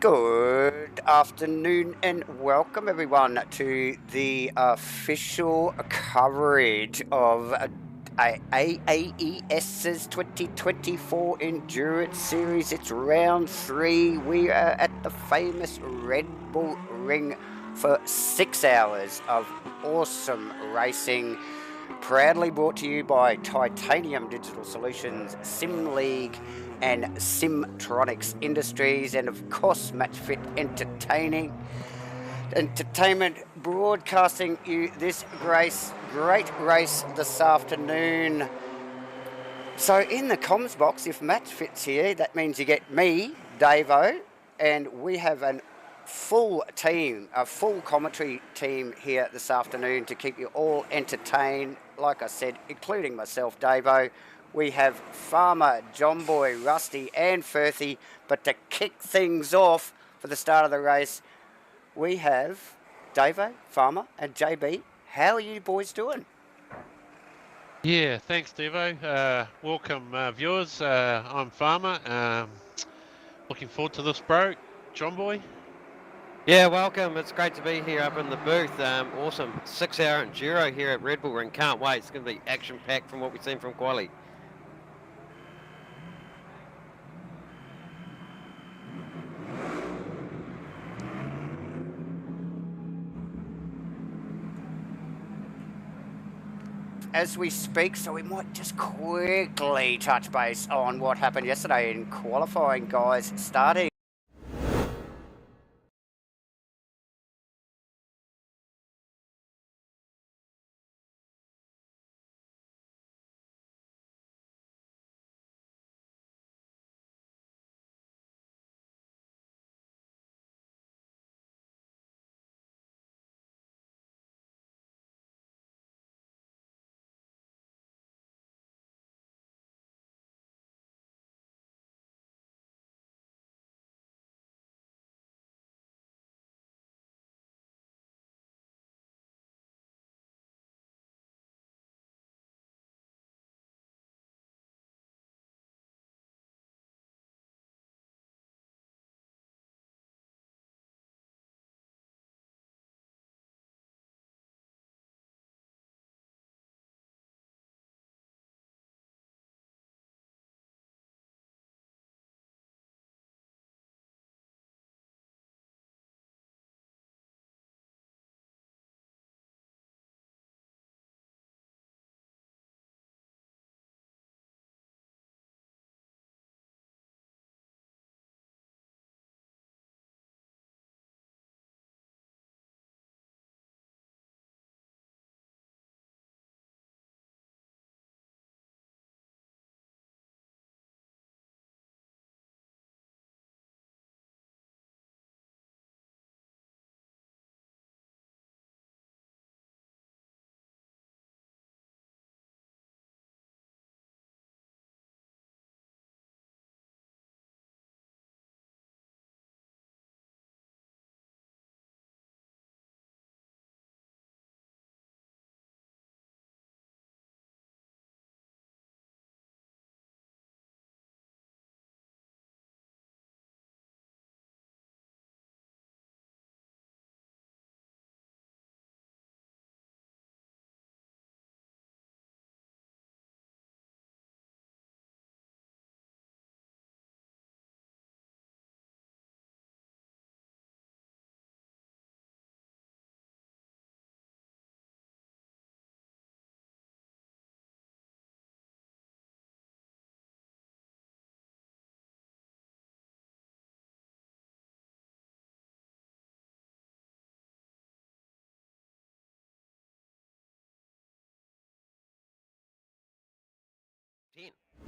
Good afternoon and welcome everyone to the official coverage of AAES's 2024 Endurance Series. It's round 3. We are at the famous Red Bull Ring for 6 hours of awesome racing. Proudly brought to you by Titanium Digital Solutions, Sim League, and Simtronics Industries, and of course MatchFit Entertainment broadcasting you this great race this afternoon. So in the comms box, if MatchFit's here, that means you get me, Davo, and we have a full commentary team here this afternoon to keep you all entertained, like I said, including myself, Davo. We have Farmer, John Boy, Rusty and Firthy, but to kick things off for the start of the race, we have Davo, Farmer and JB. How are you boys doing? Yeah, thanks, Devo. Welcome, viewers. I'm Farmer. Looking forward to this, bro. John Boy. Yeah, welcome. It's great to be here up in the booth. Awesome 6-hour enduro here at Red Bull Ring. Can't wait. It's going to be action-packed from what we've seen from Quali. As we speak, so we might just quickly touch base on what happened yesterday in qualifying, guys. Starting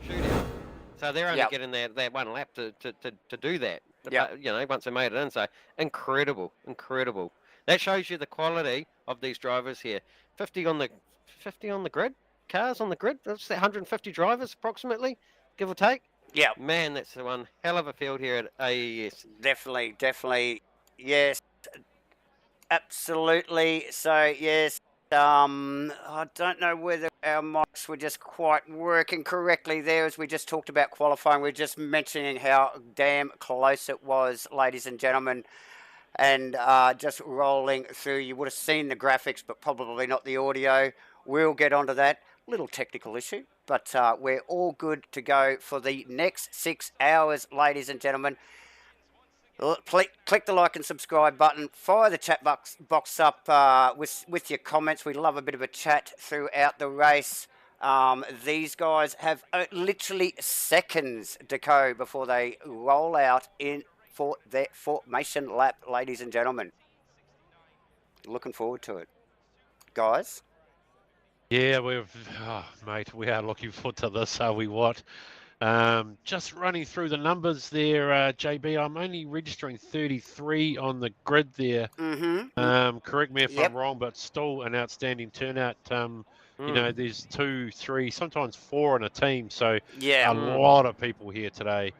Shootout. So they're only Yep. getting that one lap to do that. Yep. You know, once they made it in. So incredible. That shows you the quality of these drivers here. 50 on the grid. Cars on the grid. That's 150 drivers approximately, give or take. Yeah, Man, that's the one hell of a field here at AES. definitely. Yes, absolutely. So, yes, I don't know whether our mics were just quite working correctly there as we just talked about qualifying. We're just mentioning how damn close it was, ladies and gentlemen. And just rolling through, you would have seen the graphics, but probably not the audio. We'll get onto that. Little technical issue, but we're all good to go for the next 6 hours, ladies and gentlemen. Click the like and subscribe button. Fire the chat box up with your comments. We love a bit of a chat throughout the race. These guys have literally seconds to go before they roll out in for their formation lap, ladies and gentlemen. Looking forward to it, guys. Yeah, mate, we are looking forward to this, are we what? Just running through the numbers there, JB, I'm only registering 33 on the grid there. Correct me if I'm wrong, but still an outstanding turnout. You know, there's 2, 3, sometimes 4 in a team, so a lot of people here today.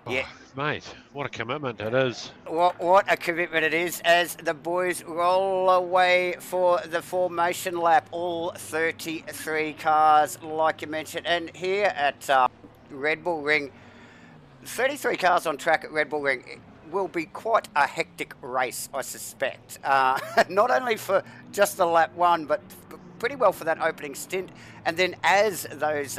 Yeah. Oh, mate, what a commitment it is. What a commitment it is as the boys roll away for the formation lap. All 33 cars, like you mentioned. And here at Red Bull Ring, 33 cars on track at Red Bull Ring. It will be quite a hectic race, I suspect. Not only for just the lap one, but pretty well for that opening stint. And then as those,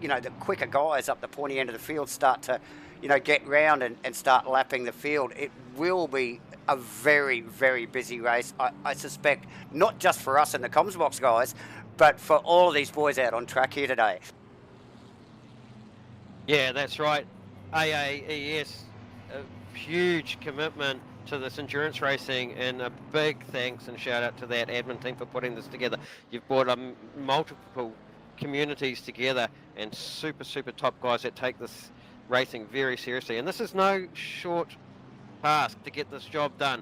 you know, the quicker guys up the pointy end of the field start to, you know, get round and start lapping the field, it will be a very, very busy race, I suspect, not just for us in the comms box, guys, but for all of these boys out on track here today. Yeah, that's right. AAES, a huge commitment to this endurance racing, and a big thanks and shout out to that admin team for putting this together. You've brought multiple communities together and super top guys that take this racing very seriously, and this is no short task to get this job done.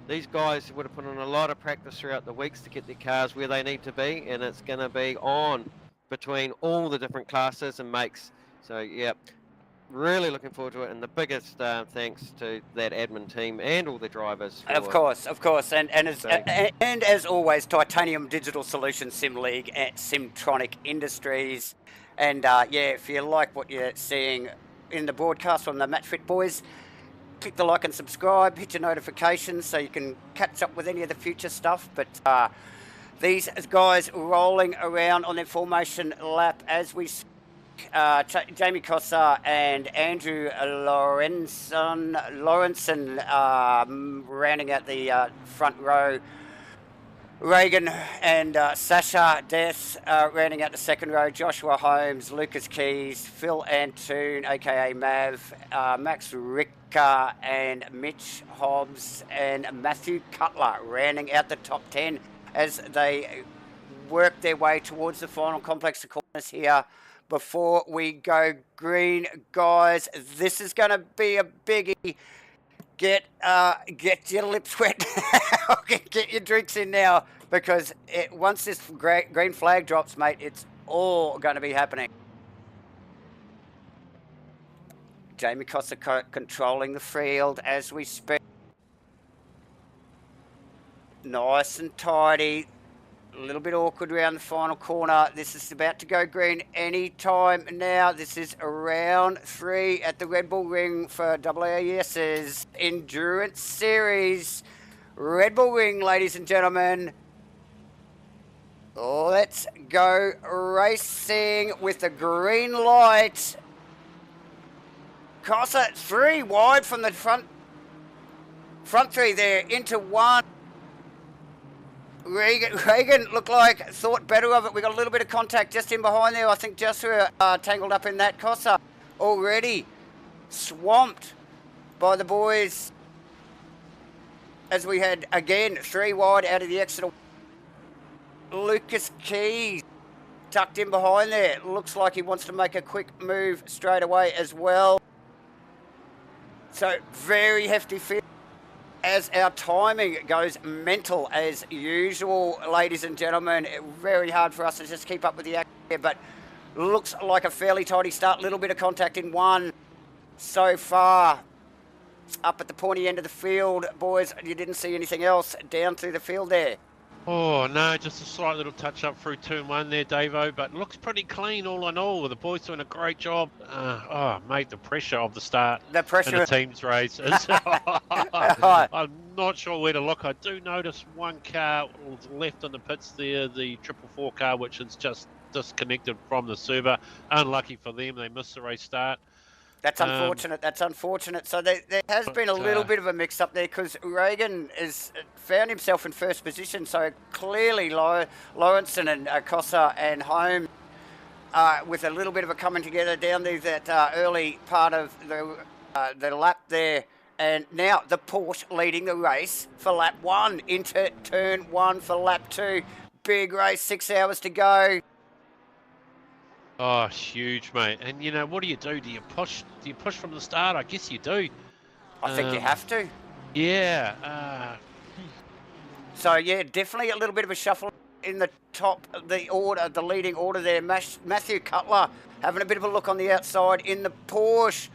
These guys would have put in a lot of practice throughout the weeks to get their cars where they need to be, and it's going to be on between all the different classes and makes. So yeah, really looking forward to it, and the biggest thanks to that admin team and all the drivers. Of course, and as always, Titanium Digital Solutions, Sim League, at Simtronic Industries, and yeah, if you like what you're seeing in the broadcast from the MATCHFIT boys, click the like and subscribe, hit your notifications so you can catch up with any of the future stuff. But these guys rolling around on their formation lap as we speak. Jamie Cossar and Andrew Lawrenson rounding out the front row. Reagan and Sasha Death rounding out the second row. Joshua Holmes, Lucas Keys, Phil Antoon, aka Mav, Max Ricker and Mitch Hobbs and Matthew Cutler rounding out the top 10 as they work their way towards the final complex of corners here. Before we go green, guys, this is going to be a biggie. Get your lips wet. Get your drinks in now, because once this green flag drops, mate, it's all going to be happening. Jamie Costa controlling the field as we speak. Nice and tidy. A little bit awkward around the final corner. This is about to go green any time now. This is round 3 at the Red Bull Ring for AAES's Endurance Series. Red Bull Ring, ladies and gentlemen. Let's go racing with the green light. Costa 3 wide from the front 3 there into 1. Reagan looked like thought better of it. We got a little bit of contact just in behind there. I think Joshua tangled up in that. Costa already swamped by the boys as we had again 3 wide out of the exit. Lucas Keys tucked in behind there. Looks like he wants to make a quick move straight away as well. So very hefty field. As our timing goes mental as usual, ladies and gentlemen, very hard for us to just keep up with the action here, but looks like a fairly tidy start. Little bit of contact in 1 so far. Up at the pointy end of the field, boys, you didn't see anything else down through the field there. Oh no, just a slight little touch up through turn 1 there, Davo, but looks pretty clean all in all. The boys doing a great job. Oh, mate, the pressure of the start The in pressure. the team's race is. Oh, I'm not sure where to look. I do notice one car left in the pits there, the 444 car, which is just disconnected from the server. Unlucky for them, they missed the race start. that's unfortunate. That's unfortunate. So there has been a little bit of a mix-up there because Reagan has found himself in first position. So clearly Lawrenson and Cossa and Holmes with a little bit of a coming together down there that early part of the lap there. And now the Porsche leading the race for lap 1 into turn 1 for lap 2. Big race, 6 hours to go. Oh, huge, mate. And you know, what do you do? Do you push from the start? I guess you do. I think you have to. Yeah. So yeah, definitely a little bit of a shuffle in the top, the leading order there. Matthew Cutler having a bit of a look on the outside in the Porsche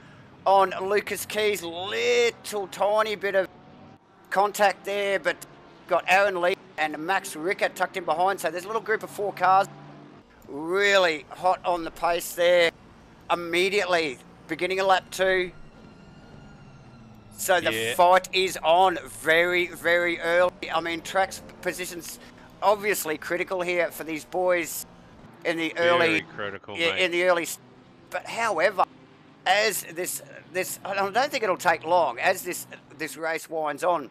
on Lucas Keys. Little tiny bit of contact there, but got Aaron Lee and Max Ricker tucked in behind. So there's a little group of 4 cars really hot on the pace there. Immediately, beginning of lap 2. So the fight is on very, very early. I mean, track's positions obviously critical here for these boys in the early. Very critical, yeah, mate. in the early. But however, as this, I don't think it'll take long. As this race winds on,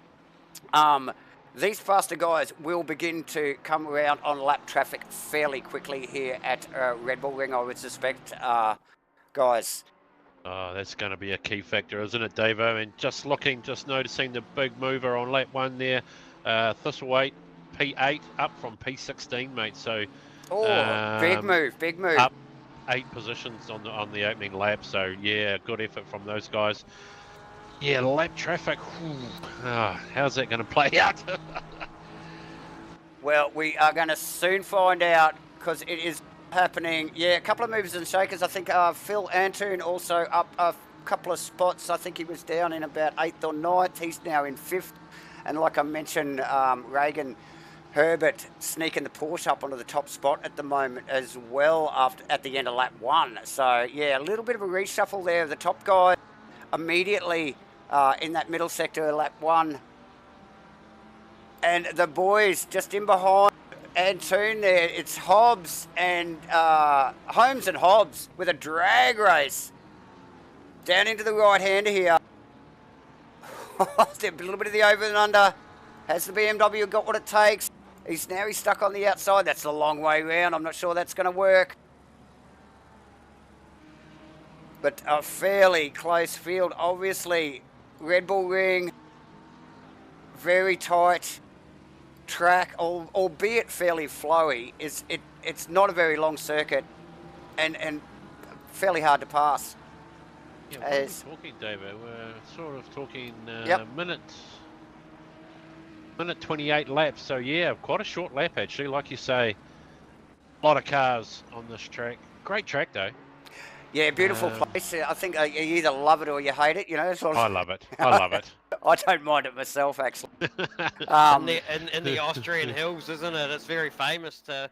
these faster guys will begin to come around on lap traffic fairly quickly here at Red Bull Ring, I would suspect, guys. Oh, that's going to be a key factor, isn't it, Davo? And just noticing the big mover on lap 1 there, Thistlethwaite, P8 up from P16, mate. So, big move. Up 8 positions on the opening lap. So yeah, good effort from those guys. Yeah, lap traffic. How's that going to play out? Well, we are going to soon find out because it is happening. Yeah, a couple of movers and shakers. I think Phil Antoon also up a couple of spots. I think he was down in about 8th or 9th. He's now in 5th. And like I mentioned, Reagan Herbert sneaking the Porsche up onto the top spot at the moment as well at the end of lap 1. So, yeah, a little bit of a reshuffle there. The top guy immediately in that middle sector of lap 1. And the boys just in behind Antoon there. It's Hobbs and Holmes and Hobbs with a drag race down into the right-hander here. A little bit of the over and under. Has the BMW got what it takes? He's stuck on the outside. That's a long way round. I'm not sure that's going to work. But a fairly close field. Obviously, Red Bull Ring, very tight track, albeit fairly flowy. It's not a very long circuit and fairly hard to pass. Yeah, what are we talking, David? We're sort of talking minute 28 laps. So yeah, quite a short lap actually. Like you say, a lot of cars on this track. Great track though. Yeah, beautiful place. I think you either love it or you hate it. You know. I love it. I love it. I don't mind it myself, actually. In the Austrian hills, isn't it? It's very famous to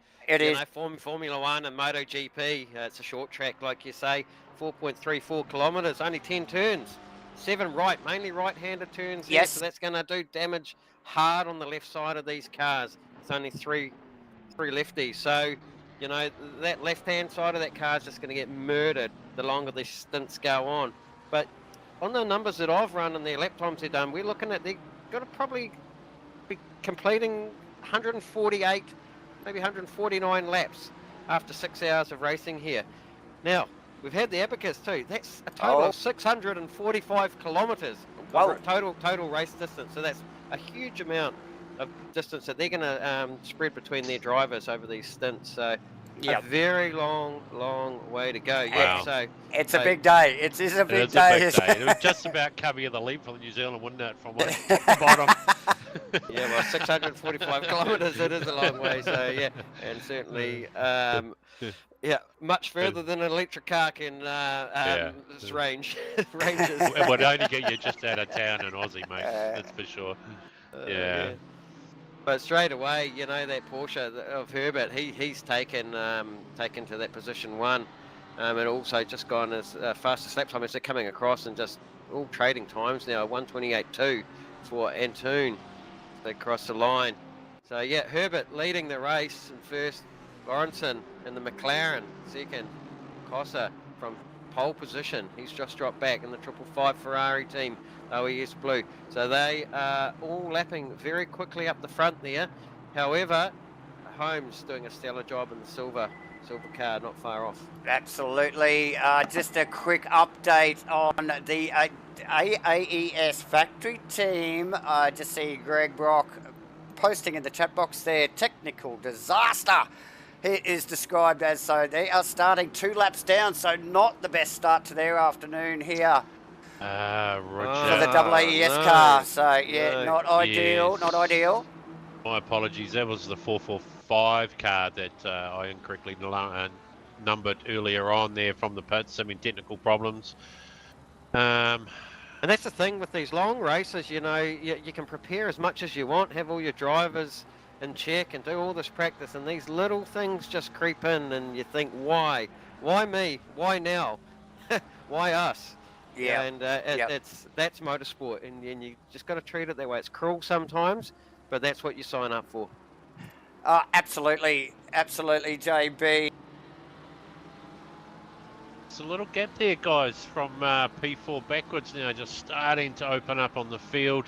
Formula One and MotoGP. It's a short track, like you say, 4.34 kilometres, only 10 turns, 7 mainly right-handed turns. Yes. So that's going to do damage hard on the left side of these cars. It's only three lefties, so. You know, that left-hand side of that car is just going to get murdered the longer these stints go on. But on the numbers that I've run and the lap times they've done, we're looking at they've got to probably be completing 148, maybe 149 laps after 6 hours of racing here. Now, we've had the Abacus too. That's a total of 645 kilometres total race distance. So that's a huge amount of distance that they're going to spread between their drivers over these stints. So a very long way to go. Yeah, so it's a big day. It is a big day. It was just about covering the lead for New Zealand, wouldn't it? From the bottom. Yeah, well, 645 kilometres. It is a long way. So yeah, and certainly. Much further than an electric car can ranges. It would only get you just out of town in Aussie, mate. That's for sure. But straight away, you know, that Porsche of Herbert, he's taken to that position 1, and also just gone as fastest lap time as they're coming across, and just all trading times now. 1:28.2 for Antoon. They cross the line. So yeah, Herbert leading the race in first, Lawrenson in the McLaren second, Cossa from pole position. He's just dropped back in the 555 Ferrari team, OES Blue. So they are all lapping very quickly up the front there. However, Holmes doing a stellar job in the silver car, not far off. Absolutely. Just a quick update on the AAES factory team. Just see Greg Brock posting in the chat box there, technical disaster. It is described as, so they are starting 2 laps down, so not the best start to their afternoon here Roger. for the AAES car. So yeah, not ideal, Yes. not ideal. My apologies. That was the 445 car that I incorrectly numbered earlier on there from the pits. I mean, technical problems. And that's the thing with these long races, you know, you can prepare as much as you want, have all your drivers in check and do all this practice, and these little things just creep in, and you think, why? Why me? Why now? Why us? Yeah. And that's motorsport, and you just got to treat it that way. It's cruel sometimes, but that's what you sign up for. Absolutely, JB. It's a little gap there, guys, from P4 backwards now, just starting to open up on the field.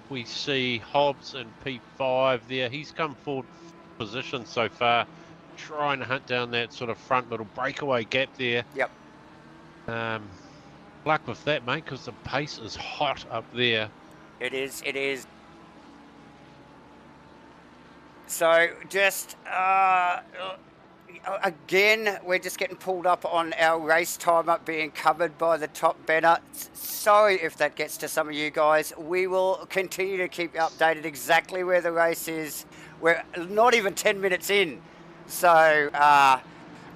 We see Hobbs in P5 there. He's come forward position so far, trying to hunt down that sort of front little breakaway gap there. Yep. Luck with that, mate, because the pace is hot up there. It is. So just again, we're just getting pulled up on our race timer being covered by the top banner. Sorry if that gets to some of you guys. We will continue to keep you updated exactly where the race is. We're not even 10 minutes in. So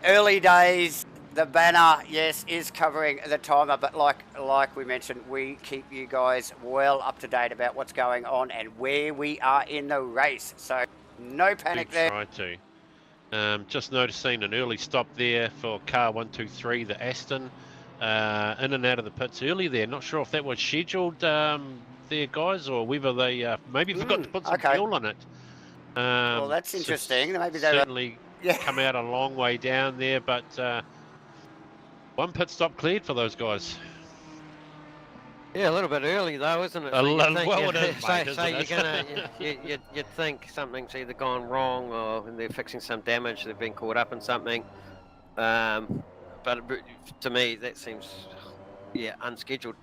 early days, the banner, yes, is covering the timer, but like we mentioned, we keep you guys well up to date about what's going on and where we are in the race. So no panic there. Try to. Just noticing an early stop there for car 123, the Aston, in and out of the pits early there. Not sure if that was scheduled there, guys, or whether they maybe forgot to put some fuel on it. Well, that's interesting. Maybe they certainly come out a long way down there, but one pit stop cleared for those guys. Yeah, a little bit early though, isn't it? Well, it is, mate, you'd think something's either gone wrong or they're fixing some damage. They've been caught up in something. But to me, that seems unscheduled.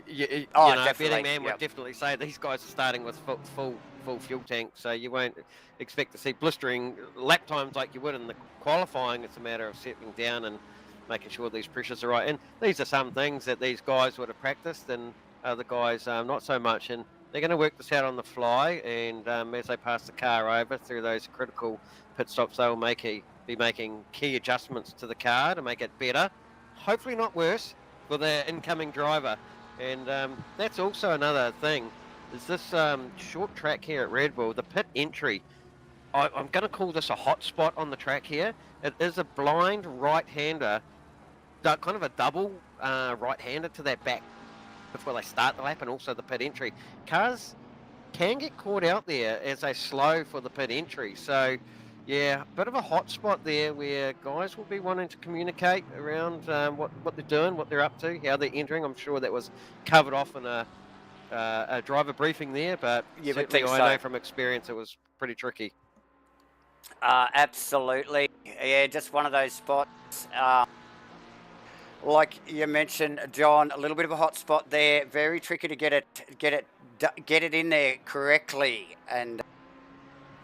Betting man would definitely say these guys are starting with full fuel tank, so you won't expect to see blistering lap times like you would in the qualifying. It's a matter of settling down and making sure these pressures are right. And these are some things that these guys would have practiced and other guys not so much. And they're going to work this out on the fly. And as they pass the car over through those critical pit stops, they'll be making key adjustments to the car to make it better. Hopefully not worse for the incoming driver. And that's also another thing. Is this short track here at Red Bull, the pit entry. I'm going to call this a hot spot on the track here. It is a blind right-hander, kind of a double right-hander to that back before they start the lap, and also the pit entry. Cars can get caught out there as they slow for the pit entry. So, yeah, a bit of a hot spot there where guys will be wanting to communicate around what they're doing, what they're up to, how they're entering. I'm sure that was covered off in a driver briefing there, but certainly I know from experience it was pretty tricky. Absolutely. Yeah, just one of those spots. Like you mentioned, John, a little bit of a hot spot there. Very tricky to get it in there correctly. And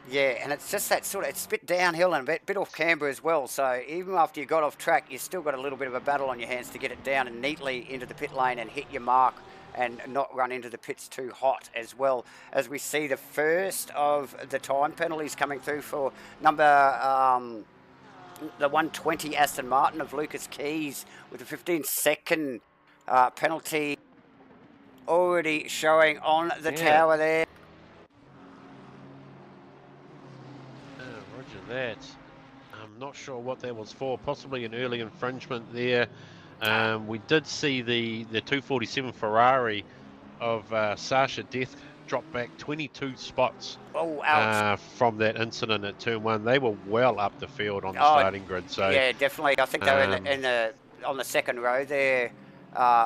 yeah, and it's just that sort of, it's a bit downhill and a bit off camber as well. So even after you got off track, you still got a little bit of a battle on your hands to get it down and neatly into the pit lane and hit your mark and not run into the pits too hot as well. As we see the first of the time penalties coming through for the 120 Aston Martin of Lucas Keys with a 15-second penalty already showing on the tower there. that. I'm not sure what that was for. Possibly an early infringement there. We did see the 247 Ferrari of Sasha Death drop back 22 spots Oh, ouch. from that incident at turn 1. They were well up the field on the Oh, starting grid. So yeah, definitely. I think they were on the second row there.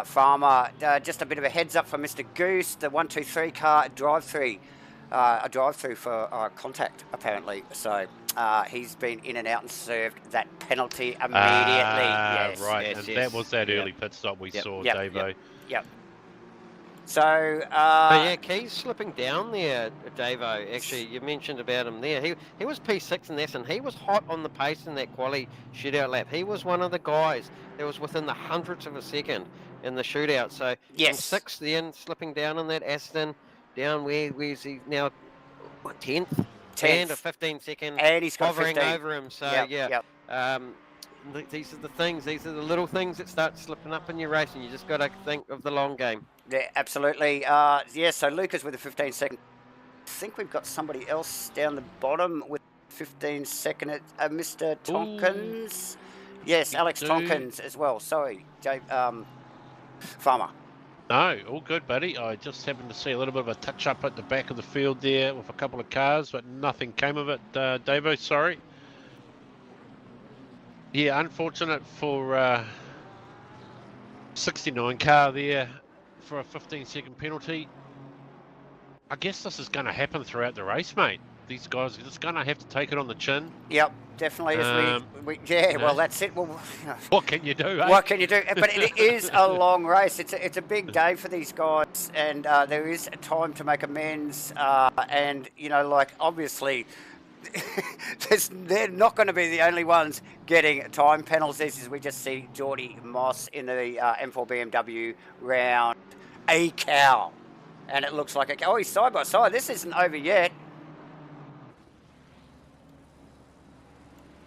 Farmer, just a bit of a heads up for Mr. Goose. The 123 car drive-through, a drive-through for contact apparently. So he's been in and out and served that penalty immediately. Yes, right, yes, and yes. that was that early pit stop we saw, Davo. Yep. So, but yeah, Key's slipping down there, Davo. Actually, you mentioned about him there. He was P6 in this, and he was hot on the pace in that quali shootout lap. He was one of the guys that was within the hundredths of a second in the shootout. So yes, from 6th then, slipping down on that Aston, down where's he now? What, 10th? 10th. And a 15-second and he's got hovering 15 over him. So Yep, yeah. yep. These are the things, these are the little things that start slipping up in your race, and you just got to think of the long game. Yeah, absolutely. So Lucas with a 15-second. I think we've got somebody else down the bottom with 15-second. Mr. Tompkins. Ooh. Yes, Alex Tompkins as well. Sorry, Farmer. No, all good, buddy. I just happened to see a little bit of a touch-up at the back of the field there with a couple of cars, but nothing came of it, Davo, sorry. Yeah, unfortunate for 69 car there for a 15-second penalty. I guess this is going to happen throughout the race, mate. These guys are just going to have to take it on the chin. Yep, definitely. Well, that's it. Well, what can you do? Eh? What can you do? But it is a long race. It's a big day for these guys, and there is time to make amends. And obviously, they're not going to be the only ones getting time penalties, as we just see Geordie Moss in the M4 BMW round a cow. And it looks like he's side by side. This isn't over yet.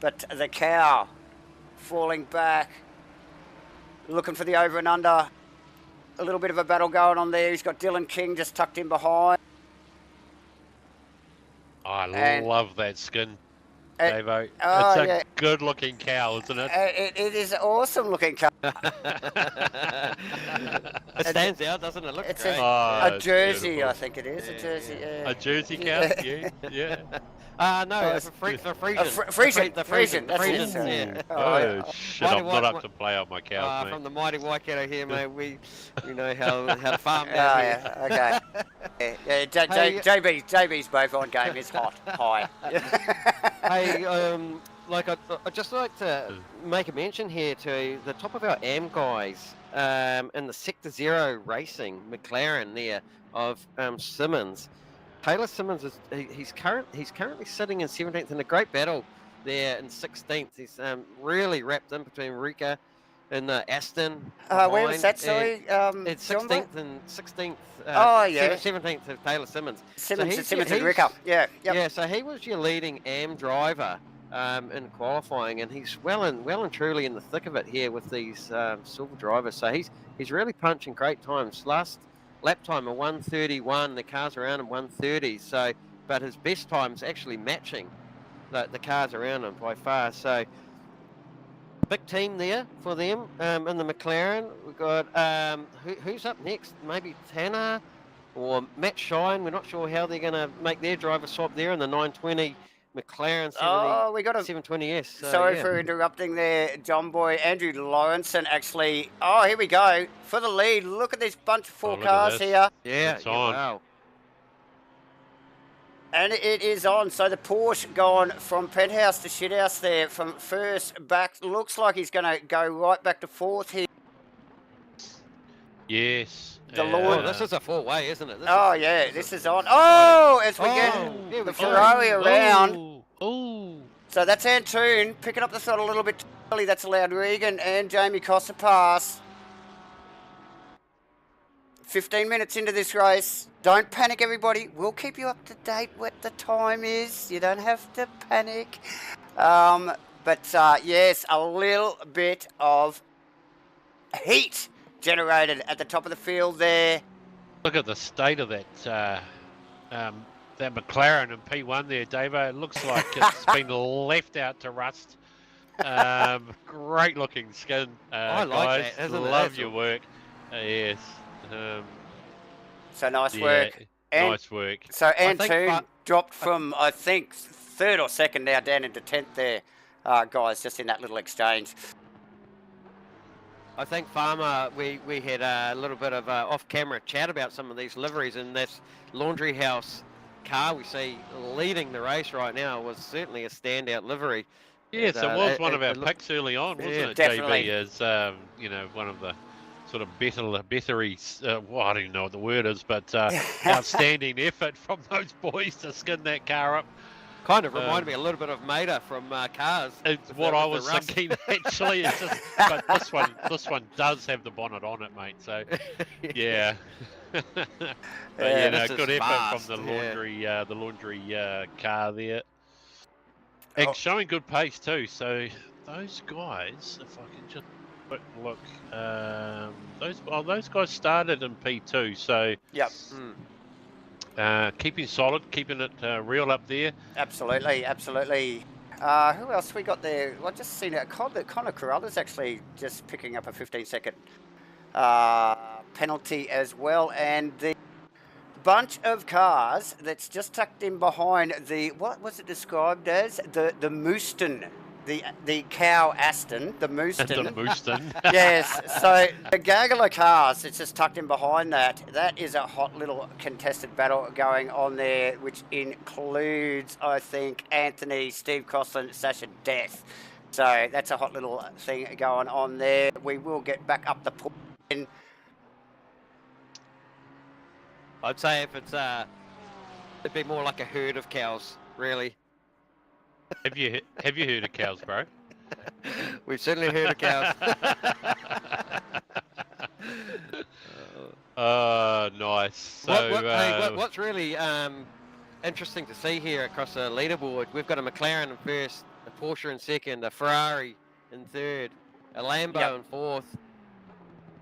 But the cow falling back, looking for the over and under. A little bit of a battle going on there. He's got Dylan King just tucked in behind. I love that skin, Davo. It's a good-looking cow, isn't it? It is an awesome-looking cow. It stands out, doesn't it? Looks great. A Jersey, beautiful. I think it is. A Jersey, yeah. A Jersey cow? Yeah. No, it's a Frisian. Frisian, that's it. Yeah. Oh, shit, I'm not up to play out my cows, mate. From the mighty Waikato here, mate, we know how to farm down here. Okay. JB's both on game. It's hot. High. Hey, I'd just like to make a mention here to the top of our AM guys in the Sector Zero Racing McLaren there of Simmons. Taylor Simmons he's currently sitting in 17th in a great battle there in 16th. He's really wrapped in between Rika and Aston. Where was that? Sorry, it's 16th and 16th. 17th of Taylor Simmons. Simmons and Rika. Yeah. Yep. Yeah. So he was your leading AM driver in qualifying, and he's well and truly in the thick of it here with these silver drivers. So he's really punching great times. Last lap time a 1:31. The cars around him 1:30. So, but his best time's actually matching the cars around him by far. So, big team there for them in the McLaren. We've got who's up next? Maybe Tanner or Matt Shine. We're not sure how they're going to make their driver swap there in the 920 McLaren 720S. So, sorry for interrupting there, John Boy. Andrew Lawrenson actually. Oh, here we go for the lead. Look at this bunch of four cars here. Yeah, it's on. Wow. And it is on. So the Porsche gone from penthouse to shithouse there from first back. Looks like he's going to go right back to fourth here. Yes. This is a four-way, isn't it? This is on. Oh, as we get the Ferrari around. Oh. So that's Antoon picking up the throttle a little bit early. That's allowed Regan and Jamie Costa pass. 15 minutes into this race. Don't panic, everybody. We'll keep you up to date what the time is. You don't have to panic. Yes, a little bit of heat generated at the top of the field there. Look at the state of that that McLaren in P1 there, Davo. It looks like it's been left out to rust. Great looking skin, I like guys. that, isn't it? Love That's your work. Yes. So nice Yeah, work. And nice work. so I think Antoon dropped from, I think, 3rd or 2nd now down into 10th there, guys, just in that little exchange. I think Farmer, we had a little bit of off-camera chat about some of these liveries, and this laundry house car we see leading the race right now was certainly a standout livery. Yes, And, it was one of our looked- picks early on, wasn't Yeah, it, definitely. JB? As you know, one of the sort of bettery, well, I don't even know what the word is, but outstanding effort from those boys to skin that car up. Kind of reminded me a little bit of Mater from Cars. It's with what the- I with the was rust. thinking actually. It's just, but this one does have the bonnet on it, mate. So yeah. But Yeah, no, this is good effort fast, from yeah. the laundry car there, and Oh. showing good pace too. So those guys, if I can just quick look, those guys started in P2, so Yep, keeping solid, keeping it real up there. absolutely, absolutely. Who else we got there? Well, just seen it. Connor Carruthers actually just picking up a 15-second penalty as well, and the bunch of cars that's just tucked in behind the, what was it described as? The Mooston, the cow Aston, the Mooston. The Mooston. Yes, so the gaggle of cars that's just tucked in behind that is a hot little contested battle going on there, which includes, I think, Anthony, Steve Crossland, Sasha Death. So that's a hot little thing going on there. We will get back up the pool. I'd say if it's it'd be more like a herd of cows, really. Have you heard of cows, bro? We've certainly heard of cows. Nice. So what's really interesting to see here across the leaderboard, we've got a McLaren in first, a Porsche in second, a Ferrari in third, a Lambo in fourth.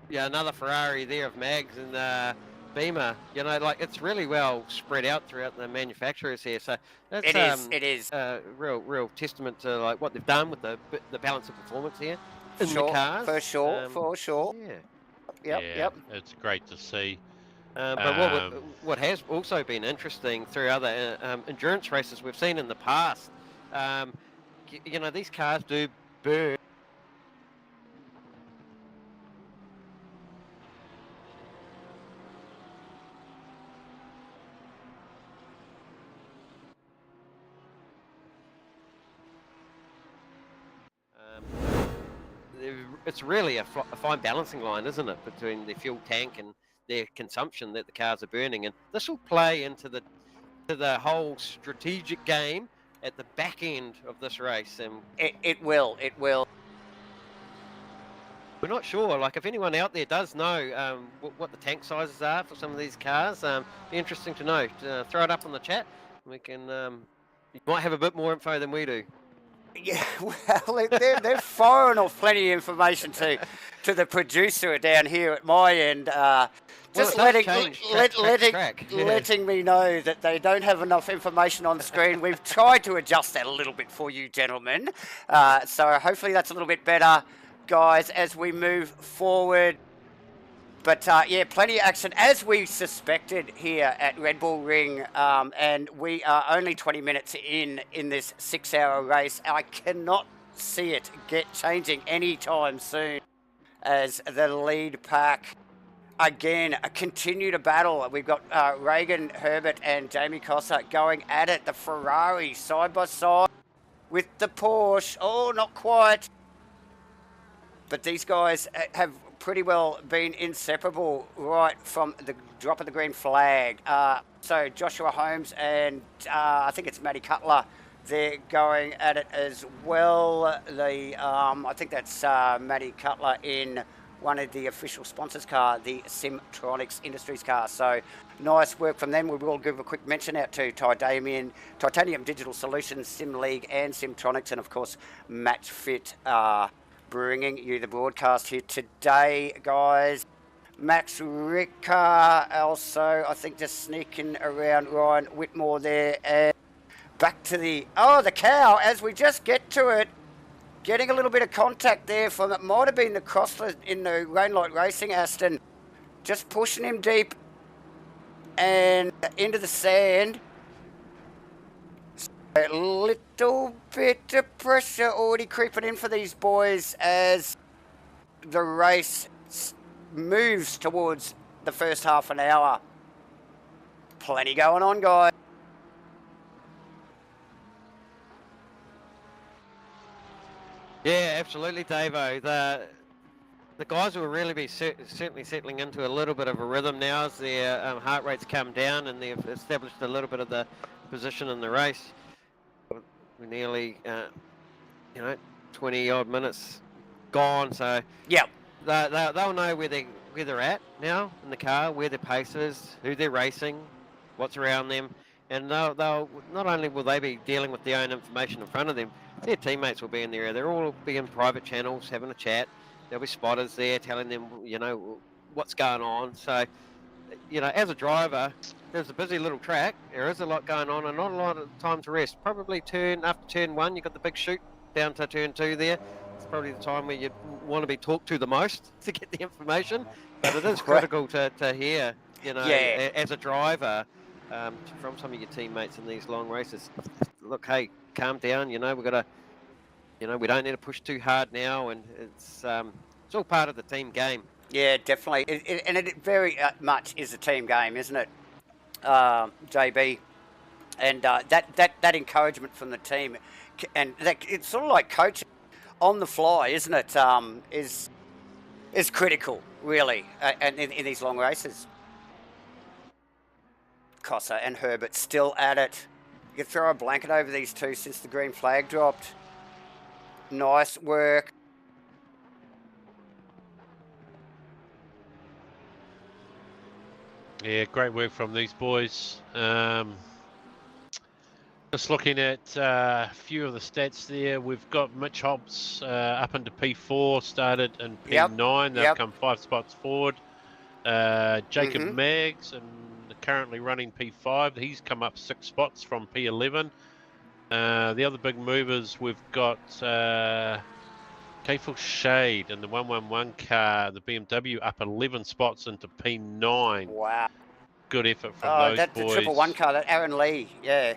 Yeah, another Ferrari there of Mags and Beamer. You know, like it's really well spread out throughout the manufacturers here. So that's, It is. Real testament to like what they've done with the balance of performance here in Sure, the cars. for sure. Yeah. Yep. It's great to see. But what has also been interesting through other endurance races we've seen in the past, you know, these cars do burn. It's really a fine balancing line, isn't it, between the fuel tank and their consumption that the cars are burning, and this will play into the whole strategic game at the back end of this race. And It will. we're not sure. Like, if anyone out there does know what the tank sizes are for some of these cars, be interesting to know. Throw it up on the chat. We can. You might have a bit more info than we do. Yeah, well, they're firing off plenty of information to the producer down here at my end. Just letting me know that they don't have enough information on the screen. We've tried to adjust that a little bit for you, gentlemen. So hopefully that's a little bit better, guys, as we move forward. But yeah, plenty of action, as we suspected here at Red Bull Ring, and we are only 20 minutes in this 6-hour race. I cannot see it changing anytime soon, as the lead pack again continue to battle. We've got Reagan Herbert and Jamie Cossa going at it. The Ferrari side by side with the Porsche. Oh, not quite. But these guys have pretty well been inseparable right from the drop of the green flag. So Joshua Holmes and I think it's Matty Cutler, they're going at it as well. I think that's Matty Cutler in one of the official sponsors' car, the Simtronics Industries car. So nice work from them. We will give a quick mention out to Titanium Digital Solutions, Sim League and Simtronics, and of course MatchFit, bringing you the broadcast here today, guys. Max Ricker also, I think, just sneaking around Ryan Whitmore there. And back to the cow as we just get to it. Getting a little bit of contact there from, it might have been the Crossler in the Rainlight Racing, Aston. Just pushing him deep and into the sand. A little bit of pressure already creeping in for these boys as the race moves towards the first half an hour. Plenty going on, guys. Yeah, absolutely, Davo. The guys will really be certainly settling into a little bit of a rhythm now as their heart rates come down and they've established a little bit of the position in the race. We're nearly, 20 odd minutes gone, so Yep. They'll know where they're at now in the car, where their pace is, who they're racing, what's around them, and they'll not only will they be dealing with their own information in front of them, their teammates will be in there. They'll all be in private channels having a chat. There'll be spotters there telling them, what's going on. So, as a driver, there's a busy little track. There is a lot going on and not a lot of time to rest. Probably after turn 1, you've got the big chute down to turn 2 there. It's probably the time where you want to be talked to the most to get the information. But it is critical to hear, as a driver, from some of your teammates in these long races. Look, hey, calm down. We've got to, we don't need to push too hard now, and it's all part of the team game. Yeah, definitely. It very much is a team game, isn't it, JB? And that encouragement from the team, and it's sort of like coaching on the fly, isn't it? Is critical, really, and in these long races. Cossa and Herbert still at it. You could throw a blanket over these two since the green flag dropped. Nice work. Yeah, great work from these boys. Just looking at a few of the stats there, we've got Mitch Hobbs up into P4, started in P9. They've come 5 spots forward. Jacob Maggs, and currently running P5. He's come up 6 spots from P11. The other big movers, we've got Kayful Shade in the 111 car, the BMW, up 11 spots into P9. Wow. Good effort from those boys. The 111 car, that Aaron Lee, yeah.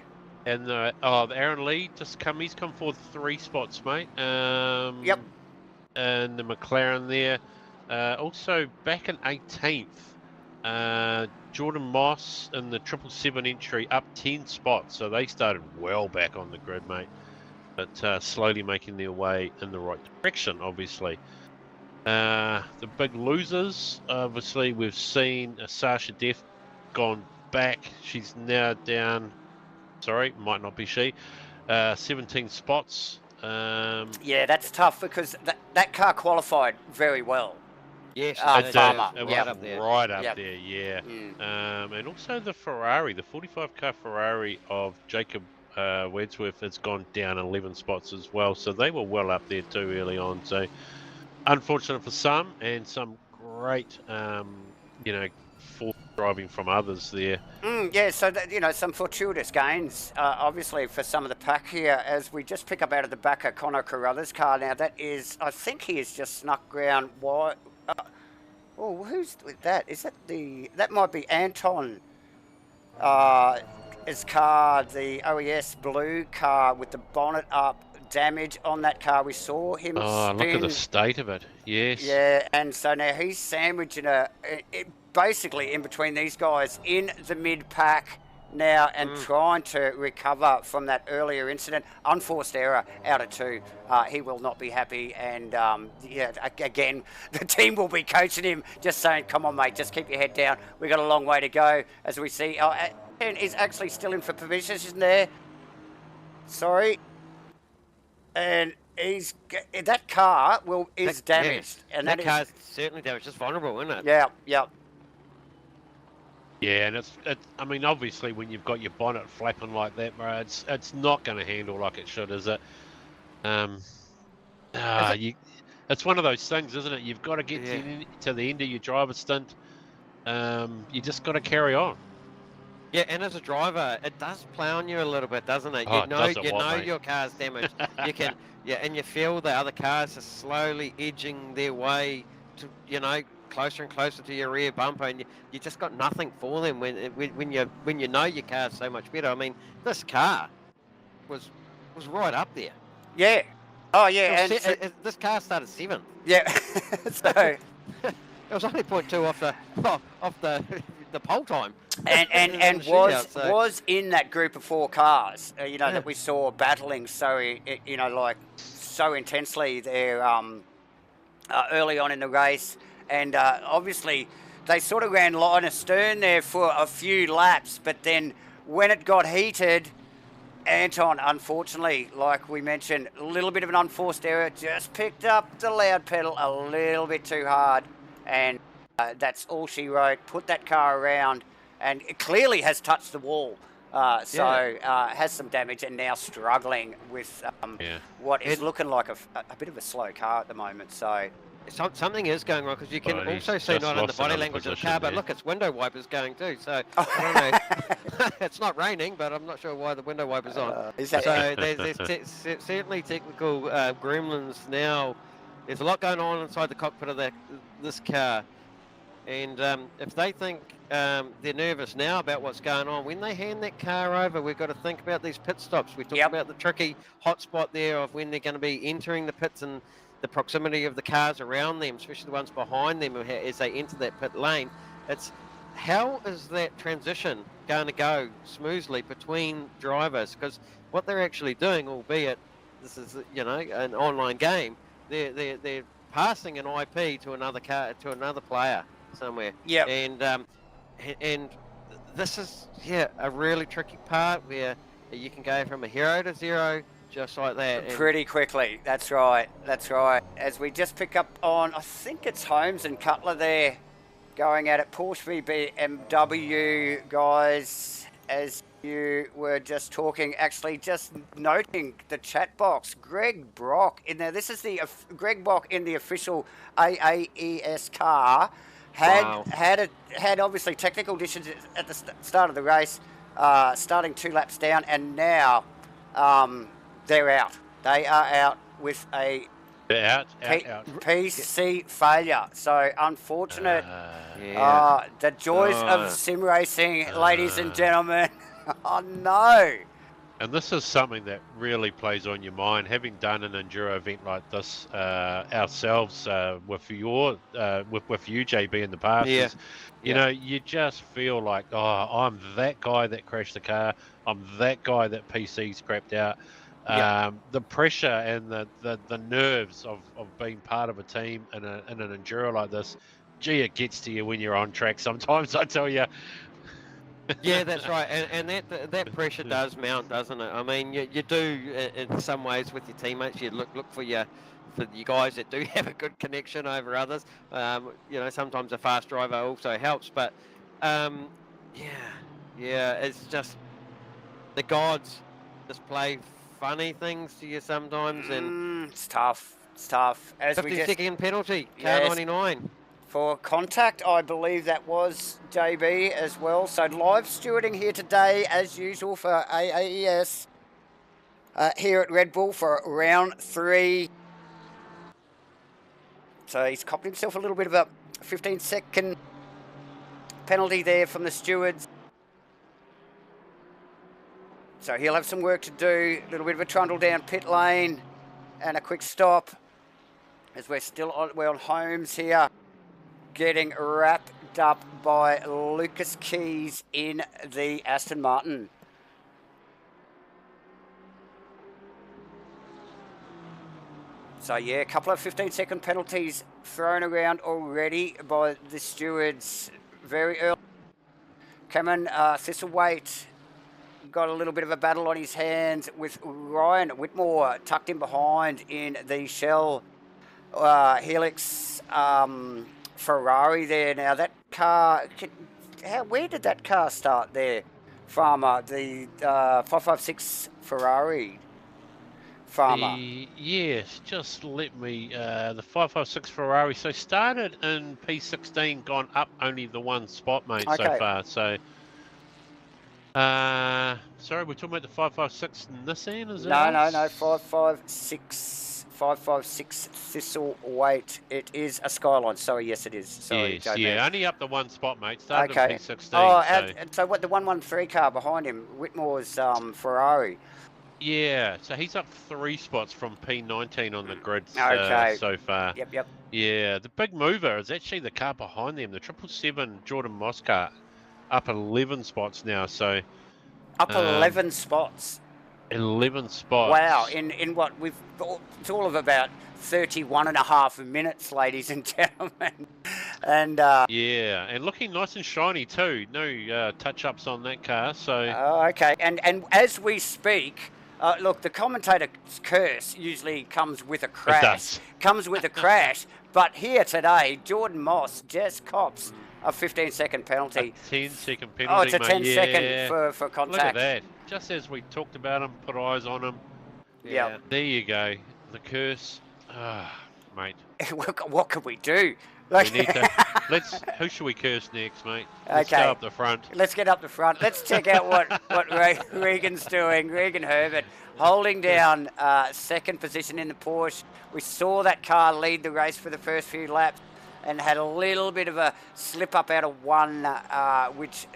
And the Aaron Lee he's come forward 3 spots, mate. Yep. And the McLaren there. Also back in 18th, Jordan Moss in the 777 entry up 10 spots. So they started well back on the grid, mate. But slowly making their way in the right direction, obviously. The big losers, obviously, we've seen Sasha Def gone back. She's now down, sorry, might not be she, 17 spots. Yeah, that's tough because that car qualified very well. Yes, it Farmer. did. It was right up there, yeah. And also the Ferrari, the 45 car Ferrari of Jacob Wedsworth has gone down 11 spots as well. So they were well up there too early on. So unfortunate for some, and some great, driving from others there. Yeah, so some fortuitous gains, obviously, for some of the pack here, as we just pick up out of the back of Connor Carruthers' car. Now that is, I think he has just snuck round. Who's that? Is that that might be Anton. His car, the OES blue car with the bonnet up, damage on that car. We saw him spin. Look at the state of it. Yes. Yeah, and so now he's sandwiching basically in between these guys in the mid-pack now and trying to recover from that earlier incident. Unforced error out of 2. He will not be happy, and again, the team will be coaching him, just saying, come on, mate, just keep your head down. We've got a long way to go, as we see. And is actually still in for position there. Sorry. And that car is damaged. Yeah. And that car's certainly damaged. It's vulnerable, isn't it? Yeah. Yeah, and it's I mean, obviously, when you've got your bonnet flapping like that, bro, it's not going to handle like it should, is it? it's one of those things, isn't it? You've got to get Yeah. to the end of your driver's stint. You just got to carry on. Yeah, and as a driver, it does play on you a little bit, doesn't it? Oh, does it You what, know mate? your car's damaged. You can, yeah, and you feel the other cars are slowly edging their way to, closer and closer to your rear bumper, and you just got nothing for them when you know your car's so much better. I mean, this car was right up there. Yeah. Oh, yeah. This car started 7th. Yeah. So. It was only 0.2 off the pole time. And was in that group of 4 cars, that we saw battling so intensely there early on in the race, and obviously they sort of ran line astern there for a few laps, but then when it got heated, Anton, unfortunately, like we mentioned, a little bit of an unforced error, just picked up the loud pedal a little bit too hard, and that's all she wrote. Put that car around, and it clearly has touched the wall. Has some damage, and now struggling with what is looking like a bit of a slow car at the moment. So something is going wrong, because you can also see not in the body language of the car, but look, it's window wipers going too. So I don't know. It's not raining, but I'm not sure why the window wipers on. So there's certainly technical gremlins now. There's a lot going on inside the cockpit of this car, and if they think they're nervous now about what's going on, when they hand that car over, we've got to think about these pit stops. We talked about the tricky hot spot there of when they're going to be entering the pits and the proximity of the cars around them, especially the ones behind them as they enter that pit lane. It's how is that transition going to go smoothly between drivers? Because what they're actually doing, albeit this is an online game, they're passing an IP to another car, to another player somewhere. Yeah. And this is a really tricky part where you can go from a hero to zero just like that. Pretty quickly. That's right. As we just pick up on, I think it's Holmes and Cutler there going at it. Porsche v BMW, guys, as you were just talking, actually just noting the chat box. Greg Brock in there. This is the Greg Brock in the official AAES car. Had obviously technical issues at the start of the race, starting 2 laps down, and now they're out. They are out with a PC failure. So unfortunate. The joys of sim racing, ladies and gentlemen. Oh no. And this is something that really plays on your mind, having done an enduro event like this ourselves with you, JB, in the past. You just feel like, I'm that guy that crashed the car. I'm that guy that PC scrapped out. The pressure and the nerves of being part of a team in an enduro like this, gee, it gets to you when you're on track sometimes, I tell you. Yeah, that's right, and that pressure does mount, doesn't it? I mean, you do in some ways with your teammates. You look for you guys that do have a good connection over others. Sometimes a fast driver also helps, but it's just the gods just play funny things to you sometimes, and it's tough. As 50-second penalty, car 99. For contact, I believe that was JB as well. So live stewarding here today, as usual, for AAES here at Red Bull for round 3. So he's copped himself a little bit of a 15-second penalty there from the stewards. So he'll have some work to do. A little bit of a trundle down pit lane and a quick stop, as we're on Holmes here, getting wrapped up by Lucas Keys in the Aston Martin. So a couple of 15-second penalties thrown around already by the stewards very early. Cameron Thistlewaite got a little bit of a battle on his hands with Ryan Whitmore tucked in behind in the Shell Helix Ferrari there. Now that car, where did that car start there? From the 556 Ferrari. Farmer. Yes, just let me. The 556 Ferrari. So started in P16, gone up only the one spot, mate, so Okay. far. So, sorry, we're talking about the 556 Nissan, is that? No, 556 Thistle Weight. It is a Skyline. Sorry, yes, it is. Sorry, Yes, JB. yeah, only up the one spot, mate. Started Okay. in P16. Oh, so. and so what? The 113 car behind him, Whitmore's Ferrari. Yeah, so he's up 3 spots from P19 on the grid Okay. so far. Yep. Yeah, the big mover is actually the car behind them, the 777 Jordan Moss car, up 11 spots now. So Up 11 spots. 11 spots. Wow. In what it's all of about 31 and a half minutes, ladies and gentlemen. And yeah, and looking nice and shiny too. No touch-ups on that car. So okay. And as we speak. Look, the commentator's curse usually comes with a crash. But here today, Jordan Moss just cops a 15-second penalty. A 10-second penalty. Oh, it's a mate. 10-second for contact. Look at that. Just as we talked about him, put eyes on him. Yeah. There you go. The curse. Mate. What can we do? We need to. Who should we curse next, mate? Let's go up the front. Let's get up the front. Let's check out what Regan's doing. Regan Herbert holding down second position in the Porsche. We saw that car lead the race for the first few laps and had a little bit of a slip up out of one, which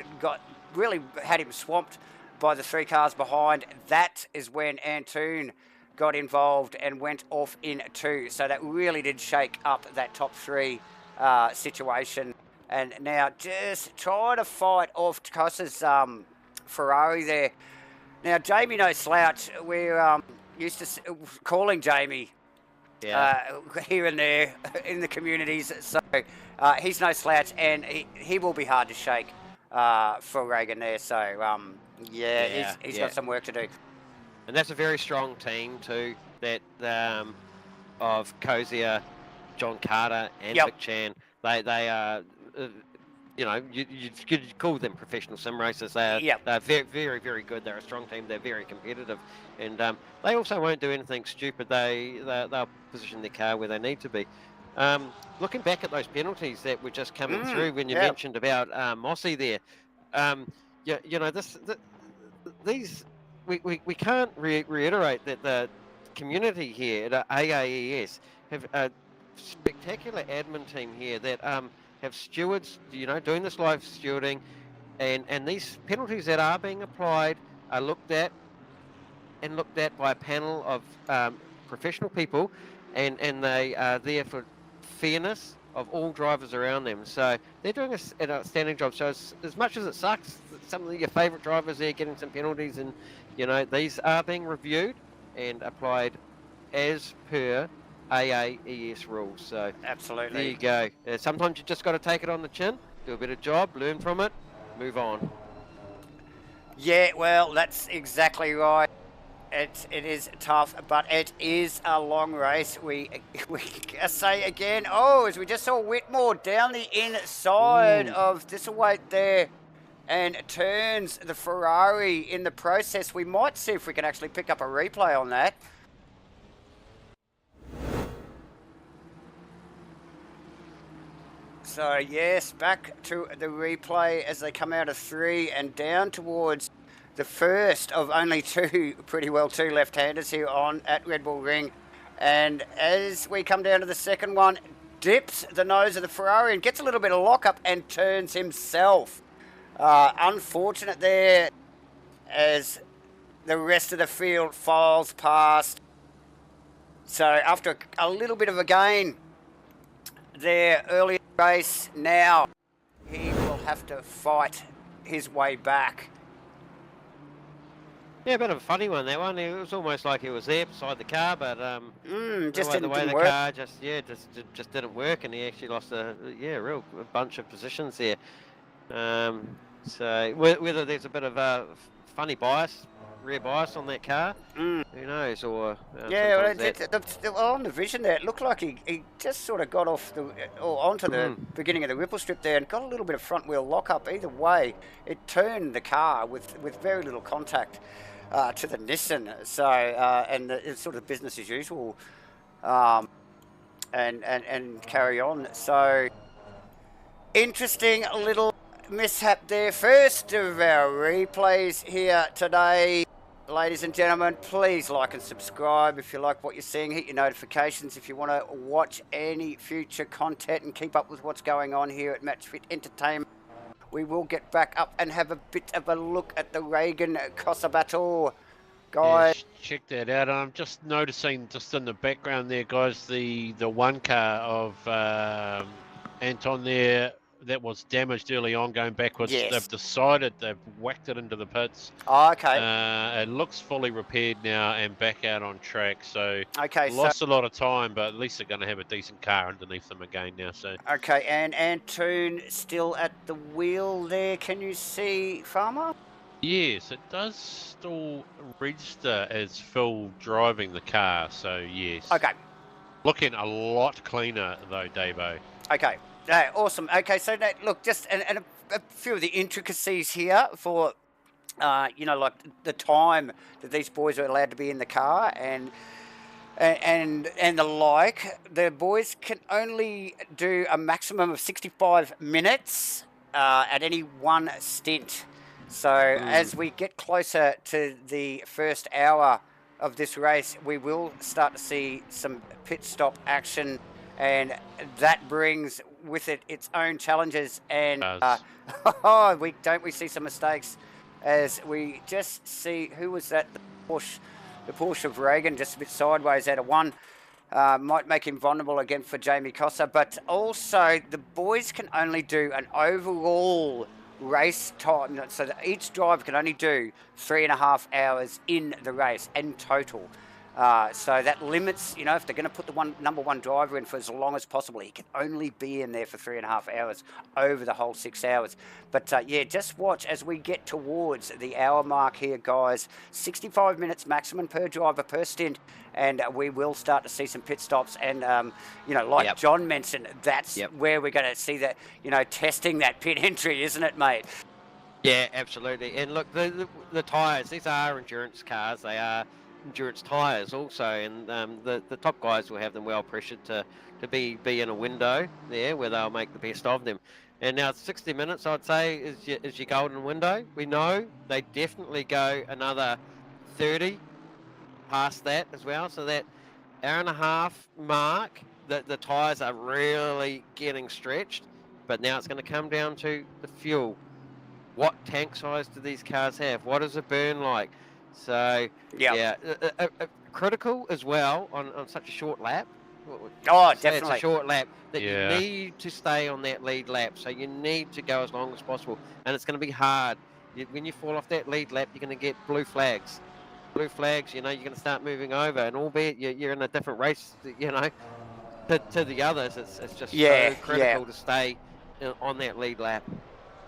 really had him swamped by the 3 cars behind. That is when Antoon got involved and went off in 2. So that really did shake up that top 3 situation. And now just trying to fight off Cossa's Ferrari there. Now, Jamie No Slouch, we're used to calling Jamie here and there in the communities. So he's no slouch, and he will be hard to shake for Regan there. So, he's got some work to do. And that's a very strong team too, that of Cozier, John Carter, and Vic Chan. They are, you could call them professional sim racers. They're very, very, very good. They're a strong team. They're very competitive, and they also won't do anything stupid. They'll position their car where they need to be. Looking back at those penalties that were just coming through when you mentioned about Mossy there, these. We can't reiterate that the community here at AAES have a spectacular admin team here that have stewards, doing this live stewarding, and these penalties that are being applied are looked at by a panel of professional people, and they are there for fairness of all drivers around them. So they're doing an outstanding job. So as much as it sucks, some of your favourite drivers there getting some penalties, and these are being reviewed and applied as per AAES rules. So absolutely, there you go. Sometimes you just got to take it on the chin, do a bit of job, learn from it, move on. Yeah, well, that's exactly right. It is tough, but it is a long race. We say again, as we just saw Whitmore down the inside of Thistleweight there and turns the Ferrari in the process. We might see if we can actually pick up a replay on that. So yes, back to the replay as they come out of 3 and down towards the first of only 2 left-handers here on at Red Bull Ring. And as we come down to the second one, dips the nose of the Ferrari and gets a little bit of lockup and turns himself. Unfortunate there as the rest of the field files past. So after a little bit of a gain there early in the race, now he will have to fight his way back. Yeah, a bit of a funny one, that one. It was almost like he was there beside the car, but just the way didn't the work. car just didn't work, and he actually lost a bunch of positions there. So whether there's a bit of a funny rear bias on that car, who knows? Or on the vision there, it looked like he just sort of got off onto the beginning of the ripple strip there and got a little bit of front wheel lockup. Either way, it turned the car with very little contact. to the Nissan. So and it's sort of business as usual, and carry on. So interesting little mishap there. First of our replays here today. Ladies and gentlemen, please like and subscribe if you like what you're seeing. Hit your notifications if you want to watch any future content and keep up with what's going on here at MATCHFIT Entertainment. We will get back up and have a bit of a look at the Reagan-Cossa battle. Guys. Yeah, check that out. I'm just noticing, just in the background there, guys, the one car of Anton there that was damaged early on going backwards. Yes. They've decided they've whacked it into the pits. Oh, okay. It looks fully repaired now and back out on track. So okay, lost a lot of time, but at least they're going to have a decent car underneath them again now. So okay, and Antoon still at the wheel there. Can you see, Farmer? yes, it does still register as Phil driving the car. So yes. Okay. Looking a lot cleaner though, Davo. Okay. Awesome. Okay, so now, look, just and a few of the intricacies here for, like the time that these boys are allowed to be in the car and the like. The boys can only do a maximum of 65 minutes at any one stint. So as we get closer to the first hour of this race, we will start to see some pit stop action, and that brings with it its own challenges. And we see some mistakes as we just see who was that? The Porsche of Reagan just a bit sideways out of one. Might make him vulnerable again for Jamie Cossa, but also the boys can only do an overall race time, so that each driver can only do 3.5 hours in the race in total. So that limits, if they're going to put the number one driver in for as long as possible, he can only be in there for 3.5 hours over the whole 6 hours. But just watch as we get towards the hour mark here, guys. 65 minutes maximum per driver per stint, and we will start to see some pit stops. And like John mentioned, that's where we're going to see that, testing that pit entry, isn't it, mate? Yeah, absolutely. And look, the tyres, these are endurance cars. They are endurance tyres also, and the top guys will have them well pressured to be in a window there where they'll make the best of them. And now 60 minutes, I'd say, is your golden window. We know they definitely go another 30 past that as well, so that hour and a half mark, the tyres are really getting stretched. But now it's going to come down to the fuel. What tank size do these cars have? What is the burn like? So, critical as well on such a short lap. Oh, definitely. It's a short lap that you need to stay on that lead lap. So you need to go as long as possible. And it's going to be hard. When you fall off that lead lap, you're going to get blue flags. Blue flags, you're going to start moving over. And albeit you're in a different race, to the others, it's just so critical to stay on that lead lap.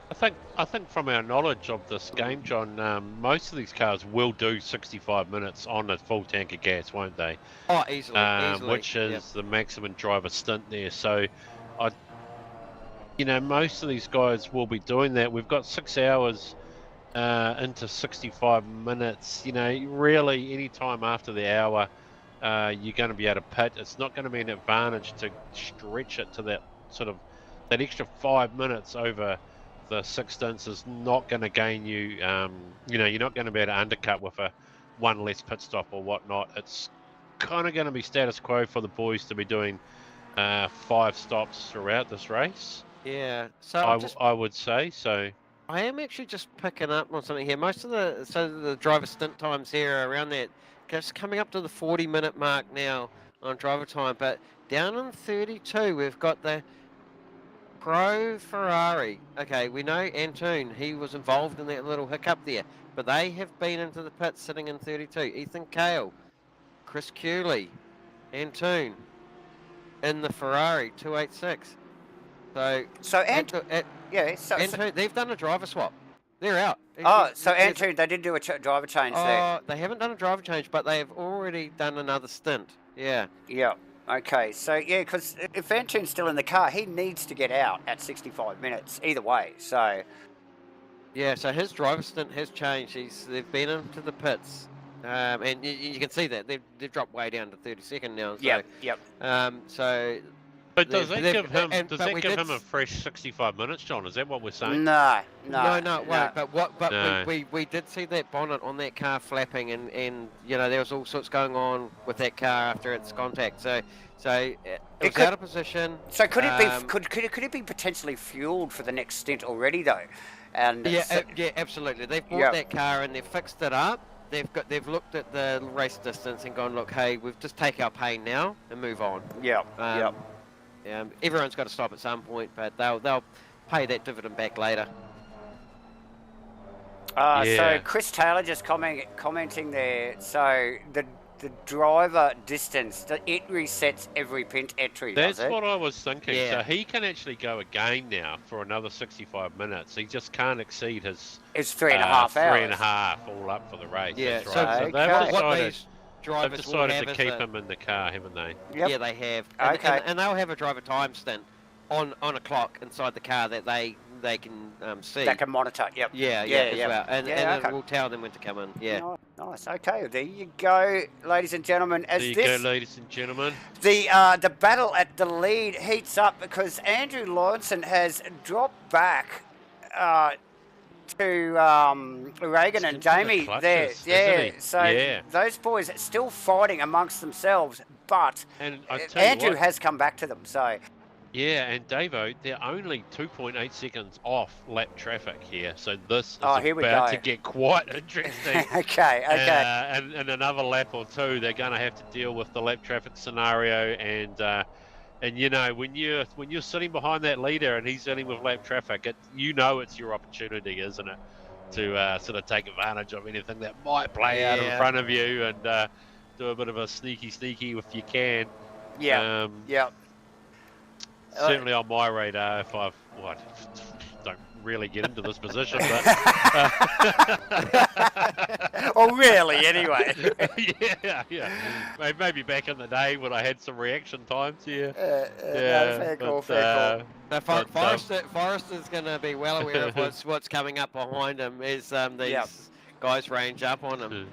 I think from our knowledge of this game, John, most of these cars will do 65 minutes on a full tank of gas, won't they? Oh, easily. Which is the maximum driver stint there. So, most of these guys will be doing that. We've got 6 hours into 65 minutes. Really, any time after the hour, you're going to be able to pit. It's not going to be an advantage to stretch it to that that extra 5 minutes over the 6 stints is not going to gain you, you're not going to be able to undercut with one less pit stop or whatnot. It's kind of going to be status quo for the boys to be doing 5 stops throughout this race. Yeah, so I would say so. I am actually just picking up on something here. Most of the driver stint times here are around that, just coming up to the 40-minute mark now on driver time. But down in 32, we've got the Pro Ferrari. Okay, we know Antoon, he was involved in that little hiccup there, but they have been into the pits sitting in 32. Ethan Cale, Chris Cooley, Antoon in the Ferrari 286. So Antoon, they've done a driver swap. They're out. Antoon, they did do a driver change there. They haven't done a driver change, but they have already done another stint. Yeah. Yeah. Okay, so because if Antoon's still in the car, he needs to get out at 65 minutes either way. So Yeah, so his driver stint has changed. They've been into the pits, and you can see that they've dropped way down to 32nd now. So, Yep. So But does that they've give him? but Does that we give did him a fresh 65 minutes, John? Is that what we're saying? No, no, it won't. But No. we did see that bonnet on that car flapping, and there was all sorts going on with that car after its contact. So it was out of position. So could it be could it be potentially fueled for the next stint already though? And yeah, absolutely. They've bought that car and they've fixed it up. They've looked at the race distance and gone, look, hey, we've just take our pain now and move on. Everyone's got to stop at some point, but they'll pay that dividend back later. So Chris Taylor just commenting there. So the driver distance, it resets every pint entry. That's does it? what I was thinking. Yeah. So he can actually go again now for another 65 minutes. He just can't exceed his. It's 3.5 hours. 3.5 all up for the race. Yeah. That's So, right. what these drivers they've decided will to have keep him in the car, haven't they? Yep. Yeah, they have. Okay. And they'll have a driver time stint on a clock inside the car that they can see. That can monitor. Yep. Yeah, as well. And it will tell them when to come in. Yeah. Nice. Okay. There you go, ladies and gentlemen. As There you this go, ladies and gentlemen. the battle at the lead heats up because Andrew Lawrenson has dropped back to Reagan and Jamie there. Yeah. So those boys are still fighting amongst themselves, but And I tell you Andrew what, has come back to them. So yeah, and Davo, they're only 2.8 seconds off lap traffic here, so this is here we about go. to get quite interesting. okay. And in another lap or two, they're going to have to deal with the lap traffic scenario, and when you're sitting behind that leader and he's dealing with lap traffic, it's your opportunity, isn't it, to sort of take advantage of anything that might play out in front of you and do a bit of a sneaky if you can. Certainly on my radar, if don't really get into this position, but really, anyway. yeah. Maybe back in the day when I had some reaction times, fair call. Forrester's going to be well aware of what's coming up behind him as these guys range up on him.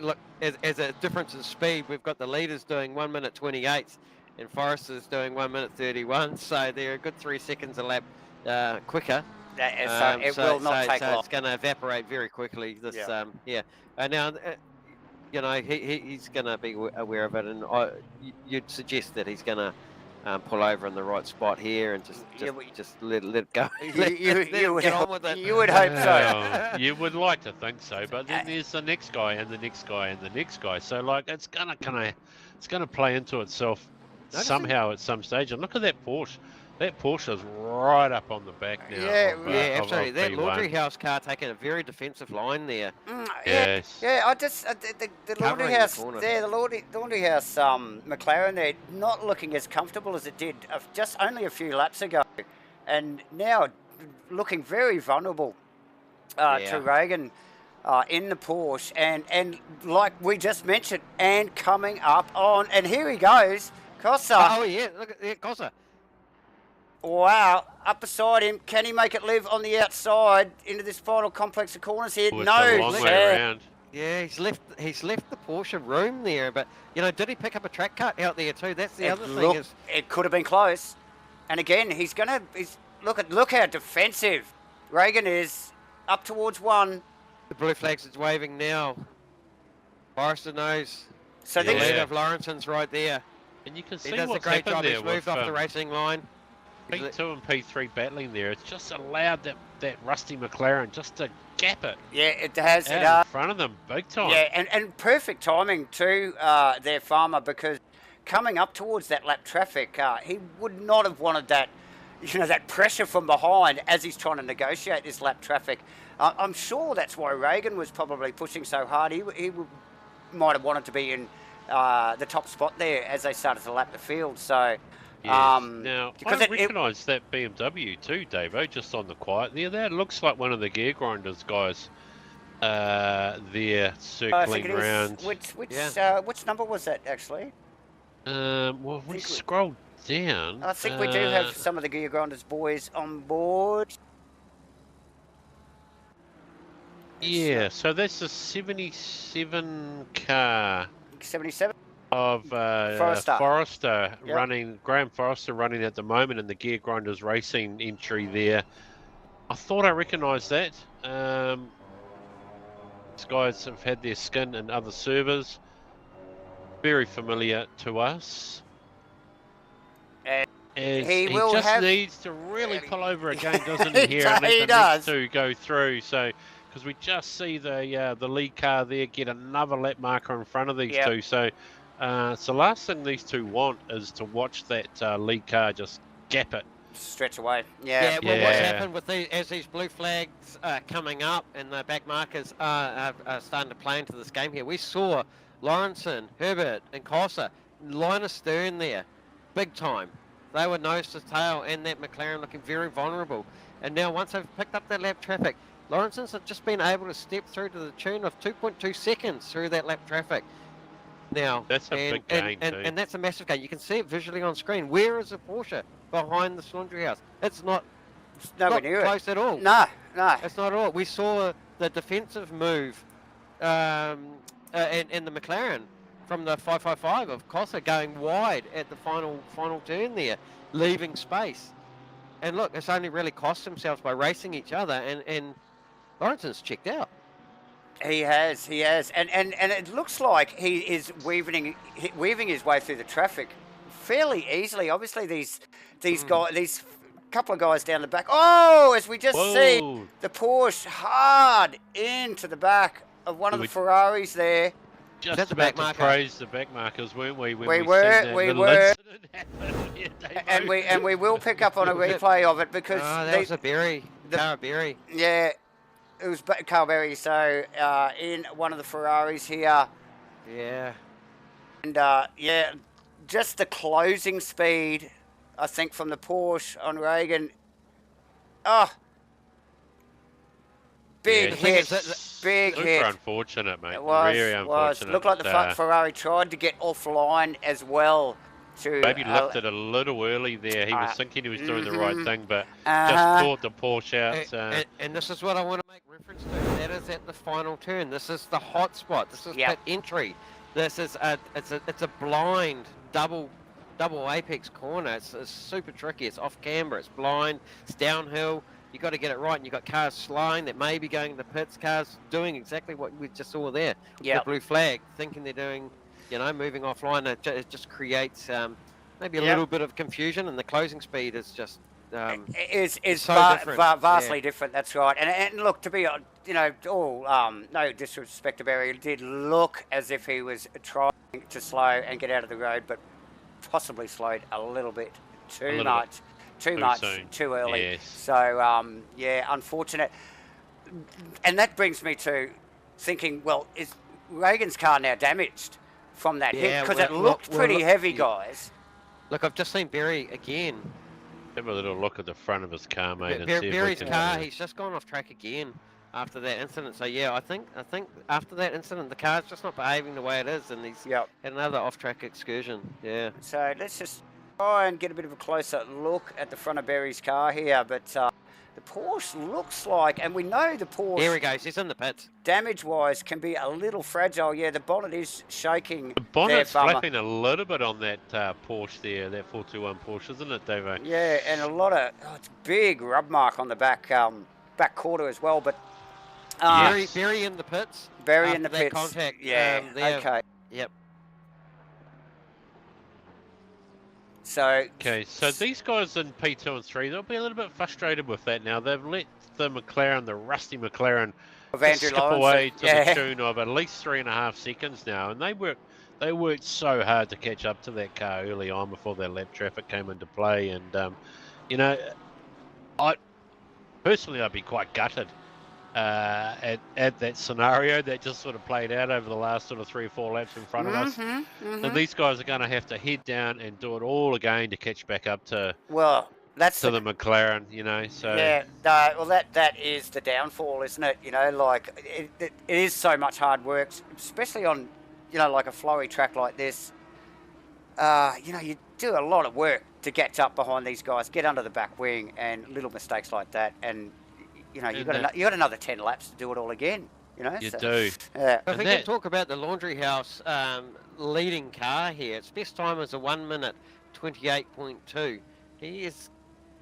Look, as a difference in speed, we've got the leaders doing 1 minute 28. And Forrester's doing 1 minute 31, so they're a good 3 seconds a lap quicker. It will not take long. It's going to evaporate very quickly. And now, he's going to be aware of it, and you'd suggest that he's going to pull over in the right spot here and just let it go. You would get on with it. You would hope so. You would like to think so, but then there's the next guy and the next guy and the next guy. So it's gonna play into itself somehow at some stage. And look at that Porsche. That Porsche is right up on the back now. Absolutely. That laundry house car taking a very defensive line there. Yes. I just the laundry house there, the laundry house McLaren there, not looking as comfortable as it did just only a few laps ago, and now looking very vulnerable to Reagan in the Porsche, and like we just mentioned, and coming up on, and here he goes. Cossa. Look at Cossa. Wow, up beside him. Can he make it live on the outside into this final complex of corners here? It's a long way around. Yeah, he's left the Porsche room there, but did he pick up a track cut out there too? That's the other thing. It could have been close. And again, look how defensive Reagan is. Up towards one. The blue flags is waving now. Forrester knows. So the lead of Lawrenson's right there. And you can see he does a great job. He's moved off the racing line. P2 and P3 battling there. It's just allowed that rusty McLaren just to gap it. Yeah, it has. In front of them, big time. Yeah, and perfect timing too, there, Farmer, because coming up towards that lap traffic, he would not have wanted that, that pressure from behind as he's trying to negotiate this lap traffic. I'm sure that's why Reagan was probably pushing so hard. He might have wanted to be in the top spot there as they started to lap the field. So. Yes. Now, I recognise that BMW too, Davo, just on the quiet there. That looks like one of the Gear Grinders guys there circling around. Which number was that, actually? Well, we scrolled down. I think we do have some of the Gear Grinders boys on board. Yeah, so that's a 77 car 77. of Forrester. Forrester Yep. running, Graham Forrester running at the moment in the Gear Grinders Racing entry there. I thought I recognised that. These guys have had their skin in other servers. Very familiar to us. And As he he will just have. needs to really pull over again, doesn't he, here, and let He the does. next two go through. So, because we just see the lead car there get another lap marker in front of these Yep. two. So, so last thing these two want is to watch that lead car just gap it. Stretch away. Yeah, well, what's Yeah. happened with as these blue flags are coming up and the back markers are starting to play into this game here, we saw Lawrenson, Herbert, and Cossa line astern there, big time. They were nose to tail, and that McLaren looking very vulnerable. And now, once they've picked up that lap traffic, Lawrenson's have just been able to step through to the tune of 2.2 seconds through that lap traffic. Now, That's a big gain, too. and that's a massive gain. You can see it visually on screen. Where is the Porsche behind the laundry house? It's not Nowhere near close at all. No, no. It's not at all. We saw the defensive move in the McLaren from the 555 of Cossa going wide at the final turn there, leaving space. And look, it's only really cost themselves by racing each other, and Lawrenson's checked out. He has, and it looks like he is weaving his way through the traffic fairly easily. Obviously, these guys, these couple of guys down the back. Oh, as we just see the Porsche hard into the back of one of the Ferraris there. Just about to praise the back markers, weren't we? We were. And we will pick up on a replay of it because that was a Berry, Cara Berry. Yeah. It was Carberry, so in one of the Ferraris here. Yeah. And, yeah, just the closing speed, I think, from the Porsche on Reagan. Oh, big hit. Big hit. Super unfortunate, mate. It was. Very unfortunate. Looked like the Ferrari tried to get offline as well. Maybe lifted a little early there. He was thinking he was doing the right thing, but just caught the Porsche out. And this is what I want to make reference to. That is at the final turn. This is the hot spot. This is pit entry. This is it's a blind double apex corner. It's super tricky. It's off camber. It's blind. It's downhill. You got to get it right. And you got cars slowing that may be going to the pits. Cars doing exactly what we just saw there. The blue flag, thinking they're doing. Moving offline, it just creates maybe a little bit of confusion, and the closing speed is just is so different. Vastly different. That's right. And look, to be no disrespect to Barry, it did look as if he was trying to slow and get out of the road, but possibly slowed a little bit too much, too early. Yes. So unfortunate. And that brings me to thinking, well, is Reagan's car now damaged from that hit? Because it looked pretty heavy, guys. Look, I've just seen Berry again. Have a little look at the front of his car, mate. Berry's car, he's just gone off track again after that incident. So I think after that incident, the car's just not behaving the way it is, and he's had another off-track excursion. Yeah. So let's just try and get a bit of a closer look at the front of Berry's car here, but the Porsche looks like, and we know the Porsche... There he goes, he's in the pits. Damage-wise can be a little fragile. Yeah, the bonnet is shaking. The bonnet's flapping a little bit on that Porsche there, that 421 Porsche, isn't it, Davo? Yeah, and a lot of... it's big rub mark on the back quarter as well, but... Berry in the pits. Berry in the pits. Contact. Yeah, okay. Yep. So these guys in P2 and 3, they'll be a little bit frustrated with that now. They've let the McLaren, the rusty McLaren, skip away to the tune of at least 3.5 seconds now. And they worked so hard to catch up to that car early on before their lap traffic came into play. And, I'd be quite gutted at that scenario that just sort of played out over the last sort of 3 or 4 laps in front of us. And these guys are going to have to head down and do it all again to catch back up to the McLaren, So that is the downfall, isn't it? It is so much hard work, especially on like a flowy track like this. You do a lot of work to get up behind these guys, get under the back wing, and little mistakes like that, and you know, And you got another 10 laps to do it all again. You know, You so, do. Yeah. If we can talk about the Laundry House leading car here, its best time is a 1 minute 28.2. He is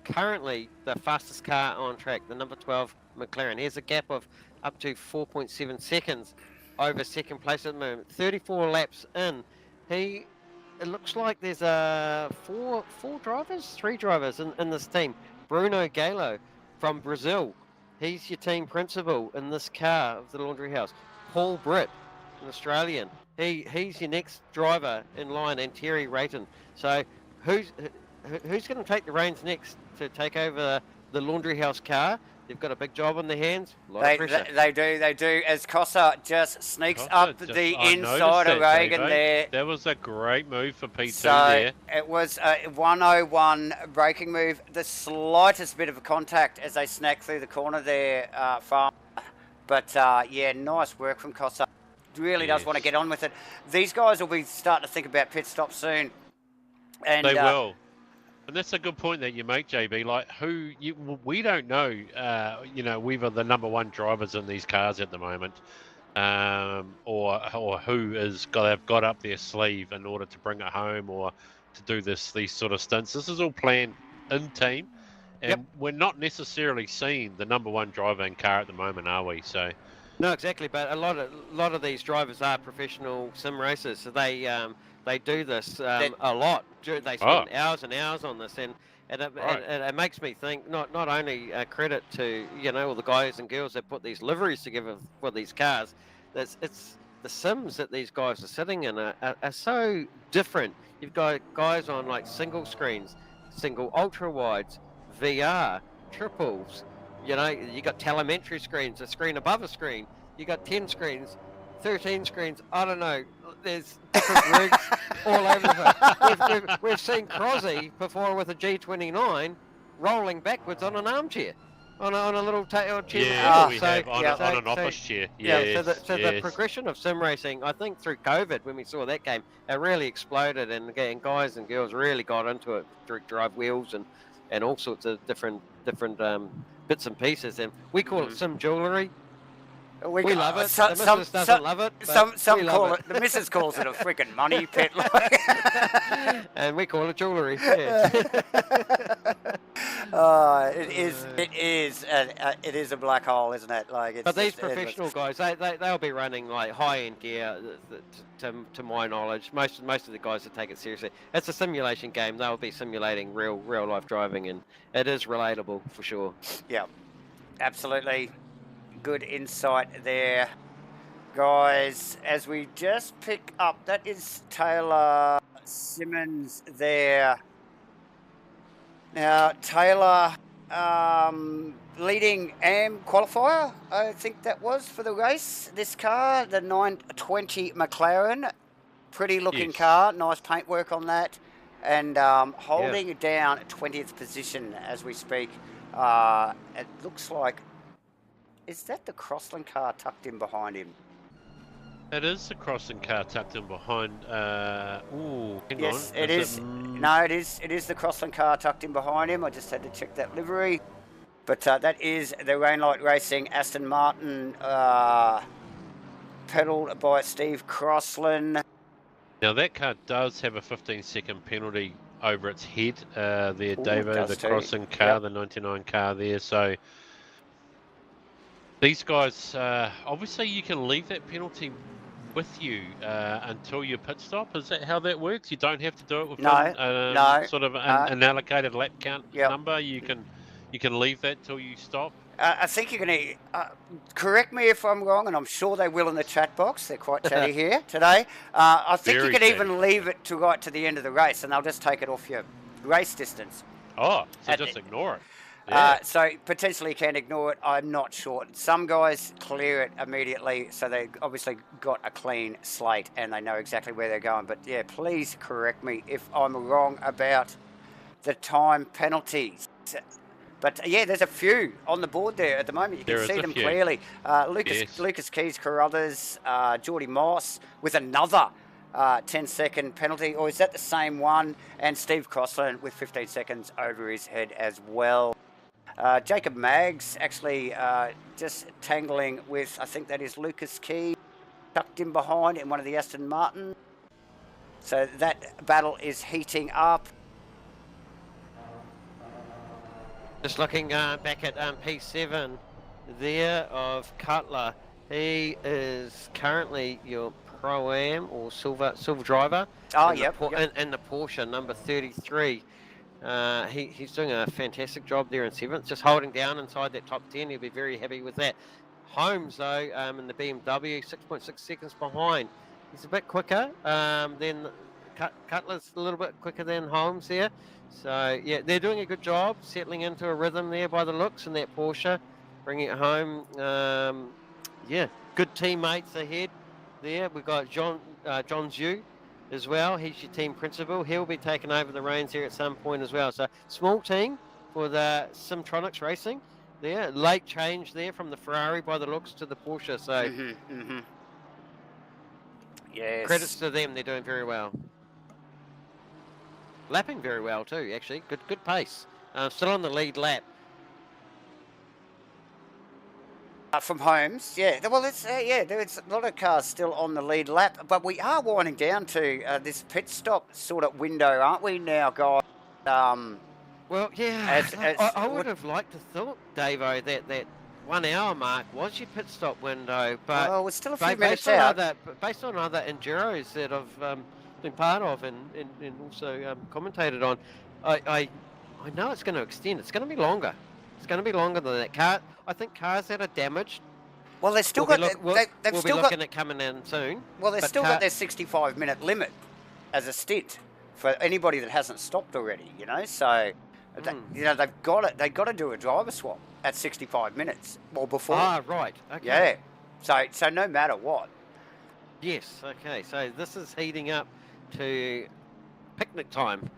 currently the fastest car on track, the number 12 McLaren. Here's a gap of up to 4.7 seconds over second place at the moment. 34 laps in. It looks like there's three drivers in this team. Bruno Galo from Brazil. He's your team principal in this car of the Laundry House. Paul Britt, an Australian. He's your next driver in line, and Terry Rayton. So who's going to take the reins next to take over the Laundry House car? They've got a big job on their hands. A lot of pressure. They do. As Cossa just sneaks up the inside of Reagan there. That was a great move for P2 So there. it was a 101 braking move. The slightest bit of a contact as they snack through the corner there, Farm. But yeah, nice work from Cossa. Really does want to get on with it. These guys will be starting to think about pit stops soon. And They will. And that's a good point that you make, JB. Like, we don't know, you know, whether the number one drivers in these cars at the moment, or who have got up their sleeve in order to bring it home or to do these sort of stunts. This is all planned in team, and we're not necessarily seeing the number one driver in car at the moment, are we? So. No, exactly. But a lot of these drivers are professional sim racers, so they do this a lot. They spend hours and hours on this, and it makes me think not only credit to, you know, all the guys and girls that put these liveries together for these cars. It's the sims that these guys are sitting in are so different. You've got guys on like single screens, single ultra wides, VR, triples. You know, you got telemetry screens, a screen above a screen. You got 10 screens, 13 screens. I don't know. There's different rigs all over the place. We've seen Crosby before with a G29 rolling backwards on an armchair, on a little chair. Yeah, we have on an office chair. Yes, so the progression of sim racing, I think through COVID, when we saw that game, it really exploded, and guys and girls really got into it, direct drive wheels and all sorts of different bits and pieces, and we call it sim jewellery. We love it. The missus doesn't love it. Some call it. The missus calls it a freaking money pit, and we call it jewellery. Yeah. It is a black hole, isn't it? Like, but these professional guys, they'll be running like high-end gear. To my knowledge, most of the guys that take it seriously, it's a simulation game. They'll be simulating real life driving, and it is relatable for sure. Yeah, absolutely. Good insight there, guys. As we just pick up, that is Taylor Simmons there. Now, Taylor, leading AM qualifier, I think that was for the race. This car, the 920 McLaren, pretty looking car, nice paintwork on that, and holding it down at 20th position as we speak. It looks like. Is that the Crossland car tucked in behind him? It is the Crossland car tucked in behind. Yes, it is. No, it is the Crossland car tucked in behind him. I just had to check that livery. But that is the Rainlight Racing Aston Martin, pedalled by Steve Crossland. Now that car does have a 15-second penalty over its head. There, David, the Crossland car, the 99 car there. So. These guys, obviously you can leave that penalty with you until your pit stop. Is that how that works? You don't have to do it with sort of an allocated lap count number. You can leave that till you stop. I think you're going to correct me if I'm wrong, and I'm sure they will in the chat box. They're quite chatty here today. I think you can even leave it to right to the end of the race, and they'll just take it off your race distance. Oh, so just ignore it. Yeah. So potentially you can ignore it. I'm not sure. Some guys clear it immediately, so they obviously got a clean slate and they know exactly where they're going. But yeah, please correct me if I'm wrong about the time penalties. But yeah, there's a few on the board there at the moment. You can see them clearly. Lucas Keys, Carruthers, Geordie Moss with another 10-second penalty. Or is that the same one? And Steve Crossland with 15 seconds over his head as well. Jacob Maggs actually just tangling with, I think that is Lucas Key, tucked in behind in one of the Aston Martin. So that battle is heating up. Just looking back at P7 there of Cutler. He is currently your Pro-Am or silver driver in the Porsche number 33. He's doing a fantastic job there in 7th, just holding down inside that top 10. He'll be very happy with that. Holmes, though, in the BMW, 6.6 seconds behind. He's a bit quicker than Cutler's a little bit quicker than Holmes there. So, yeah, they're doing a good job settling into a rhythm there by the looks in that Porsche, bringing it home. Yeah, good teammates ahead there. We've got John Zhu as well. He's your team principal. He'll be taking over the reins here at some point as well. So, small team for the Simtronics Racing there. Late change there from the Ferrari by the looks to the Porsche. So, Yes. Credits to them. They're doing very well. Lapping very well too, actually. Good pace. Still on the lead lap. From Holmes, yeah. Well, there's a lot of cars still on the lead lap, but we are winding down to this pit stop sort of window, aren't we now, guys? Well, yeah. I would have liked to thought, Davo, that 1 hour mark was your pit stop window, but well, it's still a few minutes out. Based on other enduros that I've been part of and also commentated on, I know it's going to extend. It's going to be longer. It's going to be longer than that. I think cars that are damaged. Well, they've still got. We'll be looking at coming in soon. Well, they've still got their 65-minute limit as a stint for anybody that hasn't stopped already. You know, so they've got it. They've got to do a driver swap at 65 minutes or before. Ah, right. Okay. Yeah. So no matter what. Yes. Okay. So this is heating up to picnic time.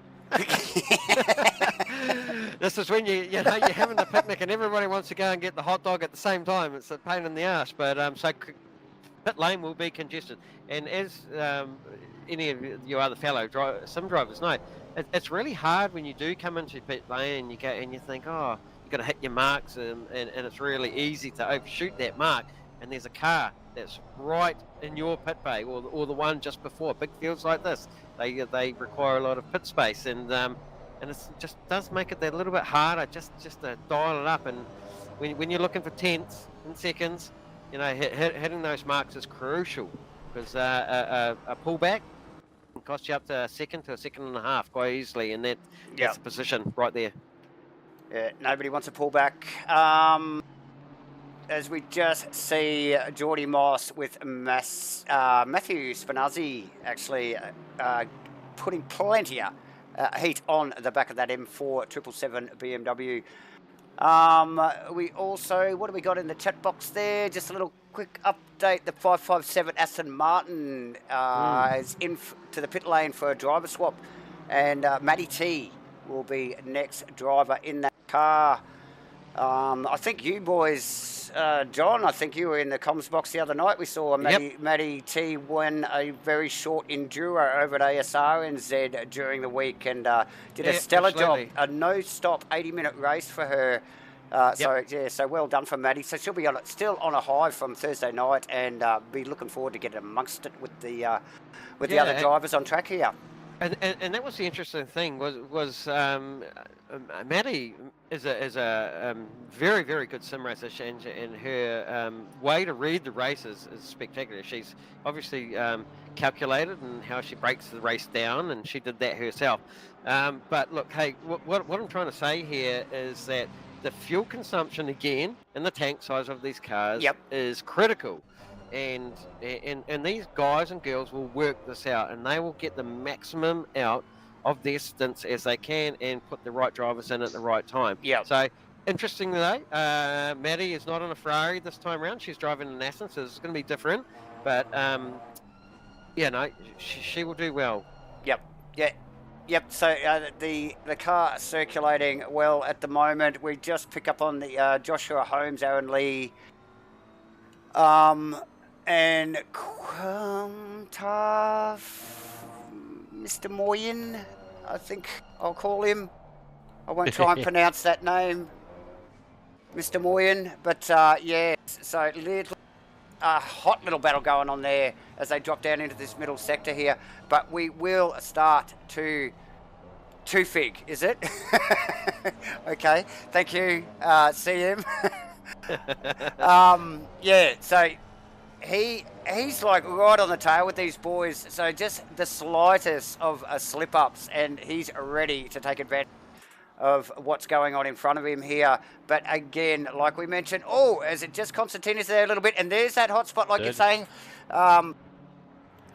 This is when you're having a picnic and everybody wants to go and get the hot dog at the same time. It's a pain in the ass, but so pit lane will be congested. And as any of your other fellow sim drivers know, it's really hard when you do come into pit lane and you go and you think, oh, you've got to hit your marks, and it's really easy to overshoot that mark. And there's a car that's right in your pit bay, or the one just before. Big fields like this, they require a lot of pit space, and it just does make it that little bit harder just to dial it up. And when you're looking for tenths and seconds, you know, hitting those marks is crucial, because a pullback can cost you up to a second to a second and a half quite easily, and that's the position right there. Yeah, nobody wants a pullback. As we just see Geordie Moss with Matthew Spinazzi actually putting plenty of heat on the back of that M4 777 BMW. We also, what do we got in the chat box there? Just a little quick update. The 557 Aston Martin is in to the pit lane for a driver swap, and Matty T will be next driver in that car. I think you boys, John, I think you were in the comms box the other night. We saw Matty T win a very short enduro over at ASRNZ during the week, and did a stellar job. A no-stop 80-minute race for her. So well done for Matty. So she'll be still on a high from Thursday night, and be looking forward to getting amongst it with the other drivers on track here. And that was the interesting thing was Maddie is a very, very good sim racer, and her way to read the races is spectacular. She's obviously calculated in how she breaks the race down, and she did that herself. But look, hey, what I'm trying to say here is that the fuel consumption again in the tank size of these cars is critical. And these guys and girls will work this out, and they will get the maximum out of their stints as they can, and put the right drivers in at the right time. So interestingly though, Maddie is not on a Ferrari this time around. She's driving an Aston, so it's going to be different. But she will do well. So the car circulating well at the moment. We just pick up on the Joshua Holmes, Aaron Lee, and Mr. Moyen, I think I'll call him. I won't try and pronounce that name. Mr. Moyen. But yeah, so little hot little battle going on there as they drop down into this middle sector here. But we will start to Fig, is it? Okay, thank you, CM. Yeah, so he's like right on the tail with these boys. So just the slightest of slip-ups, and he's ready to take advantage of what's going on in front of him here. But again, like we mentioned, as it just Constantine's there a little bit, and there's that hot spot, like you're saying.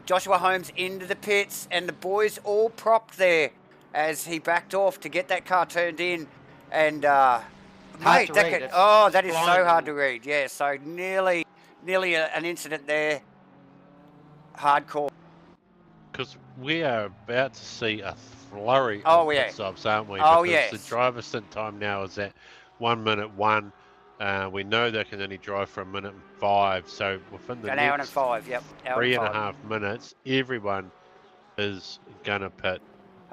Joshua Holmes into the pits, and the boys all propped there as he backed off to get that car turned in. And mate, that is so hard to read. Yeah, so nearly an incident there. Hardcore. Because we are about to see a flurry Oh, of yeah. pit stops, aren't we? Oh, because yes. the driver stint time now is at 1 minute 1. We know they can only drive for 1 minute and 5. So within the An next hour and 5, yep. Hour 3.5 minutes, everyone is gonna pit.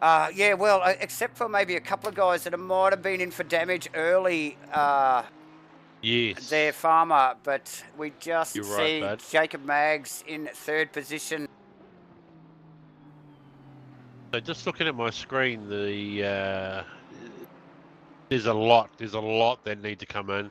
Yeah, well, except for maybe a couple of guys that might have been in for damage early. Yes. Their farmer, but we just You're see right, bud. Jacob Maggs in 3rd position. So just looking at my screen, there's a lot that need to come in.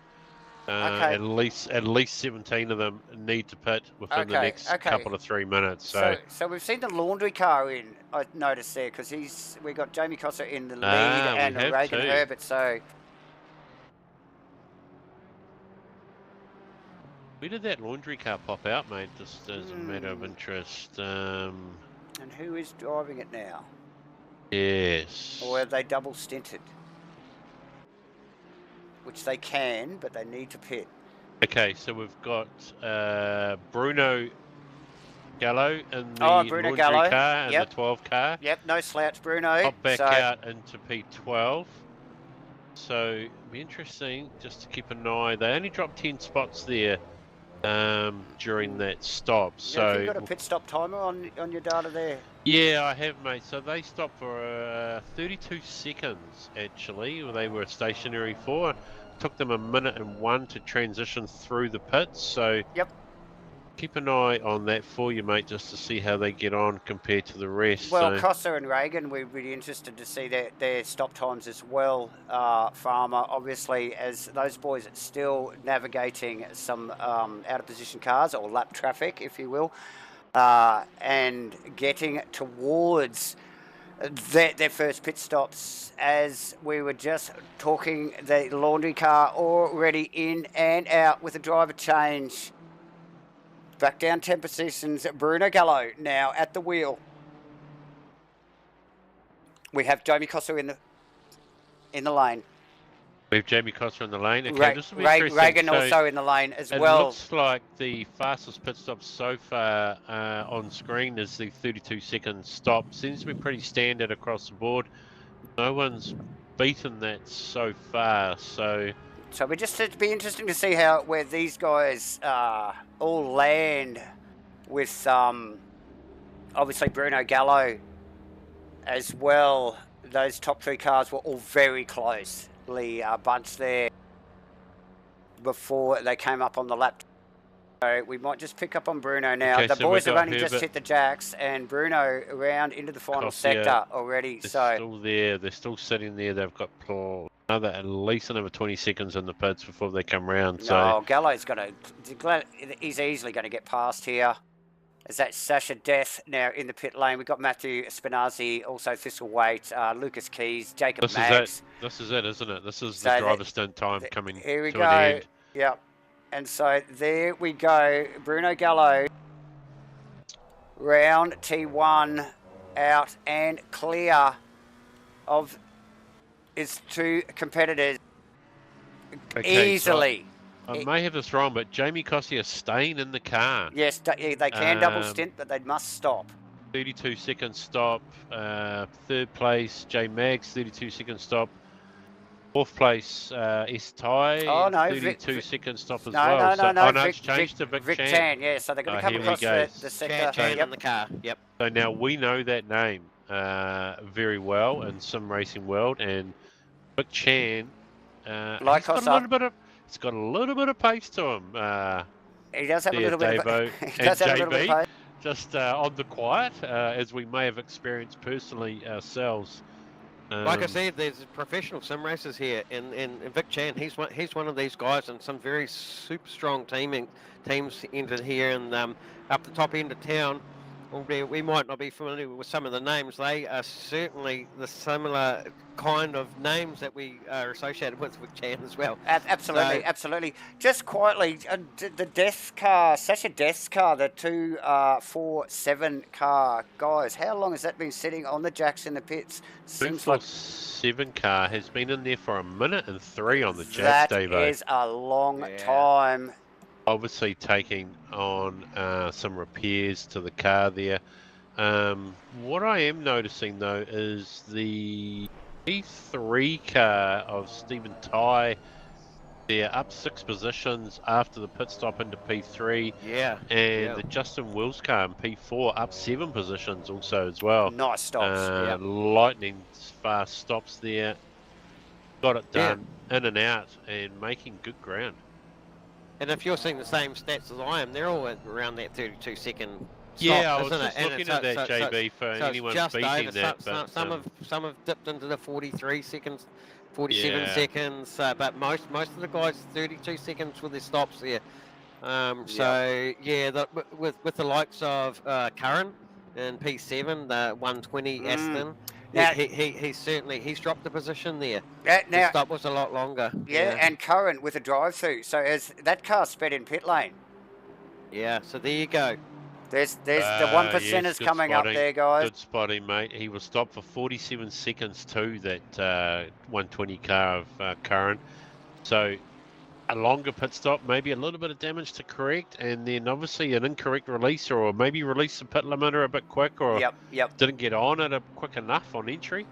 Okay. At least 17 of them need to pit within the next couple of 3 minutes. So we've seen the laundry car in. I noticed there because we got Jamie Costa in the lead and we have Reagan too. Herbert. So Where did that laundry car pop out, mate? Just as a matter of interest. and who is driving it now? Yes. Or are they double stinted? Which they can, but they need to pit. Okay, so we've got Bruno Gallo in the Bruno laundry Gallo. car and Yep. the 12 car. Yep, no slouch, Bruno. Pop back So out into P12. So it'll be interesting just to keep an eye. They only dropped 10 spots there during that stop. So have you got a pit stop timer on your data there? yeah, I have, mate. So they stopped for 32 seconds, actually. They were stationary for. Took them 1 minute and 1 to transition through the pits. So Yep. keep an eye on that for you, mate, just to see how they get on compared to the rest. Well, So, Costa and Reagan, we're really interested to see their stop times as well. Farmer, obviously, as those boys are still navigating some out-of-position cars or lap traffic, if you will, and getting towards their first pit stops. As we were just talking, the laundry car already in and out with a driver change. Back down 10 positions, Bruno Gallo now at the wheel. We have Jamie Costa in the lane. we have Jamie Costa in the lane. Okay, this will be interesting. Reagan So also in the lane as it well. looks like the fastest pit stop so far on screen is the 32-second stop. Seems to be pretty standard across the board. No one's beaten that so far. So It'd be interesting to see where these guys all land with obviously Bruno Gallo as well. Those top 3 cars were all very closely bunched there before they came up on the lap. So we might just pick up on Bruno now. Okay, the so boys we've have got only just Herbert. hit the jacks, and Bruno around into the final sector already. They're So still there. They're still sitting there. They've got at least another 20 seconds in the pits before they come round. So no, Gallo's he's easily going to get past here. Is that Sasha Death now in the pit lane? We've got Matthew Spinazzi, also Thistleweight, Lucas Keys, Jacob Maggs. This is it, isn't it? This is So the driver's stint time coming Here we to go. an end. Yep. And so there we go. Bruno Gallo, round T1, out and clear of his 2 competitors. Okay, Easily. So I may have this wrong, but Jamie Costa is staying in the car. Yes, they can double stint, but they must stop. 32-second stop. 3rd place, J Maggs, 32-second stop. 4th place, S Ty, Oh, no, 32-second stop as No, well. no. Oh, no, it's changed to Vic Chan. Chan, yeah. So they're going to come here we across go. the sector. Chan Yep. in the car. Yep. So now we know that name very well in sim racing world, and Vic Chan Like he's got Costa. a little bit of He's got a little bit of pace to him. He does have a little bit of Davo he does have a little bit of JB, pace. just on the quiet, as we may have experienced personally ourselves. Like I said, there's professional sim racers here, and Vic Chan, he's one of these guys, and some very super strong teams entered here, and up the top end of town. Albeit we might not be familiar with some of the names, they are certainly the similar kind of names that we are associated with Chan as well. Absolutely, So- absolutely. Just quietly, the death car, Sasha Death's car, the 247 car, guys, how long has that been sitting on the jacks in the pits? Seems like 247 car has been in there for 1 minute and 3 on the that jacks, Davo. is a long Yeah. time. Obviously taking on some repairs to the car there. What I am noticing though is the P3 car of Stephen Ty. They're up 6 positions after the pit stop into P3, Yeah. and yeah. the Justin Wills car in P4 up 7 positions also as well. Nice stops. yeah. Lightning fast stops there. Got it Yeah. done in and out and making good ground. And if you're seeing the same stats as I am, they're all at around that 32 second stop, Yeah, I was isn't just it? And looking it's- at that, so- JB, for so it's anyone just beating over. that. Some have dipped into the 43 seconds, 47 Yeah. seconds, but most of the guys 32 seconds with their stops there. So yeah, with the likes of Curran in P7, the 120 Aston. Now- He's dropped the position there. Yeah, The now, stop was a lot longer. and Curran with a drive-through. So as that car sped in pit lane. Yeah, so there you go. There's the 1%ers yes, good coming up spotting. there, guys. Good spotting, mate. He was stopped for 47 seconds too, that 120 car of Curran. So a longer pit stop, maybe a little bit of damage to correct, and then obviously an incorrect release, or maybe release the pit limiter a bit quick, or Yep. didn't get on it quick enough on entry.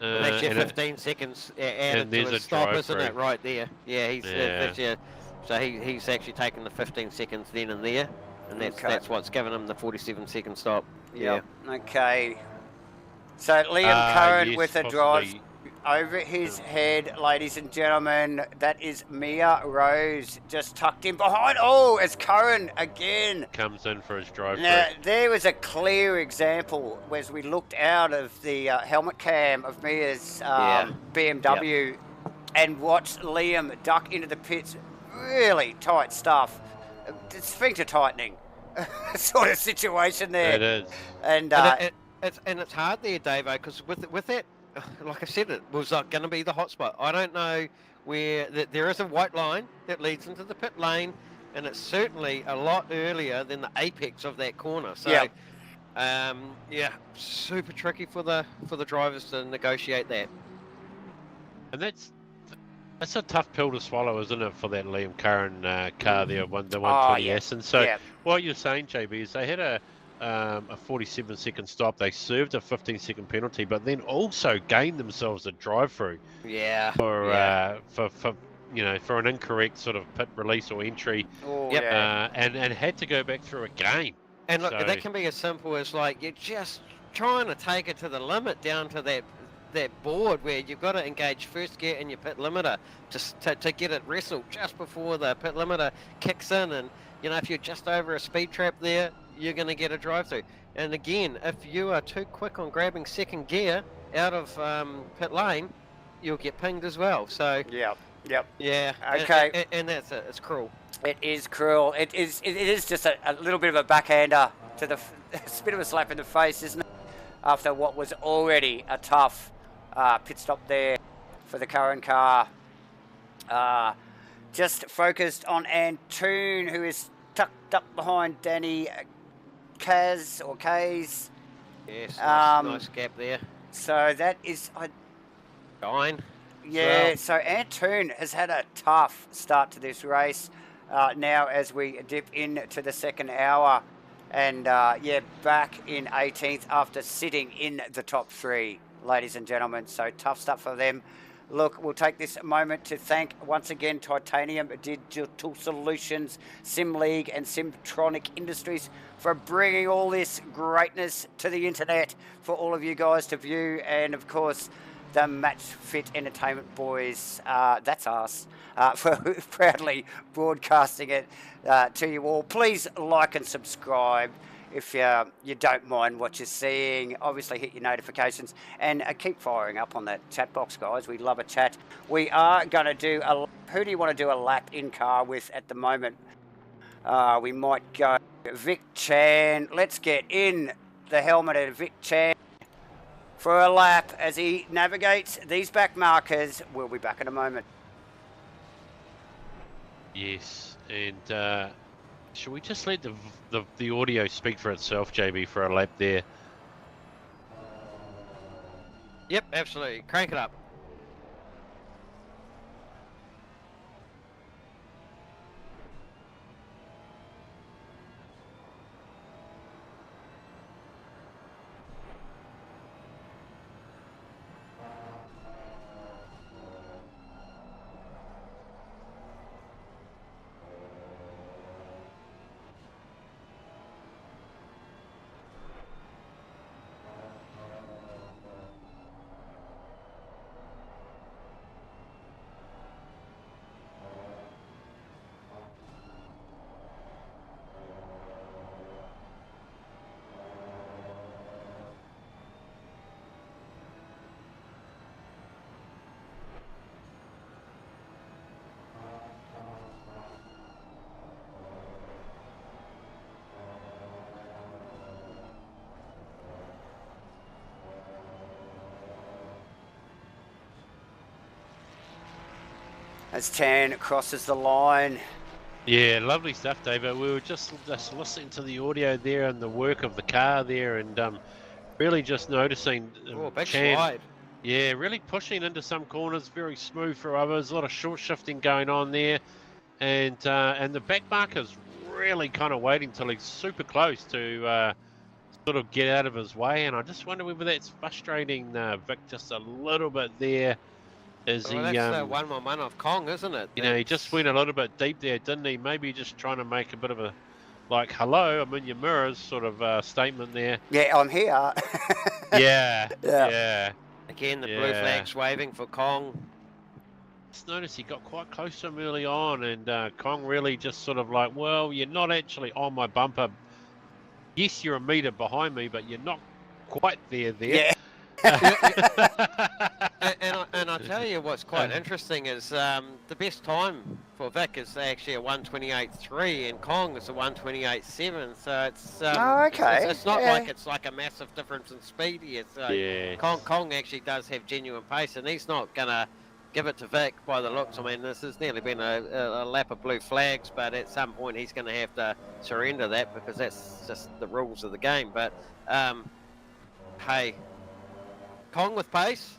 Well, that's your and 15 seconds added and to there's his a stop, isn't drive-through. it? Right there. Yeah, Yeah. that's your, so he's actually taken the 15 seconds then and there, and that's what's given him the 47-second stop. Yep. Okay. So Liam Curran yes, with a possibly. drive over his head, ladies and gentlemen. That is Mia Rose just tucked in behind. Oh, it's Curran again. Comes in for his drive. Now, there was a clear example as we looked out of the helmet cam of Mia's BMW and watched Liam duck into the pits. Really tight stuff. It's sphincter tightening sort of situation there. It is. And It's hard there, Davo, because with that, like I said, it was going to be the hot spot. I don't know where there is a white line that leads into the pit lane, and it's certainly a lot earlier than the apex of that corner. So, super tricky for the drivers to negotiate that. And that's a tough pill to swallow, isn't it, for that Liam Curran car there, the 120S. And so what you're saying, JB, is they had a 47-second stop. They served a 15-second penalty, but then also gained themselves a drive-through. Yeah. For an incorrect sort of pit release or entry. And had to go back through again. And look, that can be as simple as like you're just trying to take it to the limit down to that board where you've got to engage first gear in your pit limiter to get it wrestled just before the pit limiter kicks in, and if you're just over a speed trap there, you're going to get a drive through. And again, if you are too quick on grabbing second gear out of pit lane, you'll get pinged as well. So yeah, okay, and that's it. It's cruel. It is cruel. It is just a little bit of a backhander to it's a bit of a slap in the face, isn't it? After what was already a tough pit stop there for the Curran car. Just focused on Antoon, who is tucked up behind Danny Kaz. Yes, nice gap there. So that is... Fine. Yeah, so Antoon has had a tough start to this race. Now as we dip into the second hour. And back in 18th after sitting in the top 3, ladies and gentlemen. So tough stuff for them. Look, we'll take this moment to thank once again Titanium Digital Solutions, Sim League and Simtronic Industries for bringing all this greatness to the internet for all of you guys to view. And of course, the MATCHFIT Entertainment boys, that's us, for proudly broadcasting it to you all. Please like and subscribe if you don't mind what you're seeing. Obviously hit your notifications and keep firing up on that chat box, guys. We love a chat. We are going to do who do you want to do a lap in car with at the moment? We might go Vic Chan. Let's get in the helmet of Vic Chan for a lap as he navigates these back markers. We'll be back in a moment. Yes, and should we just let the audio speak for itself, JB, for a lap there? Yep, absolutely. Crank it up. As Chan crosses the line. Yeah, lovely stuff, David. We were just listening to the audio there and the work of the car there, and really just noticing Big Chan. slide. Yeah, really pushing into some corners, very smooth for others. A lot of short shifting going on there, and the back marker's really kind of waiting till he's super close to sort of get out of his way. And I just wonder whether that's frustrating Vic just a little bit there. That's the 1-1-1 of Kong, isn't it? You know, he just went a little bit deep there, didn't he? Maybe just trying to make a bit of a, like, hello, I'm in your mirrors sort of statement there. Yeah, I'm here. Yeah. Again, the blue flag's waving for Kong. Just noticed he got quite close to him early on, and Kong really just sort of like, well, you're not actually on my bumper. Yes, you're a metre behind me, but you're not quite there. Yeah. and I tell you what's quite interesting is the best time for Vic is actually a 1:28.3 and Kong is a 1:28.7. So it's okay. It's not like it's like a massive difference in speed here. So yeah. Kong actually does have genuine pace, and he's not gonna give it to Vic by the looks. I mean, this has nearly been a lap of blue flags, but at some point he's going to have to surrender that because that's just the rules of the game. But hey. Kong with pace.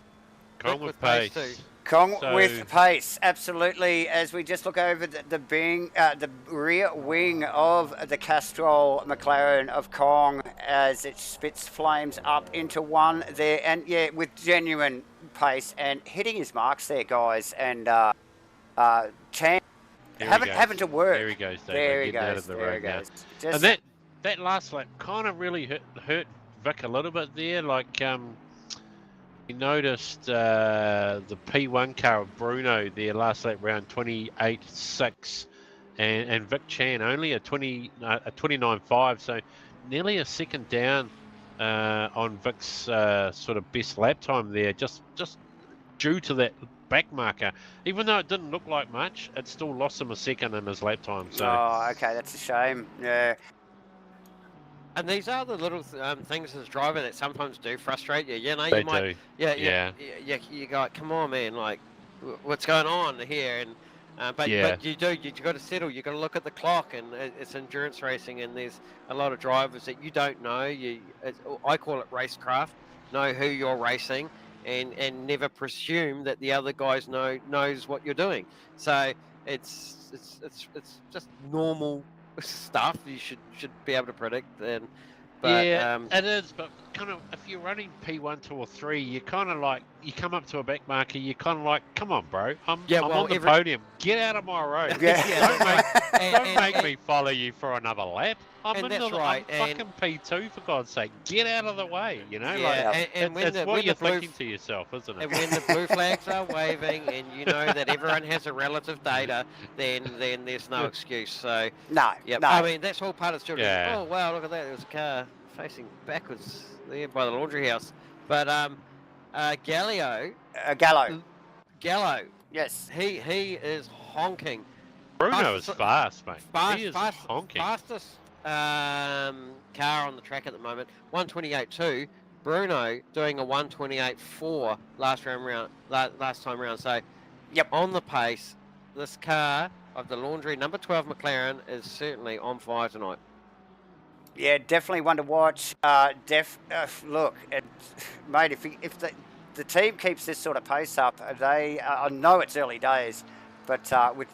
Kong with pace. Too. Kong with pace, absolutely. As we just look over the rear wing of the Castrol McLaren of Kong as it spits flames up into one there, and yeah, with genuine pace and hitting his marks there, guys. And Chan having to work. There he goes. There he goes. Out of the road now. Just, and that last lap kind of really hurt Vic a little bit there, like. We noticed the P1 car of Bruno there last lap round 28.6 and Vic Chan only a 29.5, so nearly a second down on Vic's sort of best lap time there, just due to that back marker. Even though it didn't look like much, it still lost him a second in his lap time. So. Oh, okay, that's a shame. Yeah. And these are the little things as a driver that sometimes do frustrate you. You know, They you might, do. Yeah. You go, come on, man, like, what's going on here? And but you got to settle. You got to look at the clock, and it's endurance racing, and there's a lot of drivers that you don't know. I call it racecraft. Know who you're racing, and never presume that the other guys knows what you're doing. So it's just normal stuff you should be able to predict. But it is, but kind of, if you're running P1, 2 or 3, you kind of like, you come up to a back marker, you kind of like, come on, bro, I'm on the podium, get out of my road. Don't make me follow you for another lap. I'm fucking P2 for God's sake. Get out of the way, you know. It's what you're thinking to yourself, isn't it? And when the blue flags are waving, and you know that everyone has a relative data, then there's no excuse. So no. I mean that's all part of children. Yeah. Oh wow, look at that! There's a car facing backwards there by the laundry house. But Gallo. Yes. He is honking. Bruno is fast, mate. He is honking. Fastest car on the track at the moment, 128.2. Bruno doing a 128.4 last time round. So, on the pace. This car of the laundry number 12 McLaren is certainly on fire tonight. Yeah, definitely one to watch. Look, mate, if the team keeps this sort of pace up, I know it's early days, but with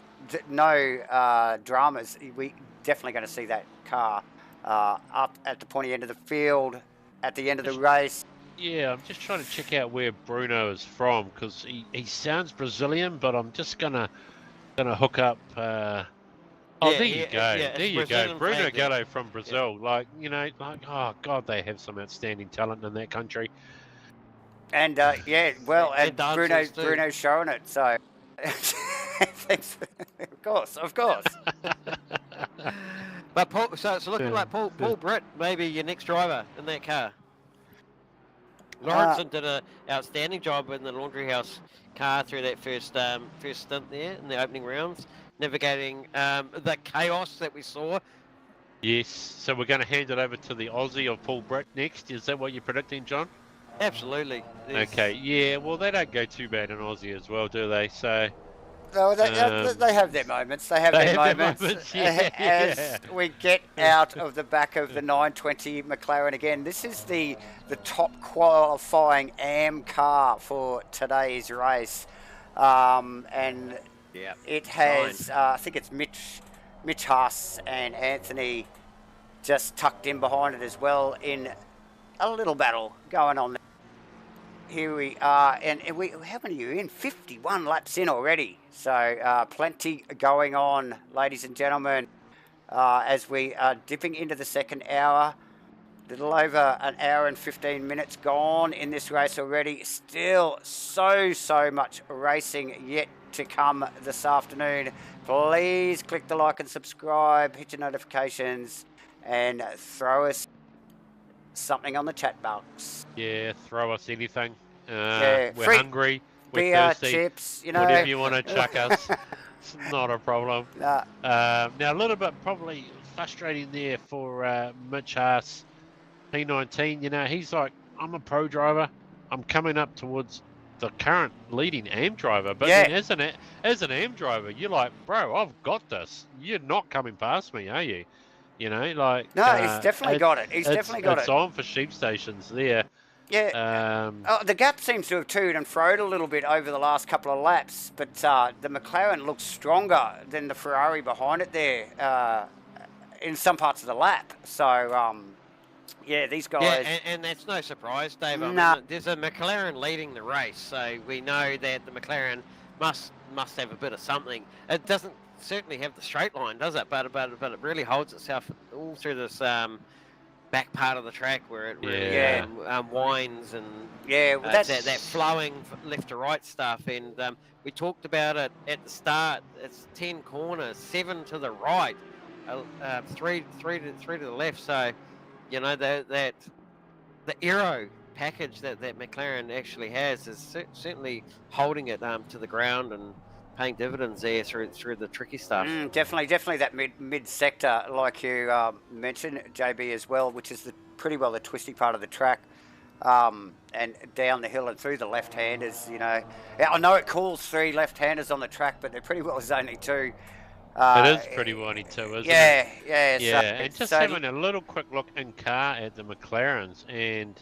no dramas, we definitely going to see that car up at the pointy end of the field at the end of the race. Yeah, I'm just trying to check out where Bruno is from, because he sounds Brazilian, but I'm just gonna hook up. There you go. Bruno Gallo from Brazil. Yeah. Oh God, they have some outstanding talent in that country. And and Bruno's showing it. So, of course. But Paul, so it's looking like Paul Britt, maybe your next driver in that car. Lawrenson did an outstanding job in the laundry house car through that first stint there in the opening rounds, navigating the chaos that we saw. Yes, so we're going to hand it over to the Aussie of Paul Britt next. Is that what you're predicting, John? Absolutely. Okay, yeah, well, they don't go too bad in Aussie as well, do they? So... No, they have their moments. They have their moments. As we get out of the back of the 920 McLaren again. This is the top qualifying AM car for today's race, and it has I think it's Mitch Haas and Anthony just tucked in behind it as well in a little battle going on there. Here we are, and how many are you in? 51 laps in already. So plenty going on, ladies and gentlemen, as we are dipping into the second hour. Little over an hour and 15 minutes gone in this race already. Still so much racing yet to come this afternoon. Please click the like and subscribe, hit your notifications, and throw us something on the chat box. Yeah, throw us anything. We're hungry. We're beer, thirsty. chips, whatever you want to chuck us. It's not a problem. Nah. Now, a little bit probably frustrating there for Mitch Haas, P19. He's like, I'm a pro driver. I'm coming up towards the current leading AM driver. But then as an AM driver, you're like, bro, I've got this. You're not coming past me, are you? No, he's definitely got it. It's on for sheep stations there. Yeah. The gap seems to have toed and froed a little bit over the last couple of laps, but the McLaren looks stronger than the Ferrari behind it there in some parts of the lap. So, these guys... Yeah, and that's no surprise, Dave. I mean, there's a McLaren leading the race, so we know that the McLaren must have a bit of something. It doesn't certainly have the straight line, does it? But it really holds itself all through this back part of the track where it really winds and that flowing left to right stuff. And we talked about it at the start. It's 10 corners, 7 to the right, 3 to the left. So that the aero package that McLaren actually has is certainly holding it to the ground and paying dividends there through the tricky stuff. Definitely that mid sector, like you mentioned, JB, as well, which is pretty well the twisty part of the track, and down the hill and through the left-handers. I know it calls 3 left-handers on the track, but they're pretty well only 2. It is pretty well only 2, isn't it? Yeah. So, and just having a little quick look in car at the McLarens and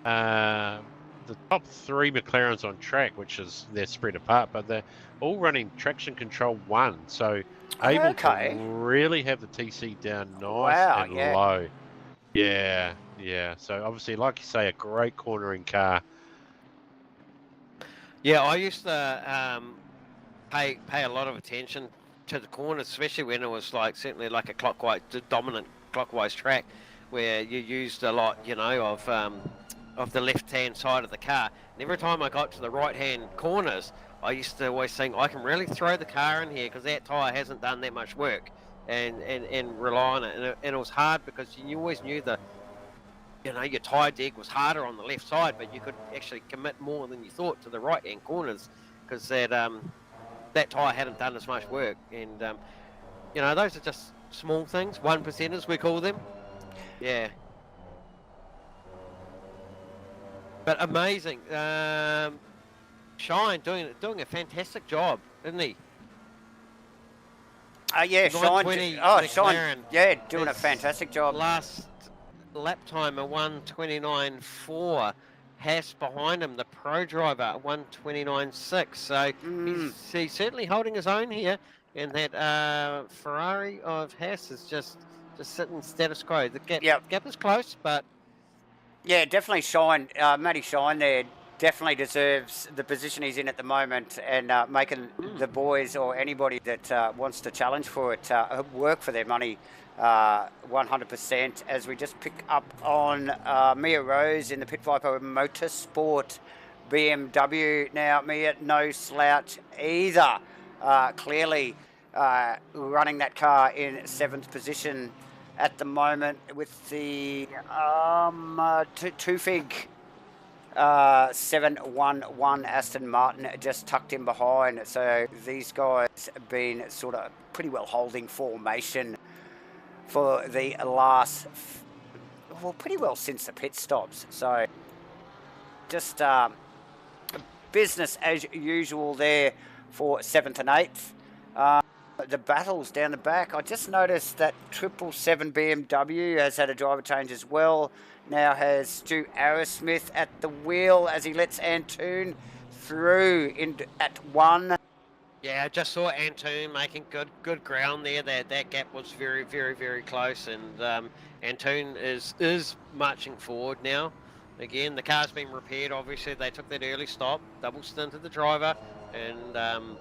the top 3 McLarens on track, which is they're spread apart, but they're all running traction control 1, so able to really have the TC down nice and low. Yeah, yeah. So obviously, like you say, a great cornering car. Yeah, I used to pay a lot of attention to the corners, especially when it was like certainly like a dominant clockwise track, where you used a lot, of the left-hand side of the car. And every time I got to the right-hand corners, I used to always think I can really throw the car in here because that tyre hasn't done that much work, and rely on it. And it was hard because you always knew your tyre deg was harder on the left side, but you could actually commit more than you thought to the right-hand corners because that tyre hadn't done as much work. And, those are just small things, 1%ers we call them. Yeah. But amazing. Shine doing a fantastic job, isn't he? Yeah, Shine. Shine. Yeah, doing a fantastic job. Last lap time a 1:29.4. Haas behind him, the pro driver, a 1:29.6. So he's certainly holding his own here. And that Ferrari of Haas is just sitting status quo. The gap is close, but yeah, definitely Shine. Matty Shine there definitely deserves the position he's in at the moment, and making the boys or anybody that wants to challenge for it work for their money 100%. As we just pick up on Mia Rose in the Pit Viper Motorsport BMW. Now, Mia, no slouch either. Clearly running that car in 7th position at the moment with the two-fig 711 Aston Martin just tucked in behind. So these guys have been sort of pretty well holding formation for the last, pretty well since the pit stops. So just business as usual there for 7th and 8th. The battles down the back. I just noticed that 777 BMW has had a driver change as well. Now has Stu Arrowsmith at the wheel as he lets Antoon through at 1. Yeah, I just saw Antoon making good ground there. That gap was very, very, very close, and Antoon is marching forward now. Again, the car's been repaired. Obviously, they took that early stop, double stinted the driver, and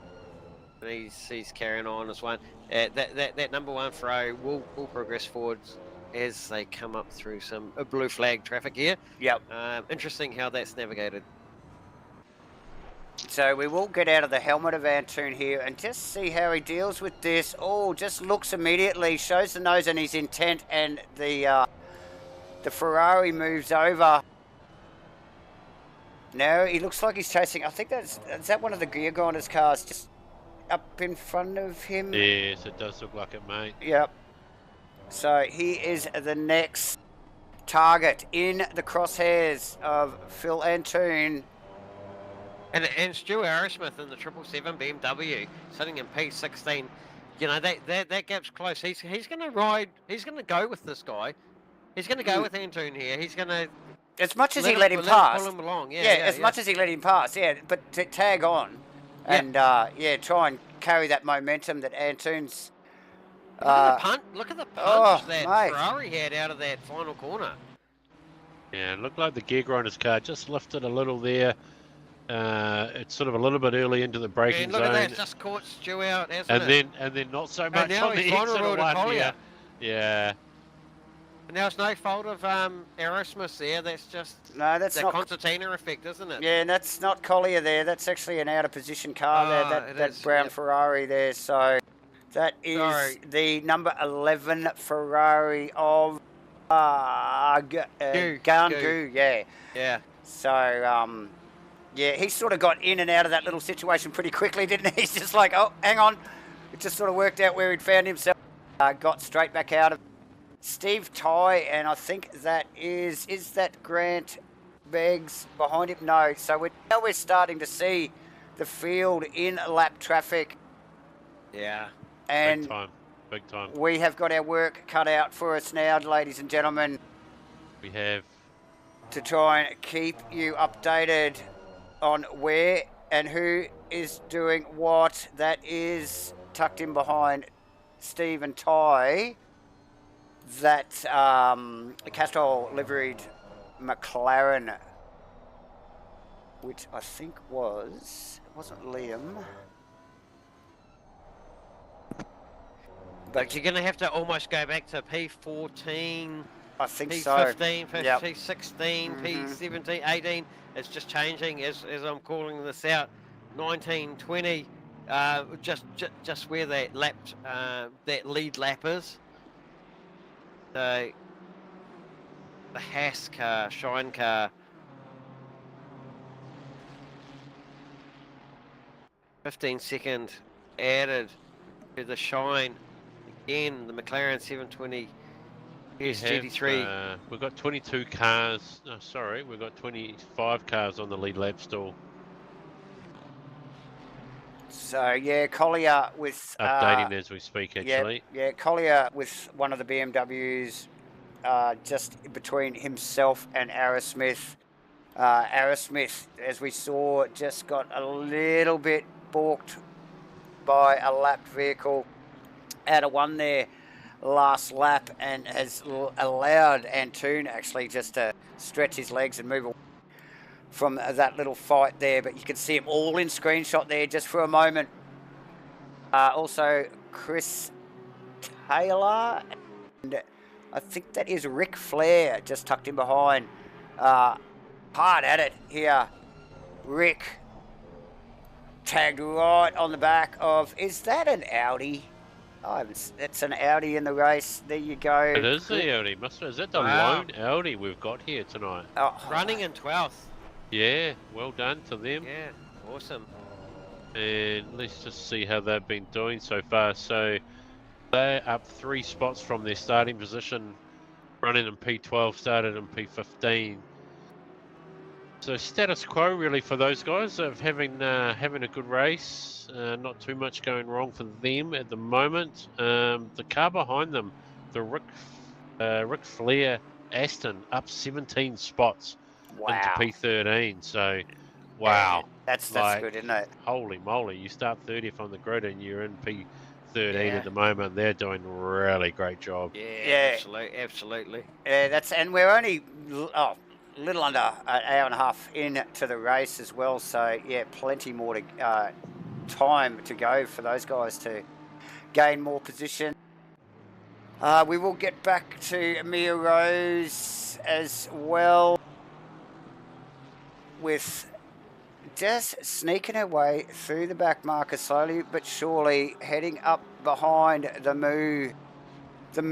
he's carrying on as one. That number 1 Ferrari will progress forwards as they come up through some blue flag traffic here. Yep. Interesting how that's navigated. So we will get out of the helmet of Antoon here and just see how he deals with this. Oh, just looks immediately, shows the nose and his intent, and the Ferrari moves over. No, he looks like he's chasing. I think is that one of the gear grinders cars just up in front of him? Yes, it does look like it, mate. Yep. So he is the next target in the crosshairs of Phil Antoon. And Stu Arrowsmith in the 777 BMW sitting in P16. That gap's close. He's going to ride. He's going to go with this guy. He's going to go with Antoon here. He's going to. As much as he let him pass. Pull him along. Much as he let him pass. Yeah, but to tag on. And try and carry that momentum that Antoon's. Look at the punch that Ferrari had out of that final corner. Yeah, it looked like the gear grinder's car just lifted a little there. It's sort of a little bit early into the braking zone. Look at that, just caught Stu out, hasn't it? And then not so much on the exit of one. Yeah. And now it's no fault of Aerosmith there. That's just that's the not concertina effect, isn't it? Yeah, and that's not Collier there. That's actually an out of position car there. That brown Ferrari there. So that is the number 11 Ferrari of Gangu. Yeah. So he sort of got in and out of that little situation pretty quickly, didn't he? He's just like, oh, hang on. It just sort of worked out where he'd found himself. Got straight back out of Steve Ty, and I think that is that Grant Beggs behind him? No. So now we're starting to see the field in lap traffic. Yeah. And Big time. We have got our work cut out for us now, ladies and gentlemen. We have. To try and keep you updated on where and who is doing what. That is tucked in behind Steve and Ty. that Castrol liveried McLaren, which I think it wasn't Liam. But you're going to have to almost go back to P14, I think P15, so. Yep. P16, P17, 18. It's just changing as I'm calling this out. 19, 20, just where that that lead lap is. So the Haas car, Shine car. 15-second added to the Shine. Again, the McLaren 720 GT3. We've got 22 cars. No, sorry, we've got 25 cars on the lead lap still. So yeah, Collier with Updating as we speak, actually. Yeah, Collier with one of the BMWs, just between himself and Arrowsmith. Arrowsmith, as we saw, just got a little bit balked by a lapped vehicle out of one there last lap, and has allowed Antoon actually just to stretch his legs and move away from that little fight there. But you can see him all in screenshot there just for a moment. Also Chris Taylor, and I think that is Ric Flair just tucked in behind. Hard at it here. Rick tagged right on the back of, is that an Audi? Oh, it's an Audi in the race. There you go. It is the Audi. Is that the lone Audi we've got here tonight? Oh, running in 12th. Yeah, well done to them. Yeah, awesome. And let's just see how they've been doing so far. So they're up 3 spots from their starting position, running in P12, started in P15. So status quo really for those guys of having a good race. Not too much going wrong for them at the moment. The car behind them, the Ric Flair Aston, up 17 spots into P13. So, wow, yeah, that's good, isn't it? Holy moly! You start 30th on the grid and you're in P13 at the moment. They're doing a really great job. Yeah, absolutely. Yeah, and we're only little under an hour and a half into the race as well. So yeah, plenty more to time to go for those guys to gain more position. We will get back to Amir Rose as well, with just sneaking her way through the back marker slowly but surely, heading up behind the Mooston. The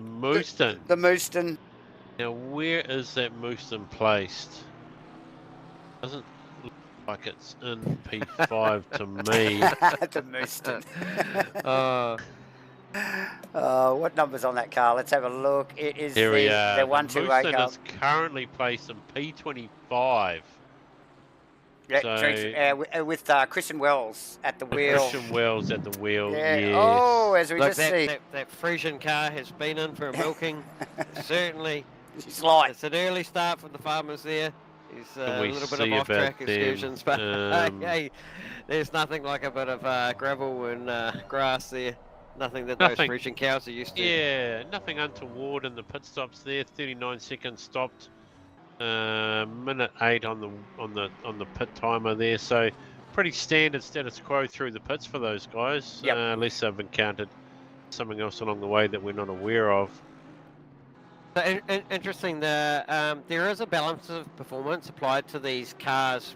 Mooston. The Mooston. Now, where is that Mooston placed? Doesn't look like it's in P5 to me. The Mooston. What number's on that car? Let's have a look. It is the 128 car. Is currently placed in P25. Yeah, so, with Christian Wells at the wheel. Christian Wells at the wheel. Yeah. Yes. Oh, as we just see. That Frisian car has been in for a milking. Certainly. It's light. It's an early start for the farmers there. It's a little bit of off-track them? excursions, but hey, there's nothing like a bit of gravel and grass there. Nothing that those Frisian cows are used to. Yeah, nothing untoward in the pit stops there. 39 seconds stopped. Minute 8 on the pit timer there. So pretty standard status quo through the pits for those guys. Yep. Unless they've encountered something else along the way that we're not aware of. So interesting. There is a balance of performance applied to these cars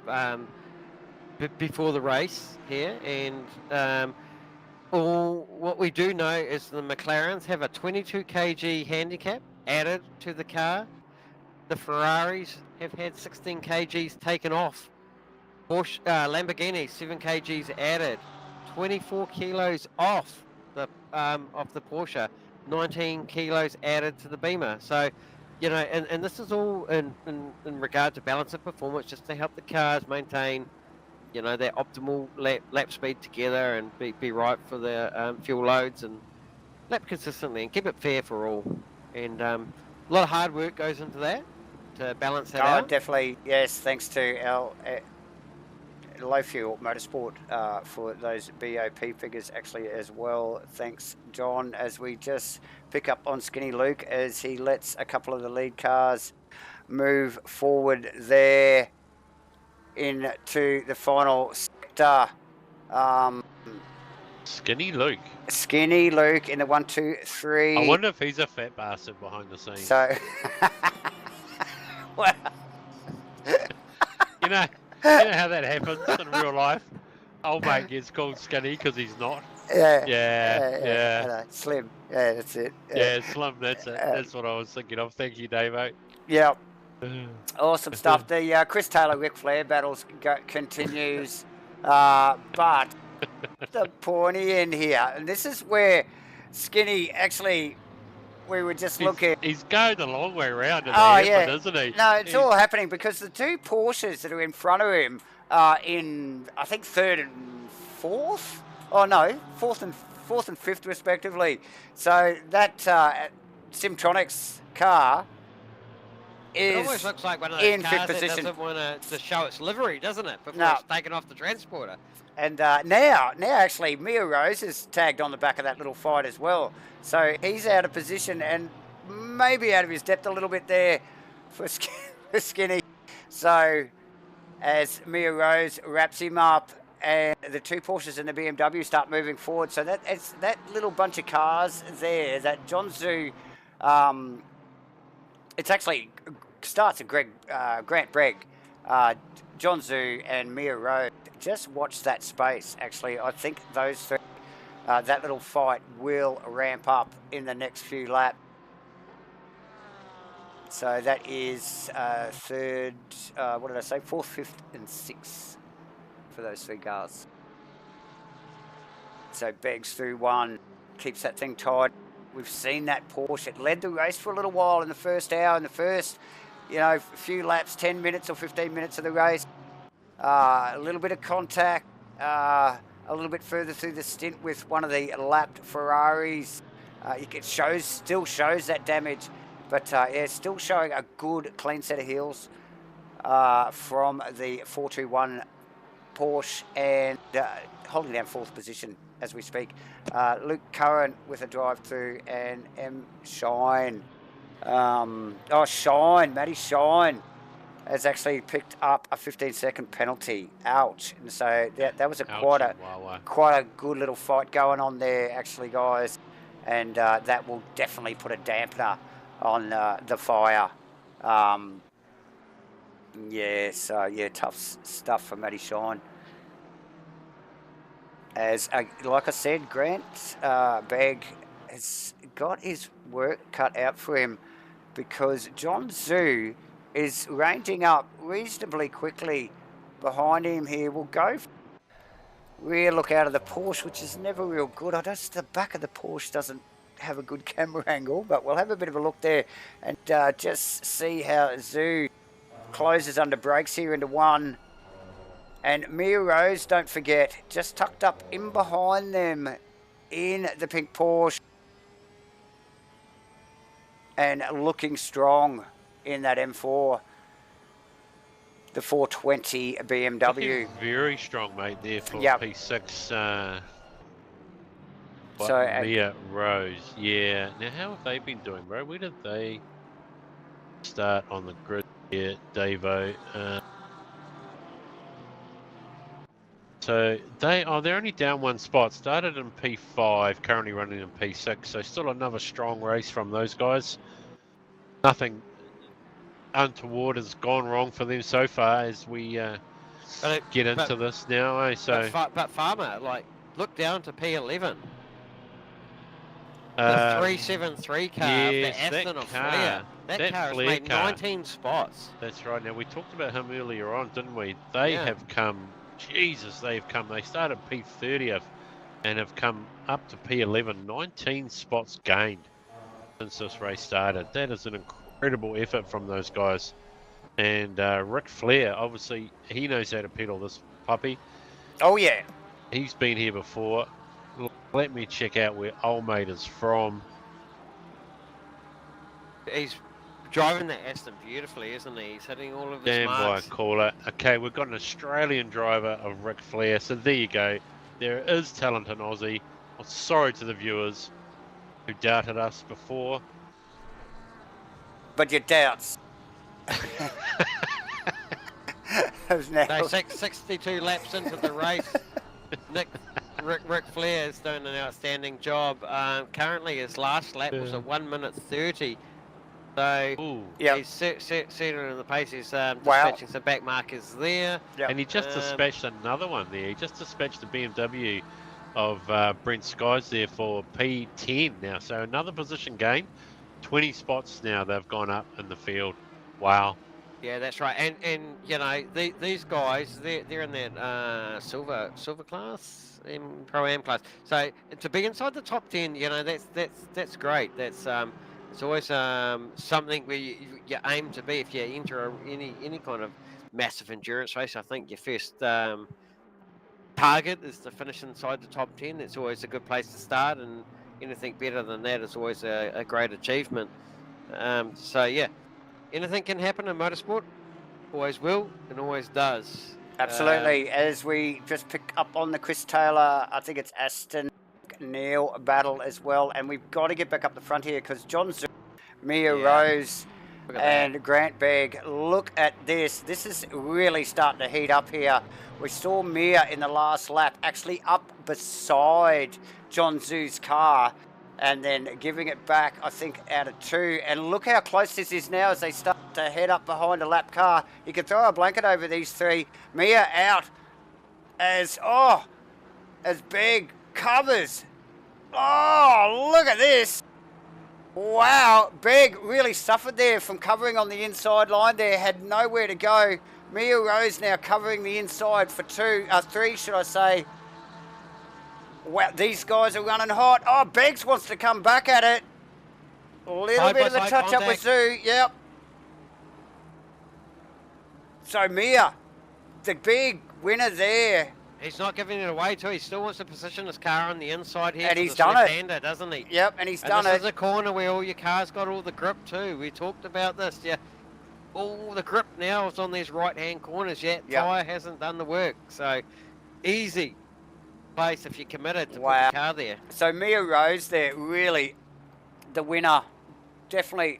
before the race here, and what we do know is the McLarens have a 22 kg handicap added to the car. The Ferraris have had 16 kgs taken off. Porsche, Lamborghini 7 kgs added. 24 kilos off the Porsche. 19 kilos added to the Beamer. So, and this is all in regard to balance of performance, just to help the cars maintain, their optimal lap speed together and be right for their fuel loads and lap consistently and keep it fair for all. And a lot of hard work goes into that to balance that out. Definitely, yes. Thanks to our Low Fuel Motorsport for those BOP figures actually as well. Thanks, John, as we just pick up on Skinny Luke as he lets a couple of the lead cars move forward there into the final sector. Skinny Luke. Skinny Luke in the 1, 2, 3. I wonder if he's a fat bastard behind the scenes. So, well, you know how that happens in real life. Old mate gets called skinny because he's not. Yeah. Slim. Yeah, that's it. Yeah, slim. That's it. That's what I was thinking of. Thank you, Davo. Yeah. Awesome stuff. The Chris Taylor Ric Flair battles continues, but the pointy end here, and this is where Skinny actually. We were just looking. He's going the long way around in the effort, isn't he? No, it's all happening because the two Porsches that are in front of him are in, I think, third and fourth. Oh no, fourth and fifth respectively. So that Simtronics car is it almost looks like one of in those fifth cars that position. doesn't want to show its livery, doesn't it? Before No. it's taken off the transporter. And now actually Mia Rose is tagged on the back of that little fight as well. So he's out of position and maybe out of his depth a little bit there for Skinny. So as Mia Rose wraps him up and the two Porsches and the BMW start moving forward. So it's that little bunch of cars there that John Zhu, it's actually starts at Grant Bregg, John Zhu and Mia Rose. Just watch that space. Actually, I think those three, that little fight will ramp up in the next few laps. So that is third, what did I say? Fourth, fifth, and sixth for those three cars. So Beggs through one, keeps that thing tight. We've seen that Porsche. It led the race for a little while in the first hour, in the first, few laps, 10 minutes or 15 minutes of the race. A little bit of contact, a little bit further through the stint with one of the lapped Ferraris. It still shows that damage, but still showing a good clean set of heels from the 421 Porsche and holding down fourth position as we speak. Luke Curran with a drive through and M. Shine. Matty Shine has actually picked up a 15-second penalty. Ouch. And so that was quite a good little fight going on there, actually, guys. And that will definitely put a dampener on the fire. Tough stuff for Matty Shine. As like I said, Grant Begg has got his work cut out for him because John Zhu is ranging up reasonably quickly behind him here. We'll go rear look out of the Porsche, which is never real good. The back of the Porsche doesn't have a good camera angle, but we'll have a bit of a look there and just see how Zhu closes under brakes here into one. And Mia Rose, don't forget, just tucked up in behind them in the pink Porsche and looking strong in that M4, the 420 BMW. Looking very strong, mate, there for P6. Mia Rose, yeah. Now, how have they been doing, bro? Where did they start on the grid here, Davo? So they're only down one spot. Started in P5, currently running in P6. So still another strong race from those guys. Nothing untoward has gone wrong for them so far as we get into this now. But Farmer, look down to P11. The 373 car, the Aston of Flair. That car has made 19 spots. That's right. Now, we talked about him earlier on, didn't we? They have come... Jesus, they've come. They started P30th and have come up to P11. 19 spots gained since this race started. That is an incredible effort from those guys. And Ric Flair, obviously, he knows how to pedal this puppy. Oh, yeah. He's been here before. Let me check out where old mate is from. He's driving that Aston beautifully, isn't he? He's hitting all of his Stand by, marks. caller. Okay, we've got an Australian driver of Ric Flair. So there you go. There is talent in Aussie. I'm sorry to the viewers who doubted us before. But your doubts. So 62 laps into the race, Ric Flair is doing an outstanding job. Currently, his last lap was at 1 minute 30. So he's certainly in the pace. He's dispatching some back markers there. Yep. And he just dispatched another one there. He just dispatched the BMW of Brent Skies there for P10 now. So another position gain. 20 spots now they've gone up in the field. Wow. Yeah, that's right. And you know, these guys, they're in that silver class, Pro-Am class. So to be inside the top 10, you know, that's great. That's it's always something where you aim to be if you enter any kind of massive endurance race. I think your first target is to finish inside the top 10. It's always a good place to start, and anything better than that is always a great achievement. So yeah, anything can happen in motorsport. Always will and always does. Absolutely. As we just pick up on the Chris Taylor, I think it's Aston Neil battle as well, and we've got to get back up the front here because John Zoo, Mia Rose and Grant Begg, look at this. This is really starting to heat up here. We saw Mia in the last lap actually up beside John Zoo's car and then giving it back, I think, out of 2. And look how close this is now as they start to head up behind a lap car. You can throw a blanket over these 3. Mia out as Begg covers. Oh, look at this. Wow, Begg really suffered there from covering on the inside line there, had nowhere to go. Mia Rose now covering the inside for 3, should I say. Wow, these guys are running hot. Oh, Beggs wants to come back at it. A little bit of a touch-up with Zoo, yep. So Mia, the big winner there. He's not giving it away too. He still wants to position his car on the inside here. And he's done it. Doesn't he? Yep, and he's done it. This is a corner where all your cars got all the grip too. We talked about this. Yeah, all the grip now is on these right-hand corners. Yet tyre hasn't done the work. So easy place if you're committed to put your car there. So Mia Rose there, really the winner. Definitely.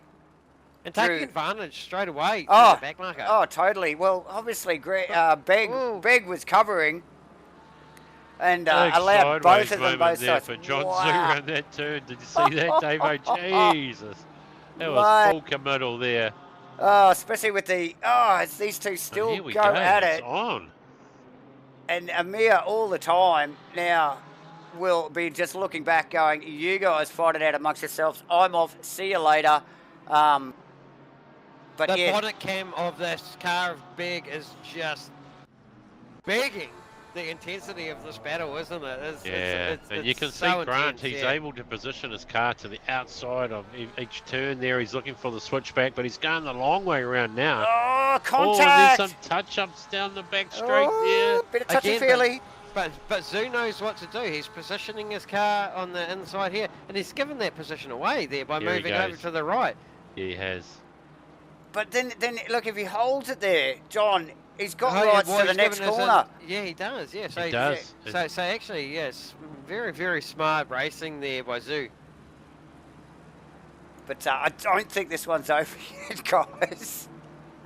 And taking advantage straight away from the back marker. Oh, totally. Well, obviously, Begg was covering. And allowed both of them both sides. For John Zoo around that turn. Did you see that, Davo? Jesus. That was full committal there. Oh, especially with it's these two still go at it. It's on. And Amir all the time now will be just looking back going, you guys fight it out amongst yourselves. I'm off. See you later. But the bonnet cam of this car of Begg is just begging the intensity of this battle, isn't it? And you can see Grant, he's able to position his car to the outside of each turn there. He's looking for the switchback, but he's going the long way around now. Oh, contact! There's some touch-ups down the back straight there. Bit of touchy-feely. But Zoo knows what to do. He's positioning his car on the inside here, and he's given that position away there by moving over to the right. Yeah, he has. But then look, if he holds it there, John, he's got rights to the next corner. Yeah, he does. Yeah, so he does. So actually, yes, very, very smart racing there by Zoo. But I don't think this one's over yet, guys.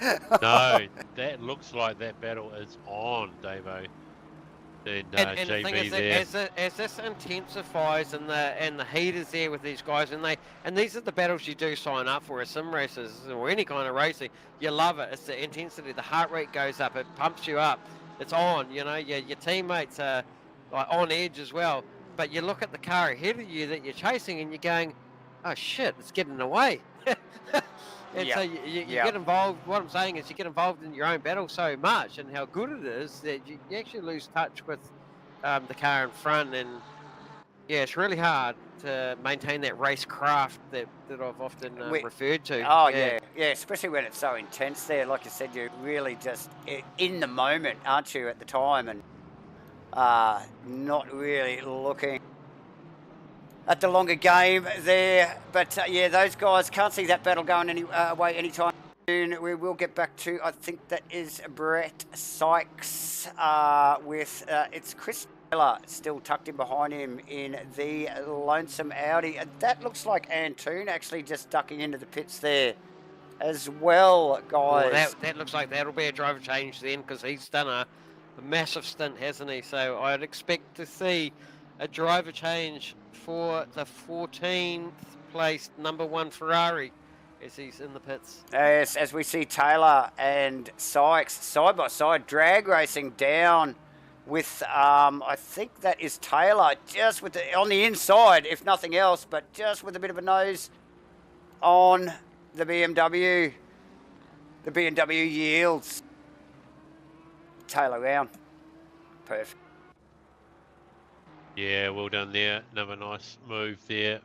No, that looks like that battle is on, Davo. And JB the thing is that as this intensifies and the heat is there with these guys, and these are the battles you do sign up for as sim races or any kind of racing. You love it. It's the intensity. The heart rate goes up. It pumps you up. It's on. You know, your teammates are like on edge as well. But you look at the car ahead of you that you're chasing, and you're going, "Oh shit, it's getting away." And so you get involved. What I'm saying is you get involved in your own battle so much and how good it is that you actually lose touch with the car in front. And yeah, it's really hard to maintain that race craft that I've often referred to. Oh, yeah, especially when it's so intense there. Like you said, you're really just in the moment, aren't you, at the time, and not really looking at the longer game there. But yeah, those guys can't see that battle going away anytime soon. We will get back to, I think that is Brett Sykes with, it's Chris Taylor still tucked in behind him in the lonesome Audi. That looks like Antoon actually just ducking into the pits there as well, guys. Well, that looks like that'll be a driver change then, because he's done a massive stint, hasn't he? So I'd expect to see a driver change for the 14th placed #1 Ferrari as he's in the pits. Yes, as we see Taylor and Sykes side by side drag racing down with, I think that is Taylor just with on the inside, if nothing else, but just with a bit of a nose on the BMW. The BMW yields. Taylor round. Perfect. Yeah, well done there. Another nice move there.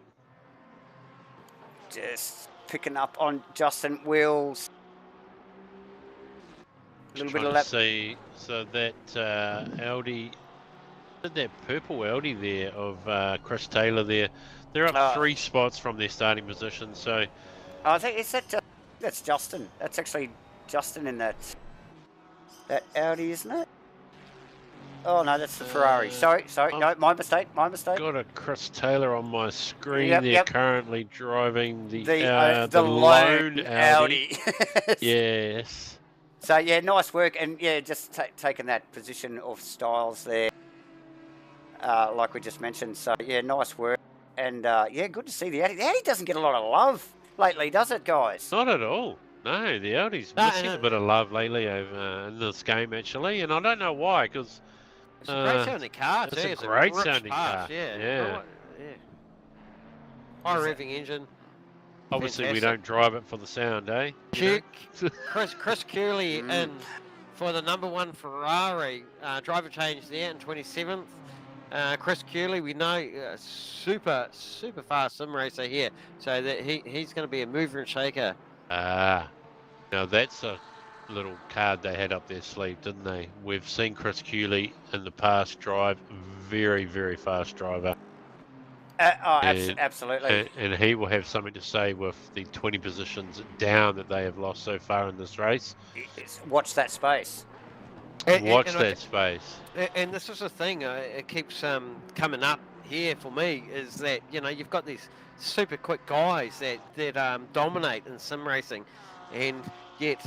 Just picking up on Justin Wills. A little bit of lap. See, so that Audi, that purple Audi there of Chris Taylor there, they're up 3 spots from their starting position. So I think that's Justin. That's actually Justin in that Audi, isn't it? Oh no, that's the Ferrari. Sorry, no, my mistake. Got a Chris Taylor on my screen. Yep. Currently driving the lone Audi. Yes. So yeah, nice work, and yeah, just taking that position of Styles there, like we just mentioned. So yeah, nice work, and yeah, good to see the Audi. The Audi doesn't get a lot of love lately, does it, guys? Not at all. No, the Audi's missing a bit of love lately over in this game actually, and I don't know why. Because it's a great sounding car too. It's a great sounding car. Yeah. High revving engine. Obviously, Fantastic. we don't drive it for the sound, eh? Chris Curley in for the #1 Ferrari. Driver change there in 27th. Chris Curley, we know, super fast sim racer here. So that he's going to be a mover and shaker. Now that's a little card they had up their sleeve, didn't they? We've seen Chris Curley in the past drive, very, very fast driver. Absolutely. And he will have something to say with the 20 positions down that they have lost so far in this race. Watch that space. Watch that space. And this is the thing, it keeps coming up here for me, is that, you've got these super quick guys that dominate in sim racing, and yet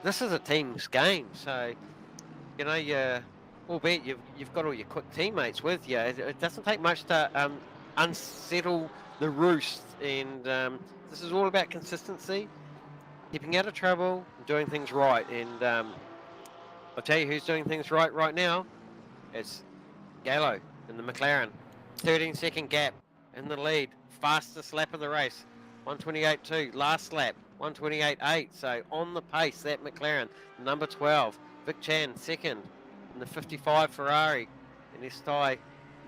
this is a team's game. So, albeit you've got all your quick teammates with you, it doesn't take much to unsettle the roost, and this is all about consistency, keeping out of trouble, doing things right. And I'll tell you who's doing things right now. It's Gallo in the McLaren. 13-second gap in the lead, fastest lap of the race, 128.2. Last lap, 128.8. So on the pace, that McLaren. Number 12, Vic Chan, second in the 55 Ferrari, and STI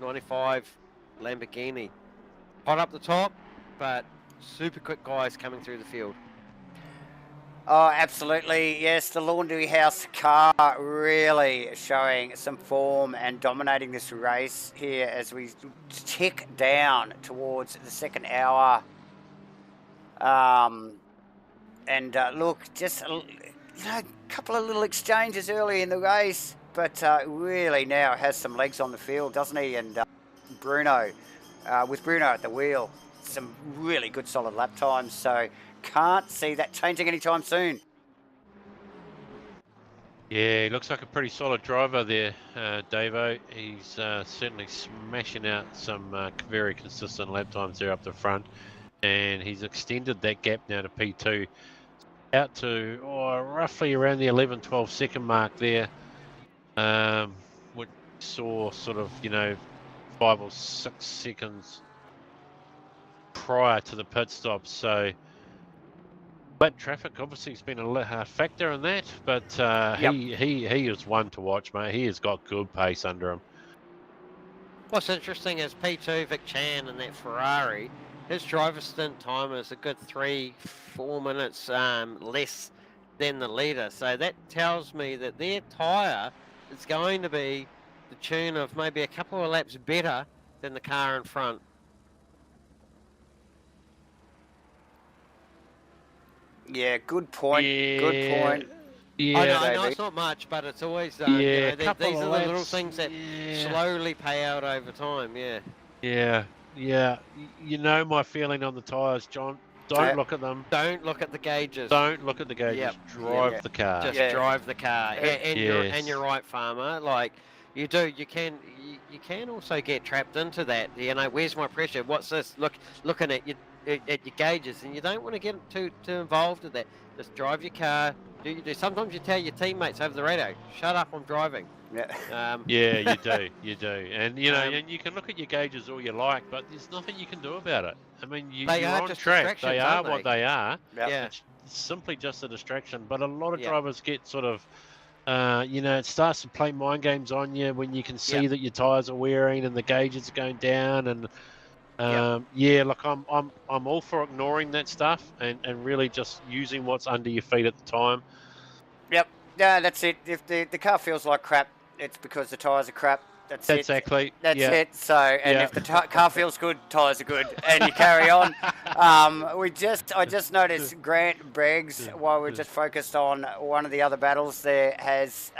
95 Lamborghini. Hot up the top, but super quick guys coming through the field. Oh, absolutely. Yes, the Laundry House car really showing some form and dominating this race here as we tick down towards the second hour. Look, just a couple of little exchanges early in the race, but really now has some legs on the field, doesn't he? And Bruno, with Bruno at the wheel, some really good solid lap times. So can't see that changing anytime soon. Yeah, he looks like a pretty solid driver there, Davo. He's certainly smashing out some very consistent lap times there up the front, and he's extended that gap now to P2 out to roughly around the 11-12 second mark there, which saw sort of 5 or 6 seconds prior to the pit stop. So lap traffic obviously has been a factor in that, but he is one to watch, mate. He has got good pace under him. What's interesting is P2 Vic Chan in that Ferrari, his driver stint time is a good 3-4 minutes less than the leader. So that tells me that their tyre is going to be the tune of maybe a couple of laps better than the car in front. Yeah, good point. Yeah. Good point. Yeah. I know JB. it's not much, but it's always Yeah, you know, couple these of are the little laps, things that yeah. slowly pay out over time. Yeah. Yeah. You know my feeling on the tyres, John. Don't look at them. Don't look at the gauges. Don't look at the gauges. Yep, Drive yep. the car. Just Yeah. drive the car, and Yes. you're right, farmer. Like you can also get trapped into that. You know, where's my pressure? What's this? Looking at your gauges, and you don't want to get too involved with that. Just drive your car. Do you do? Sometimes you tell your teammates over the radio, "Shut up, I'm driving." Yeah. Yeah, you do, and you know, and you can look at your gauges all you like, but there's nothing you can do about it. I mean, They you're are on just track. They distractions, are aren't what they? they are. Yep. Yeah. It's simply just a distraction. But a lot of Yep. drivers get sort of, you know, it starts to play mind games on you when you can see Yep. that your tyres are wearing and the gauges are going down. And yeah, look, I'm all for ignoring that stuff and really just using what's under your feet at the time. Yep. Yeah, that's it. If the car feels like crap, it's because the tyres are crap. That's it. Exactly. That's yeah. it. So, and Yeah. if the car feels good, tyres are good, and you carry on. I just noticed Grant Briggs, while we're just focused on one of the other battles there, has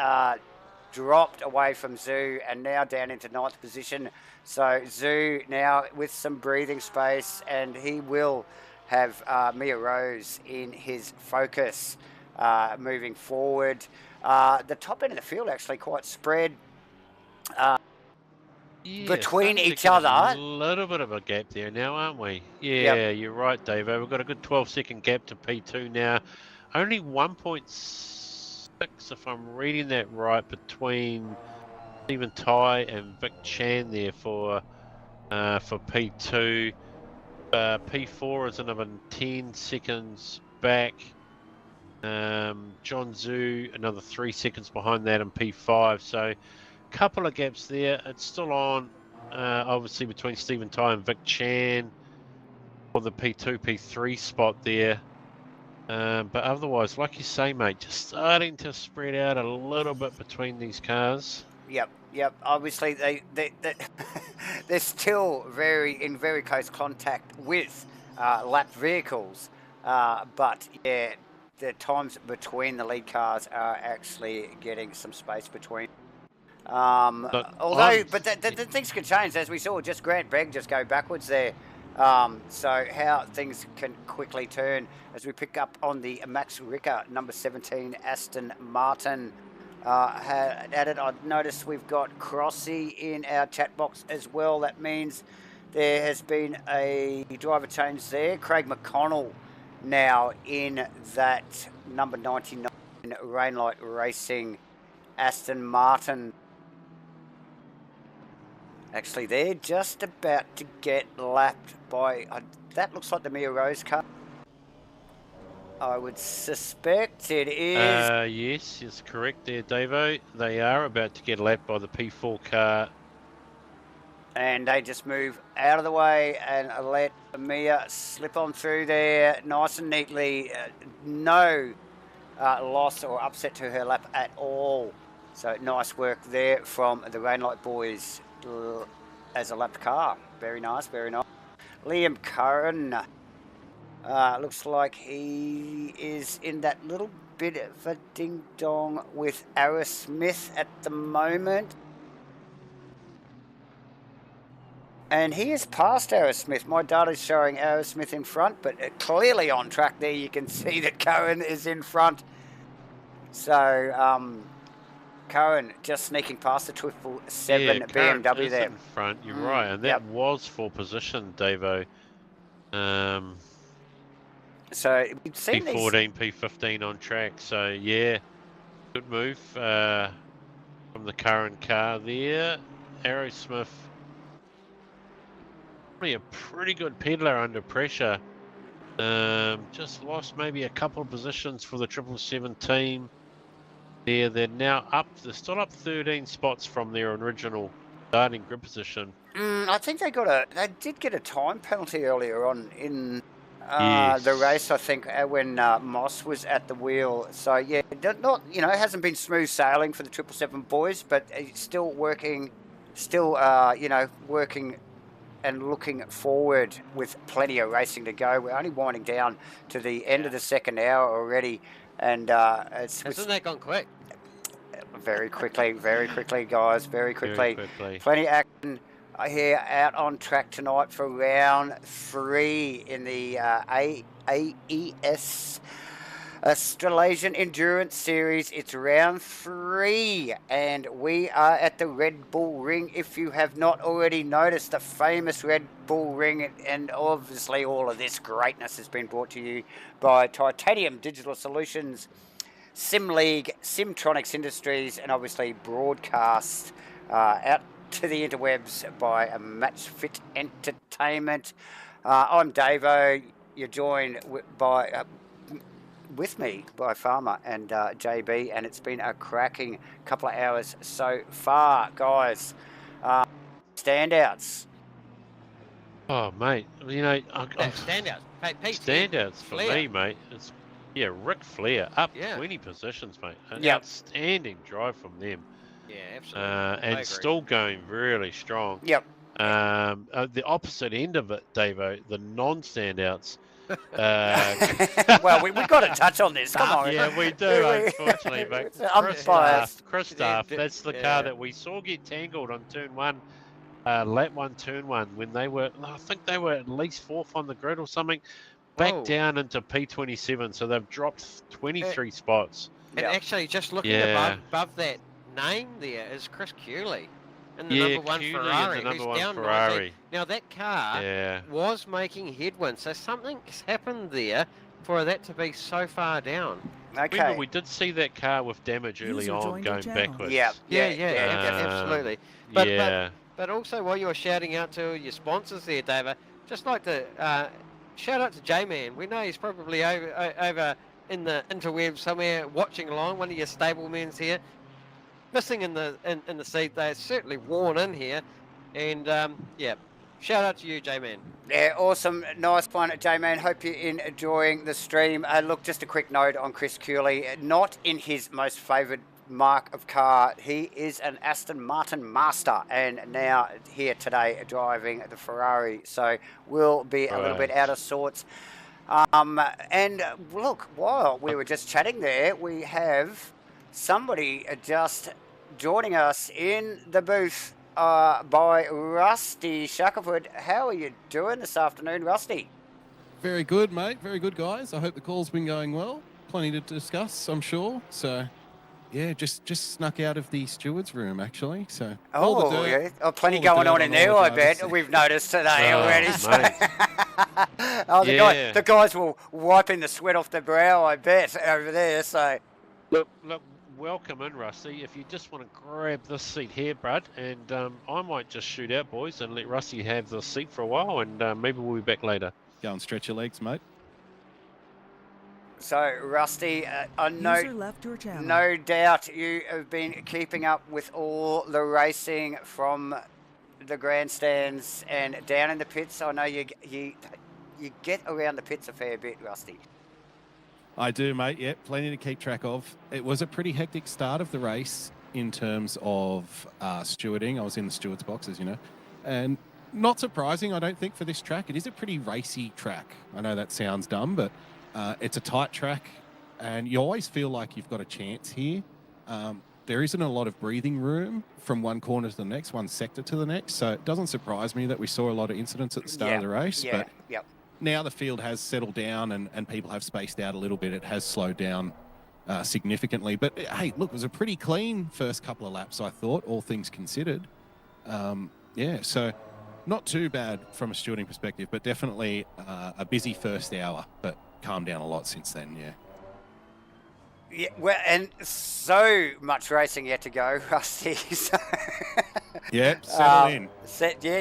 dropped away from Zoo and now down into 9th position. So Zoo now with some breathing space, and he will have Mia Rose in his focus moving forward. The top end of the field actually quite spread. Between each other. A little bit of a gap there now, aren't we? Yeah, You're right, Dave. We've got a good 12-second gap to P2 now. Only 1.6, if I'm reading that right, between Stephen Tai and Vic Chan there for P2. P4 is another 10 seconds back. John Zhu, another 3 seconds behind that in P5. So couple of gaps there. It's still on, obviously, between Stephen Tai and Vic Chan for the P2, P3 spot there. But otherwise, like you say, mate, just starting to spread out a little bit between these cars. Yep. Obviously, they're still in very close contact with lap vehicles, but yeah, the times between the lead cars are actually getting some space between. But things can change, as we saw. Just Grant Bragg just go backwards there. So how things can quickly turn as we pick up on the Max Ricker number 17 Aston Martin. At it, I've noticed we've got Crossy in our chat box as well. That means there has been a driver change there. Craig McConnell now in that number 99 Rainlight Racing Aston Martin. Actually, they're just about to get lapped by... that looks like the Mia Rose car. I would suspect it is. Yes, it's correct there, Davo. They are about to get lapped by the P4 car. And they just move out of the way and let Mia slip on through there nice and neatly. No loss or upset to her lap at all. So nice work there from the Rainlight boys as a lapped car. Very nice, very nice. Liam Curran. Looks like he is in that little bit of a ding-dong with Ara Smith at the moment. And he is past Ara Smith. My data's showing Ara Smith in front, but clearly on track there you can see that Curran is in front. So, Curran just sneaking past the 777 BMW there. In front, you're right, and that was for position, Davo. So we've seen P14, P15 on track. So yeah, good move from the current car there. Aerosmith, probably a pretty good peddler under pressure. Just lost maybe a couple of positions for the 777 team. They're now up. They're still up 13 spots from their original starting grid position. I think they did get a time penalty earlier on in the race. I think when Moss was at the wheel. So yeah, not it hasn't been smooth sailing for the 777 boys, but it's still working. Still working and looking forward with plenty of racing to go. We're only winding down to the end of the second hour already, and Hasn't that gone quick? very quickly, guys, very quickly. Very quickly. Plenty of action here out on track tonight for round 3 in the AES Australasian Endurance Series. It's round 3 and we are at the Red Bull Ring. If you have not already noticed, the famous Red Bull Ring, and obviously all of this greatness has been brought to you by Titanium Digital Solutions, Sim League, Simtronics Industries, and obviously broadcast out to the interwebs by MATCHFIT Entertainment. I'm Davo. You're joined with me by Farmer and JB, and it's been a cracking couple of hours so far, guys. Standouts. Oh, mate, you know, Standouts. Hey, Pete, standouts for Flair. me, mate. It's Ric Flair up Yeah. 20 positions, mate. An Yep. outstanding drive from them. Yeah, absolutely. I And agree. still going really strong. Yep. The opposite end of it, Davo, the non-standouts. Well, we got to touch on this. Come on. Yeah, we do, unfortunately. But I'm biased. Chris Staff, that's the car that we saw get tangled on turn 1, lap 1, turn 1, when they were, I think they were at least 4th on the grid or something, back Whoa. down into P27, so they've dropped 23 spots. And Yep. actually, just looking Yeah. above that name there is Chris Cooley in the Yeah, number 1 Cooley in the Ferrari. number who's 1 down Ferrari. 19. Now, that car Yeah. was making headwind, so something's happened there for that to be so far down. Okay. Remember, we did see that car with damage early User on joined your going channel. backwards. Yeah. Absolutely. But, yeah. But also, while you're shouting out to your sponsors there, David, just like to shout out to J-Man. We know he's probably over in the interweb somewhere watching along, one of your stablemen's here. Missing in the seat, they're certainly worn in here. And, yeah, shout out to you, J-Man. Yeah, awesome. Nice one, J-Man. Hope you're enjoying the stream. Look, just a quick note on Chris Cooley. Not in his most favoured mark of car. He is an Aston Martin master and now here today driving the Ferrari. So we'll be a little bit out of sorts. And look, while we were just chatting there, we have somebody just joining us in the booth by Rusty Shackelford. How are you doing this afternoon, Rusty? Very good, mate. Very good, guys. I hope the call's been going well. Plenty to discuss, I'm sure. So, yeah, just snuck out of the steward's room, actually. So, all the dirt, plenty all the going dirt on in all there, the I drivers. bet. We've noticed today Oh, already. mate. The guys were wiping the sweat off their brow, I bet, over there. So, Look, welcome in, Rusty. If you just want to grab this seat here, Brad, and I might just shoot out, boys, and let Rusty have the seat for a while, and maybe we'll be back later. Go and stretch your legs, mate. So Rusty, User left your channel. no doubt you have been keeping up with all the racing from the grandstands and down in the pits. I know you get around the pits a fair bit, Rusty. I do, mate. Yeah, plenty to keep track of. It was a pretty hectic start of the race in terms of stewarding. I was in the steward's boxes, you know. And not surprising, I don't think, for this track. It is a pretty racy track. I know that sounds dumb, but it's a tight track, and you always feel like you've got a chance here. There isn't a lot of breathing room from one corner to the next, one sector to the next, so it doesn't surprise me that we saw a lot of incidents at the start of the race. But now the field has settled down and people have spaced out a little bit. It has slowed down significantly. But, hey, look, it was a pretty clean first couple of laps, I thought, all things considered. Yeah, so not too bad from a stewarding perspective, but definitely a busy first hour, but calmed down a lot since then, yeah. Yeah, well, and so much racing yet to go, Rusty. So Yeah, settle in.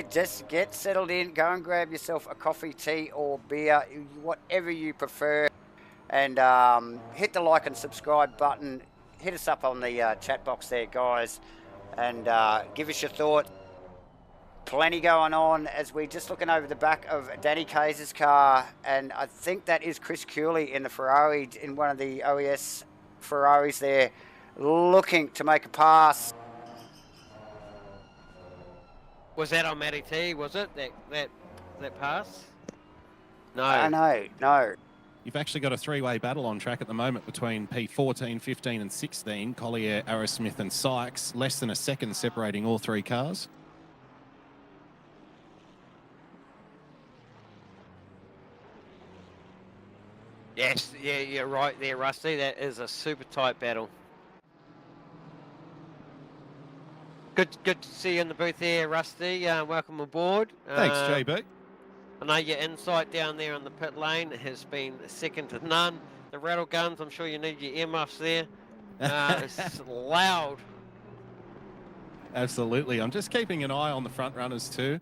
Just get settled in. Go and grab yourself a coffee, tea, or beer, whatever you prefer, and hit the like and subscribe button. Hit us up on the chat box there, guys, and give us your thought. Plenty going on as we just looking over the back of Danny Kayser's car, and I think that is Chris Cooley in the Ferrari, in one of the OES Ferraris there, looking to make a pass. Was that on Matty T? Was it that pass? No, No. no. You've actually got a three-way battle on track at the moment between P14, 15 and 16, Collier, Arrowsmith and Sykes. Less than a second separating all three cars. Yes, yeah, you're right there, Rusty. That is a super tight battle. Good to see you in the booth there, Rusty. Welcome aboard. Thanks, JB. I know your insight down there on the pit lane has been second to none. The rattle guns, I'm sure you need your earmuffs there. It's loud. Absolutely. I'm just keeping an eye on the front runners too.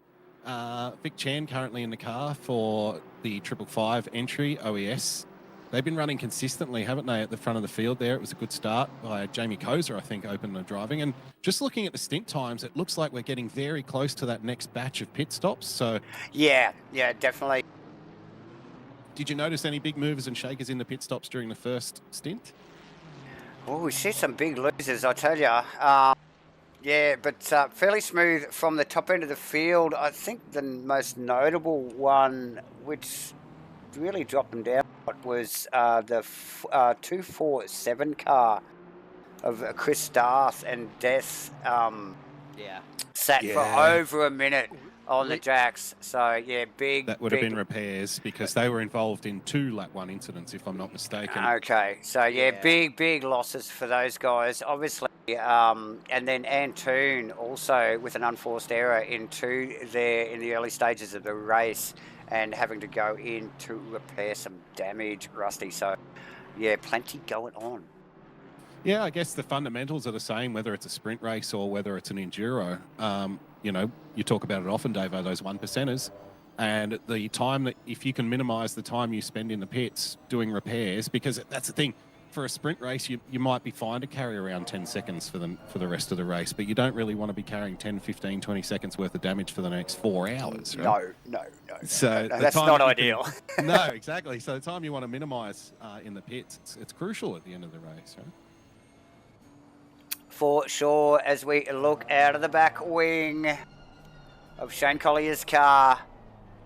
Vic Chan currently in the car for the 555 entry OES. They've been running consistently, haven't they, at the front of the field there? It was a good start by Jamie Kozer, I think, opened the driving. And just looking at the stint times, it looks like we're getting very close to that next batch of pit stops. So Yeah, definitely. did you notice any big movers and shakers in the pit stops during the first stint? Oh, we see some big losers, I tell you. Yeah, but fairly smooth from the top end of the field. I think the most notable one, which really dropped them down, was the 247 car of Chris Darth and Death. Sat for over a minute on the jacks. So, yeah, big. That would have been repairs because they were involved in 2 lap 1 incidents, if I'm not mistaken. Okay, so big losses for those guys, obviously. And then Antoon also with an unforced error in 2 there in the early stages of the race and having to go in to repair some damage, Rusty. So, yeah, plenty going on. Yeah, I guess the fundamentals are the same, whether it's a sprint race or whether it's an enduro. You know, you talk about it often, Davo, those 1%ers. And the time that, if you can minimise the time you spend in the pits doing repairs, because that's the thing, for a sprint race, you might be fine to carry around 10 seconds for the rest of the race, but you don't really want to be carrying 10, 15, 20 seconds worth of damage for the next 4 hours, right? No. So that's not ideal. No, exactly. So the time you want to minimise in the pits, it's crucial at the end of the race, right? For sure, as we look out of the back wing of Shane Collier's car,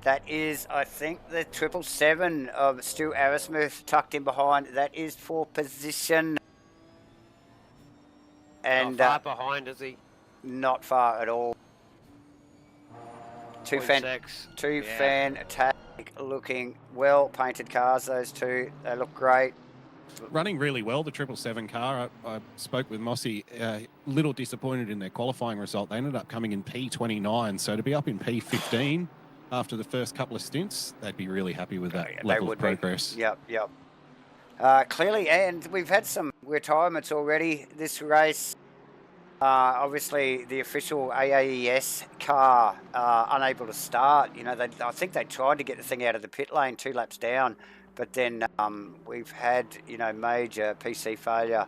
that is, I think, the 777 of Stu Arrowsmith tucked in behind. That is for position. And not far behind, is he? Not far at all. Two fantastic looking, well painted cars, those two. They look great. Running really well, the 777 car. I spoke with Mossy, little disappointed in their qualifying result. They ended up coming in P29, so to be up in P15 after the first couple of stints, they'd be really happy with that level of progress. Yep. Clearly, and we've had some retirements already this race. Obviously, the official AAES car unable to start. You know, I think they tried to get the thing out of the pit lane 2 laps down, but then we've had, you know, major PC failure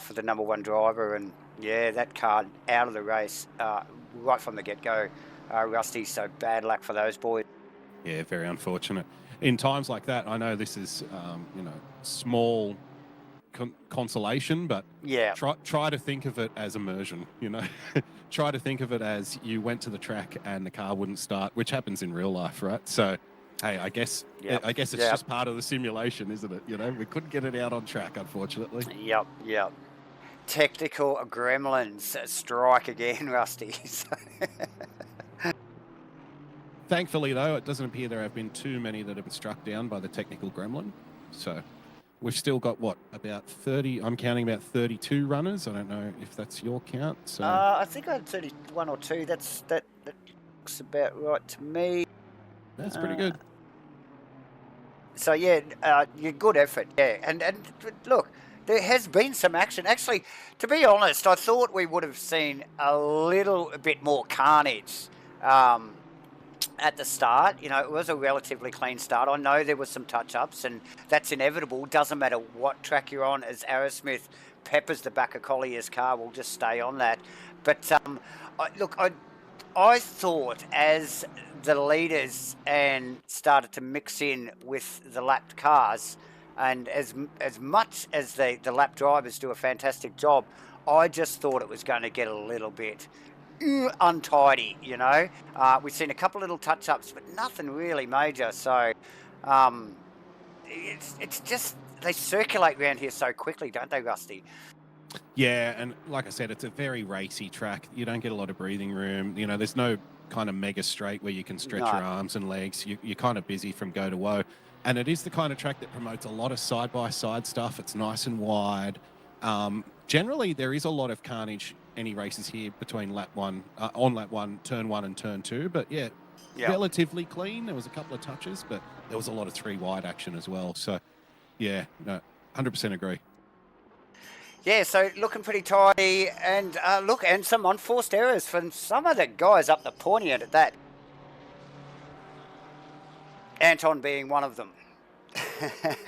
for the number 1 driver, and yeah, that car out of the race right from the get-go. Rusty, so bad luck for those boys. Yeah, very unfortunate. In times like that, I know this is, you know, small consolation, but yeah, try to think of it as immersion, you know. Try to think of it as you went to the track and the car wouldn't start, which happens in real life, right? So, hey, I guess it's just part of the simulation, isn't it? You know, we couldn't get it out on track, unfortunately. Yep. Technical gremlins strike again, Rusty. Thankfully, though, it doesn't appear there have been too many that have been struck down by the technical gremlin. So we've still got, about 30? I'm counting about 32 runners. I don't know if that's your count. So I think I had 31 or 2. That looks about right to me. That's pretty good. So, yeah, good effort, yeah. And look, there has been some action. Actually, to be honest, I thought we would have seen a little bit more carnage at the start. You know, it was a relatively clean start. I know there was some touch-ups, and that's inevitable. Doesn't matter what track you're on, as Arrowsmith peppers the back of Collier's car, we'll just stay on that. But, I thought as the leaders and started to mix in with the lapped cars, and as much as the lap drivers do a fantastic job, I just thought it was going to get a little bit untidy, you know. We've seen a couple little touch-ups, but nothing really major. So it's just they circulate around here so quickly, don't they, Rusty? Yeah, and like I said, it's a very racy track. You don't get a lot of breathing room. You know, there's no kind of mega straight where you can stretch your arms and legs. You're kind of busy from go to woe. And it is the kind of track that promotes a lot of side-by-side stuff. It's nice and wide. Generally, there is a lot of carnage, any races here between on lap one, turn 1 and turn 2. But yeah, relatively clean. There was a couple of touches, but there was a lot of 3-wide action as well. So yeah, no, 100% agree. Yeah, so looking pretty tidy, and and some unforced errors from some of the guys up the pointy end at that. Anton being one of them.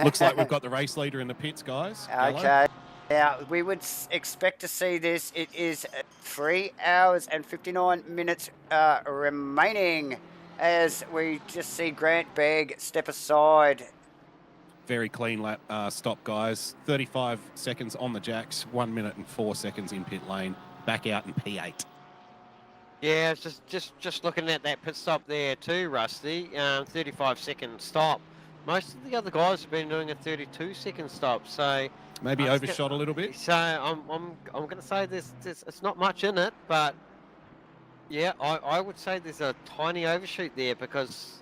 Looks like we've got the race leader in the pits, guys. Okay. Now, we would expect to see this. It is 3 hours and 59 minutes remaining as we just see Grant Begg step aside. Very clean lap stop, guys. 35 seconds on the jacks, 1 minute and 4 seconds in pit lane, back out in P8. Yeah, it's just looking at that pit stop there too, Rusty. 35-second stop. Most of the other guys have been doing a 32-second stop, so maybe overshot a little bit. So I'm going to say there's it's not much in it, but yeah, I would say there's a tiny overshoot there because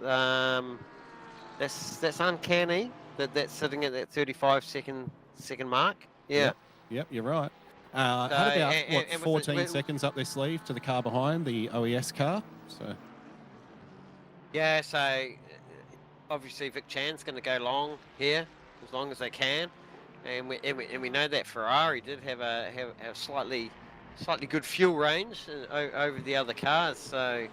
that's uncanny. That's sitting at that 35-second mark. Yeah. Yep, you're right. Had about 14 seconds up their sleeve to the car behind, the OES car. So. Yeah, so obviously Vic Chan's going to go long here as long as they can, and we know that Ferrari did have a slightly good fuel range over the other cars. So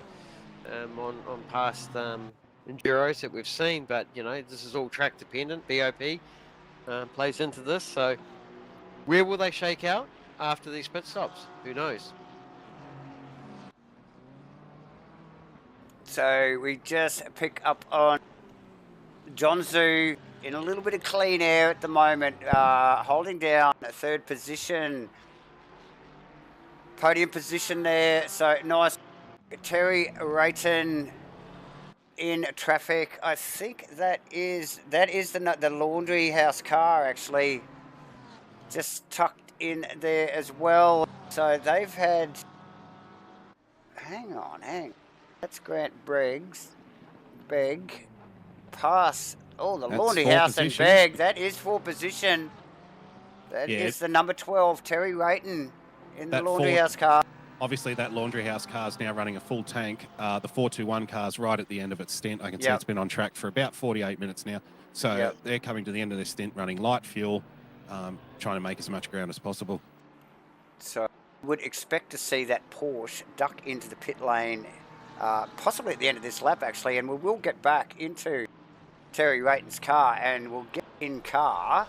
on past enduros that we've seen, but you know, this is all track dependent. BOP plays into this, so where will they shake out after these pit stops? Who knows? So we just pick up on John Zhu in a little bit of clean air at the moment, holding down a third position, podium position there. So nice. Terry Rayton in traffic. I think that is the laundry house car actually, just tucked in there as well. So they've had. Hang on. That's Grant Begg. Pass. Oh, the laundry house and Begg. That is for position. That is the number 12, Terry Rayton, in the laundry house car. Obviously, that laundry house car is now running a full tank. The 421 car's right at the end of its stint. I can see it's been on track for about 48 minutes now. So they're coming to the end of their stint running light fuel, trying to make as much ground as possible. So would expect to see that Porsche duck into the pit lane, possibly at the end of this lap, actually, and we will get back into Terry Rayton's car, and we'll get in car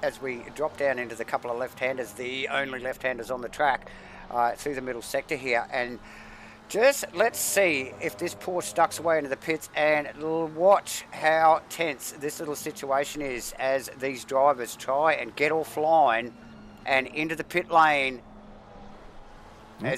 as we drop down into the couple of left-handers, the only left-handers on the track, through the middle sector here, and just let's see if this Porsche ducks away into the pits, and watch how tense this little situation is as these drivers try and get offline and into the pit lane.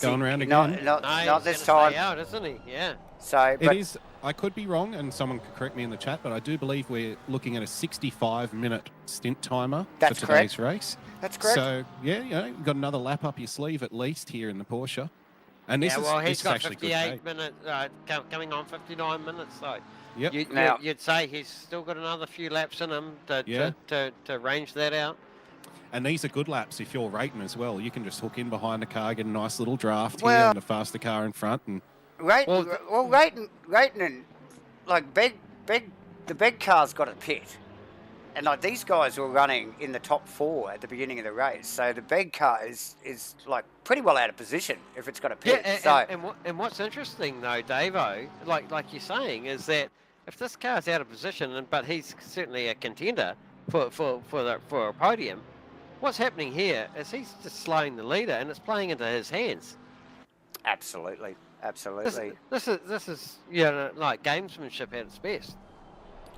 Going around again. Not this time. Stay out, isn't he? Yeah. So it is. I could be wrong, and someone could correct me in the chat, but I do believe we're looking at a 65-minute stint timer for today's race. That's correct. So yeah, you've got another lap up your sleeve at least here in the Porsche. And this he's got actually 58 minutes, coming on 59 minutes. So yep. You'd say he's still got another few laps in him to range that out. And these are good laps if you're Rayton as well. You can just hook in behind the car, get a nice little draft here, and a faster car in front. And Rayton and like the Begg car's got a pit, and like these guys were running in the top 4 at the beginning of the race. So the Begg car is like pretty well out of position if it's got a pit. Yeah, and what's interesting though, Davo, like you're saying, is that if this car's out of position, but he's certainly a contender for a podium. What's happening here is he's just slowing the leader, and it's playing into his hands. Absolutely. This is like gamesmanship at its best.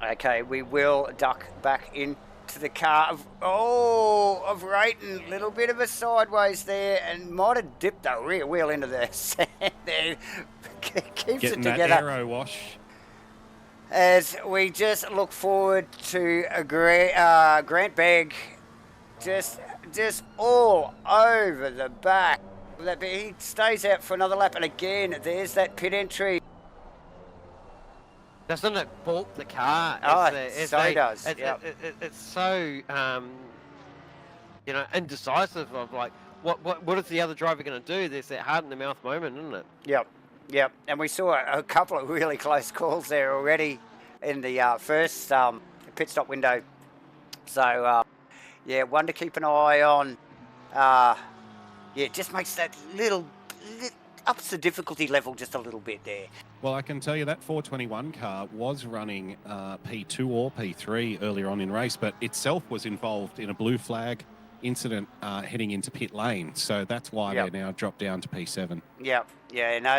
Okay, we will duck back into to the car of Rayton. Little bit of a sideways there, and might have dipped the rear wheel into the sand there. Keeps Getting it that together. aero wash. As we just look forward to a Grant Begg just all over the back. He stays out for another lap, and again, there's that pit entry. Doesn't it balk the car? It does. It's so indecisive of like what is the other driver going to do? There's that heart in the mouth moment, isn't it? Yep. And we saw a couple of really close calls there already in the first pit stop window. So one to keep an eye on. It just makes that little ups the difficulty level just a little bit there. Well, I can tell you that 421 car was running P2 or P3 earlier on in race, but itself was involved in a blue flag incident heading into pit lane. So that's why they're now dropped down to P7.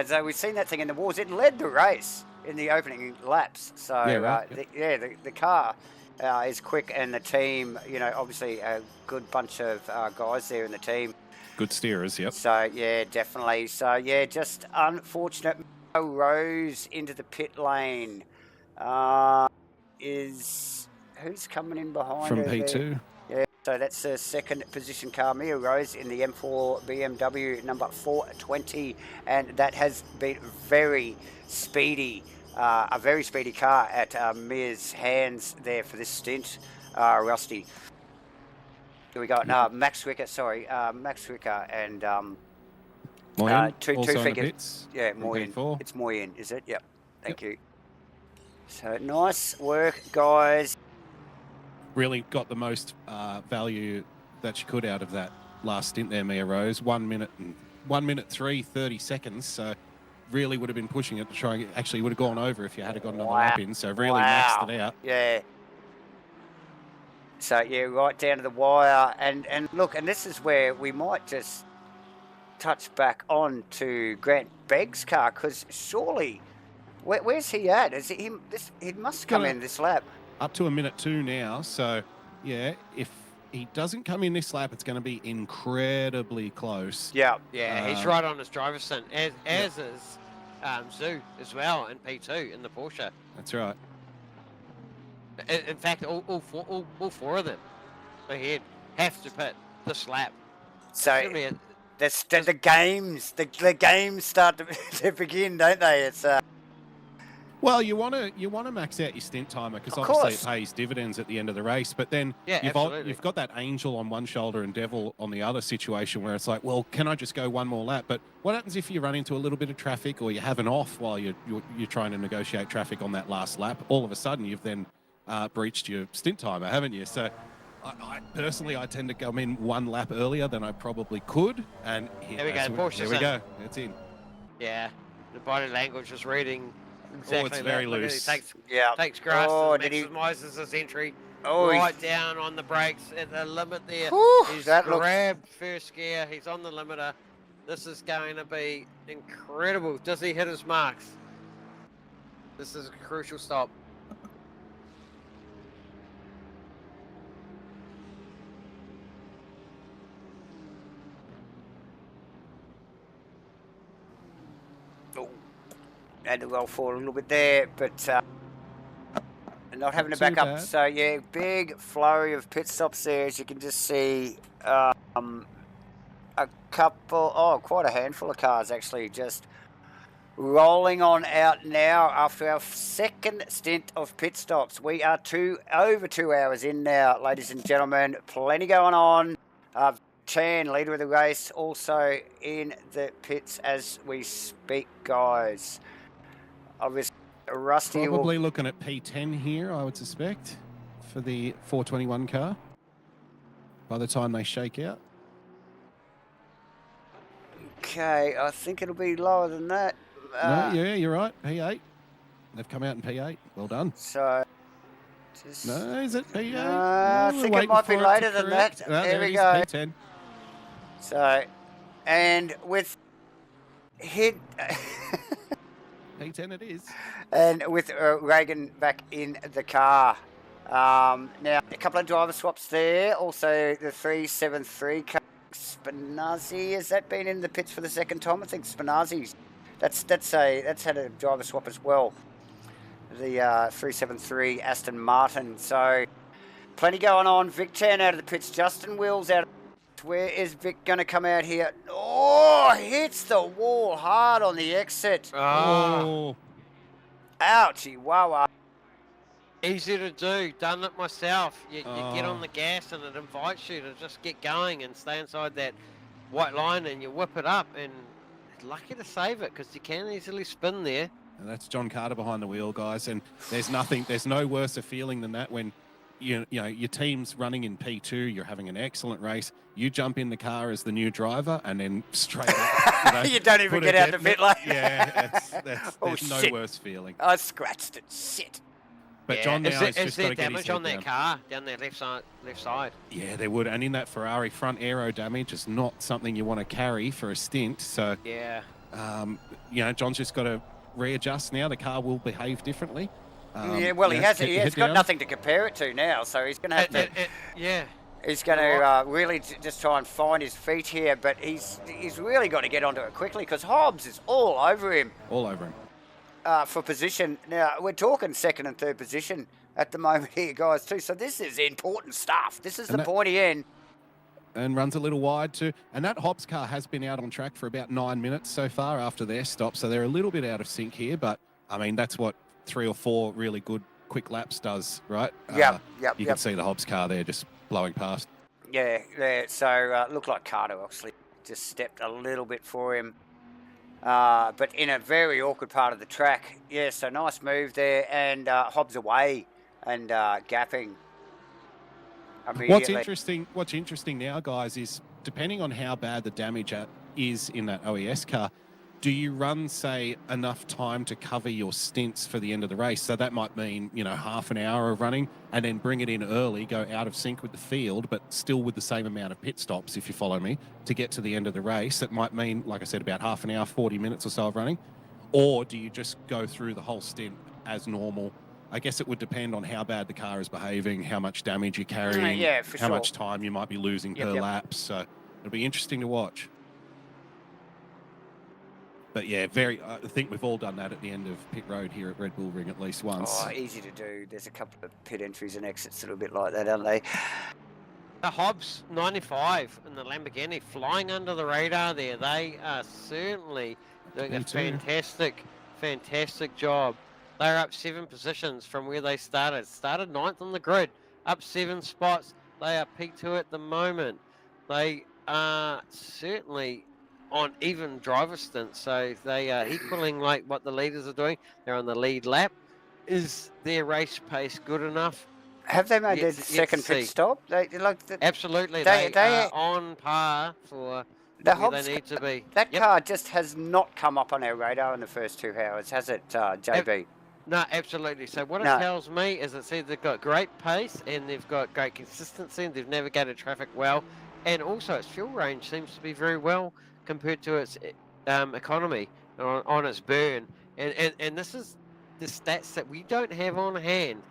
So we've seen that thing in the wars. It led the race in the opening laps. So the car is quick, and the team, obviously a good bunch of guys there in the team. Good steerers, yep. So, definitely. So, just unfortunate. Rose into the pit lane. Who's coming in behind from her P2? There? So that's the second position car, Mia Rose in the M4 BMW number 420, and that has been very speedy. A very speedy car at Mia's hands there for this stint, Rusty. We got Max Wicker, and Moyen, two also in the figures. pits. Yeah, Moyen. P4. It's Moyen, is it? Yep. Thank you. So nice work, guys. Really got the most value that she could out of that last stint there, Mia Rose. 1 minute 30 seconds. So really would have been pushing it to try and actually would have gone over if you had got another lap in. So really maxed it out. Yeah. So right down to the wire, and look, and this is where we might just touch back on to Grant Begg's car, because surely, where's he at? Is it him? He must come in this lap. Up to 1:02 now. So if he doesn't come in this lap, it's going to be incredibly close. Yeah, he's right on his driver's seat, as is Zoo as well in P2 in the Porsche. That's right. In fact, all four of them ahead have to pit this lap. So the games start to begin, don't they? It's well, you want to max out your stint timer, because obviously it pays dividends at the end of the race. But then you've got that angel on one shoulder and devil on the other situation where it's like, well, can I just go one more lap? But what happens if you run into a little bit of traffic, or you have an off while you're trying to negotiate traffic on that last lap? All of a sudden, you've then breached your stint timer, haven't you? So I personally tend to come in one lap earlier than I probably could. And there we go. There we go. It's in. Yeah, the body language is reading exactly. It's very loose. He takes grass and maximises his entry. Right down on the brakes at the limit there. He's grabbed first gear. He's on the limiter. This is going to be incredible. Does he hit his marks? This is a crucial stop. Had to roll forward a little bit there, but not having to back up. So big flurry of pit stops there, as you can just see. A couple, quite a handful of cars actually just rolling on out now after our second stint of pit stops. We are over 2 hours in now, ladies and gentlemen. Plenty going on. Chan, leader of the race, also in the pits as we speak, guys. Obviously, Rusty probably looking at P10 here, I would suspect, for the 421 car by the time they shake out. Okay, I think it'll be lower than that. No, you're right. P8. They've come out in P8. Well done. So, no, is it P8? I think it might be later than that. No, there we go. P10. So, and with hit. P10 it is. And with Reagan back in the car, Now, a couple of driver swaps there. Also, the 373 car. Spinazzi, has that been in the pits for the second time? I think Spinazzi's. That's had a driver swap as well. The 373 Aston Martin. So, plenty going on. Vic Chan out of the pits. Justin Wills out of the pits. Where is Vic going to come out here? Oh, hits the wall hard on the exit. Oh. Ouchie, wow. Easy to do. Done it myself. You get on the gas and it invites you to just get going and stay inside that white line and you whip it up and lucky to save it because you can easily spin there. And that's John Carter behind the wheel, guys. And there's no worse a feeling than that when you know your team's running in P2, you're having an excellent race. You jump in the car as the new driver and then straight up, you don't even get out the pit lane. Yeah, there's no worse feeling. I scratched it. Shit. But John now has just got to get his damage on that down. car down that left side? Yeah, there would. And in that Ferrari, front aero damage is not something you want to carry for a stint. So yeah, John's just got to readjust now. The car will behave differently. He has got nothing to compare it to now, so he's going to have to. He's going to really just try and find his feet here, but he's really got to get onto it quickly because Hobbs is all over him. All over him. For position. Now, we're talking second and third position at the moment here, guys, too. So this is important stuff. This is the pointy end. And runs a little wide, too. And that Hobbs car has been out on track for about 9 minutes so far after their stop. So they're a little bit out of sync here. But, I mean, that's what 3 or 4 really good quick laps does, right? You can see the Hobbs car there just blowing past. Yeah. So looked like Carter actually just stepped a little bit for him. But in a very awkward part of the track. Yeah, so nice move there. And Hobbs away and gapping. What's interesting now, guys, is depending on how bad the damage is in that OES car, do you run, say, enough time to cover your stints for the end of the race? So that might mean, half an hour of running and then bring it in early, go out of sync with the field, but still with the same amount of pit stops, if you follow me, to get to the end of the race. It might mean, like I said, about half an hour, 40 minutes or so of running. Or do you just go through the whole stint as normal? I guess it would depend on how bad the car is behaving, how much damage you're carrying, how much time you might be losing per lap. So it'll be interesting to watch. But yeah, I think we've all done that at the end of pit road here at Red Bull Ring at least once. Oh, easy to do. There's a couple of pit entries and exits that are a bit like that, aren't they? The Hobbs 95 and the Lamborghini flying under the radar there. They are certainly doing a fantastic job. They're up 7 positions from where they started. Started 9th on the grid, up 7 spots. They are P2 at the moment. They are certainly on even driver stints, so they are equaling like what the leaders are doing. They're on the lead lap. Is their race pace good enough? Have they made their second pit stop? Absolutely, they are on par for where they need to be. That car just has not come up on our radar in the first 2 hours, has it, JB? No, absolutely. So what it tells me is it's either got great pace and they've got great consistency and they've navigated traffic well, and also its fuel range seems to be very well compared to its economy on its burn. And this is the stats that we don't have on hand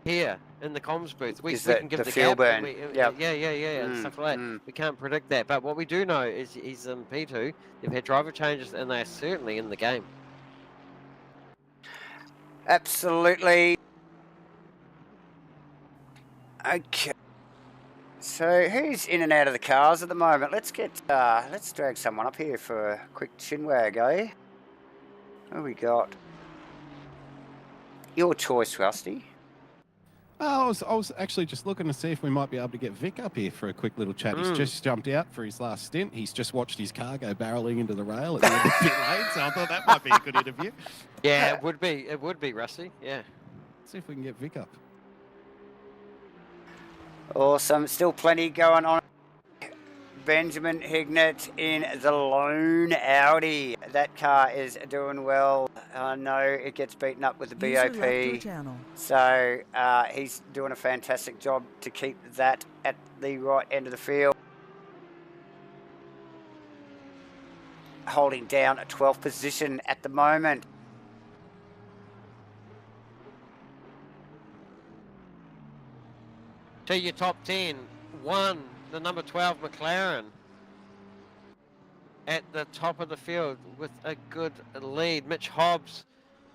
here in the comms booth. We can give the fuel gap. burn. And stuff like that. We can't predict that. But what we do know is he's in P2. They've had driver changes and they're certainly in the game. Absolutely. Okay. So who's in and out of the cars at the moment? Let's drag someone up here for a quick chinwag, eh? What have we got? Your choice, Rusty. I was actually just looking to see if we might be able to get Vic up here for a quick little chat. He's just jumped out for his last stint. He's just watched his car go barreling into the rail at the end of pit lane, so I thought that might be a good interview. Yeah, it would be. It would be, Rusty. Yeah. Let's see if we can get Vic up. Awesome. Still plenty going on. Benjamin Hignett in the lone Audi. That car is doing well. I know it gets beaten up with the BOP. So he's doing a fantastic job to keep that at the right end of the field. Holding down a 12th position at the moment. to your top 10. 1, the number 12 McLaren at the top of the field with a good lead. Mitch Hobbs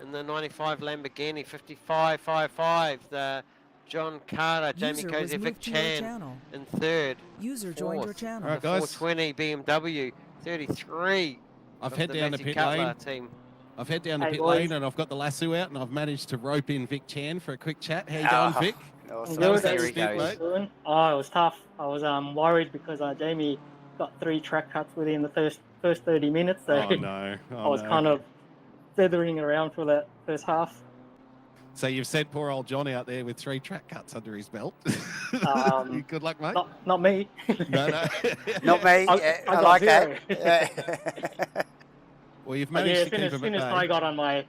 in the 95 Lamborghini, 55.55. The John Carter, Jamie User was Cozy, Vic moved to your Chan channel. in third. User joined your Fourth, channel. All right, the guys. 420 BMW, 33. I've of head the down the Matty pit Cutler lane. team. I've head down the Hey, pit boys. lane and I've got the lasso out and I've managed to rope in Vic Chan for a quick chat. How you Oh, going, Vic? awesome. Good. There How he you goes. doing? Oh, it was tough. I was worried because Jamie got 3 track cuts within the first 30 minutes, so Oh no! I Oh was no! kind of feathering around for that first half. So you've sent poor old John out there with 3 track cuts under his belt. Um, Good luck, mate. Not me. No, no. Not me. I Yeah, I got like 0. that. Yeah. Well, you've But managed yeah, to keep as him soon as at I bay. got on my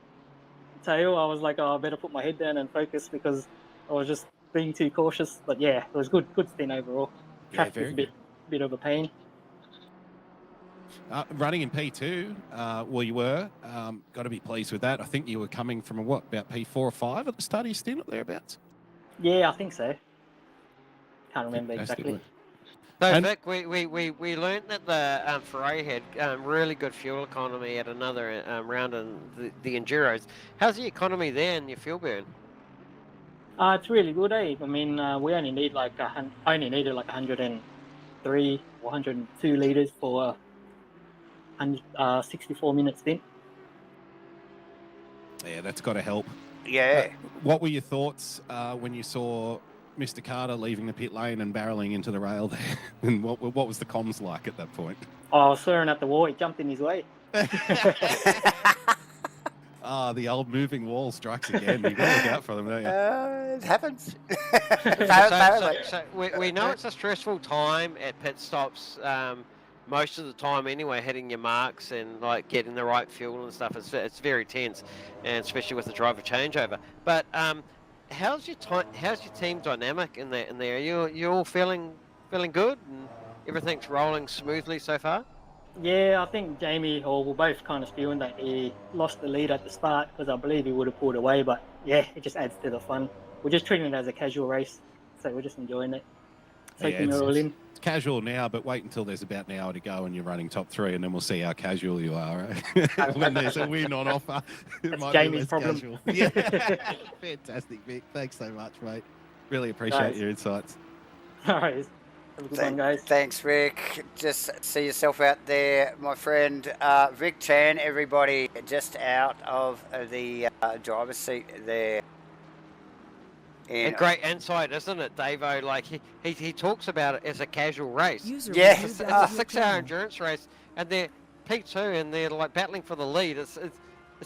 tail, I was like, oh, I better put my head down and focus because I was just being too cautious. But yeah, it was good stint overall. Yeah, Track was very a good. bit of a pain. Running in P2, well, you were. Got to be pleased with that. I think you were coming from about P4 or 5 at the start of your stint, or thereabouts? Yeah, I think so. Can't remember Fantastic exactly. work. So And- Vic, we learned that the Ferrari had really good fuel economy at another round in the Enduros. How's the economy there and your fuel burn? It's really good, eh? I mean, we only need like I only needed like 103 or 102 liters for a 64-minute stint. Yeah, that's got to help. Yeah. What were your thoughts when you saw Mr. Carter leaving the pit lane and barreling into the rail there? And what was the comms like at that point? I was swearing at the wall. He jumped in his way. The old moving wall strikes again. You've got to look out for them, don't you? It happens. So we know it's a stressful time at pit stops. Most of the time, anyway, hitting your marks and like getting the right fuel and stuff. It's very tense, and especially with the driver changeover. But how's your team dynamic in there? You all feeling good and everything's rolling smoothly so far? Yeah, I think Jamie, or we're both kind of feeling that he lost the lead at the start because I believe he would have pulled away. But yeah, it just adds to the fun. We're just treating it as a casual race, so we're just enjoying it, taking it all in. It's casual now, but wait until there's about an hour to go and you're running top 3, and then we'll see how casual you are. Right? When there's a win on offer, it That's might be Jamie's less problem. casual. Yeah, fantastic, Vic. Thanks so much, mate. Really appreciate Guys. your insights. All right, have a good one, guys. Thanks, Rick. Just see yourself out there, my friend. Vic Chan, everybody, just out of the driver's seat there. And great insight, isn't it, Davo? Like he talks about it as a casual race. User Yeah. was It's moved a out of your 6-hour channel. endurance race, and they're P2 and they're like battling for the lead. It's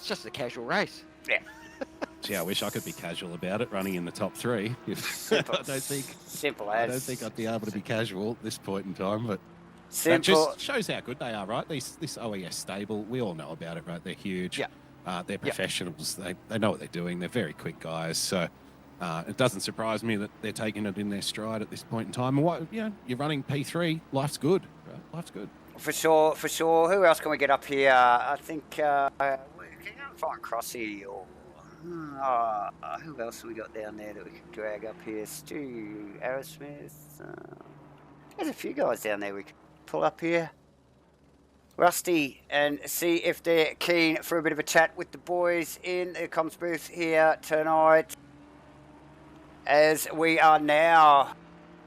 just a casual race. Gee, I wish I could be casual about it, running in the top 3. Simple. I don't think Simple I as. don't think I'd be able to be casual at this point in time, but that Simple. just shows how good they are, right? This OES stable, we all know about it, right? They're huge. Yeah. They're professionals. They know what they're doing. They're very quick guys. So it doesn't surprise me that they're taking it in their stride at this point in time. And you're running P3. Life's good, right? Life's good. For sure. Who else can we get up here? I think can you find Crossy or who else have we got down there that we can drag up here? Stu, Aerosmith. There's a few guys down there we can pull up here. Rusty, and see if they're keen for a bit of a chat with the boys in the comms booth here tonight. As we are now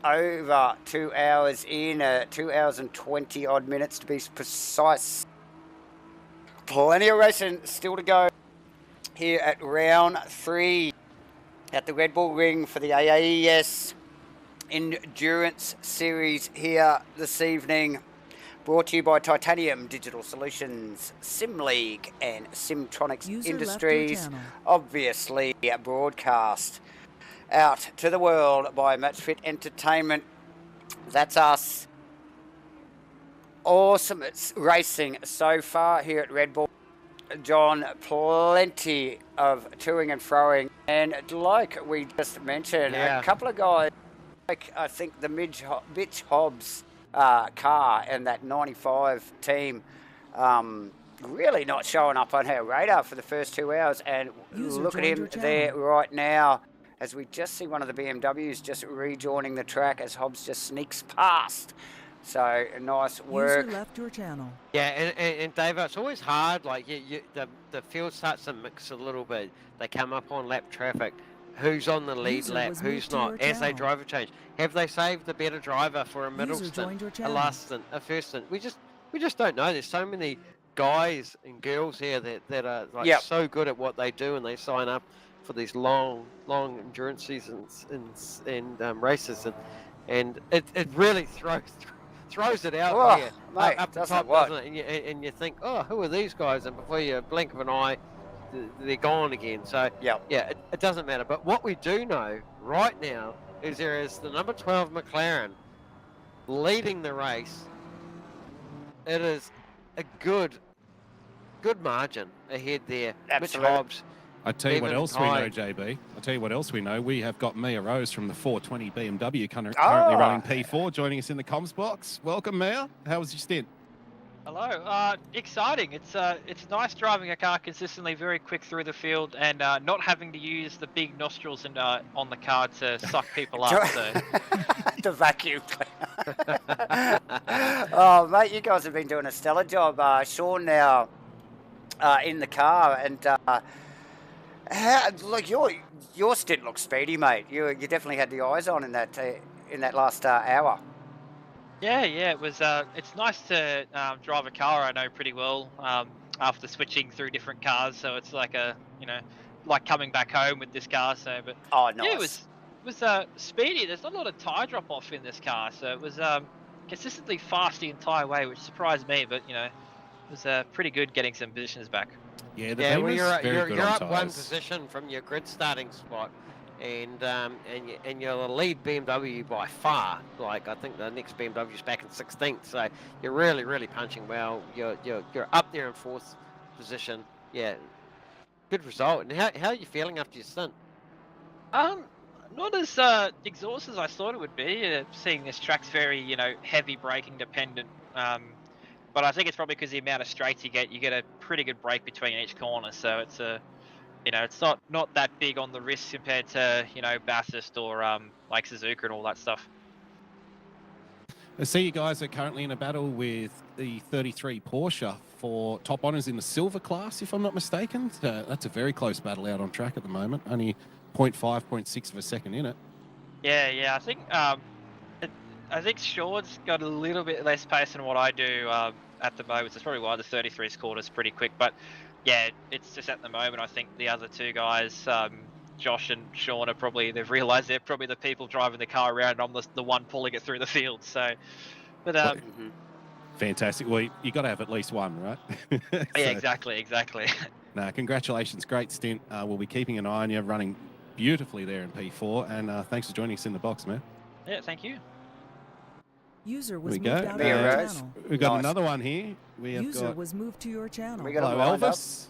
over 2 hours in, 2 hours and 20 odd minutes to be precise. Plenty of racing still to go here at round 3 at the Red Bull Ring for the AAES Endurance Series here this evening. Brought to you by Titanium Digital Solutions, SimLeague and Simtronics User left your Industries. channel. Obviously broadcast out to the world by MATCHFIT Entertainment. That's us. Awesome racing so far here at Red Bull. John, plenty of toing and froing. And like we just mentioned, a couple of guys, like I think the Mitch Hobbs car and that 95 team, really not showing up on our radar for the first 2 hours. And User look at joined him your there channel. right now. as we just see one of the BMWs just rejoining the track as Hobbs just sneaks past. So nice work. User left your channel. Yeah, and Dave, it's always hard. Like the field starts to mix a little bit. They come up on lap traffic. Who's on the lead User lap? was Who's moved to not? your As they channel. drive a change, have they saved the better driver for a middle User joined stint, your a channel. last stint, a first stint? We just don't know. There's so many guys and girls here that are like Yep. so good at what they do, and they sign up for these long endurance seasons and races, and it really throws it out Oh, here mate, up the doesn't top, it what? doesn't it? And you think, oh, who are these guys? And before you blink of an eye, they're gone again. So Yep. yeah, it doesn't matter. But what we do know right now is there is the number 12 McLaren leading the race. It is a good margin ahead there. Absolutely. Mitch Hobbs. I tell you what Even else we know, high. JB. I tell you what else we know. We have got Mia Rose from the 420 BMW currently Ah. running P4, joining us in the comms box. Welcome, Mia. How was your stint? Hello. Exciting. It's nice driving a car consistently, very quick through the field, and not having to use the big nostrils and on the car to suck people up. So The vacuum. Oh, mate, you guys have been doing a stellar job. Sean now in the car, and look, your stint looks speedy, mate. You definitely had the eyes on in that last hour. yeah, it was. It's nice to drive a car I know pretty well after switching through different cars. So it's like like coming back home with this car. So, but Oh, nice. yeah, it was speedy. There's not a lot of tyre drop off in this car, so it was consistently fast the entire way, which surprised me. But it was pretty good getting some positions back. Yeah, the Yeah, well, Beamer's very good you're on up one tyres. position from your grid starting spot, and you're the lead BMW by far. Like I think the next BMW's back in 16th, so you're really punching well. You're up there in 4th position. Yeah, good result. And how are you feeling after your stint? Not as exhausted as I thought it would be. Seeing this track's very, heavy braking dependent. But I think it's probably because the amount of straights you get a pretty good break between each corner. So it's it's not that big on the wrist compared to, Bathurst or like Suzuka and all that stuff. I see you guys are currently in a battle with the 33 Porsche for top honours in the silver class, if I'm not mistaken. That's a very close battle out on track at the moment. Only 0.5, 0.6 of a second in it. Yeah. I think Sean's got a little bit less pace than what I do at the moment. It's probably why the 33's quarter's pretty quick. But yeah, it's just at the moment. I think the other two guys, Josh and Sean, they've realised they're probably the people driving the car around, and I'm the one pulling it through the field. So, but Fantastic. Well, you got to have at least one, right? yeah, exactly. Nah, congratulations. Great stint. We'll be keeping an eye on you, running beautifully there in P4. And thanks for joining us in the box, man. Yeah, thank you. User was There moved we go. out of There your it is. channel. We've got Nice. another one here. We have User got was moved to your channel. We got him hello, lined up. Elvis.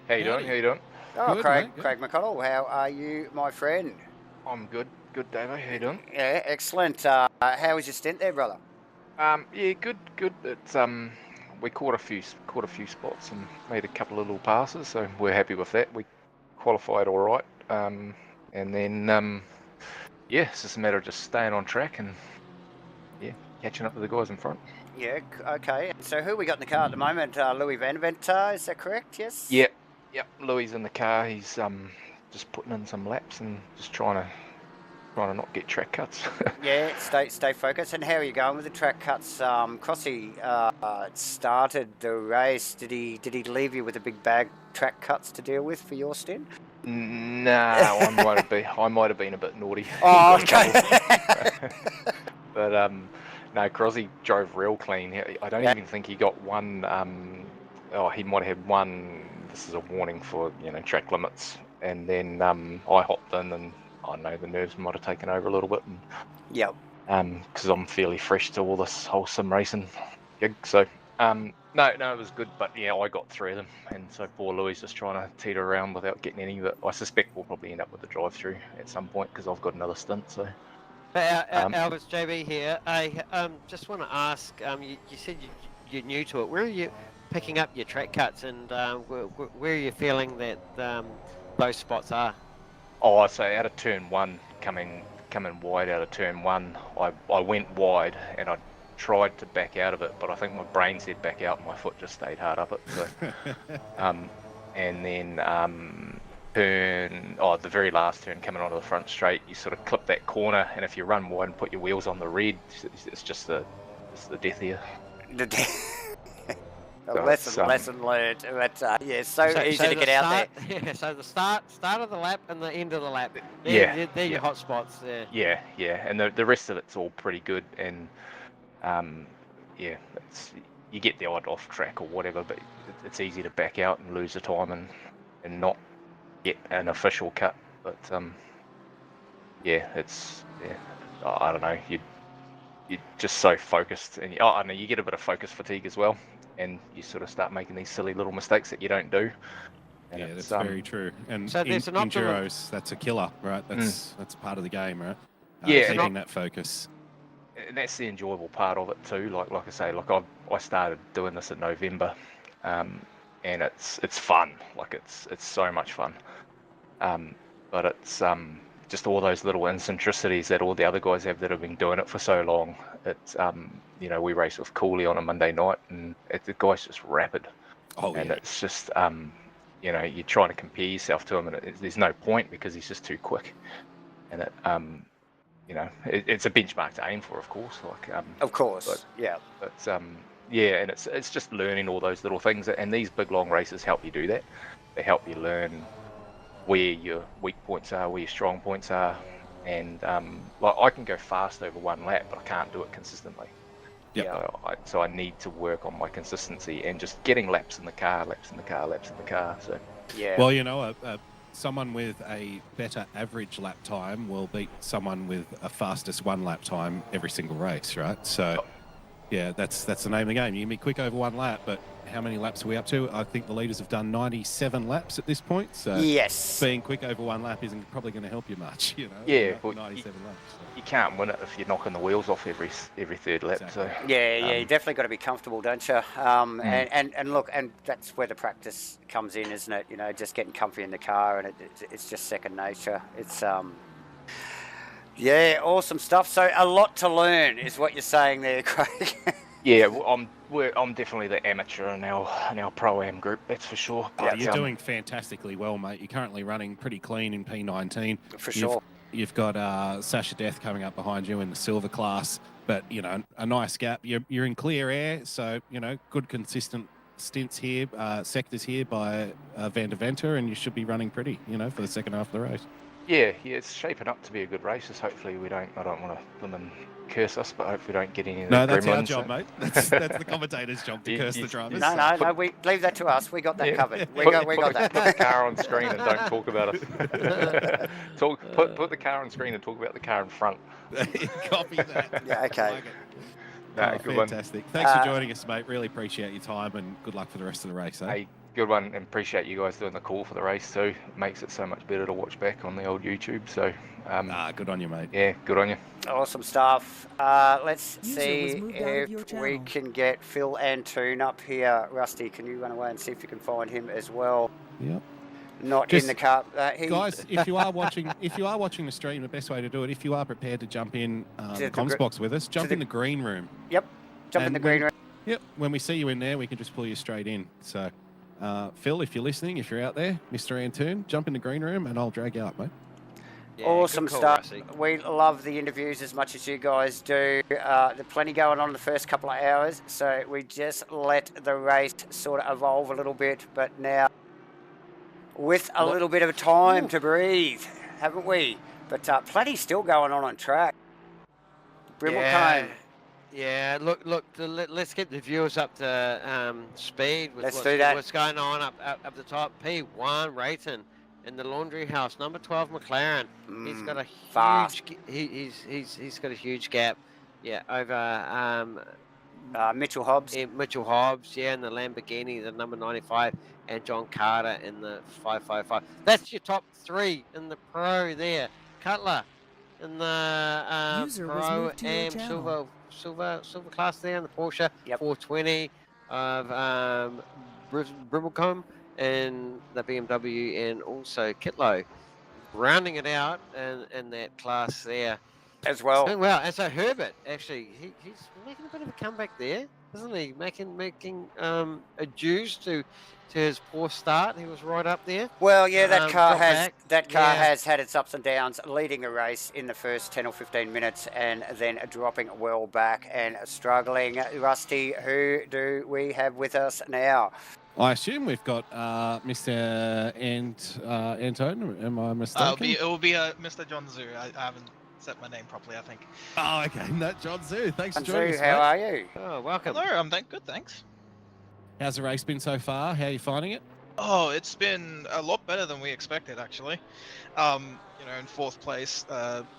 How you doing? How you doing? Oh, Good, Craig, mate, good. Craig McConnell, how are you, my friend? I'm good. Good, Davo. How you doing? Yeah, excellent. How was your stint there, brother? Yeah, good. It's we caught a few spots and made a couple of little passes, so we're happy with that. We qualified all right, and then yeah, it's just a matter of just staying on track and catching up with the guys in front. Yeah, okay. So who we got in the car at the moment? Louis Van Vent, is that correct? Yes? Yep. Louis is in the car. He's just putting in some laps and just trying to not get track cuts. Yeah, stay focused. And how are you going with the track cuts? Crossy started the race. Did he leave you with a big bag track cuts to deal with for your stint? No, I might have been a bit naughty. Oh, okay. But no, Crosby drove real clean. I don't even think he got one. He might have had one. This is a warning for track limits. And then I hopped in, and I don't know, the nerves might have taken over a little bit. Yep. Because I'm fairly fresh to all this whole sim racing gig. So no, it was good. But yeah, I got through them, and so poor Louis just trying to teeter around without getting any. But I suspect we'll probably end up with the drive-through at some point because I've got another stint. So. Albert, JB here. I just want to ask. You said you're new to it. Where are you picking up your track cuts, and where are you feeling that those spots are? Oh, I'd say out of turn one, coming wide out of turn one, I went wide and I tried to back out of it, but I think my brain said back out and my foot just stayed hard up it. So, and then the very last turn coming onto the front straight, you sort of clip that corner, and if you run wide and put your wheels on the red, it's just the death of you. Lesson learned. But yeah, so easy to get out there. Yeah, so the start of the lap and the end of the lap. They're your hot spots. Yeah, and the rest of it's all pretty good, and you get the odd off track or whatever, but it's easy to back out and lose the time and not get an official cut. But I don't know. You're just so focused, and I know you get a bit of focus fatigue as well, and you sort of start making these silly little mistakes that you don't do. And yeah, that's very true. And so there's an optimum... Enduros, that's a killer, right? That's part of the game, right? Keeping that focus. And that's the enjoyable part of it too. Like I say, I started doing this in November, and it's fun. Like it's so much fun. But it's just all those little eccentricities that all the other guys have that have been doing it for so long. It's we race with Cooley on a Monday night, and the guy's just rapid. It's just you're trying to compare yourself to him, and there's no point because he's just too quick. And it's a benchmark to aim for, of course. Of course, But and it's just learning all those little things, and these big long races help you do that. They help you learn where your weak points are, where your strong points are, and I can go fast over one lap, but I can't do it consistently. So I need to work on my consistency and just getting laps in the car. So well, someone with a better average lap time will beat someone with a fastest one lap time every single race, right? So yeah, that's the name of the game. You can be quick over one lap, but how many laps are we up to? I think the leaders have done 97 laps at this point. So yes, being quick over one lap isn't probably going to help you much, 97 laps. So. You can't win it if you're knocking the wheels off every third lap. Exactly. So you definitely got to be comfortable, don't you? And look, and that's where the practice comes in, isn't it? Just getting comfy in the car, and it's just second nature. It's awesome stuff. So a lot to learn is what you're saying there, Craig. Yeah, I'm definitely the amateur in our pro-am group, that's for sure. But you're doing fantastically well, mate. You're currently running pretty clean in P19. For sure. You've got Sasha Death coming up behind you in the silver class, but a nice gap. You're in clear air, so good consistent stints here, sectors here by Van der Venter, and you should be running pretty, for the second half of the race. Yeah, it's shaping up to be a good race. Hopefully I don't want to limit curse us, but hopefully we don't get any of the No, that's gremlins. our job, mate. That's the commentator's job to curse the drivers. No, we leave that to us. We got that covered. We got that. Put the car on screen and don't talk about it. Put the car on screen and talk about the car in front. Copy that. Yeah, okay. Like good fantastic. One. Thanks for joining us, mate. Really appreciate your time, and good luck for the rest of the race. Hey, good one, and appreciate you guys doing the call for the race too. It makes it so much better to watch back on the old YouTube. So, good on you, mate. Yeah, good on you. Awesome stuff. Let's User see was moved out of your if we channel. can get Phil Antoon up here. Rusty, can you run away and see if you can find him as well? Yep. Not in the car. Guys, if you are watching the stream, the best way to do it, if you are prepared to jump in the comms box with us, jump in the green room. Yep. Jump in the green room. Yep. When we see you in there, we can just pull you straight in. So, Phil, if you're listening, if you're out there, Mr. Antoon, jump in the green room and I'll drag you up, mate. Yeah, awesome good call, stuff. Rusty. We love the interviews as much as you guys do. There's plenty going on in the first couple of hours, so we just let the race sort of evolve a little bit, but now with a little bit of time to breathe, haven't we? But plenty still going on track. Bristlecombe. Yeah, look. Let's get the viewers up to speed with Let's do that. What's going on up the top? P1 Rayton in the laundry house. Number 12 McLaren. He's got a fast. huge. He's got a huge gap. Yeah, over Mitchell Hobbs. Mitchell Hobbs. Yeah, in the Lamborghini, the number 95, and John Carter in the 555. That's your top three in the pro there. Cutler in the User was pro moved to your and channel. silver class there in the Porsche 420 of Bristlecombe and the BMW, and also Kitlow rounding it out in that class there. as well. Doing well. And so Herbert, actually, he's making a bit of a comeback there, isn't he? Making a dues to his poor start. He was right up there. Well, yeah, that car Dropped has back. car Yeah. has had its ups and downs, leading a race in the first 10 or 15 minutes and then dropping well back and struggling. Rusty, who do we have with us now? I assume we've got Mr. Antone. Am I mistaken? It will be Mr. John Zoo. I haven't said my name properly, I think. Oh, okay. No, John Zoo. Thanks for And joining Zoo, us, how mate. are you? Oh, welcome. Hello, I'm good, thanks. How's the race been so far? How are you finding it? Oh, it's been a lot better than we expected, actually. In fourth place,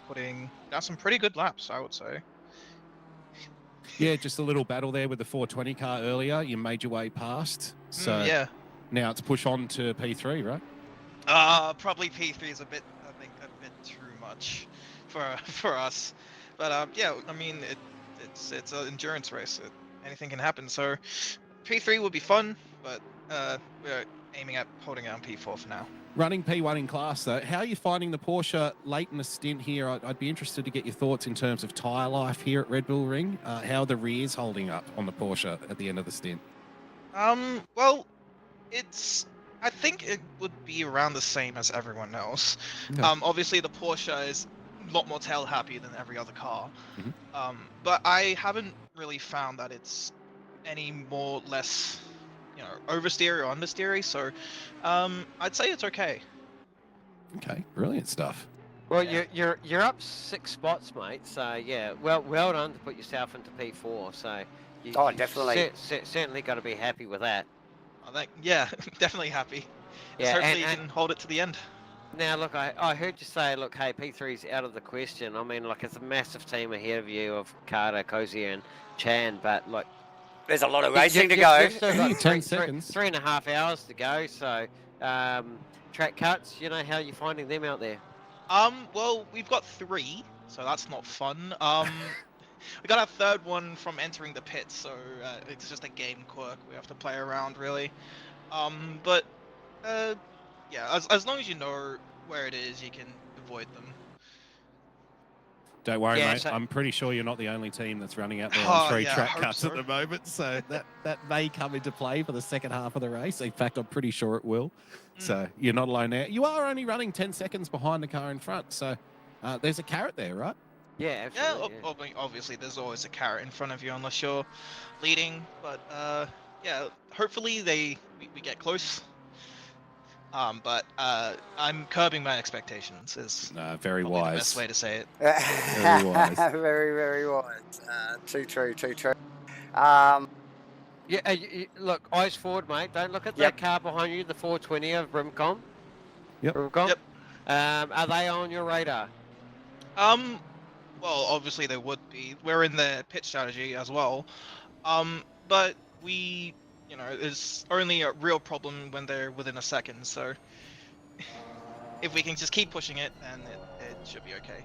putting down some pretty good laps, I would say. Yeah, just a little battle there with the 420 car earlier. You made your way past. So Yeah. now it's push on to P3, right? Probably P3 is a bit too much for us. But yeah, I mean it's an endurance race. Anything can happen. So P3 would be fun, but we're aiming at holding out P4 for now. Running P1 in class, though. How are you finding the Porsche late in the stint here? I'd be interested to get your thoughts in terms of tyre life here at Red Bull Ring. How are the rears holding up on the Porsche at the end of the stint? Well, I think it would be around the same as everyone else. Yeah. Obviously the Porsche is a lot more tail happy than every other car. Mhm. But I haven't really found that it's any more less, oversteery or understeery. So, I'd say it's okay. Okay, brilliant stuff. Well, you're up 6 spots, mate. So yeah, well done to put yourself into P4. So you, Oh, you've definitely. certainly got to be happy with that. I think, yeah, definitely happy. Yeah, Hopefully and- you can hold it to the end. Now, look, I heard you say, look, hey, P3's out of the question. I mean, like, it's a massive team ahead of you of Carter, Cozier, and Chan, but look, There's a lot of you- racing to you- go. You've still got 10 three seconds. 3.5 hours to go. So, track cuts, how are you finding them out there? Well, we've got 3, so that's not fun. We got our 3rd one from entering the pits, so it's just a game quirk. We have to play around, really. But yeah, as long as you know where it is, you can avoid them. Don't worry, Yeah, mate. so- I'm pretty sure you're not the only team that's running out there Oh, on 3 yeah, I track hope cuts so. at the moment. So that may come into play for the second half of the race. In fact, I'm pretty sure it will. So you're not alone there. You are only running 10 seconds behind the car in front. So there's a carrot there, right? Yeah, Yeah, absolutely. obviously there's always a carrot in front of you unless you're leading. But yeah, hopefully we get close. But I'm curbing my expectations. Is No, very probably the wise. best way to say it. Very wise. Very, very wise. Too true, too true. Yeah, look, eyes forward, mate. Don't look at Yep. that car behind you, the 420 of Brimcom. Yep. Brimcom? Yep. Are they on your radar? Well, obviously they would be. We're in the pit strategy as well. But we, it's only a real problem when they're within a second. So if we can just keep pushing it, then it should be okay.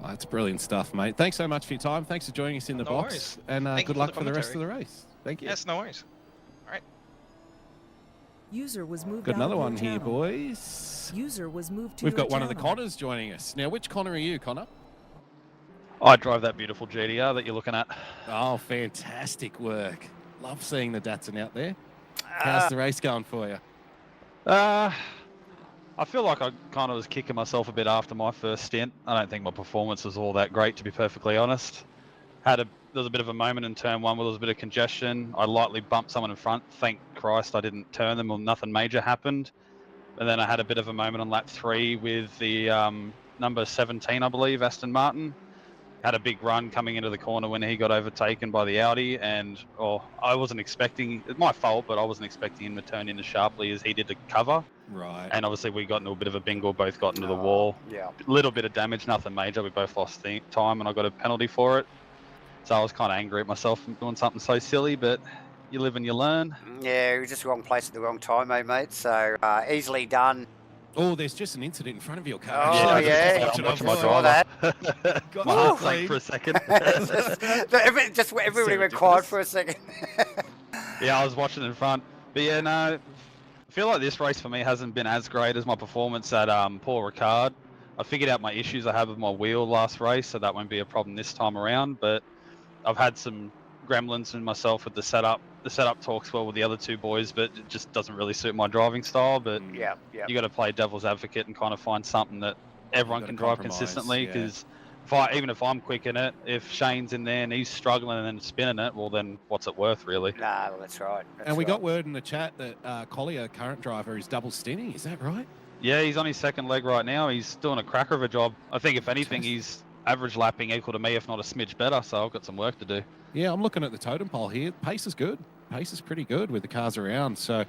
Oh, that's brilliant stuff, mate. Thanks so much for your time. Thanks for joining us in the No box. worries. And Thank you good for luck the for the rest of the commentary. race. Thank you. Yes, no worries. User was moved Got out another of your one here, channel. boys. User was moved to We've your got one of the channel. Connors joining us. Now, which Connor are you, Connor? I drive that beautiful GTR that you're looking at. Oh, fantastic work. Love seeing the Datsun out there. How's the race going for you? I feel like I kind of was kicking myself a bit after my first stint. I don't think my performance was all that great, to be perfectly honest. There was a bit of a moment in turn 1 where there was a bit of congestion. I lightly bumped someone in front. Thank Christ I didn't turn them or nothing major happened. And then I had a bit of a moment on lap 3 with the number 17, I believe, Aston Martin. Had a big run coming into the corner when he got overtaken by the Audi, and I wasn't expecting, it's my fault, but I wasn't expecting him to turn in as sharply as he did to cover. Right. And obviously we got into a bit of a bingle, both got into the wall. Yeah. A little bit of damage, nothing major. We both lost time and I got a penalty for it. So I was kind of angry at myself for doing something so silly, but you live and you learn. Yeah, you're just wrong place at the wrong time, mate. So easily done. Oh, there's just an incident in front of your car. Oh, Actually, I was yeah. just I'm watching watching it my before. driver. Got My you heart clean. sank for a second. just everybody went quiet for a second. Yeah, I was watching in front. But yeah, no, I feel like this race for me hasn't been as great as my performance at Paul Ricard. I figured out my issues I had with my wheel last race, so that won't be a problem this time around. But I've had some gremlins in myself with the setup. The setup talks well with the other two boys, but it just doesn't really suit my driving style. But Yeah. you got to play devil's advocate and kind of find something that everyone gotta can drive compromise, consistently. yeah. Because even if I'm quick in it, if Shane's in there and he's struggling and then spinning it, well then what's it worth really? No, well, that's right. And we got word in the chat that Collier, current driver, is double stinting. Is that right? Yeah, he's on his second leg right now. He's doing a cracker of a job. I think if anything, he's average lapping equal to me, if not a smidge better. So I've got some work to do. Yeah, I'm looking at the totem pole here. Pace is good. Pace is pretty good with the cars around. So,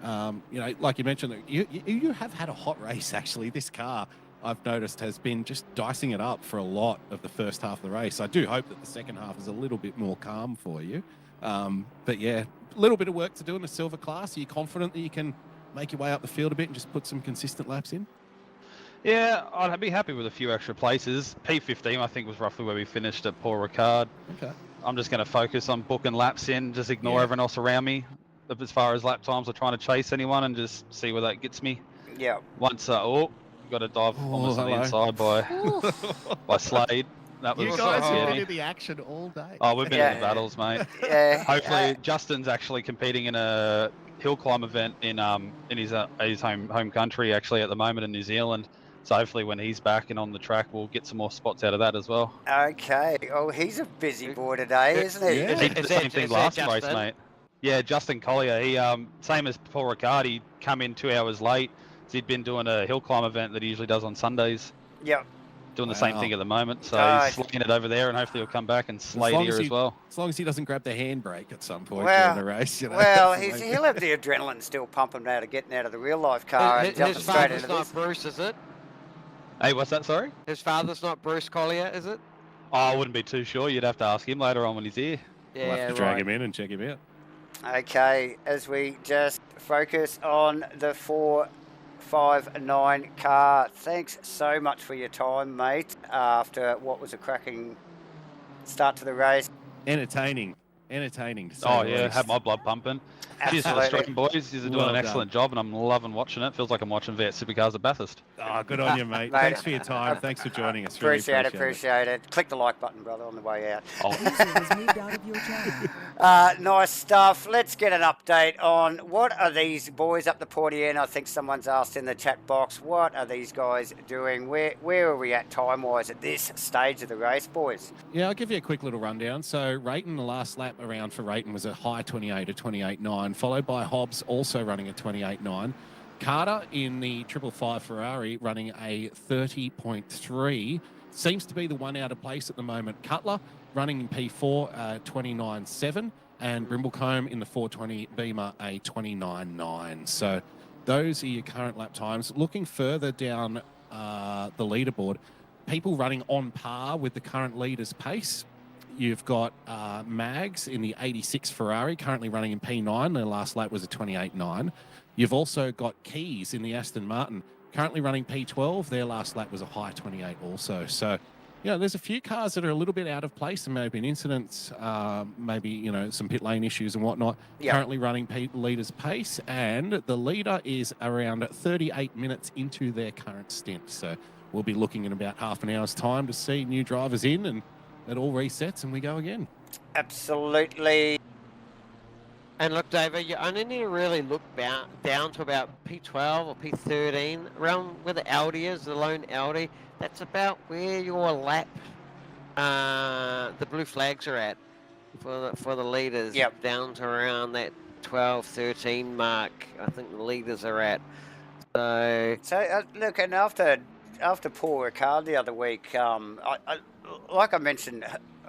like you mentioned, you have had a hot race, actually. This car, I've noticed, has been just dicing it up for a lot of the first half of the race. I do hope that the second half is a little bit more calm for you. But yeah, a little bit of work to do in the silver class. Are you confident that you can make your way up the field a bit and just put some consistent laps in? Yeah, I'd be happy with a few extra places. P15, I think, was roughly where we finished at Paul Ricard. Okay. I'm just going to focus on booking laps in, just ignore everyone else around me. As far as lap times, I'm trying to chase anyone and just see where that gets me. Yeah. Once, got to dive almost on the inside by Slade. That was You guys have been in the action all day. Oh, we've been in the battles, mate. Yeah. Hopefully, Justin's actually competing in a hill climb event in his home country, actually, at the moment in New Zealand. So hopefully when he's back and on the track, we'll get some more spots out of that as well. Okay. Oh, he's a busy boy today, isn't he? Yeah. He did the same thing last race, mate. Yeah, Justin Collier. He same as Paul Ricard. He come in 2 hours late. So he'd been doing a hill climb event that he usually does on Sundays. Yep. Doing the same thing at the moment. So he's slaying it over there, and hopefully he'll come back and slay here as well. As long as he doesn't grab the handbrake at some point during the race. You know? Well, he'll have the adrenaline still pumping out of getting out of the real life car and jumping straight into this. His father's not Bruce, is it? Hey, what's that, sorry? His father's not Bruce Collier, is it? Oh, I wouldn't be too sure. You'd have to ask him later on when he's here. Yeah, We'll have to drag him in and check him out. Okay, as we just focus on the 459 car. Thanks so much for your time, mate, after what was a cracking start to the race. Entertaining. To say Oh, the yeah, least. had my blood pumping. Cheers to the Australian boys. You're doing an excellent job, and I'm loving watching it. Feels like I'm watching Viet Supercars at Bathurst. Oh, good on you, mate. Mate, Thanks for your time. Thanks for joining us. Really Appreciate it. Click the like button, brother, on the way out. User was moved out of your channel. Nice stuff. Let's get an update on what are these boys up the Porty End. I think someone's asked in the chat box, what are these guys doing? Where are we at time-wise at this stage of the race, boys? Yeah, I'll give you a quick little rundown. So Rayton, the last lap around for Rayton was a high 28 at 28.9, followed by Hobbs also running at 28.9. Carter in the 555 Ferrari running a 30.3. Seems to be the one out of place at the moment. Cutler running in P4 29.7, and Brimblecombe in the 420 Beamer a 29.9. So those are your current lap times. Looking further down the leaderboard, people running on par with the current leader's pace. You've got Mags in the 86 Ferrari, currently running in P9. Their last lap was a 28.9. You've also got Keys in the Aston Martin, currently running P12. Their last lap was a high 28 also. So, there's a few cars that are a little bit out of place. There may have been incidents, maybe, some pit lane issues and whatnot. Yeah. Currently running leader's pace, and the leader is around 38 minutes into their current stint. So we'll be looking in about half an hour's time to see new drivers in, and it all resets and we go again. Absolutely. And look, David, you only need to really look down to about P12 or P13, around where the Audi is, the lone Audi. That's about where your lap, the blue flags are at for the leaders. Yep. Down to around that 12, 13 mark, I think the leaders are at. So Look, and after Paul Ricard the other week, like I mentioned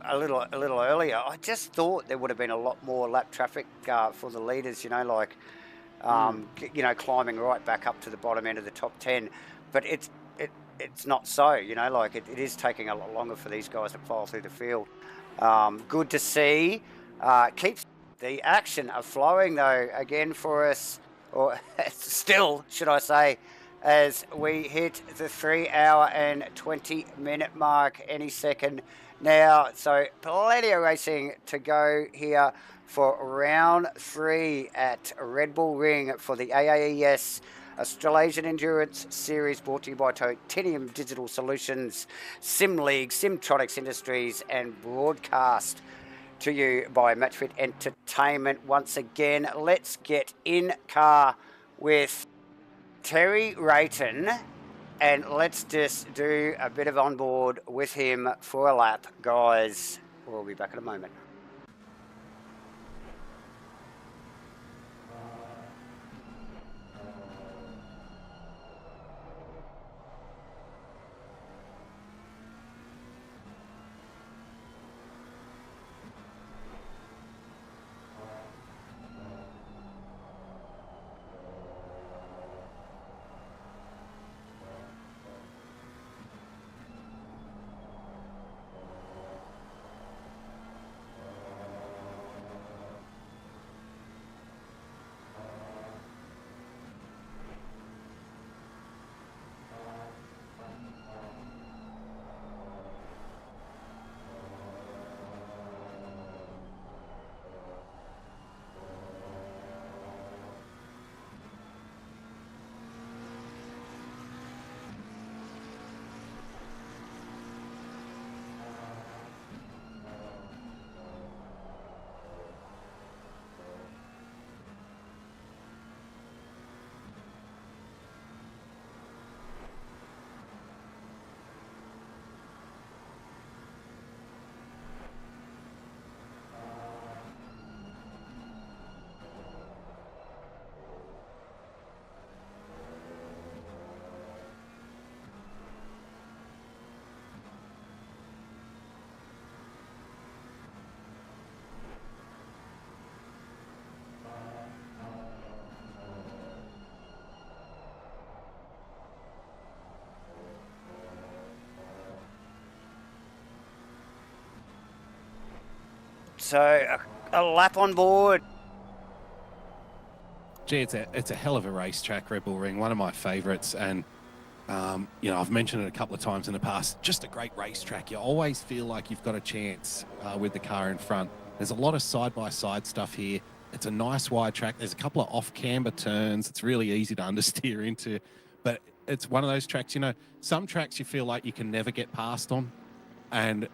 a little earlier, I just thought there would have been a lot more lap traffic for the leaders. Climbing right back up to the bottom end of the top 10, but it's not so. It is taking a lot longer for these guys to file through the field. Good to see. Keeps the action flowing though again for us, or still, should I say, as we hit the 3 hour and 20 minute mark any second now. So plenty of racing to go here for round 3 at Red Bull Ring for the AAES Australasian Endurance Series, brought to you by Titanium Digital Solutions, Sim League, Simtronics Industries, and broadcast to you by MatchFit Entertainment. Once again, let's get in car with Terry Rayton, and let's just do a bit of onboard with him for a lap, guys. We'll be back in a moment. So a lap on board. Gee, it's a hell of a racetrack, Red Bull Ring, one of my favourites, and you know, I've mentioned it a couple of times in the past. Just a great racetrack. You always feel like you've got a chance with the car in front. There's a lot of side-by-side stuff here. It's a nice wide track. There's a couple of off-camber turns. It's really easy to understeer into, but it's one of those tracks. You know, some tracks you feel like you can never get past on, and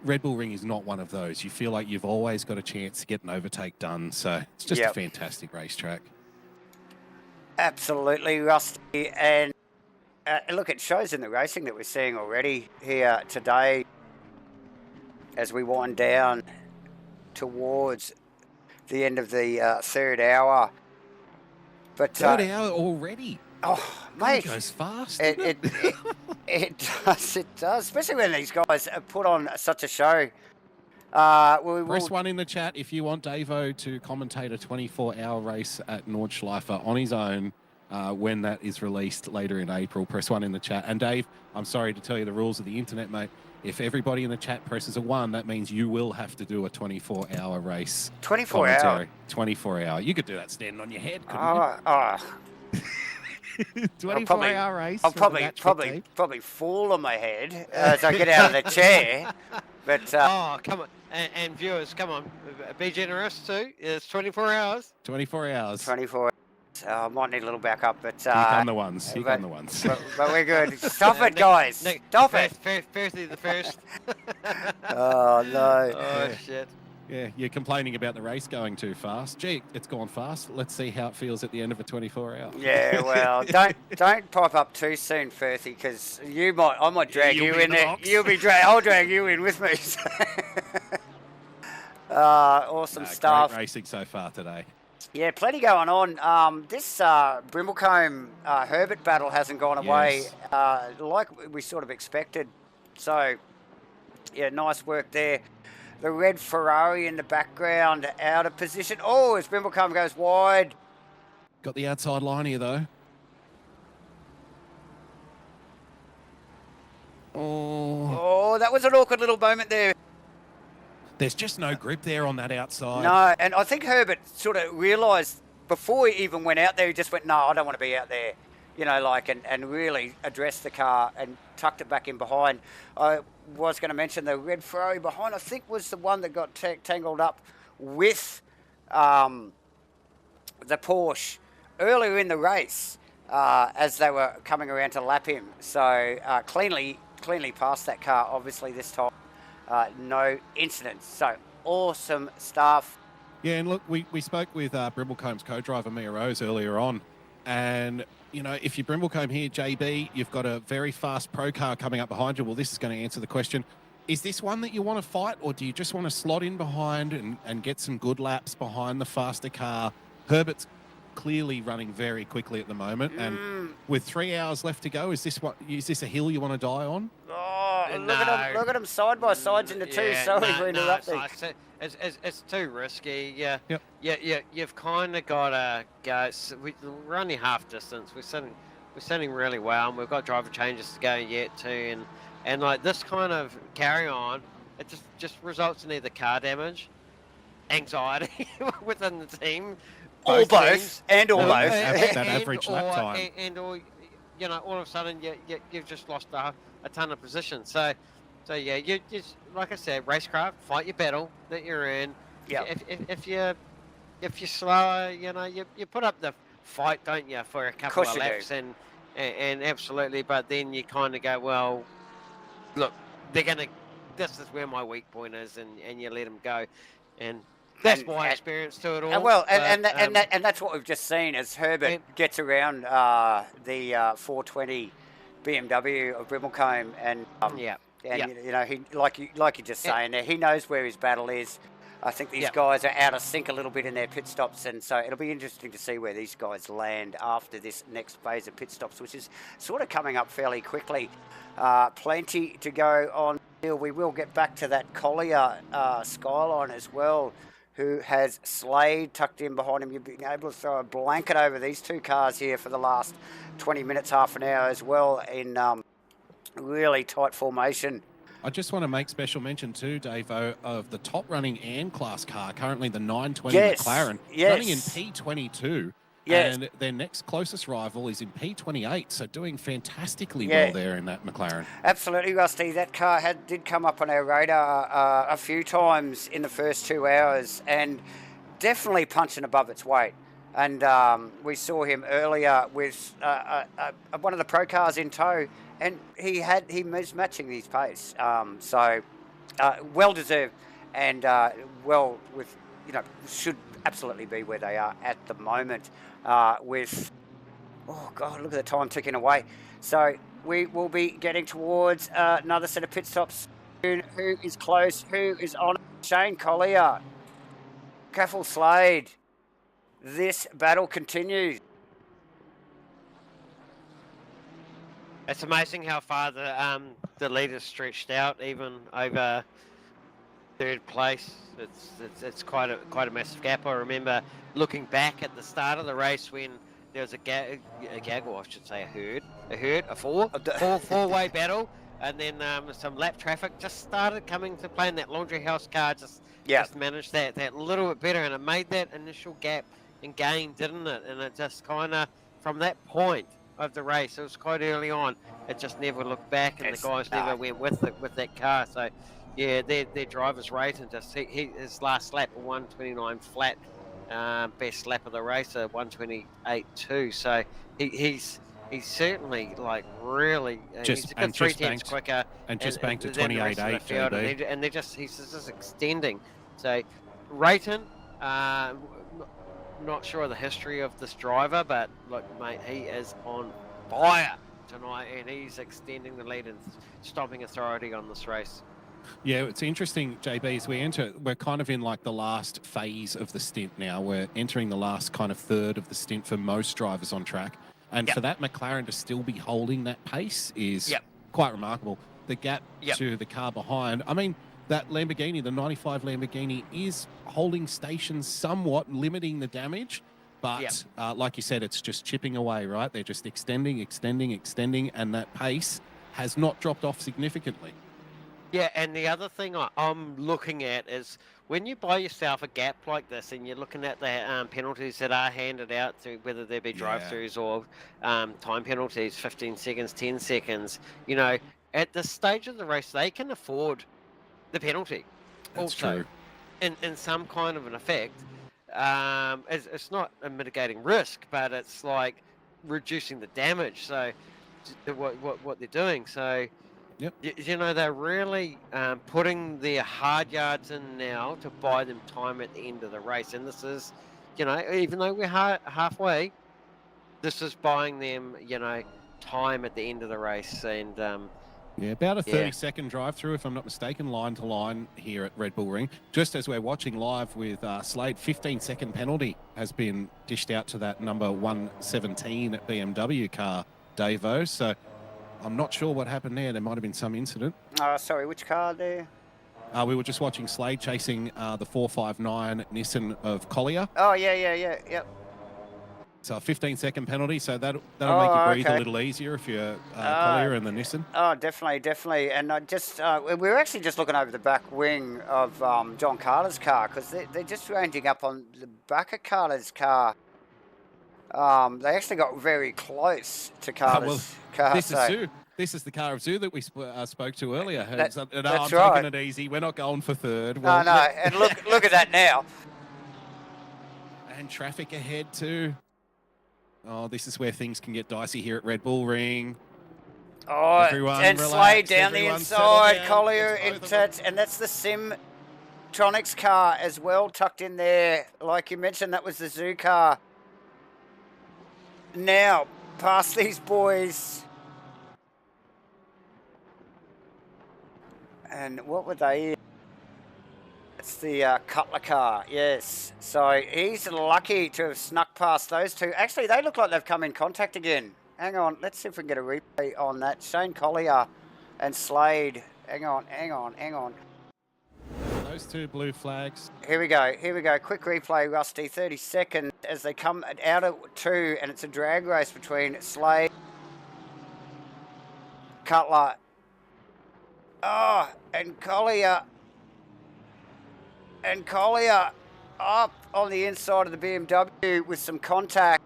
Red Bull Ring is not one of those. You feel like you've always got a chance to get an overtake done. So it's just a fantastic racetrack. Absolutely, Rusty. And look, it shows in the racing that we're seeing already here today as we wind down towards the end of the third hour. But third hour already. Oh, mate, it goes fast. It does. It does. Especially when these guys put on such a show. Press 1 in the chat if you want Davo to commentate a 24-hour race at Nordschleife on his own when that is released later in April. Press 1 in the chat. And Dave, I'm sorry to tell you the rules of the internet, mate. If everybody in the chat presses a 1, that means you will have to do a 24-hour race. 24 hour? 24 hour. You could do that standing on your head, couldn't you? 24-hour race. I'll probably fall on my head as I get out of the chair. But oh, come on. And viewers, come on. Be generous too. It's 24 hours. 24 hours. 24 hours. I might need a little backup, but... Here come the ones. Here come the ones. But we're good. Stop it, guys. Stop it. Firstly the first. Oh, no. Oh, shit. Yeah, you're complaining about the race going too fast. Gee, it's gone fast. Let's see how it feels at the end of a 24-hour. Yeah, well, don't pipe up too soon, Firthy, because I might drag you in there. I'll drag you in with me. Awesome stuff. Great racing so far today. Yeah, plenty going on. This Brimblecombe Herbert battle hasn't gone away like we sort of expected. So, yeah, nice work there. The red Ferrari in the background, out of position. Oh, as Brimblecombe goes wide. Got the outside line here, though. Oh, that was an awkward little moment there. There's just no grip there on that outside. No, and I think Herbert sort of realised before he even went out there, he just went, no, I don't want to be out there. you know, like, and really addressed the car and tucked it back in behind. I was going to mention the red Ferrari behind, I think, was the one that got tangled up with the Porsche earlier in the race as they were coming around to lap him. So cleanly passed that car, obviously, this time. No incidents. So awesome stuff. Yeah, and look, we spoke with Brimblecomb's co-driver, Mia Rose, earlier on. And, you know, if you're Brimblecombe here, JB, you've got a very fast pro car coming up behind you. Well, this is going to answer the question. Is this one that you want to fight, or do you just want to slot in behind and get some good laps behind the faster car? Herbert's clearly running very quickly at the moment. And with 3 hours left to go, is this a hill you want to die on? Oh, look at them side by sides into two. Sorry for interrupting. It's too risky. Yeah. Yep. Yeah. You've kind of got to go. We're only half distance. We're sitting really well, and we've got driver changes to go yet too. And like this kind of carry on, it just results in either car damage, anxiety within the team, or both. That average lap time. Or you know, all of a sudden you've just lost a ton of position. So yeah, you just, like I said, racecraft, fight your battle that you're in. Yeah. If you're slower, you know, you put up the fight, don't you, for a couple of laps, and absolutely. But then you kind of go, well, look, this is where my weak point is, and you let them go, and that's my experience to it all. And that's what we've just seen as Herbert gets around the 420 BMW of Brimblecombe, and you know, he like you're just saying there, he knows where his battle is. I think these guys are out of sync a little bit in their pit stops, and so it'll be interesting to see where these guys land after this next phase of pit stops, which is sort of coming up fairly quickly. Plenty to go on. We will get back to that Collier Skyline as well, who has Slade tucked in behind him. You've been able to throw a blanket over these two cars here for the last 20 minutes, half an hour as well, in really tight formation. I just want to make special mention too, Davo, of the top running Class car, currently the 920 McLaren, running in P22. Yes. And their next closest rival is in P28, so doing fantastically well there in that McLaren. Absolutely, Rusty. That car did come up on our radar a few times in the first 2 hours, and definitely punching above its weight. And we saw him earlier with one of the pro cars in tow, and he was matching his pace. So well deserved, and well with, you know, should absolutely be where they are at the moment. With, oh God, look at the time ticking away. So we will be getting towards another set of pit stops soon. Who is close? Who is on? Shane Collier, Caffel Slade. This battle continues. It's amazing how far the leaders stretched out, even over third place. It's quite a massive gap. I remember looking back at the start of the race when there was a gaggle, I should say, a four-way battle, and then some lap traffic just started coming to play, and that laundry house car just managed that little bit better, and it made that initial gap and gain, didn't it? And it just kind of, from that point of the race, it was quite early on, it just never looked back, and the guys never went with that car. So yeah, their driver's rate, and just his last lap, a 129 flat, best lap of the race, a 128.2. So he's certainly, like, really he's a good 3/10 quicker, and just banked a 28.8, and he's just extending. So Rayton, not sure of the history of this driver, but look, mate, he is on fire tonight, and he's extending the lead and stopping authority on this race. Yeah, it's interesting, JB, as we're kind of in like the last phase of the stint now. We're entering the last kind of third of the stint for most drivers on track. And for that McLaren to still be holding that pace is quite remarkable. The gap to the car behind, I mean, that Lamborghini, the 95 Lamborghini, is holding stations somewhat, limiting the damage. But like you said, it's just chipping away, right? They're just extending, and that pace has not dropped off significantly. Yeah, and the other thing I'm looking at is when you buy yourself a gap like this and you're looking at the penalties that are handed out, to whether they be drive-throughs or time penalties, 15 seconds, 10 seconds, you know, at this stage of the race, they can afford the penalty. That's also, true. in some kind of an effect. It's not a mitigating risk, but it's like reducing the damage. So what they're doing. So Yep. you know, they're really putting their hard yards in now to buy them time at the end of the race. And this is, you know, even though we're halfway, this is buying them, you know, time at the end of the race. And Yeah, about a Yeah. 30-second drive-through, if I'm not mistaken, line to line here at Red Bull Ring. Just as we're watching live with Slade, 15-second penalty has been dished out to that number 117 BMW car, Davo. So I'm not sure what happened there. There might have been some incident. Sorry, which car there? We were just watching Slade chasing the 459 Nissan of Collier. Oh, yep. So a 15-second penalty, so that'll make you breathe okay. a little easier if you're Collier and the Nissan. Oh, definitely. And I just, we were actually just looking over the back wing of John Carter's car, because they're just ranging up on the back of Carter's car. They actually got very close to Carter's car. This is Sue. This is the car of Zoo that we spoke to earlier. That's I'm right. taking it easy. We're not going for third. No, and look at that now. And traffic ahead too. Oh, this is where things can get dicey here at Red Bull Ring. Oh, Everyone and relax, Slade down the everyone settle inside, down. Collier, It's both of them. and that's the Simtronics car as well, tucked in there. Like you mentioned, that was the Zoo car. Now, past these boys. And what were they? It's the Cutler car, yes. So he's lucky to have snuck past those two. Actually, they look like they've come in contact again. Hang on, let's see if we can get a replay on that. Shane Collier and Slade. Hang on. Those two blue flags. Here we go. Quick replay, Rusty. 30 seconds as they come out of two, and it's a drag race between Slade, Cutler, and Collier. And Collier up on the inside of the BMW with some contact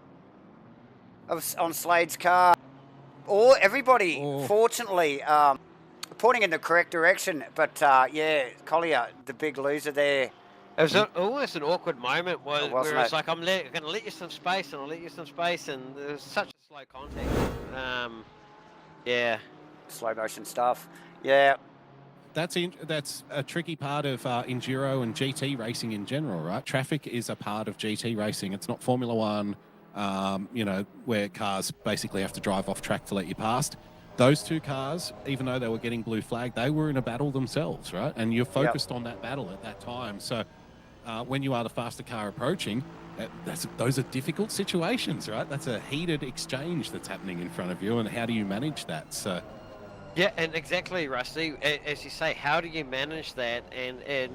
on Slade's car. Everybody, fortunately, pointing in the correct direction. But Collier, the big loser there. It was almost an awkward moment where it's like, I'm going to let you some space, and I'll let you some space, and there was such a slow contact. Slow motion stuff. Yeah. That's a tricky part of enduro and GT racing in general, right? Traffic is a part of GT racing. It's not Formula One, where cars basically have to drive off track to let you past. Those two cars, even though they were getting blue flag, they were in a battle themselves, right? And you're focused on that battle at that time. So when you are the faster car approaching, those are difficult situations, right? That's a heated exchange that's happening in front of you, and how do you manage that? So. Yeah, and exactly, Rusty. As you say, how do you manage that? And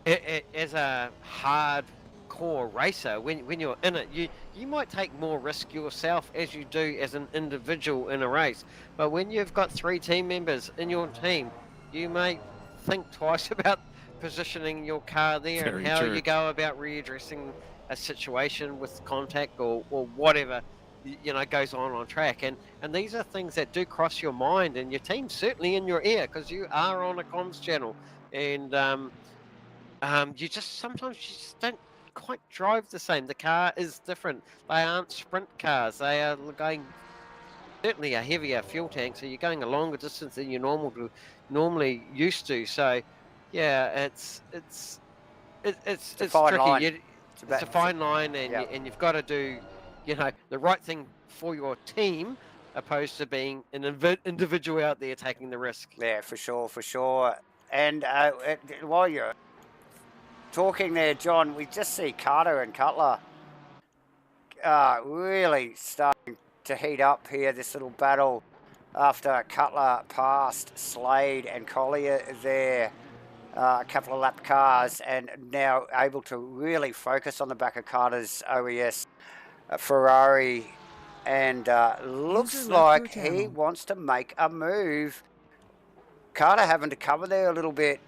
as a hardcore racer, when you're in it, you might take more risk yourself as you do as an individual in a race. But when you've got 3 team members in your team, you may think twice about positioning your car there. Very and how true. you go about readdressing a situation with contact or whatever goes on track, and these are things that do cross your mind, and your team's certainly in your ear because you are on a comms channel, and you sometimes don't quite drive the same. The car is different. They aren't sprint cars. They are going certainly a heavier fuel tank, so you're going a longer distance than you're normally used to. So yeah, it's a fine tricky. line. It's a fine line, and you've got to do the right thing for your team, opposed to being an individual out there taking the risk. Yeah, for sure. And while you're talking there, John, we just see Carter and Cutler really starting to heat up here, this little battle after Cutler passed Slade and Collier there. A couple of lap cars, and now able to really focus on the back of Carter's OES Ferrari, and looks like he wants to make a move. Carter having to cover there a little bit.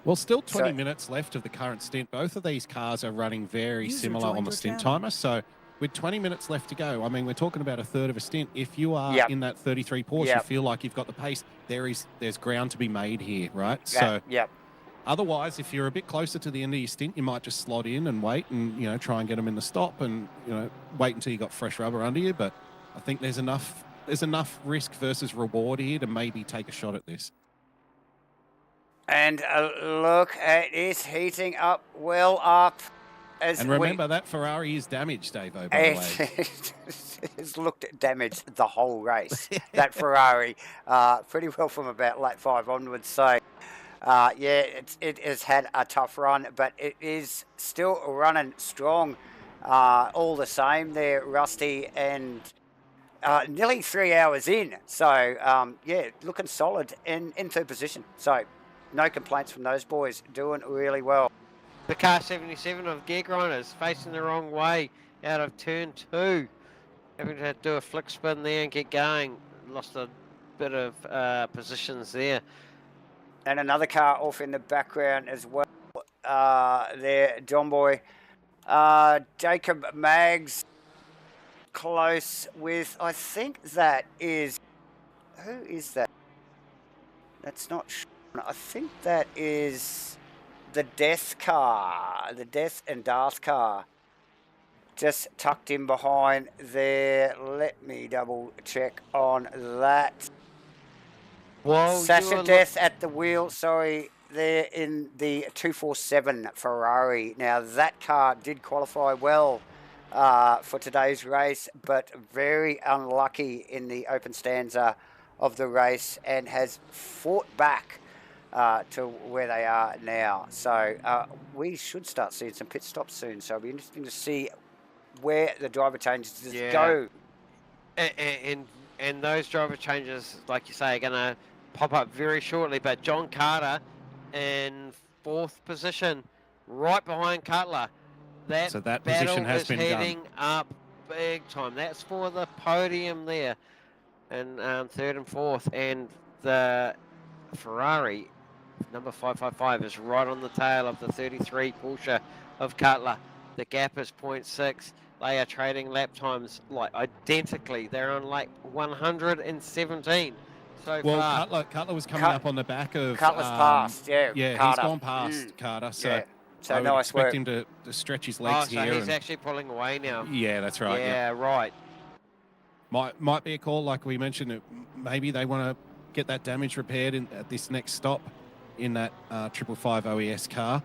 Well, still 20 So- minutes left of the current stint. Both of these cars are running very User similar on joined the your stint channel. timer. So with 20 minutes left to go, I mean, we're talking about a third of a stint. If you are Yep. in that 33 Porsche, you Yep. feel like you've got the pace, there's ground to be made here, right? Yeah, So yep. otherwise, if you're a bit closer to the end of your stint, you might just slot in and wait and, try and get them in the stop and, wait until you got fresh rubber under you. But I think there's enough risk versus reward here to maybe take a shot at this. And look, it is heating up well up. As And remember, that Ferrari is damaged, Davo, by the way. it's looked damaged the whole race. That Ferrari, pretty well from about lap 5 onwards. So, it has had a tough run, but it is still running strong. All the same, there, Rusty, and nearly 3 hours in. So, looking solid in third position. So, no complaints from those boys. Doing really well. The car 77 of Gear Grinders facing the wrong way out of turn 2. Having to do a flick spin there and get going. Lost a bit of positions there. And another car off in the background as well. There, John Boy. Jacob Maggs close with, I think that is, who is that? That's not Sean. I think that is the Death car, the Death and Darth car. Just tucked in behind there. Let me double check on that. Whoa, Sasha Death at the wheel, sorry, there in the 247 Ferrari. Now, that car did qualify well for today's race, but very unlucky in the open stanza of the race and has fought back to where they are now. So we should start seeing some pit stops soon. So it'll be interesting to see where the driver changes go. And those driver changes, like you say, are going to pop up very shortly. But John Carter in 4th position, right behind Cutler. So that battle position has is been heading done. up big time. That's for the podium there. And 3rd and 4th. And the Ferrari, number 555, is right on the tail of the 33 Porsche of Cutler. The gap is 0.6. They are trading lap times like identically. They're on lap 117 so Well, far. Cutler was coming up on the back of... Cutler's passed, Yeah, Carter. he's gone past Carter. So, Yeah. So I would nice expect work. him to stretch his Oh, legs so here. he's actually pulling away now. Yeah, that's right. Yeah, right. Might be a call, like we mentioned. Maybe they want to get that damage repaired at this next stop in that 555 OES car.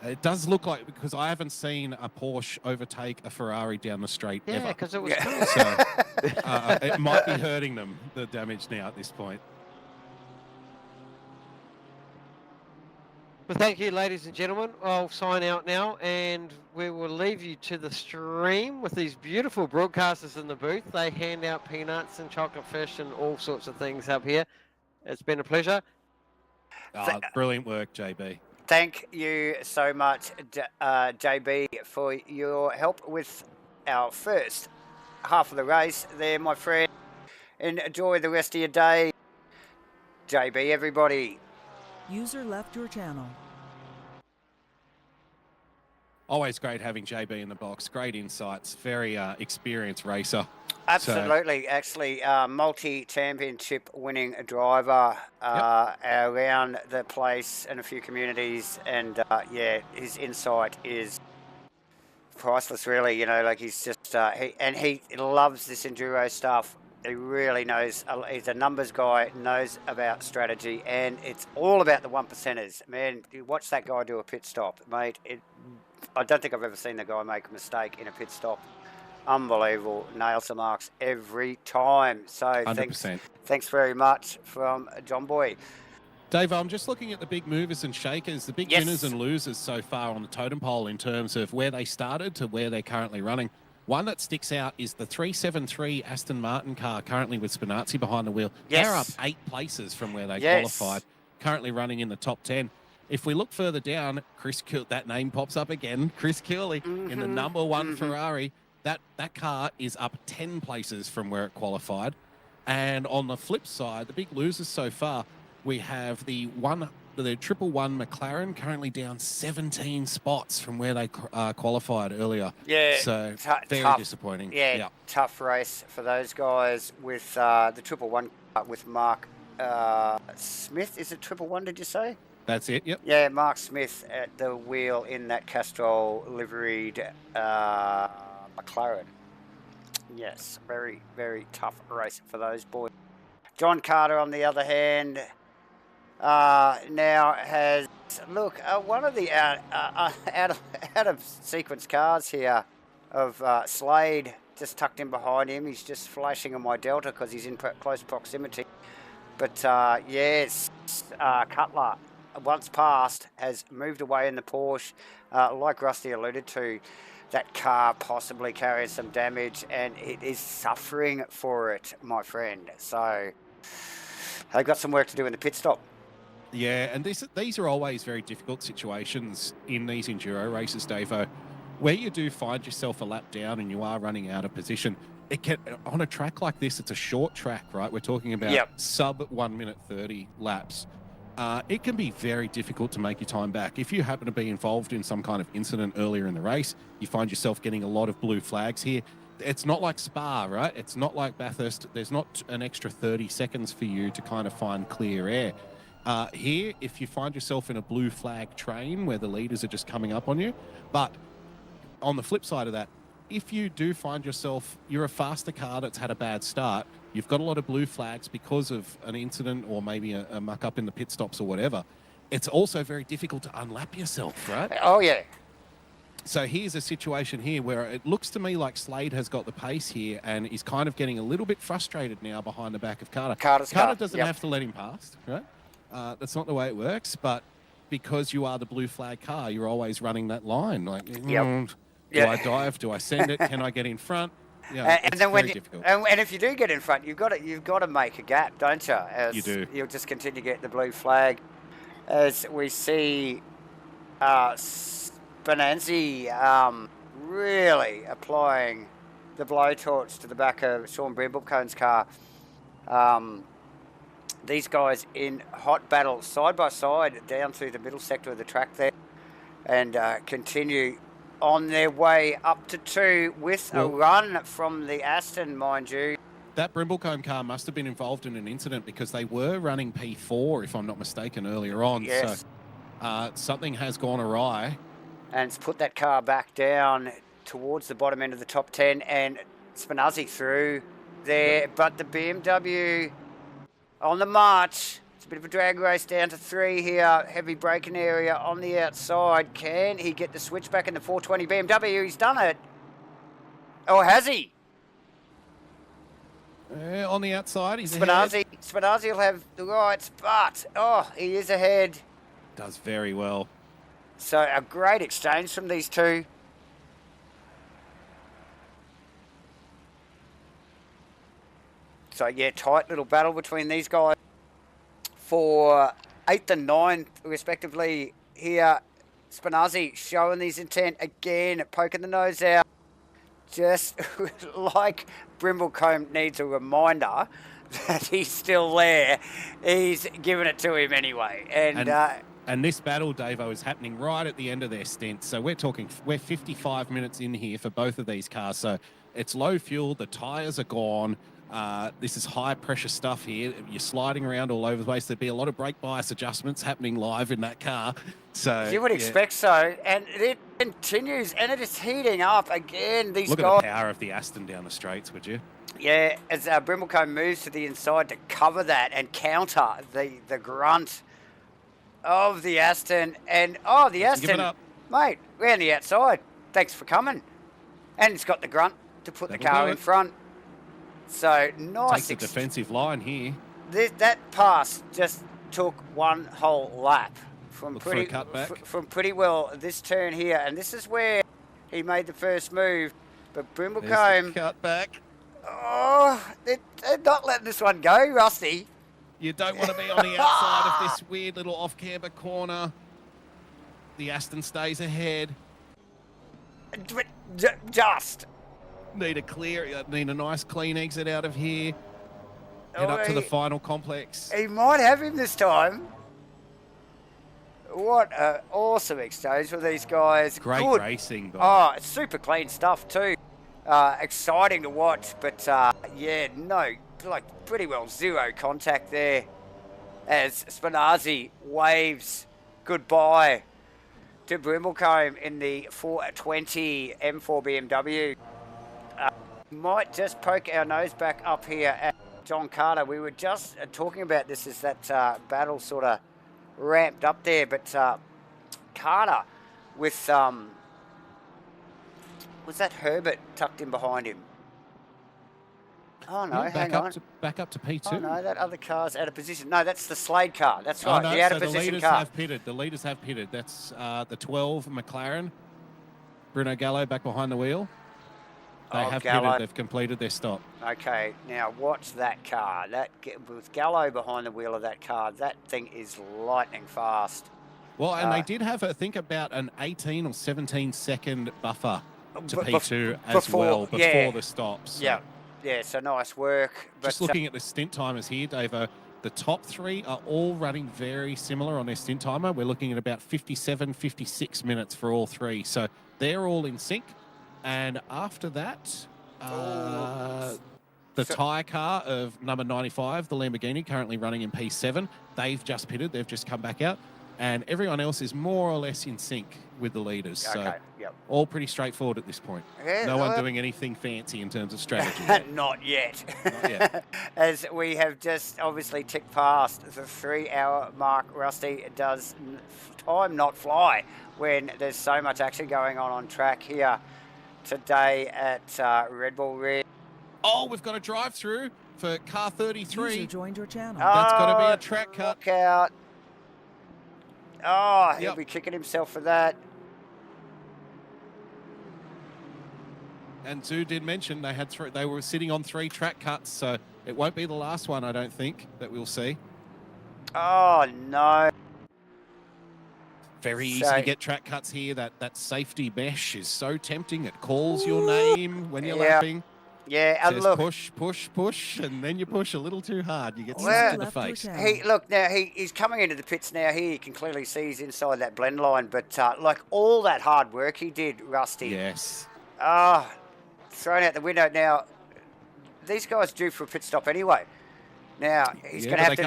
It does look like, because I haven't seen a Porsche overtake a Ferrari down the straight Yeah, ever. because it was So it might be hurting them, the damage now at this point. Well, thank you, ladies and gentlemen. I'll sign out now, and we will leave you to the stream with these beautiful broadcasters in the booth. They hand out peanuts and chocolate fish and all sorts of things up here. It's been a pleasure. Brilliant work, JB. Thank you so much, JB, for your help with our first half of the race there, my friend. Enjoy the rest of your day. JB, everybody. User left your channel. Always great having JB in the box. Great insights. Very experienced racer. Absolutely. Actually, multi-championship winning driver around the place and a few communities. And, his insight is priceless, really. Like he's just... he loves this enduro stuff. He really knows. He's a numbers guy, knows about strategy, and it's all about the 1%ers. Man, you watch that guy do a pit stop, mate. I don't think I've ever seen the guy make a mistake in a pit stop. Unbelievable. Nails the marks every time. So 100%. Thanks very much from John Boy. Dave, I'm just looking at the big movers and shakers, the big winners and losers so far on the totem pole in terms of where they started to where they're currently running. One that sticks out is the 373 Aston Martin car, currently with Spinazzi behind the wheel. Yes. They're up 8 places from where they qualified, currently running in the top 10. If we look further down, that name pops up again, Chris Curley in the number 1 Ferrari. That car is up 10 places from where it qualified. And on the flip side, the big losers so far, we have the the 111 McLaren currently down 17 spots from where they qualified earlier. Yeah, So very tough. disappointing. Yeah, tough race for those guys with the 111 with Mark Smith. Is it 111? Did you say? That's it. Yep. Yeah, Mark Smith at the wheel in that Castrol liveried McLaren. Yes, very, very tough race for those boys. John Carter, on the other hand, now has one of the out of sequence cars here of Slade just tucked in behind him. He's just flashing on my Delta because he's in close proximity. But yes, Cutler, once passed, has moved away in the Porsche. Like Rusty alluded to, that car possibly carrying some damage, and it is suffering for it, my friend. So they've got some work to do in the pit stop. Yeah, and these are always very difficult situations in these enduro races, Davo, where you do find yourself a lap down and you are running out of position. It can, on a track like this, it's a short track, right? We're talking about sub 1 minute 30 laps. It can be very difficult to make your time back. If you happen to be involved in some kind of incident earlier in the race, you find yourself getting a lot of blue flags here. It's not like Spa, right? It's not like Bathurst. There's not an extra 30 seconds for you to kind of find clear air. Here, if you find yourself in a blue flag train where the leaders are just coming up on you, but on the flip side of that, if you do find yourself, you're a faster car that's had a bad start, you've got a lot of blue flags because of an incident or maybe a muck up in the pit stops or whatever, it's also very difficult to unlap yourself, right? Oh, yeah. So here's a situation here where it looks to me like Slade has got the pace here and is kind of getting a little bit frustrated now behind the back of Carter. Carter doesn't have to let him past, right? That's not the way it works, but because you are the blue flag car, you're always running that line. Like, do I dive? Do I send it? Can I get in front? Yeah, and then when if you do get in front, you've got to make a gap, don't you? You do. You'll just continue to get the blue flag, as we see Spinanzi really applying the blowtorch to the back of Sean Brimblecone's car. These guys in hot battle, side by side, down through the middle sector of the track there, and continue on their way up to 2 with a run from the Aston, mind you. That Brimblecombe car must have been involved in an incident because they were running P4, if I'm not mistaken, earlier on. Yes. So something has gone awry. And it's put that car back down towards the bottom end of the top 10, and Spinazzi through there. But the BMW on the march. It's a bit of a drag race down to 3 here. Heavy braking area on the outside. Can he get the switch back in the 420 BMW? He's done it. Or has he? On the outside, he's ahead. Spinazzi will have the rights, but he is ahead. Does very well. So a great exchange from these two. So yeah, tight little battle between these guys for 8th and 9th respectively here. Spinazzi showing his intent again, poking the nose out. Just like Brimblecombe needs a reminder that he's still there, he's giving it to him anyway. And this battle, Davo, is happening right at the end of their stint. So we're 55 minutes in here for both of these cars. So it's low fuel, the tyres are gone. This is high pressure stuff here. You're sliding around all over the place. There'd be a lot of brake bias adjustments happening live in that car. So you would expect so, and it continues, and it is heating up again. These Look guys. At the power of the Aston down the straights, would you? Yeah, as Brimblecombe moves to the inside to cover that and counter the grunt of the Aston, and the Aston, give it up. Mate, we're on the outside. Thanks for coming, and it's got the grunt to put the car in front. So nice. Takes the defensive line here. That pass just took one whole lap from pretty well this turn here, and this is where he made the first move. But Brimblecombe cut back. They're not letting this one go, Rusty. You don't want to be on the outside of this weird little off-camber corner. The Aston stays ahead. Just need a nice clean exit out of here. Head up to the final complex. He might have him this time. What an awesome exchange with these guys. Great Good. racing, guys. Oh, it's super clean stuff too. Exciting to watch, but yeah, no, like pretty well zero contact there as Spinazzi waves goodbye to Brimblecombe in the 420 M4 BMW. Might just poke our nose back up here at John Carter. We were just talking about this as that battle sort of ramped up there, but Carter with was that Herbert tucked in behind him? Oh no, Yeah, hang on. Back up to P2. Oh no, that other car's out of position. No, that's the Slade car. That's Oh, right, no, the out of so position the leaders car. have pitted. The leaders have pitted. That's the 12 McLaren. Bruno Gallo back behind the wheel. They have Gallo. pitted. They've completed their stop. Okay, now watch that car. With Gallo behind the wheel of that car, that thing is lightning fast. Well, and they did have, I think, about an 18 or 17 second buffer to P2 as well before the stops. So Yeah, so nice work. But, just looking at the stint timers here, Davo, the top three are all running very similar on their stint timer. We're looking at about 57, 56 minutes for all three. So they're all in sync. And after that, the tyre car of number 95, the Lamborghini, currently running in P7, they've just pitted. They've just come back out. And everyone else is more or less in sync with the leaders. So all pretty straightforward at this point. Yeah, no one doing anything fancy in terms of strategy. Not yet. Not yet. As we have just obviously ticked past the 3-hour mark, Rusty, does time not fly when there's so much action going on track here today at Red Bull Ridge. Oh, we've got a drive-through for car 33. User joined your channel. That's got to be a track cut. Look out. Oh, he'll be kicking himself for that. And Zoo did mention they were sitting on 3 track cuts, so it won't be the last one, I don't think, that we'll see. Oh, no. Very easy to get track cuts here. That safety mesh is so tempting. It calls your name when you're lapping. Yeah, and says look, push, and then you push a little too hard. You get well, in the face. He's coming into the pits now. Here you can clearly see he's inside that blend line. But like all that hard work he did, Rusty. Yes. Thrown out the window. Now these guys due for a pit stop anyway. Now he's going to have to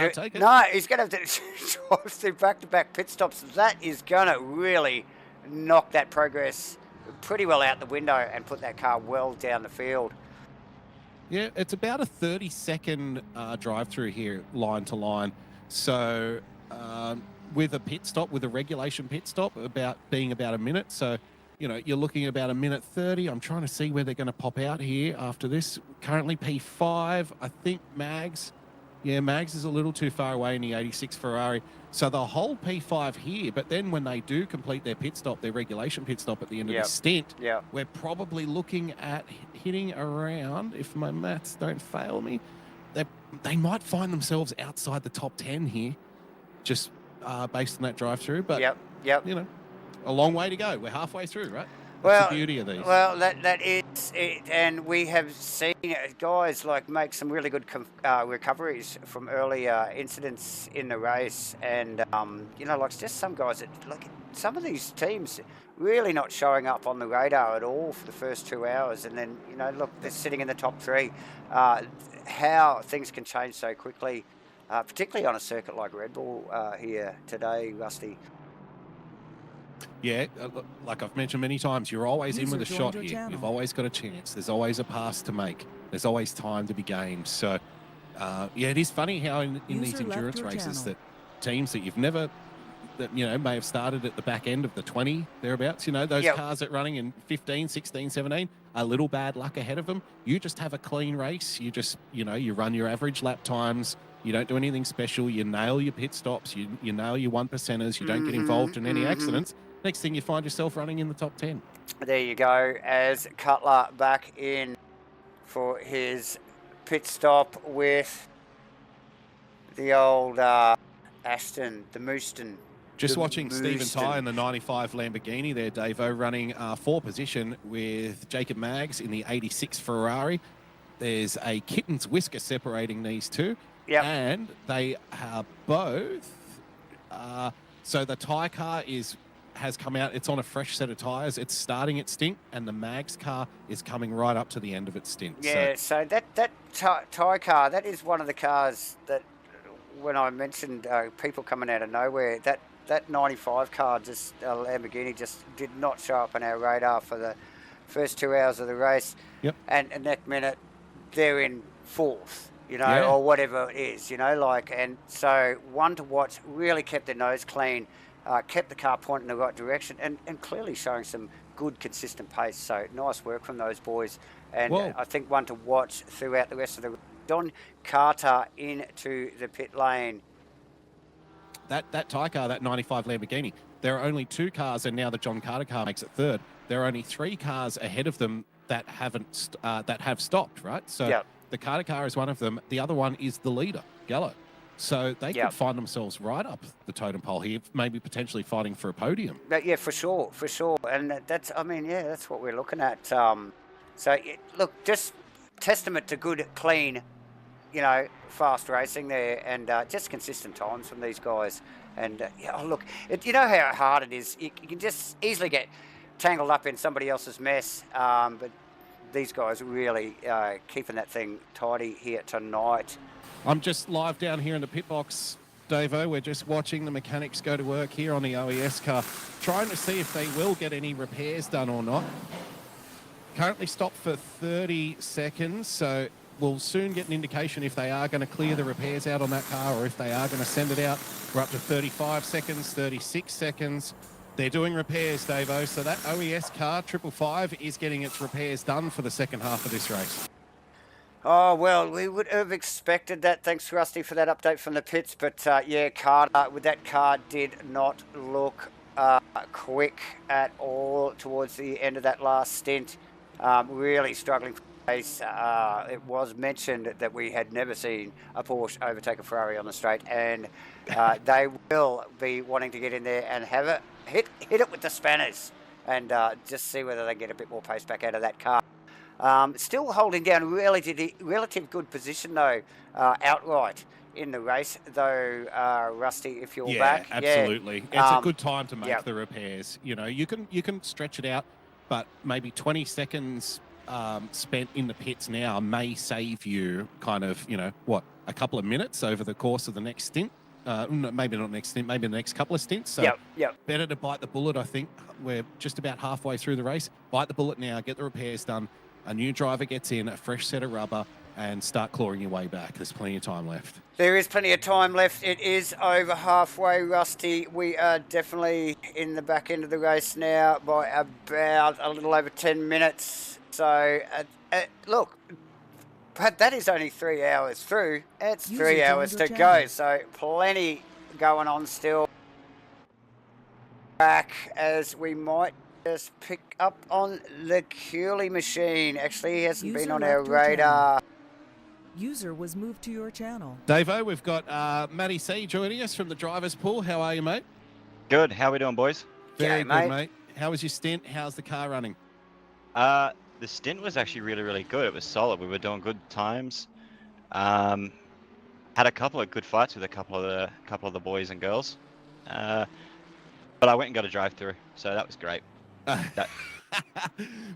he's going to have to drive through back-to-back pit stops. That is going to really knock that progress pretty well out the window and put that car well down the field. Yeah, it's about a 30-second drive-through here, line to line. So with a pit stop, with a regulation pit stop, being about a minute. So, you know, you're looking at about a minute 30. I'm trying to see where they're going to pop out here after this. Currently P5, I think Mags. Yeah, Mags is a little too far away in the 86 Ferrari. So the whole P5 here, but then when they do complete their pit stop, their regulation pit stop at the end of the stint, we're probably looking at hitting around, if my maths don't fail me, they might find themselves outside the top 10 here, just based on that drive-through. But, you know, a long way to go. We're halfway through, right? That's the beauty of these. Well, that is it. And we have seen guys like make some really good recoveries from earlier incidents in the race. And, you know, like just some guys that, like some of these teams really not showing up on the radar at all for the first 2 hours. And then, you know, look, they're sitting in the top 3. How things can change so quickly, particularly on a circuit like Red Bull here today, Rusty. Yeah, like I've mentioned many times, you're always in with a shot here. You've always got a chance. There's always a pass to make. There's always time to be gained. So, yeah, it is funny how in these endurance races that teams that you've never, that, you know, may have started at the back end of the 20, thereabouts, you know, those cars that running in 15, 16, 17, a little bad luck ahead of them. You just have a clean race. You just, you know, you run your average lap times. You don't do anything special. You nail your pit stops. You nail your 1%ers. You don't get involved in any accidents. Next thing, you find yourself running in the top 10. There you go, as Cutler back in for his pit stop with the old Aston, the Mooston. Just watching Stephen Ty in the 95 Lamborghini there, Davo, running 4 position with Jacob Maggs in the 86 Ferrari. There's a kitten's whisker separating these two. And they are both So the tyre car has come out. It's on a fresh set of tyres. It's starting its stint, and the Mags car is coming right up to the end of its stint. Yeah, so that tyre car, that is one of the cars that, when I mentioned people coming out of nowhere, that 95 car, just Lamborghini, just did not show up on our radar for the first 2 hours of the race. Yep. And next minute, they're in fourth, Yeah. or whatever it is, and so one to watch, really kept their nose clean, kept the car pointing in the right direction, and clearly showing some good, consistent pace. So nice work from those boys. And I think one to watch throughout the rest of the Don Carter into the pit lane. That tyre car, that 95 Lamborghini, there are only 2 cars, and now the John Carter car makes it third. There are only 3 cars ahead of them that have stopped, right? So the Carter car is one of them. The other one is the leader, Gallo. So they could find themselves right up the totem pole here, maybe potentially fighting for a podium. Yeah, for sure. And that's what we're looking at. Look, just testament to good, clean, fast racing there, and just consistent times from these guys. And look, you know how hard it is. You can just easily get tangled up in somebody else's mess, but these guys are really keeping that thing tidy here tonight. I'm just live down here in the pit box, Davo. We're just watching the mechanics go to work here on the OES car, trying to see if they will get any repairs done or not. Currently stopped for 30 seconds, so we'll soon get an indication if they are going to clear the repairs out on that car or if they are going to send it out. We're up to 35 seconds, 36 seconds. They're doing repairs, Davo. So that OES car, 555, is getting its repairs done for the second half of this race. Oh, well, we would have expected that. Thanks, Rusty, for that update from the pits. But, Carter, with that car, did not look quick at all towards the end of that last stint. Really struggling for the race. It was mentioned that we had never seen a Porsche overtake a Ferrari on the straight, and they will be wanting to get in there and have it hit it with the spanners and just see whether they get a bit more pace back out of that car. Still holding down relative good position, though, outright in the race, though, Rusty, if you're back. Absolutely. It's a good time to make the repairs. You can stretch it out, but maybe 20 seconds spent in the pits now may save you kind of, a couple of minutes over the course of the next stint. Maybe not next stint, maybe the next couple of stints. So better to bite the bullet, I think. We're just about halfway through the race. Bite the bullet now, get the repairs done. A new driver gets in, a fresh set of rubber, and start clawing your way back. There's plenty of time left. There is plenty of time left. It is over halfway, Rusty. We are definitely in the back end of the race now by about a little over 10 minutes. So, look, but that is only 3 hours through. It's 3 hours to go, so plenty going on still. Back as we might just pick up on the Cooley machine. Actually, he hasn't been on our radar. User was moved to your channel. Davo, we've got Matty C joining us from the driver's pool. How are you, mate? Good. How are we doing, boys? Very good, mate. How was your stint? How's the car running? The stint was actually really, really good. It was solid. We were doing good times. Had a couple of good fights with a couple of the boys and girls. But I went and got a drive-through, so that was great.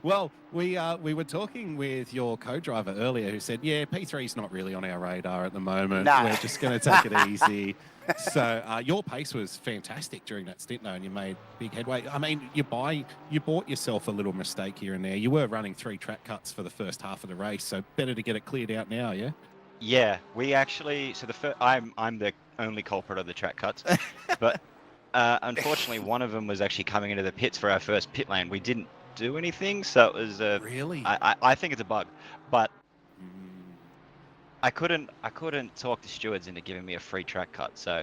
Well, we were talking with your co-driver earlier who said, P3's not really on our radar at the moment. No. We're just going to take it easy. So your pace was fantastic during that stint, though, and you made big headway. I mean, you bought yourself a little mistake here and there. You were running 3 track cuts for the first half of the race, so better to get it cleared out now, yeah? Yeah, we actually. So I'm the only culprit of the track cuts, but unfortunately, one of them was actually coming into the pits for our first pit lane. We didn't do anything, so it was really. I think it's a bug, but I couldn't talk the stewards into giving me a free track cut. So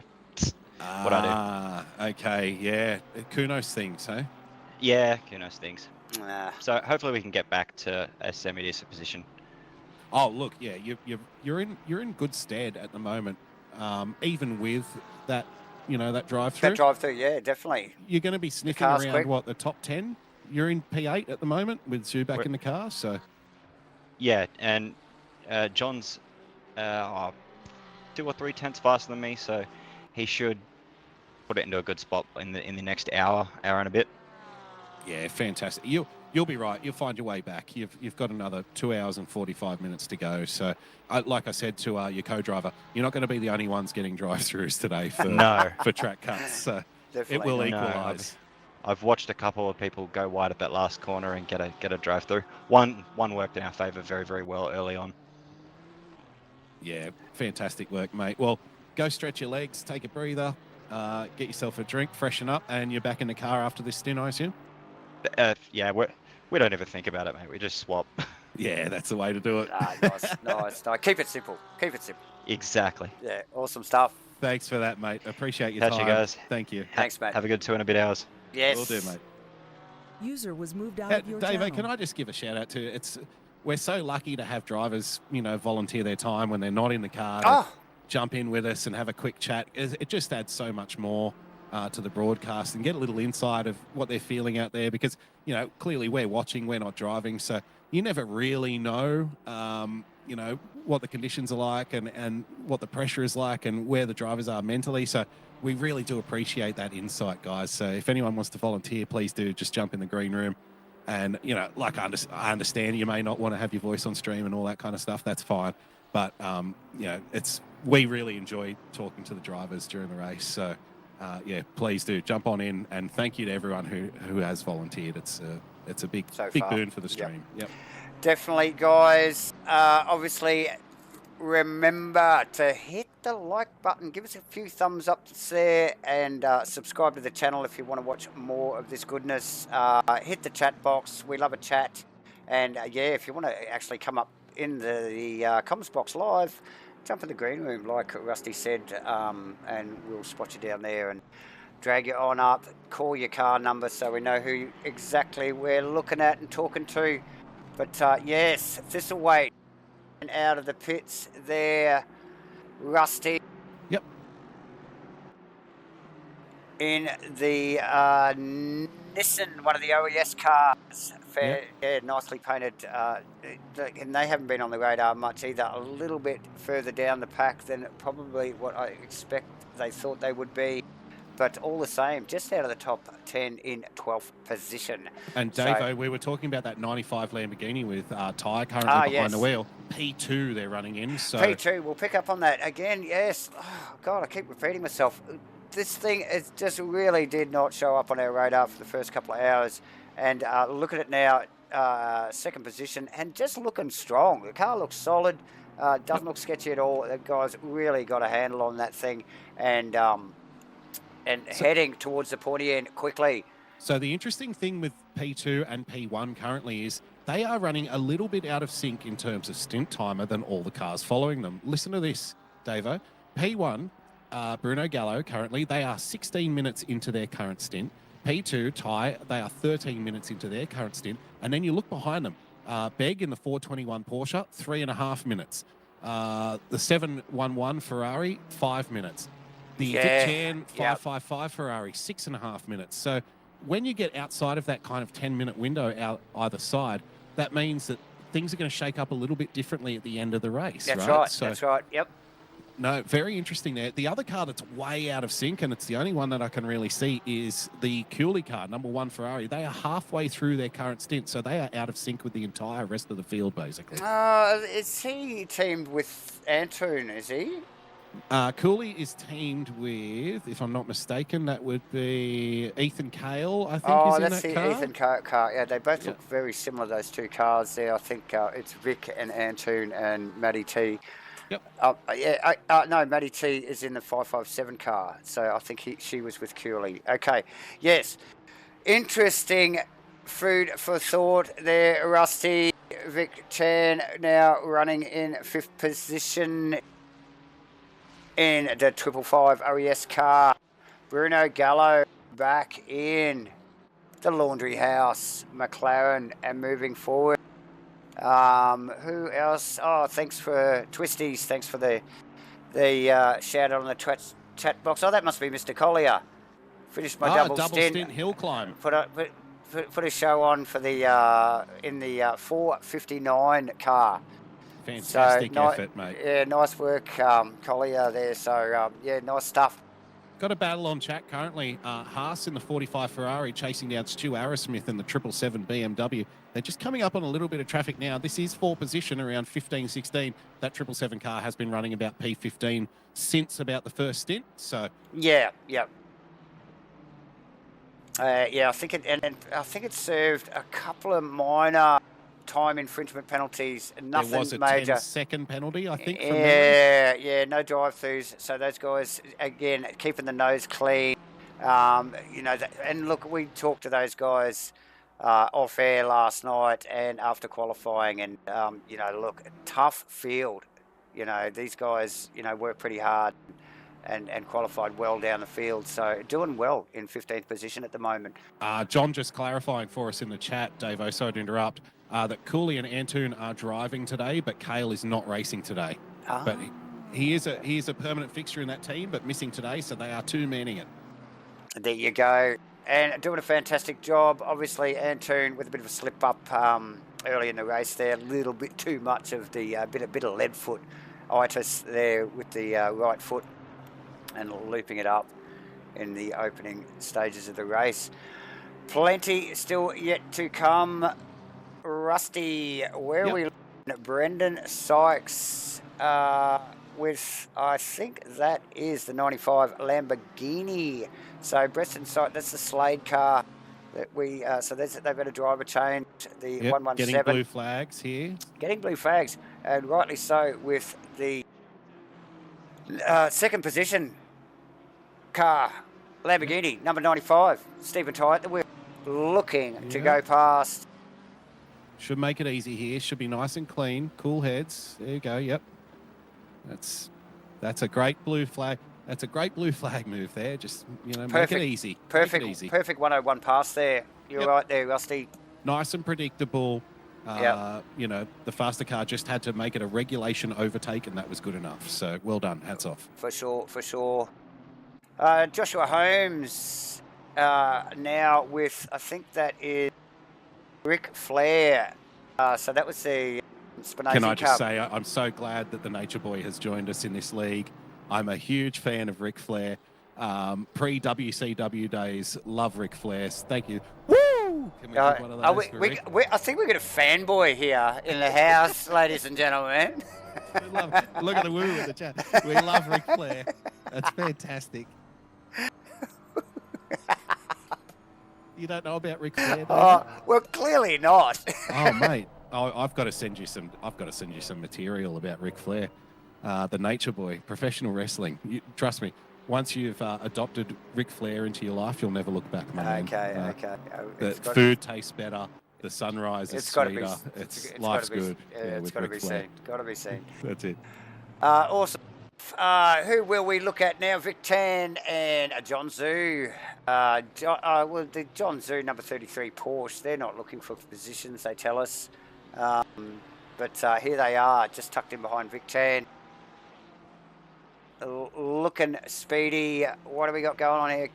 what I do. Okay, yeah, Kunos things, huh? Yeah, Kunos things. So hopefully we can get back to a semi-decent position. Oh, look, yeah, you're in good stead at the moment, even with that. That drive-through? That drive-through, yeah, definitely. You're going to be sniffing around, the top 10? You're in P8 at the moment with Zoo back in the car, so... Yeah, and John's 2 or 3 tenths faster than me, so he should put it into a good spot in the next hour and a bit. Yeah, fantastic. You'll be right. You'll find your way back. You've got another 2 hours and 45 minutes to go. So, like I said to your co-driver, you're not going to be the only ones getting drive-throughs today for No. for track cuts. So Definitely it will not. equalise. I've watched a couple of people go wide at that last corner and get a drive through. One worked in our favour very, very well early on. Yeah, fantastic work, mate. Well, go stretch your legs, take a breather, get yourself a drink, freshen up, and you're back in the car after this stint, I assume? Yeah, we don't ever think about it, mate. We just swap. Yeah, that's the way to do it. Nice. Keep it simple. Exactly. Yeah, awesome stuff. Thanks for that, mate. Appreciate your Catch time. you guys. Thank you. Thanks, mate. Have a good 2 and a bit hours. Yes. Will do, mate. User was moved out Hey, of your Dave, channel. can I just give a shout out to we're so lucky to have drivers, volunteer their time when they're not in the car to jump in with us and have a quick chat. It just adds so much more to the broadcast and get a little insight of what they're feeling out there because, clearly we're watching, we're not driving. So you never really know, what the conditions are like and what the pressure is like and where the drivers are mentally. So we really do appreciate that insight, guys. So if anyone wants to volunteer, please do just jump in the green room. And, I understand you may not want to have your voice on stream and all that kind of stuff. That's fine. But, we really enjoy talking to the drivers during the race. So, please do jump on in. And thank you to everyone who has volunteered. It's a big boon for the stream. Yep. Definitely, guys. Obviously, remember to hit the like button, give us a few thumbs up there, and subscribe to the channel if you want to watch more of this goodness. Hit the chat box. We love a chat. And if you want to actually come up in the comms box live, jump in the green room, like Rusty said, and we'll spot you down there and drag you on up. Call your car number so we know who exactly we're looking at and talking to. But yes, Thistleweight and out of the pits there, Rusty. Yep. In the Nissan, one of the OES cars. Fair, yeah, nicely painted. And they haven't been on the radar much either. A little bit further down the pack than probably what I expect they thought they would be. But all the same, just out of the top 10 in 12th position. And Davo, we were talking about that 95 Lamborghini with Ty currently behind the wheel. P2 they're running in. So P2, we'll pick up on that. Again, yes. Oh, God, I keep repeating myself. This thing is just really did not show up on our radar for the first couple of hours. And look at it now, second position, and just looking strong. The car looks solid, doesn't look sketchy at all. The guy's really got a handle on that thing. And heading towards the pointy end quickly. So the interesting thing with P2 and P1 currently is they are running a little bit out of sync in terms of stint timer than all the cars following them. Listen to this, Davo. P1, Bruno Gallo currently, they are 16 minutes into their current stint. P2, Ty, they are 13 minutes into their current stint. And then you look behind them. Begg in the 421 Porsche, 3.5 minutes. The 711 Ferrari, 5 minutes. The Vic Chan 555 Ferrari, 6.5 minutes. So when you get outside of that kind of 10-minute window out either side, that means that things are going to shake up a little bit differently at the end of the race. That's right. So, that's right. Yep. No, very interesting there. The other car that's way out of sync, and it's the only one that I can really see, is the Cooley car, number 1 Ferrari. They are halfway through their current stint, so they are out of sync with the entire rest of the field, basically. Is he teamed with Antoon, is he? Cooley is teamed with, if I'm not mistaken, that would be Ethan Cale, I think, is in that car. Oh, that's the Ethan car. Yeah, they both look very similar, those two cars there. I think it's Vic and Antoon and Matty T. Yep. No, Matty T is in the 557 car, so I think she was with Cooley. Okay, yes. Interesting food for thought there, Rusty. Vic Chan now running in 5th position in the 555 OES car. Bruno Gallo back in the Laundry House McLaren and moving forward. Who else? Oh, thanks for Twisties. Thanks for the shout out on the chat box. Oh, that must be Mr. Collier. Finished my double stint hill climb. Put a show on for the in the 459 car. Fantastic effort, mate. Yeah, nice work, Collier there. So, nice stuff. Got a battle on chat currently. Haas in the 45 Ferrari chasing down Stu Arrowsmith in the 777 BMW. They're just coming up on a little bit of traffic now. This is 4 position around 15, 16. That 777 car has been running about P15 since about the first stint. So Yeah. I think I think it served a couple of minor time infringement penalties. Nothing there was a major. 10-second penalty, I think. From memory. Yeah, no drive-throughs. So those guys again keeping the nose clean. And look, we talked to those guys off air last night and after qualifying, and look, tough field. These guys, work pretty hard. And qualified well down the field, so doing well in 15th position at the moment. John just clarifying for us in the chat, Davo, sorry to interrupt, that Cooley and Antoon are driving today, but Cale is not racing today. But he is a permanent fixture in that team, but missing today, so they are two-manning it. There you go. And doing a fantastic job. Obviously, Antoon with a bit of a slip-up early in the race there, a little bit too much of the bit of lead foot itis there with the right foot, and looping it up in the opening stages of the race. Plenty still yet to come. Rusty, where are we looking at? Brendan Sykes with, I think that is the 95 Lamborghini. So Brendan Sykes, that's the Slade car that we, they've got a driver change, the 117. Getting blue flags here. Getting blue flags, and rightly so, with the second position car, Lamborghini, number 95, Stephen Tye at the wheel, looking to go past. Should make it easy here. Should be nice and clean. Cool heads. There you go. Yep. That's a great blue flag. That's a great blue flag move there. Just, make it easy. Perfect. Make it easy. Perfect 101 pass there. You're right there, Rusty. Nice and predictable. The faster car just had to make it a regulation overtake, and that was good enough. So well done. Hats off. For sure. Joshua Holmes now with, I think that is Ric Flair. So that was the Spinazi Can I just Cup. say, I'm so glad that the Nature Boy has joined us in this league. I'm a huge fan of Ric Flair. Pre-WCW days, love Ric Flair. Thank you. Woo! Can we give one of those for Rick? I think we've got a fanboy here in the house, ladies and gentlemen. Look at the woo in the chat. We love Ric Flair. That's fantastic. You don't know about Ric Flair? Well, clearly not. Oh, mate. I've got to send you some material about Ric Flair, the Nature Boy, professional wrestling. Trust me. Once you've adopted Ric Flair into your life, you'll never look back, my man. Okay. The food tastes better. The sunrise is sweeter. Life's good. It's got to be seen. Got to be seen. That's it. Awesome. Who will we look at now? Vic Tan and John Zhu. The John Zhu number 33 Porsche. They're not looking for positions, they tell us. But here they are, just tucked in behind Vic Tan. Looking speedy. What do we got going on here?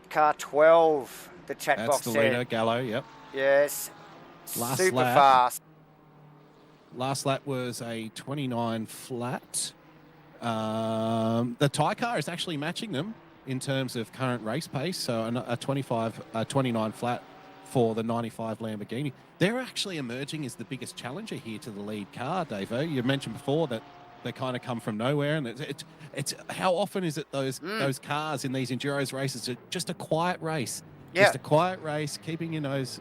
Car 12, the chat box. That's the leader, Gallo, yep. Yes. Super fast. Last lap was a 29 flat. The Thai car is actually matching them in terms of current race pace. So a 29 flat for the 95 Lamborghini. They're actually emerging as the biggest challenger here to the lead car, Davo. You mentioned before that they kind of come from nowhere, and it's how often is it those cars in these enduros races are just a quiet race. Yeah. Just a quiet race, keeping your nose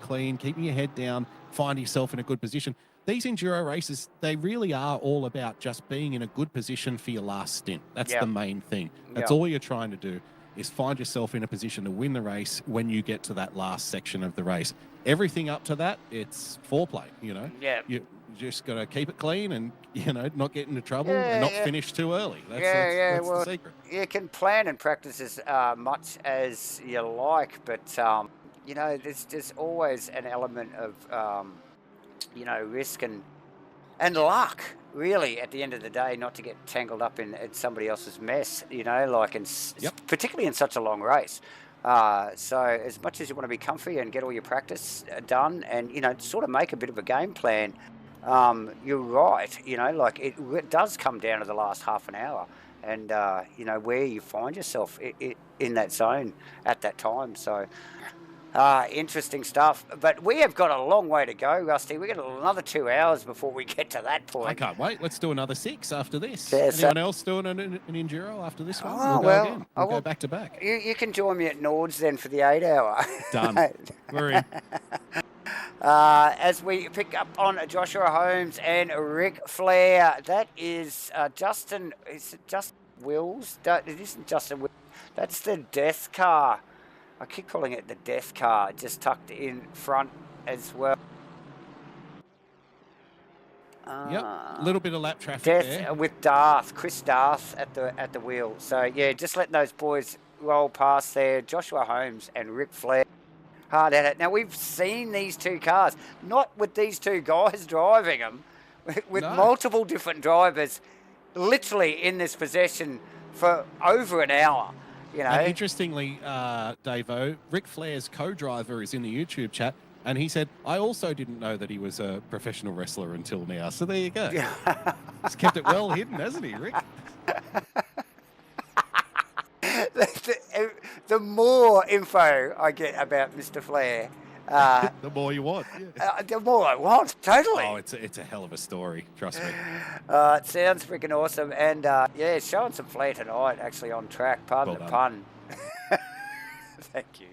clean, keeping your head down, find yourself in a good position. These enduro races, they really are all about just being in a good position for your last stint. That's the main thing. That's all you're trying to do, is find yourself in a position to win the race when you get to that last section of the race. Everything up to that, it's foreplay, Yeah. You just got to keep it clean and, not get into trouble and not finish too early. That's the secret. You can plan and practice as much as you like, but, there's always an element of, risk and luck, really, at the end of the day, not to get tangled up in somebody else's mess, particularly in such a long race. So as much as you want to be comfy and get all your practice done and, sort of make a bit of a game plan, you're right, it does come down to the last half an hour. and you know, where you find yourself in that zone at that time. So interesting stuff. But we have got a long way to go, Rusty. We've got another 2 hours before we get to that point. I can't wait. Let's do another 6 after this. Yeah, Anyone else doing an enduro after this one? Oh, We'll go again. We'll go back to back. You can join me at Nords then for the 8 hour. Done. We're in. As we pick up on Joshua Holmes and Ric Flair, that is Justin. Is it Justin Wills? It isn't Justin Wills. That's the death car. I keep calling it the death car, just tucked in front as well. Yep, a little bit of lap traffic there. With Chris Darth at the wheel. So yeah, just letting those boys roll past there. Joshua Holmes and Ric Flair, hard at it. Now we've seen these two cars, not with these two guys driving them, with multiple different drivers, literally in this possession for over an hour. You know, and interestingly, Davo, Ric Flair's co-driver is in the YouTube chat, and he said, "I also didn't know that he was a professional wrestler until now." So there you go. He's kept it well hidden, hasn't he, Rick? The more info I get about Mr. Flair, the more you want. Yeah. The more I want, totally. Oh, it's a hell of a story, trust me. It sounds freaking awesome, and yeah, showing some flair tonight, actually on track. Pardon the pun. Thank you.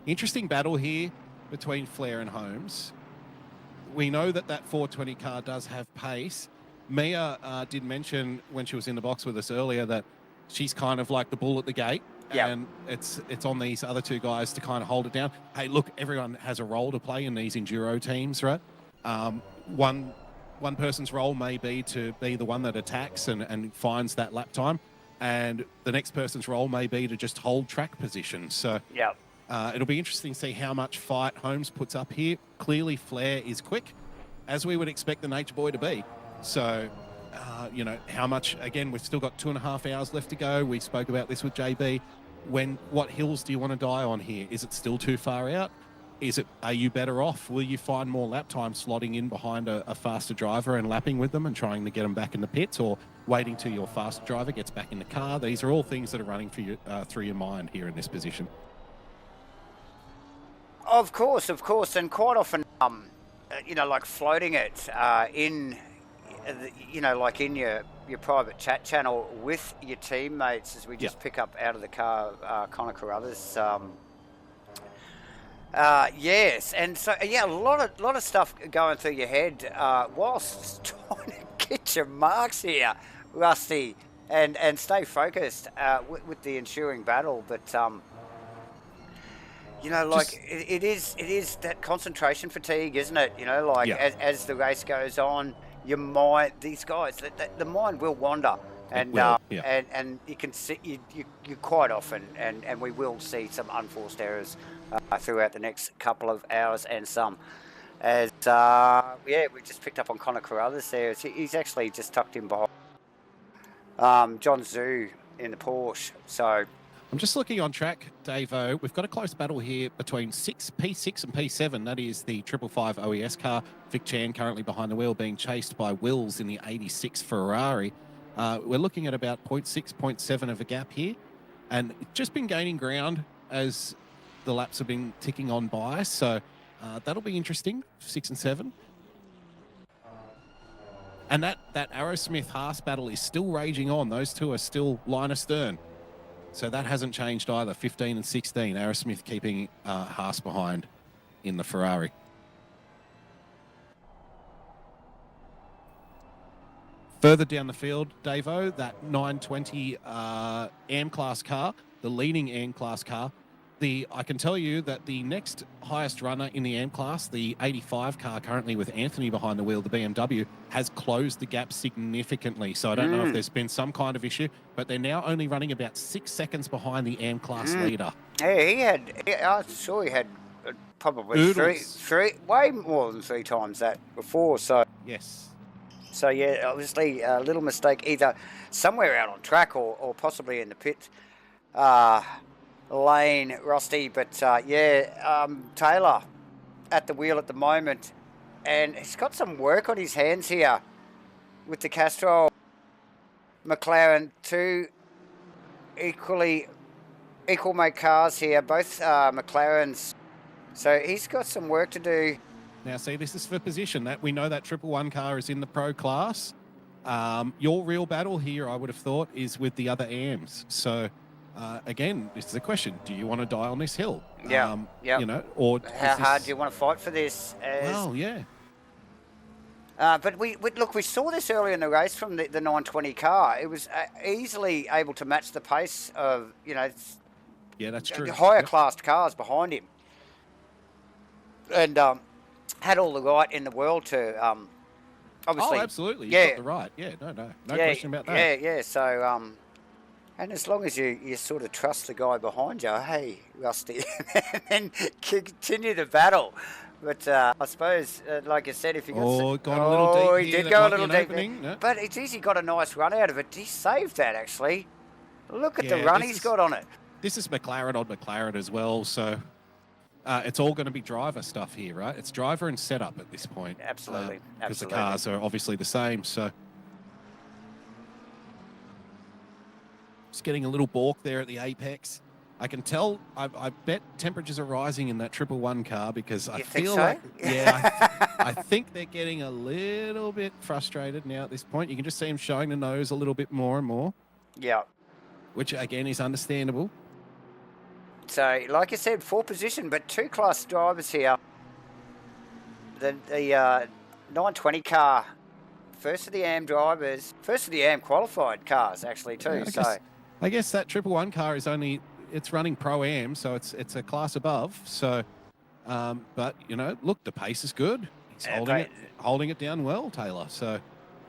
Interesting battle here between Flair and Holmes. We know that 420 car does have pace. Mia did mention when she was in the box with us earlier that she's kind of like the bull at the gate, and it's on these other two guys to kind of hold it down. Hey, look, everyone has a role to play in these enduro teams, right? One person's role may be to be the one that attacks and finds that lap time, and the next person's role may be to just hold track position. So it'll be interesting to see how much fight Holmes puts up here. Clearly, Flair is quick, as we would expect the Nature Boy to be. So, you know, how much, again, we've still got 2.5 hours left to go. We spoke about this with JB. What hills do you want to die on here? Is it still too far out? Are you better off? Will you find more lap time slotting in behind a faster driver and lapping with them and trying to get them back in the pits, or waiting till your faster driver gets back in the car? These are all things that are running through your mind here in this position. Of course, and quite often, you know, like floating it in, you know, like in your private chat channel with your teammates, as we just pick up out of the car, Connor Carruthers. Yes, and so a lot of stuff going through your head whilst trying to get your marks here, Rusty, and stay focused with the ensuing battle, but. You know, like it is that concentration fatigue, isn't it? You know, like as the race goes on, your mind, these guys, the mind will wander, and you can see you quite often, and we will see some unforced errors throughout the next couple of hours, and some. As we just picked up on Connor Carruthers there. He's actually just tucked in behind John Zhu in the Porsche. So. I'm just looking on track, Davo. We've got a close battle here between P6 and P7. That is the 555 OES car. Vic Chan currently behind the wheel, being chased by Wills in the 86 Ferrari. We're looking at about 0.6, 0.7 of a gap here. And just been gaining ground as the laps have been ticking on by. So that'll be interesting, 6 and 7. And that Aerosmith-Haas battle is still raging on. Those two are still line astern. So that hasn't changed either. 15 and 16. Aerosmith keeping Haas behind in the Ferrari. Further down the field, Davo, that 920 AM class car, the leading AM class car. I can tell you that the next highest runner in the AM class, the 85 car currently with Anthony behind the wheel, the BMW, has closed the gap significantly. So I don't know if there's been some kind of issue, but they're now only running about 6 seconds behind the AM class leader. Yeah, I'm sure he had probably three, way more than 3 times that before. So yes. So yeah, obviously a little mistake either somewhere out on track or possibly in the pit lane, Rusty. But Taylor at the wheel at the moment, and he's got some work on his hands here with the Castrol McLaren. Two equal make cars here, both McLarens. So he's got some work to do. Now, see, this is for position. That we know that 111 car is in the pro class. Your real battle here, I would have thought, is with the other AMs. So, again, this is a question: do you want to die on this hill? Yeah. You know, or how hard do you want to fight for this? Well, yeah. But we saw this earlier in the race from the 920 car. It was easily able to match the pace of, yeah, that's true. Higher classed cars behind him, and had all the right in the world to obviously. Oh, absolutely. Yeah. You've got the right. Yeah, no question about that. Yeah. So and as long as you sort of trust the guy behind you, hey, Rusty, and then continue the battle. But I suppose, like you said, if you got... gone a little deep. He here, did that go a might be little an deep. opening, no? But it's easy, got a nice run out of it. He saved that, actually. Look at the Yeah, run this he's is- got on it. This is McLaren on McLaren as well, so it's all going to be driver stuff here, right? It's driver and setup at this point. Absolutely, Because the absolutely. cars are obviously the same, so... Just getting a little balk there at the apex. I can tell, I bet temperatures are rising in that 111 car because I You think feel so? like, yeah, I think they're getting a little bit frustrated now at this point. You can just see him showing the nose a little bit more and more, Yeah. which again is understandable. So, like I said, 4 position, but 2 class drivers here. The 920 car, first of the AM drivers, first of the AM qualified cars, actually, too. Yeah, I guess that 111 car is only, it's running Pro-Am, so it's a class above. So, but, you know, look, the pace is good. He's holding it down well, Taylor. So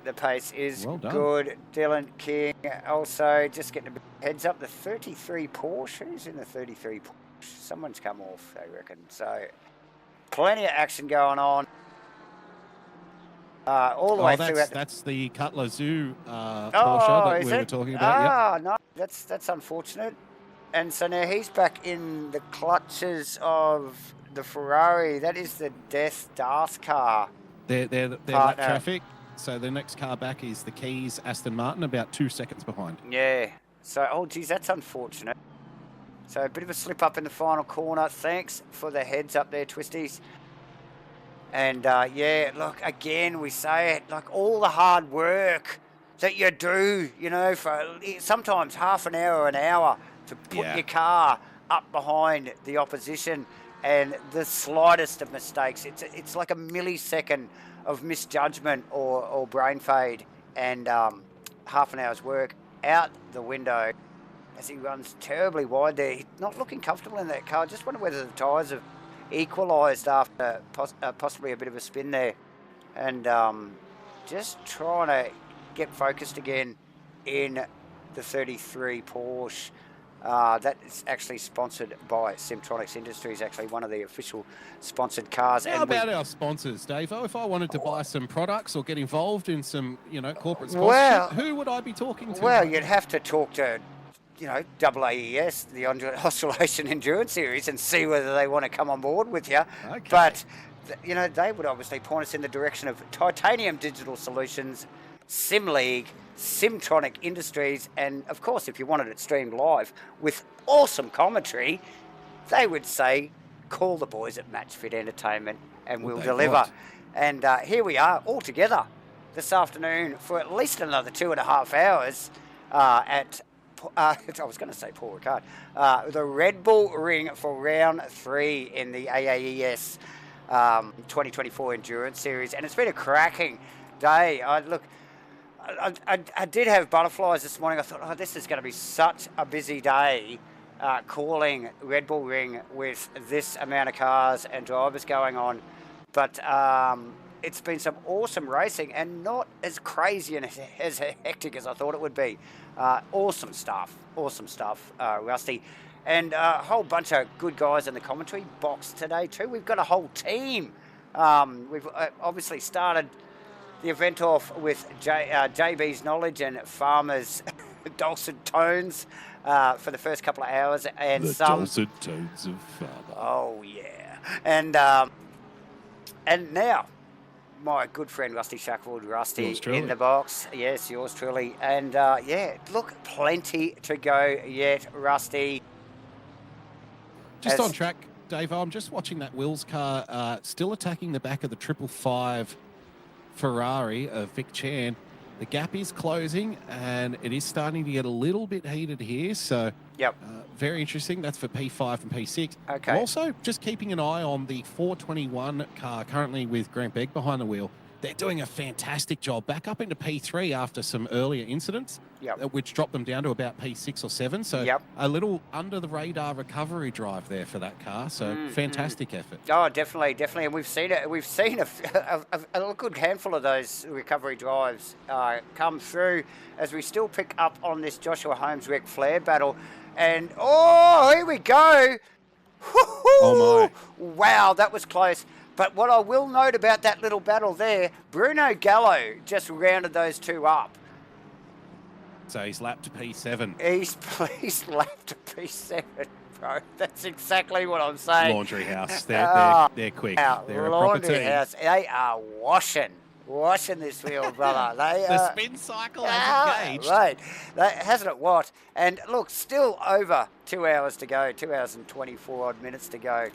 the pace is well done. good. Dylan King also just getting a heads up. The 33 Porsche. Who's in the 33 Porsche? Someone's come off, I reckon. So plenty of action going on. All the way through. That's the Cutler Zoo Porsche that we were talking about. No, that's unfortunate. And so now he's back in the clutches of the Ferrari. That is the Death Darth car. They're lap traffic. So the next car back is the Keys Aston Martin, about 2 seconds behind. Yeah. So, oh, geez, that's unfortunate. So a bit of a slip up in the final corner. Thanks for the heads up there, Twisties. And, yeah, look, again, we say it, like all the hard work that you do, you know, for sometimes half an hour to put your car up behind the opposition, and the slightest of mistakes, it's like a millisecond of misjudgment or brain fade, and half an hour's work out the window as he runs terribly wide there. He's not looking comfortable in that car. Just wonder whether the tyres have equalised after possibly a bit of a spin there, and just trying to get focused again in the 33 Porsche. That is actually sponsored by Simtronics Industries, actually one of the official sponsored cars. How about our sponsors, Davo? If I wanted to buy some products or get involved in some, corporate sponsorship, who would I be talking to? Well, you'd have to talk to, AAES, the Australasian Endurance Series, and see whether they want to come on board with you. Okay. But, they would obviously point us in the direction of Titanium Digital Solutions, Sim League, Simtronic Industries, and of course, if you wanted it streamed live with awesome commentary, they would say, call the boys at MatchFit Entertainment and we'll deliver. Want. And here we are all together this afternoon for at least another 2.5 hours at, I was going to say Paul Ricard, the Red Bull Ring for round 3 in the AAES 2024 Endurance Series. And it's been a cracking day. I did have butterflies this morning. I thought, this is going to be such a busy day calling Red Bull Ring with this amount of cars and drivers going on. But it's been some awesome racing and not as crazy and as hectic as I thought it would be. Awesome stuff, Rusty. And a whole bunch of good guys in the commentary box today too. We've got a whole team. We've obviously started the event off with JB's knowledge and Farmer's dulcet tones for the first couple of hours, and the dulcet tones of Farmer. Oh yeah, and now my good friend Rusty Shacklewood, Rusty Yours truly. in the box. Yes, yours truly. And yeah, look, plenty to go yet, Rusty. Just on track, Dave, I'm just watching that Will's car still attacking the back of the 555 Ferrari of Vic Chan. The gap is closing and it is starting to get a little bit heated here. So yep, very interesting. That's for P5 and P6. Okay. I'm also just keeping an eye on the 421 car currently with Grant Begg behind the wheel. They're doing a fantastic job. Back up into P3 after some earlier incidents, which dropped them down to about P6 or 7. So a little under the radar recovery drive there for that car. So fantastic effort. Oh, definitely, definitely. And we've seen it. We've seen a good handful of those recovery drives come through as we still pick up on this Joshua Holmes Ric Flair battle. And oh, here we go. Oh my! Wow, that was close. But what I will note about that little battle there, Bruno Gallo just rounded those two up. So he's lapped to P7. He's lapped to P7, bro. That's exactly what I'm saying. Laundry house. They're quick. They're a proper team. Laundry house. They are washing this wheel, brother. The spin cycle has engaged. Right. Hasn't it what? And look, still over 2 hours to go. 2 hours and 24 odd minutes to go,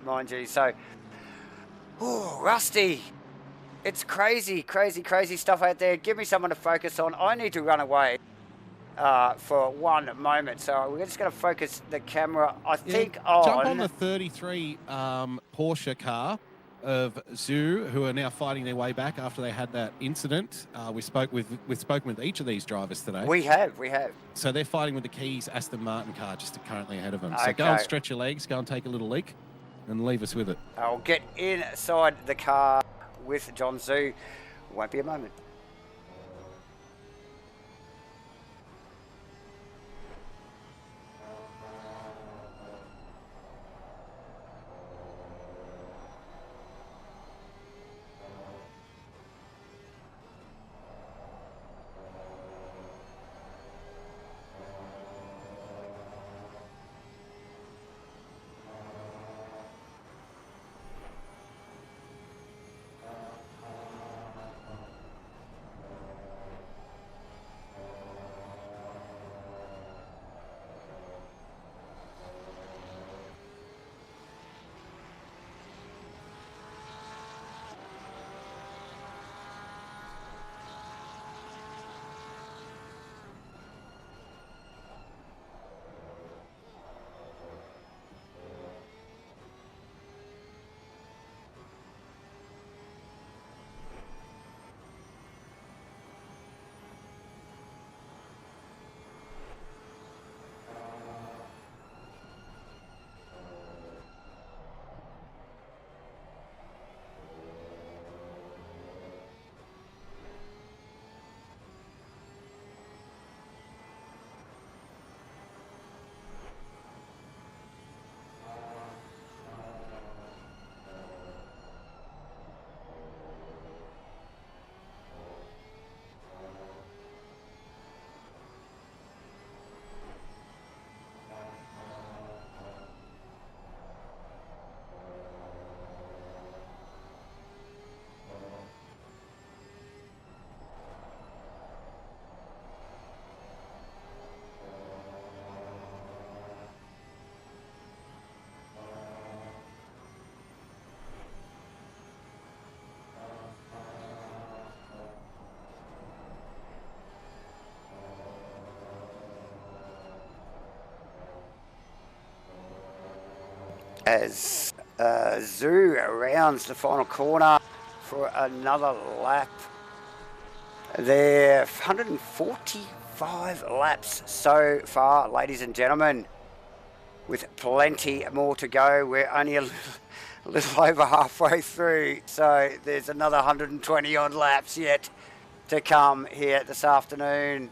mind you. So, Rusty, it's crazy, crazy, crazy stuff out there. Give me someone to focus on. I need to run away for one moment. So we're just going to focus the camera, I think, on... Jump on the 33 Porsche car of Zoo, who are now fighting their way back after they had that incident. We've spoken with each of these drivers today. We have. So they're fighting with the Keys Aston Martin car just currently ahead of them. So go and stretch your legs, go and take a little leak, and leave us with it. I'll get inside the car with John Zoo. Won't be a moment. As Zoo rounds the final corner for another lap. They're 145 laps so far, ladies and gentlemen, with plenty more to go. We're only a little over halfway through, so there's another 120 odd laps yet to come here this afternoon.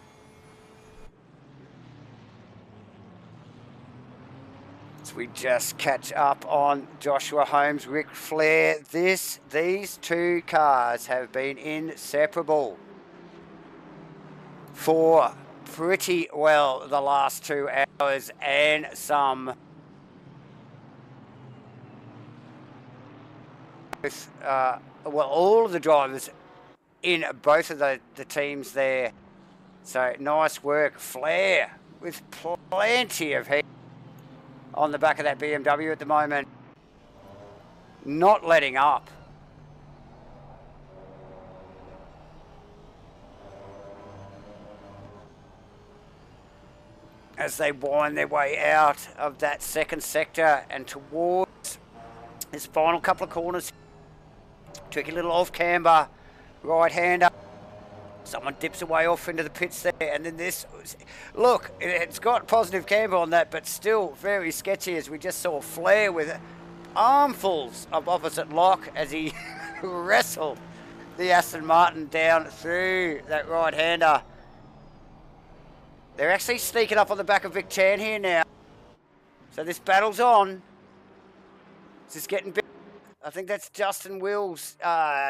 We just catch up on Joshua Holmes, Ric Flair. These two cars have been inseparable for pretty well the last 2 hours and some. With well, all of the drivers in both of the teams there. So nice work. Flair with plenty of heat on the back of that BMW at the moment. Not letting up. As they wind their way out of that second sector and towards this final couple of corners. Tricky little off camber, right-hander. Someone dips away off into the pits there, and then this, look, it's got positive camber on that, but still very sketchy, as we just saw Flair with armfuls of opposite lock as he wrestled the Aston Martin down through that right-hander. They're actually sneaking up on the back of Vic Chan here now. So this battle's on. This is getting big. I think that's Justin Wills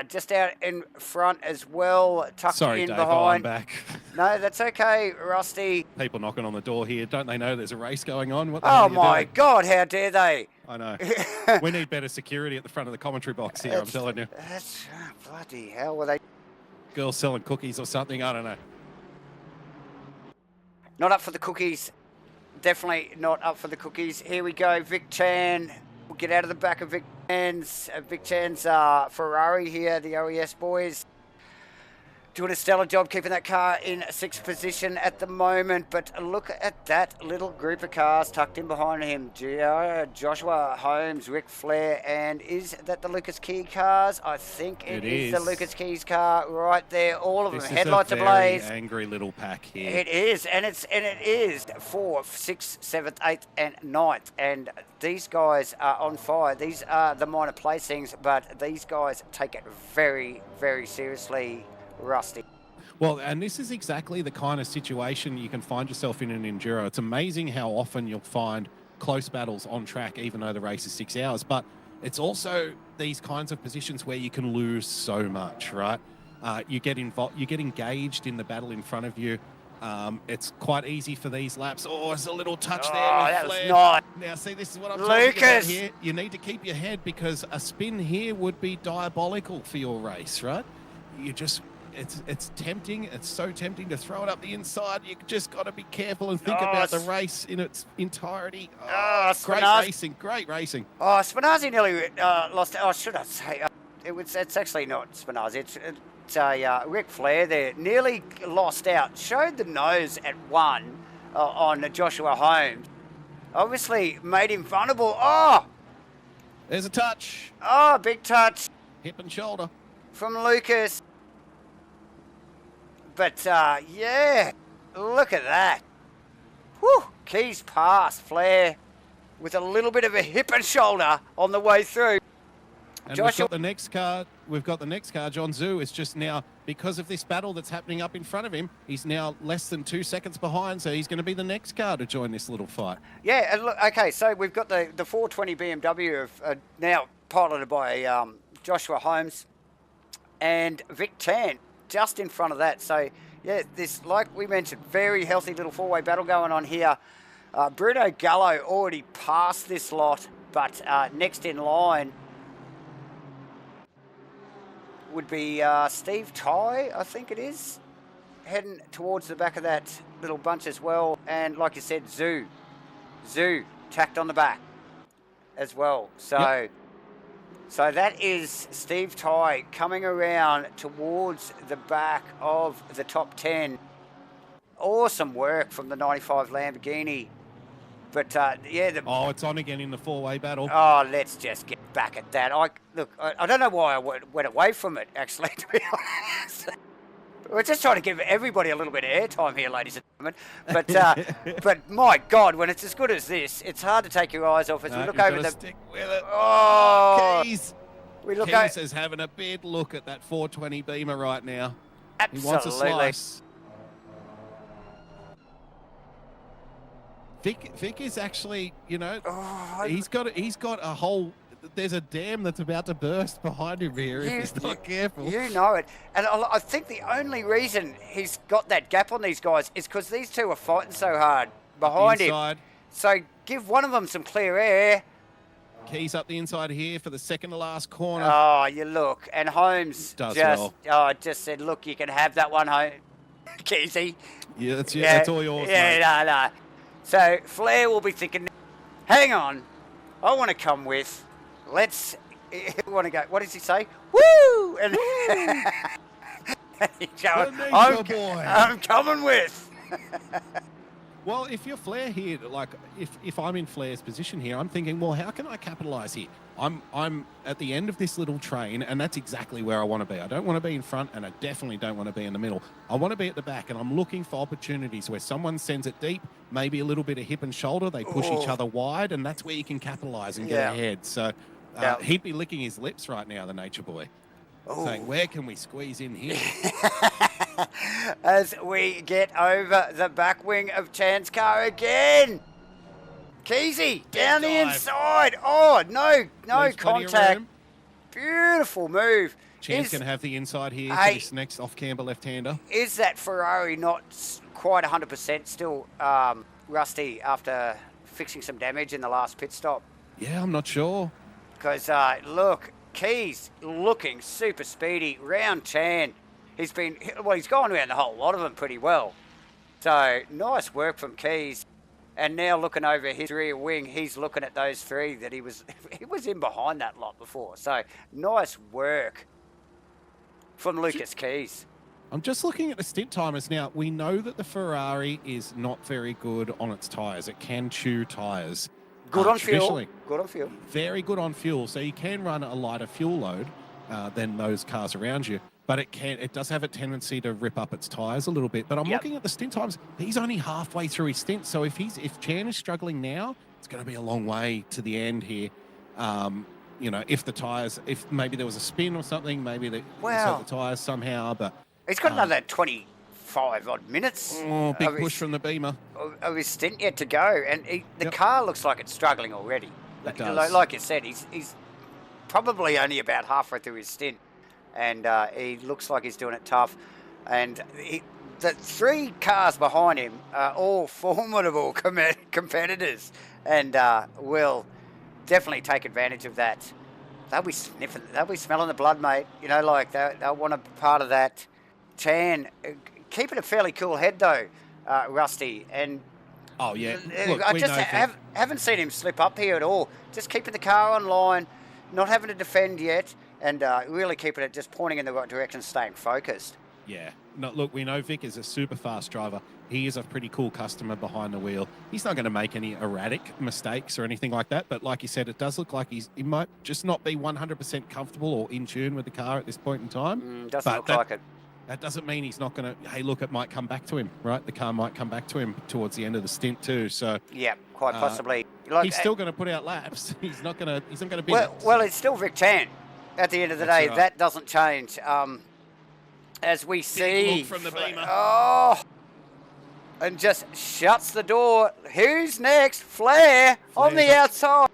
just out in front as well, tucked Sorry, in Dave, behind. I'm back. No, that's okay, Rusty. People knocking on the door here. Don't they know there's a race going on? What the Oh hell are you my doing? God, how dare they? I know. We need better security at the front of the commentary box here, I'm telling you. That's bloody hell. Were they Girls selling cookies or something, I don't know. not up for the cookies? Definitely not up for the cookies. Here we go, Vic Chan. We'll get out of the back of Vic Chan's Ferrari here, the OES boys. Doing a stellar job keeping that car in sixth position at the moment. But look at that little group of cars tucked in behind him. Joshua Holmes, Ric Flair, and is that the Lucas Key cars? I think it is the Lucas Keys car right there. All of them, headlights ablaze. Angry little pack here. It is, and it is 4th, 6th, 7th, 8th, and 9th. And these guys are on fire. These are the minor placings, but these guys take it very, very seriously. Rusty. Well, and this is exactly the kind of situation you can find yourself in an enduro. It's amazing how often you'll find close battles on track, even though the race is 6 hours. But it's also these kinds of positions where you can lose so much, right? You get involved, you get engaged in the battle in front of you. It's quite easy for these laps. Oh, there's a little touch there. That with was Flair. nice. Now, see, this is what I'm talking about Lucas. here. You need to keep your head, because a spin here would be diabolical for your race, right? You just... It's tempting. It's so tempting to throw it up the inside. You just got to be careful and think about the race in its entirety. Great racing. Oh, Spinazzi nearly lost. Oh, should I say? It's actually not Spinazzi. It's Ric Flair there. Nearly lost out. Showed the nose at one on Joshua Holmes. Obviously made him vulnerable. Oh! There's a touch. Oh, big touch. Hip and shoulder. From Lucas. But, yeah, look at that. Whew, Keys past Flair with a little bit of a hip and shoulder on the way through. And Joshua... we've got the next car. John Zhu is just now, because of this battle that's happening up in front of him, he's now less than 2 seconds behind, so he's going to be the next car to join this little fight. Yeah, and look, okay, so we've got the 420 BMW now piloted by Joshua Holmes and Vic Chan. Just in front of that. So, yeah, this, like we mentioned, very healthy little four-way battle going on here. Bruno Gallo already passed this lot, but next in line would be Steve Ty, I think it is, heading towards the back of that little bunch as well. And like you said, Zhu tacked on the back as well. So... Yep. So that is Steve Ty coming around towards the back of the top 10. Awesome work from the 95 Lamborghini. But, yeah... it's on again in the four-way battle. Oh, let's just get back at that. I don't know why I went away from it, actually, to be honest. We're just trying to give everybody a little bit of airtime here, ladies and gentlemen. But my God, when it's as good as this, it's hard to take your eyes off as we look over the... Stick with it. Oh, Keys. We look Keys is having a big look at that 420 Beamer right now. Absolutely. He wants a slice. Vic is actually, he's got a whole... There's a dam that's about to burst behind him here if he's not careful. You know it. And I think the only reason he's got that gap on these guys is because these two are fighting so hard behind him. So give one of them some clear air. Keys up the inside here for the second to last corner. Oh, you look. And Holmes Does just, well. just said, look, you can have that one home, Keysy. Yeah, that's all yours, mate. Yeah, no. So Flair will be thinking, hang on, I want to come with, let's, want to go, what does he say? Woo! And he's going, I'm coming with. Well, if you're Flair here, like if I'm in Flair's position here, I'm thinking, well, how can I capitalise here? I'm at the end of this little train, and that's exactly where I want to be. I don't want to be in front, and I definitely don't want to be in the middle. I want to be at the back, and I'm looking for opportunities where someone sends it deep, maybe a little bit of hip and shoulder, they push each other wide, and that's where you can capitalise and get ahead. So he'd be licking his lips right now, the nature boy, saying, where can we squeeze in here? As we get over the back wing of Chan's car again. Keysy, down the inside. Oh, no contact. Beautiful move. Chan's going to have the inside here for this next off-camber left-hander. Is that Ferrari not quite 100% still rusty after fixing some damage in the last pit stop? Yeah, I'm not sure. Because, look, Keys looking super speedy. Round Chan. He's gone around the whole lot of them pretty well. So, nice work from Keys. And now looking over his rear wing, he's looking at those three that he was in behind that lot before. So, nice work from Lucas Keys. I'm just looking at the stint timers now. We know that the Ferrari is not very good on its tyres. It can chew tyres. Good on fuel. Good on fuel. Very good on fuel. So you can run a lighter fuel load than those cars around you. But it does have a tendency to rip up its tyres a little bit. But I'm looking at the stint times. He's only halfway through his stint. So if Chan is struggling now, it's going to be a long way to the end here. If maybe there was a spin or something, maybe they hurt the tyres somehow. But he's got another 25 odd minutes. Oh, big push from the Beamer. Of his stint yet to go. And the car looks like it's struggling already. It does. Like you said, he's probably only about halfway through his stint. And he looks like he's doing it tough. And the three cars behind him are all formidable competitors and will definitely take advantage of that. They'll be sniffing, they'll be smelling the blood, mate. They'll want to be part of that. Chan, keeping a fairly cool head, though, Rusty. And oh, yeah. Look, I just haven't seen him slip up here at all. Just keeping the car on line, not having to defend yet. And really keeping it just pointing in the right direction, staying focused. Yeah. No, look, we know Vic is a super fast driver. He is a pretty cool customer behind the wheel. He's not going to make any erratic mistakes or anything like that. But like you said, it does look like he might just not be 100% comfortable or in tune with the car at this point in time. Doesn't look like it. That doesn't mean he's not going to, hey, look, it might come back to him, right? The car might come back to him towards the end of the stint too. So yeah, quite possibly. He's still going to put out laps. He's not going to be... Well, it's still Vic Chan. At the end of the day, that doesn't change. As we see, from the Beamer. And just shuts the door. Who's next? Flair on the outside.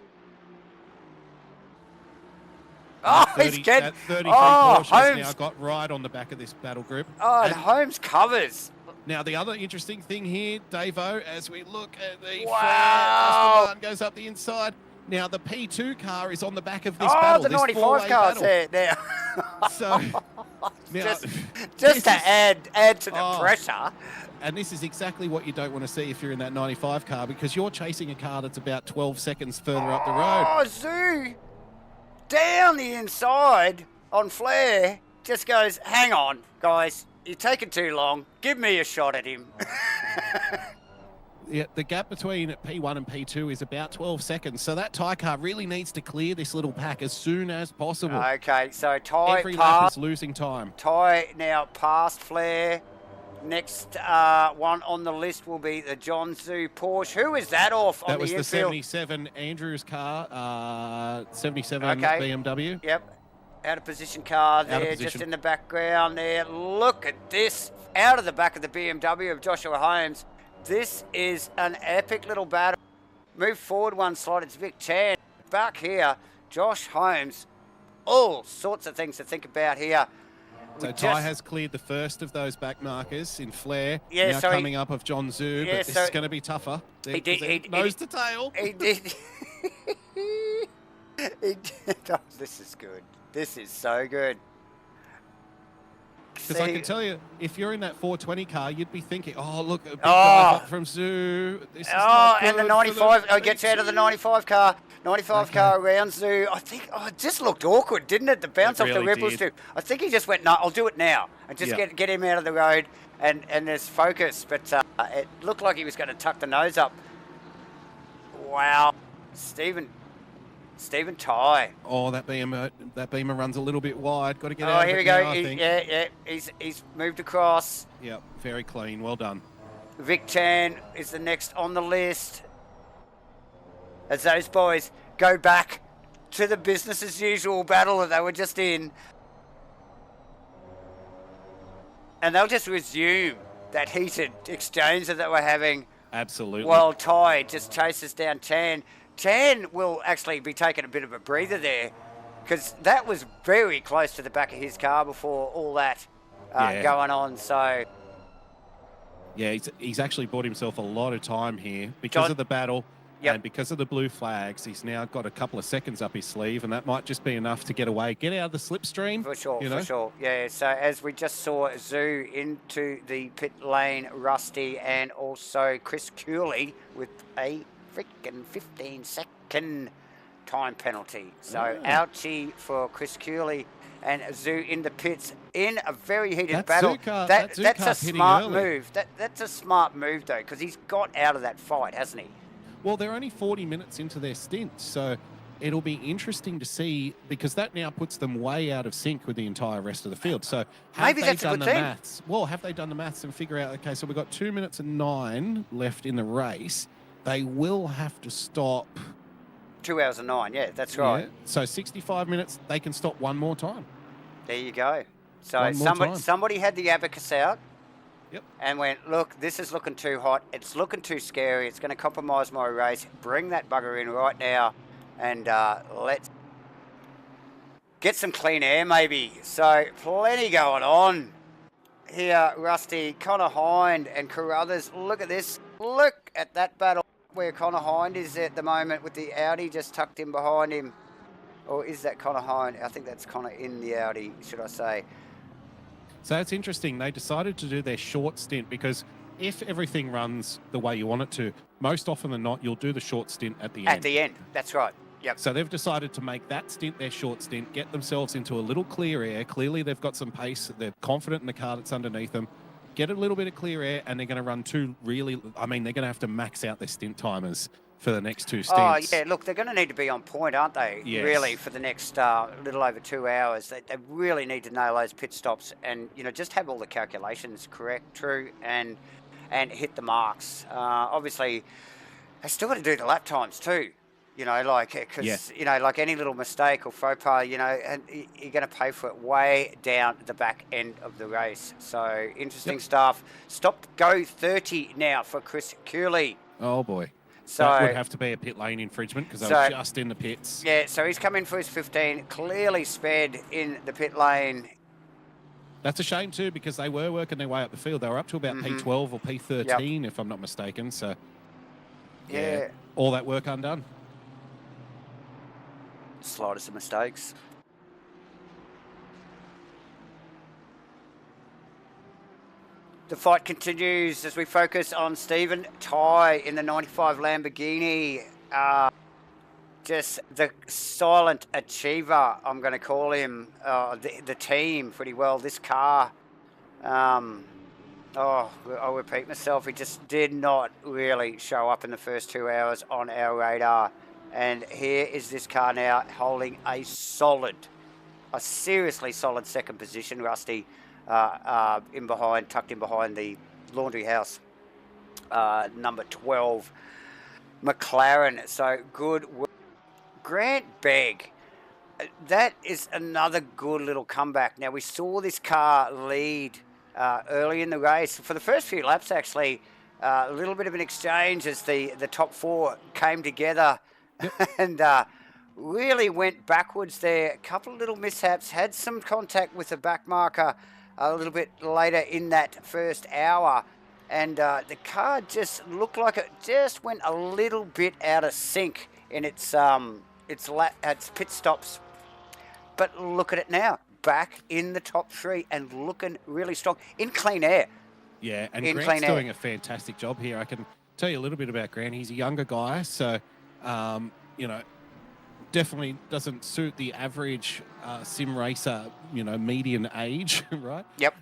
He's getting... 33 Porsches Holmes now got right on the back of this battle group. and Holmes covers. Now, the other interesting thing here, Davo, as we look at the Flair, Aston goes up the inside. Now, the P2 car is on the back of this battle. The 95 car's there now. So, now, just to add to the pressure. And this is exactly what you don't want to see if you're in that 95 car, because you're chasing a car that's about 12 seconds further up the road. Oh, Zoo! Down the inside on Flair. Just goes, hang on, guys. You're taking too long. Give me a shot at him. Yeah, the gap between P1 and P2 is about 12 seconds. So that Thai car really needs to clear this little pack as soon as possible. Okay, so Thai every lap is losing time. Thai now past Flair. Next one on the list will be the John Zhu Porsche. Who is that off on the infield? That was the 77 Andrews car, 77 BMW. Yep. Out of position car there, just in the background there. Look at this. Out of the back of the BMW of Joshua Holmes. This is an epic little battle. Move forward one slot, it's Vic Chan. Back here, Josh Holmes. All sorts of things to think about here. So Ty has cleared the first of those back markers in Flair. Yeah, now coming up of John Zhu, but this is going to be tougher. He did nose to tail. He did. Oh, this is good. This is so good. Because I can tell you, if you're in that 420 car, you'd be thinking, oh, look, a big Oh. dive up from Zoo. This is not and the good 95, for the gets big out of the Zoo. 95 car. 95 Okay. car around Zoo. I think, it just looked awkward, didn't it? The bounce off the really ripples did. too. I think he just went, no, I'll do it now. And just Yeah. get him out of the road and there's focus. But it looked like he was going to tuck the nose up. Wow. Stephen Ty. Oh, that beamer runs a little bit wide. Got to get Oh, out of here it we go. now, I think. Yeah. He's moved across. Yep, very clean. Well done. Vic Chan is the next on the list. As those boys go back to the business as usual battle that they were just in. And they'll just resume that heated exchange that we're having. Absolutely. While Ty just chases down Chan. Chan will actually be taking a bit of a breather there because that was very close to the back of his car before all that going on. So, yeah, he's actually bought himself a lot of time here because of the battle and because of the blue flags. He's now got a couple of seconds up his sleeve, and that might just be enough to get away, get out of the slipstream. For sure, you know? for sure. Yeah, so as we just saw Zoo into the pit lane, Rusty, and also Chris Cooley with a freaking 15-second time penalty. So ouchie for Chris Cooley and Zoo in the pits in a very heated battle. That's a smart move. That's a smart move, though, because he's got out of that fight, hasn't he? Well, they're only 40 minutes into their stint, so it'll be interesting to see because that now puts them way out of sync with the entire rest of the field. So maybe that's a good thing. Maths? Well, have they done the maths and figure out, okay, so we've got 2 minutes and 9 left in the race. They will have to stop 2 hours and 9, yeah, that's right. Yeah. So 65 minutes, they can stop one more time. There you go. So somebody had the abacus out. Yep. And went, look, this is looking too hot. It's looking too scary. It's going to compromise my race. Bring that bugger in right now, and let's get some clean air, maybe. So plenty going on here. Rusty, Connor Hind, and Carruthers. Look at this. Look at that battle where Connor Hind is at the moment with the Audi just tucked in behind him. Or is that Connor Hind? I think that's Connor in the Audi, should I say. So it's interesting. They decided to do their short stint because if everything runs the way you want it to, most often than not, you'll do the short stint at the end. At the end, that's right. Yep. So they've decided to make that stint their short stint, get themselves into a little clear air. Clearly, they've got some pace. They're confident in the car that's underneath them. Get a little bit of clear air, and they're going to run they're going to have to max out their stint timers for the next two stints. Oh, yeah, look, they're going to need to be on point, aren't they? Yes. Really, for the next little over 2 hours. They really need to nail those pit stops and, just have all the calculations correct, true, and hit the marks. Obviously, they still got to do the lap times too, because, like any little mistake or faux pas, and you're going to pay for it way down the back end of the race. So, interesting stuff. Go 30 now for Chris Cooley. Oh, boy. So that would have to be a pit lane infringement because they were just in the pits. Yeah, so he's come in for his 15, clearly sped in the pit lane. That's a shame too because they were working their way up the field. They were up to about P12 or P13, if I'm not mistaken. So, yeah, all that work undone. Slightest of mistakes. The fight continues as we focus on Stephen Ty in the 95 Lamborghini. Just the silent achiever, I'm going to call him. The team pretty well. This car, I'll repeat myself. He just did not really show up in the first 2 hours on our radar. And here is this car now holding a seriously solid second position, Rusty. Tucked in behind the laundry house, number 12, McLaren. So good work. Grant Begg, that is another good little comeback. Now, we saw this car lead early in the race. For the first few laps, actually, a little bit of an exchange as the top four came together and really went backwards there. A couple of little mishaps, had some contact with the back marker a little bit later in that first hour, and the car just looked like it just went a little bit out of sync in its its pit stops. But look at it now, back in the top 3 and looking really strong in clean air. Yeah, and In Grant's clean air. doing a fantastic job here. I can tell you a little bit about Grant. He's a younger guy, so, you know, definitely doesn't suit the average sim racer, you know, median age, right? Yep.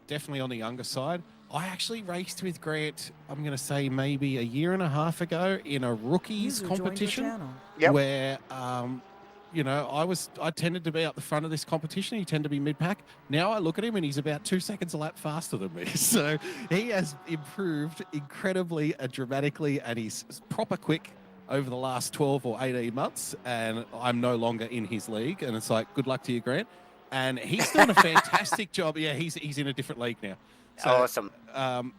Definitely on the younger side. I actually raced with Grant, I'm going to say maybe a year and a half ago in a rookies User joined your competition channel. Yep. where, you know, I tended to be up the front of this competition. He tended to be mid-pack. Now I look at him and he's about 2 seconds a lap faster than me. So he has improved incredibly and dramatically, and he's proper quick over the last 12 or 18 months, and I'm no longer in his league. And it's like, good luck to you, Grant. And he's done a fantastic job. Yeah, he's in a different league now. So, Awesome.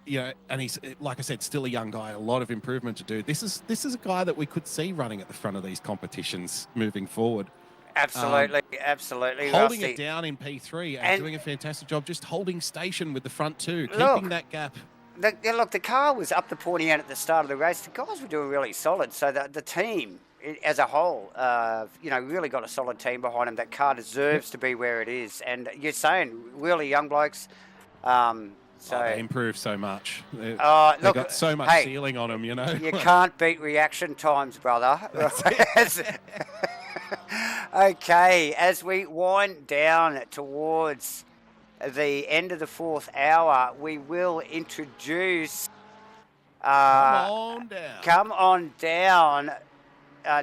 You know, and he's, like I said, still a young guy, a lot of improvement to do. This is a guy that we could see running at the front of these competitions moving forward. Absolutely, absolutely. Holding Rusty. it down in P3 and And- doing a fantastic job, just holding station with the front two, Look. keeping that gap. Look, the car was up the pointy end at the start of the race. The guys were doing really solid. So the team as a whole, you know, really got a solid team behind them. That car deserves to be where it is. And you're saying really young blokes. So They improved so much. They look, got so much hey, ceiling on them, you know. you can't beat reaction times, brother. Okay, as we wind down towards the end of the 4th hour, we will introduce. Come on down.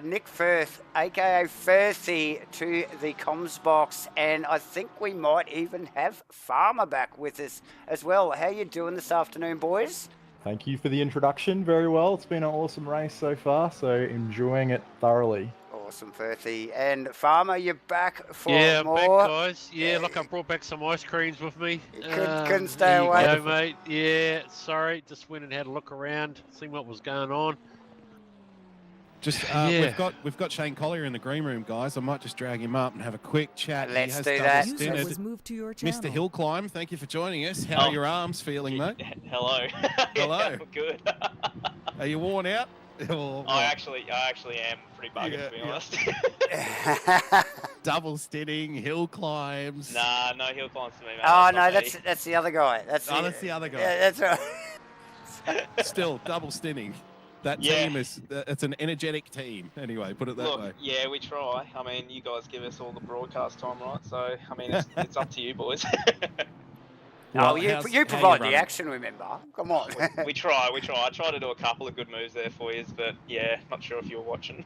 Nick Firth, aka Firthy, to the comms box, and I think we might even have Farmer back with us as well. How you doing this afternoon, boys? Thank you for the introduction. Very well. It's been an awesome race so far, so enjoying it thoroughly. Awesome, Firthy. And Farmer, you're back for Yeah, more. back, guys. Yeah, look, I brought back some ice creams with me. Couldn't stay there away. You go, mate. Yeah, sorry. Just went and had a look around, see what was going on. Just Yeah. we've got Shane Collier in the green room, guys. I might just drag him up and have a quick chat. He Let's has do double that. User stinted. was moved to your channel. Mr. Hillclimb, thank you for joining us. How are your arms feeling, mate? Hello. Hello. I'm good. Are you worn out? Or- I actually am pretty buggered, to be honest. Double stinting, hill climbs. Nah, no hill climbs to me, mate. Oh That's no, not me. that's the other guy. That's the other guy. Yeah, that's right. Still double stinting. That Yeah. team is it's an energetic team. Anyway, put it that Look, way. yeah, we try. I mean, you guys give us all the broadcast time, right? So, I mean, it's up to you, boys. Oh, Well, you how's- you how provide the running? action. Remember? Come on. we try. I try to do a couple of good moves there for you, but yeah, not sure if you were watching.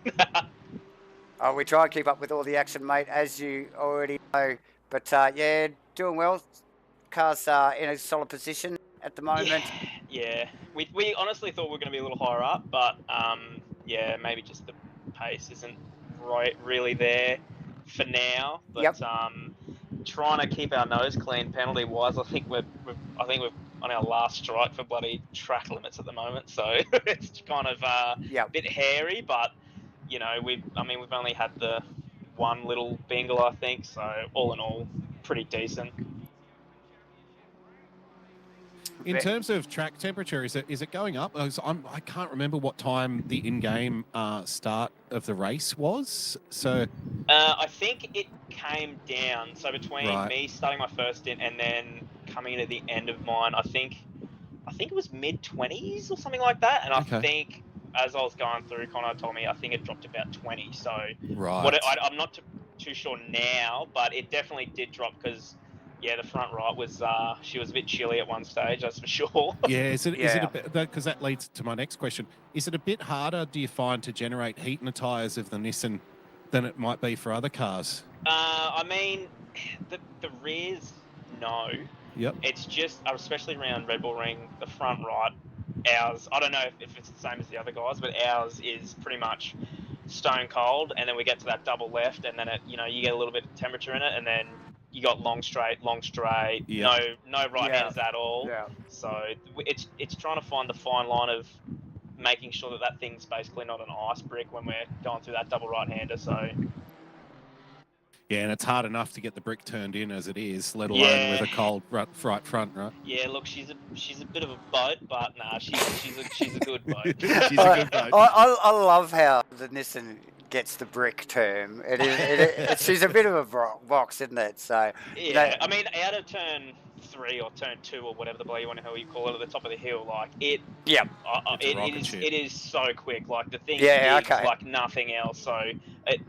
Oh, we try and keep up with all the action, mate, as you already know. But yeah, doing well. Car's in a solid position at the moment. Yeah. We honestly thought we were going to be a little higher up, but yeah, maybe just the pace isn't really there for now. But trying to keep our nose clean penalty wise, I think we're on our last strike for bloody track limits at the moment. So it's kind of a bit hairy, but you know we've only had the one little bingle, I think. So all in all, pretty decent. In terms of track temperature, is it going up? I can't remember what time the in-game start of the race was. So I think it came down. So between Right. me starting my first stint and then coming in at the end of mine, I think it was mid-20s or something like that. And I Okay. think as I was going through, Connor told me I think it dropped about 20. So Right. I'm not too sure now, but it definitely did drop because. Yeah, the front right was she was a bit chilly at one stage, that's for sure. yeah, is it a bit, because that leads to my next question. Is it a bit harder, do you find, to generate heat in the tyres of the Nissan than it might be for other cars? I mean, the rears, no. Yep. It's just, especially around Red Bull Ring, the front right, ours, I don't know if it's the same as the other guys, but ours is pretty much stone cold, and then we get to that double left, and then you get a little bit of temperature in it, and then you got long straight, Yep. no right-handers at all. Yeah. So it's trying to find the fine line of making sure that thing's basically not an ice brick when we're going through that double right-hander. So Yeah, and it's hard enough to get the brick turned in as it is, let alone with a cold right front, right? yeah, look, she's a bit of a boat, but nah, she's a good boat. She's a good boat. I love how the Nissan gets the brick term. She's a bit of a box, isn't it? So yeah, I mean, out of turn 3 or turn 2 or whatever the bloody one hell you call it, at the top of the hill, like it. Yeah. It is so quick. Like the thing Yeah, gives okay. like nothing else. So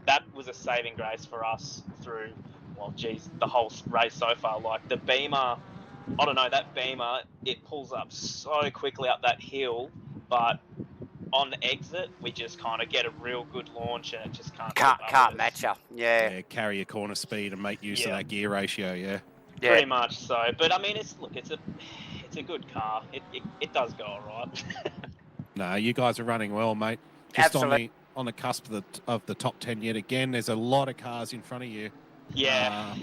that was a saving grace for us through, well, geez, the whole race so far. Like the Beamer, I don't know, that Beamer, it pulls up so quickly up that hill, but on the exit, we just kind of get a real good launch, and it just can't match her. Yeah, carry your corner speed and make use of that gear ratio. Yeah, pretty much so. But I mean, it's a good car. It does go all right. No, you guys are running well, mate. Just on the cusp of the top 10 yet again. There's a lot of cars in front of you. Yeah.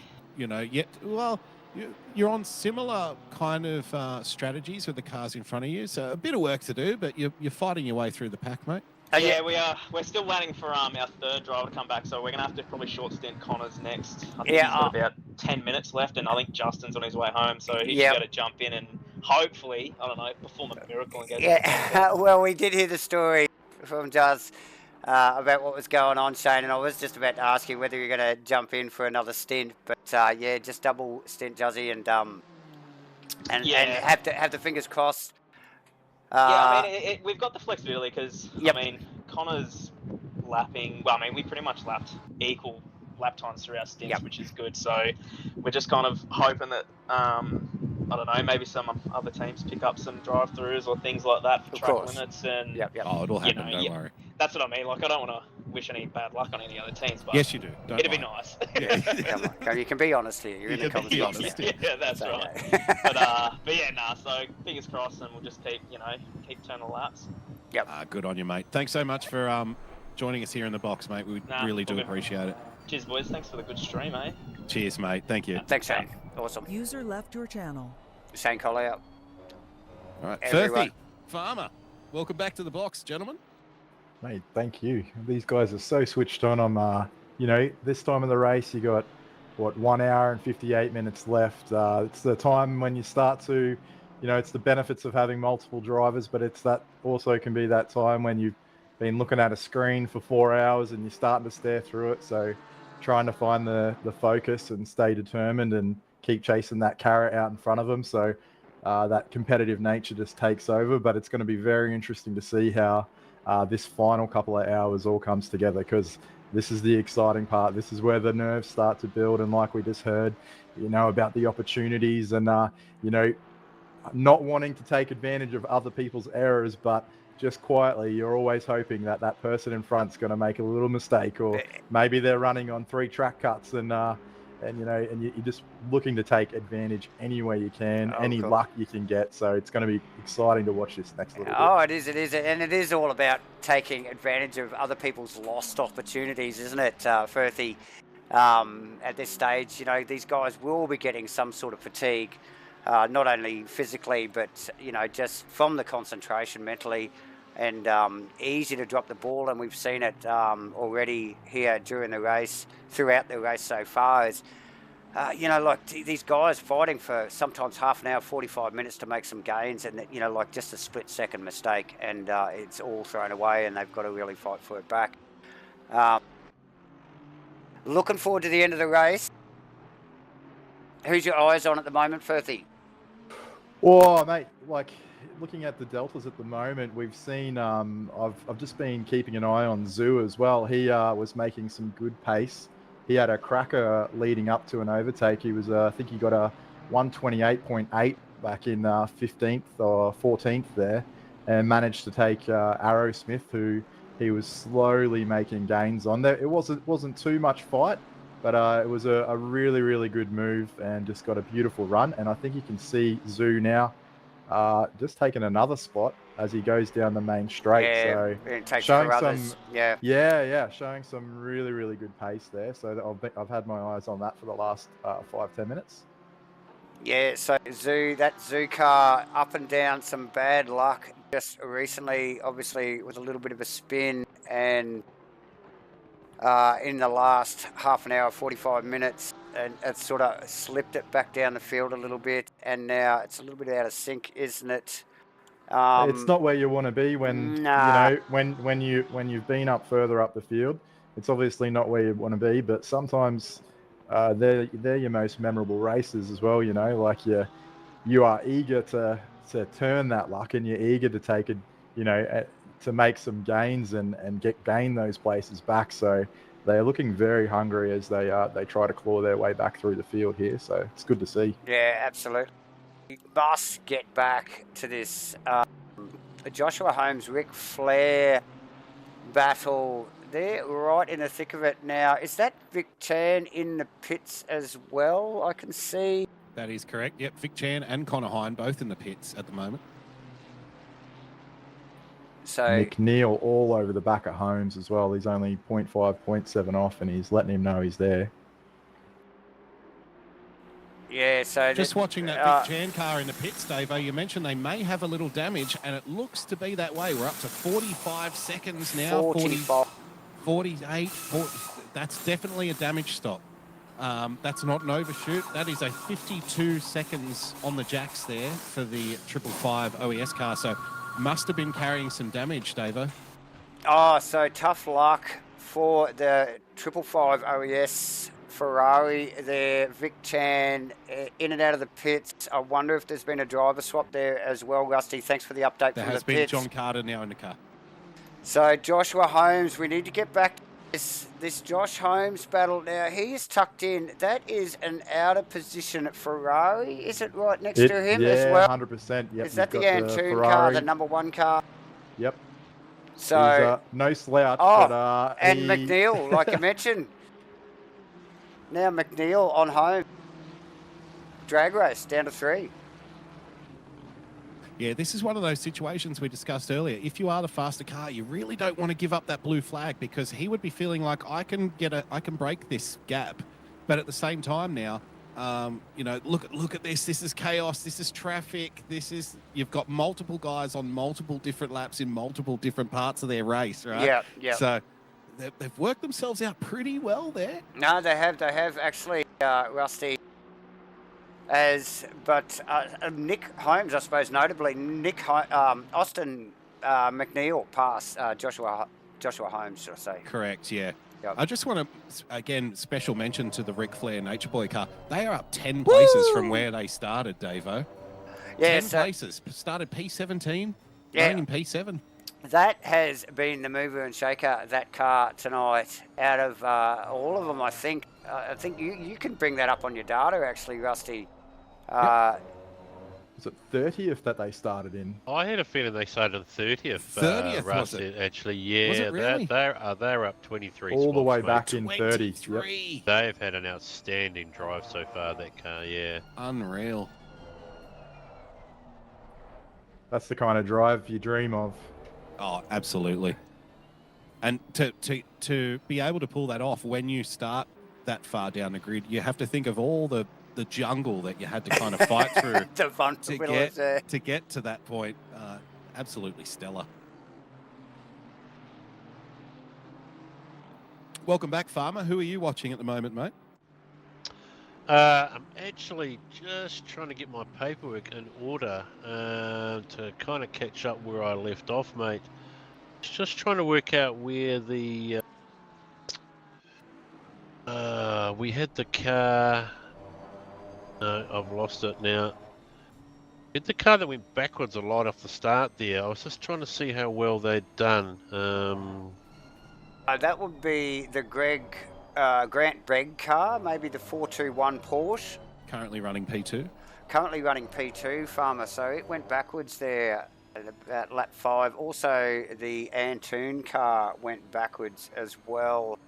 You're on similar kind of strategies with the cars in front of you. So a bit of work to do, but you're fighting your way through the pack, mate. Yeah, we are. We're still waiting for our third driver to come back, so we're gonna have to probably short stint Connor's next. I think he's got about 10 minutes left, and I think Justin's on his way home, so he's got to jump in and hopefully, I don't know, perform a miracle and get. Yeah, well, we did hear the story from Juz about what was going on, Shane, and I was just about to ask you whether you're going to jump in for another stint, but just double stint Juzzy and have the fingers crossed. I mean, we've got the flexibility because, I mean, Connor's lapping, well, I mean, we pretty much lapped equal lap times through our stints, which is good. So we're just kind of hoping that, I don't know, maybe some other teams pick up some drive-throughs or things like that for track limits. And, Oh, it'll happen, don't worry. That's what I mean. Like, I don't want to wish any bad luck on any other teams, but yes, you do. It'd be nice. You can be honest here. You're in the comments. Yeah, that's right. But yeah, so fingers crossed, and we'll just keep turning the laps. Yep. Good on you, mate. Thanks so much for joining us here in the box, mate. We really do appreciate it. Cheers, boys. Thanks for the good stream, eh? Cheers, mate. Thank you. Thanks, Shane. Awesome. User left your channel. Shane Collier. All right, Furphy, Farmer, welcome back to the box, gentlemen. Mate, thank you. These guys are so switched on. I'm, this time of the race, you got, 1 hour and 58 minutes left. It's the time when you start to, it's the benefits of having multiple drivers, but it's that also can be that time when you've been looking at a screen for 4 hours and you're starting to stare through it. So trying to find the focus and stay determined and keep chasing that carrot out in front of them. So that competitive nature just takes over, but it's going to be very interesting to see how this final couple of hours all comes together, because this is the exciting part. This is where the nerves start to build. And like we just heard, about the opportunities and, not wanting to take advantage of other people's errors, but just quietly, you're always hoping that that person in front's going to make a little mistake, or maybe they're running on 3 track cuts and you're just looking to take advantage any way you can, any luck you can get. So it's going to be exciting to watch this next little bit. Oh, it is, and it is all about taking advantage of other people's lost opportunities, isn't it, Furthy? At this stage, these guys will be getting some sort of fatigue, not only physically, but, just from the concentration mentally, and easy to drop the ball. And we've seen it already here during the race, throughout the race so far. Is these guys fighting for sometimes half an hour, 45 minutes to make some gains, and just a split-second mistake, and it's all thrown away, and they've got to really fight for it back. Looking forward to the end of the race. Who's your eyes on at the moment, Furthy? Oh, mate, looking at the deltas at the moment, we've seen. I've just been keeping an eye on Zoo as well. He was making some good pace. He had a cracker leading up to an overtake. He was, I think, he got a 128.8 back in 15th or 14th there, and managed to take Arrow Smith, who he was slowly making gains on. There, it wasn't too much fight, but it was a really, really good move and just got a beautiful run. And I think you can see Zoo now just taking another spot as he goes down the main straight. Yeah, so showing some, showing some really, really good pace there. So I've had my eyes on that for the last 5-10 minutes. Yeah, so that Zoo car up and down, some bad luck just recently, obviously with a little bit of a spin, and in the last half an hour, 45 minutes, and it sort of slipped it back down the field a little bit, and now it's a little bit out of sync, isn't it? It's not where you want to be when when you've been up further up the field. it's obviously not where you want to be, but sometimes they're your most memorable races as well. You know, like you are eager to turn that luck, and you're eager to take it, you know, to make some gains and gain those places back. So they're looking very hungry as they try to claw their way back through the field here. So it's good to see. Yeah, absolutely. We must get back to this Joshua Holmes, Ric Flair battle. They're right in the thick of it now. Is that Vic Chan in the pits as well? I can see. That is correct. Yep, Vic Chan and Connor Hine both in the pits at the moment. So McNeil all over the back at Holmes as well. He's only 0.5, 0.7 off, and he's letting him know he's there. Yeah, so just watching that Vic Chan car in the pits, Davo, you mentioned they may have a little damage, and it looks to be that way. We're up to 45 seconds now. 45. 48, 40. That's definitely a damage stop. That's not an overshoot. That is a 52 seconds on the jacks there for the 555 OES car. So must have been carrying some damage, Davo. Oh, so tough luck for the 555 OES Ferrari there. Vic Chan in and out of the pits. I wonder if there's been a driver swap there as well, Rusty. Thanks for the update There from has the been pits. John Carter now in the car. So Joshua Holmes, we need to get back to this Josh Holmes battle now. He is tucked in. That is an out of position Ferrari. Is it right next to him as well? 100%. Yep. Is that the Antoon car, the number 1 car? Yep. So he's, no slouch. Oh, but, and McNeil, like you mentioned. Now McNeil on home. Drag race down to 3. Yeah, this is one of those situations we discussed earlier. If you are the faster car, you really don't want to give up that blue flag, because he would be feeling like I can break this gap. But at the same time now, you know, look at this. This is chaos. This is traffic. You've got multiple guys on multiple different laps in multiple different parts of their race, right? Yeah, yeah. So they've worked themselves out pretty well there. No, they have actually, Rusty. But Nick Holmes, I suppose, notably, Austin McNeil passed Joshua Holmes, should I say? Correct, yeah. Yep. I just want to, again, special mention to the Ric Flair Nature Boy car. They are up 10 places from where they started, Davo. Yeah, 10 places. Started P17, running in P7. That has been the mover and shaker, that car tonight. Out of all of them, I think you can bring that up on your data, actually, Rusty. Was it 30th that they started in? I had a feeling they started 30th. 30th, was it? Actually, yeah. Was it really? They're up 23 All the spots, way mate. back in 30. Yep. They've had an outstanding drive so far, that car, yeah. Unreal. That's the kind of drive you dream of. Oh, absolutely. And to be able to pull that off when you start that far down the grid, you have to think of all the jungle that you had to kind of fight through to get to that point. Absolutely stellar. Welcome back, Farmer. Who are you watching at the moment, mate? I'm actually just trying to get my paperwork in order to kind of catch up where I left off, mate. Just trying to work out where the we had the car. No, I've lost it now. We had the car that went backwards a lot off the start there. I was just trying to see how well they'd done. That would be the Grant Begg car, maybe the 421 Porsche. Currently running P2. Currently running P2, Farmer. So it went backwards there at about lap 5. Also, the Antoon car went backwards as well.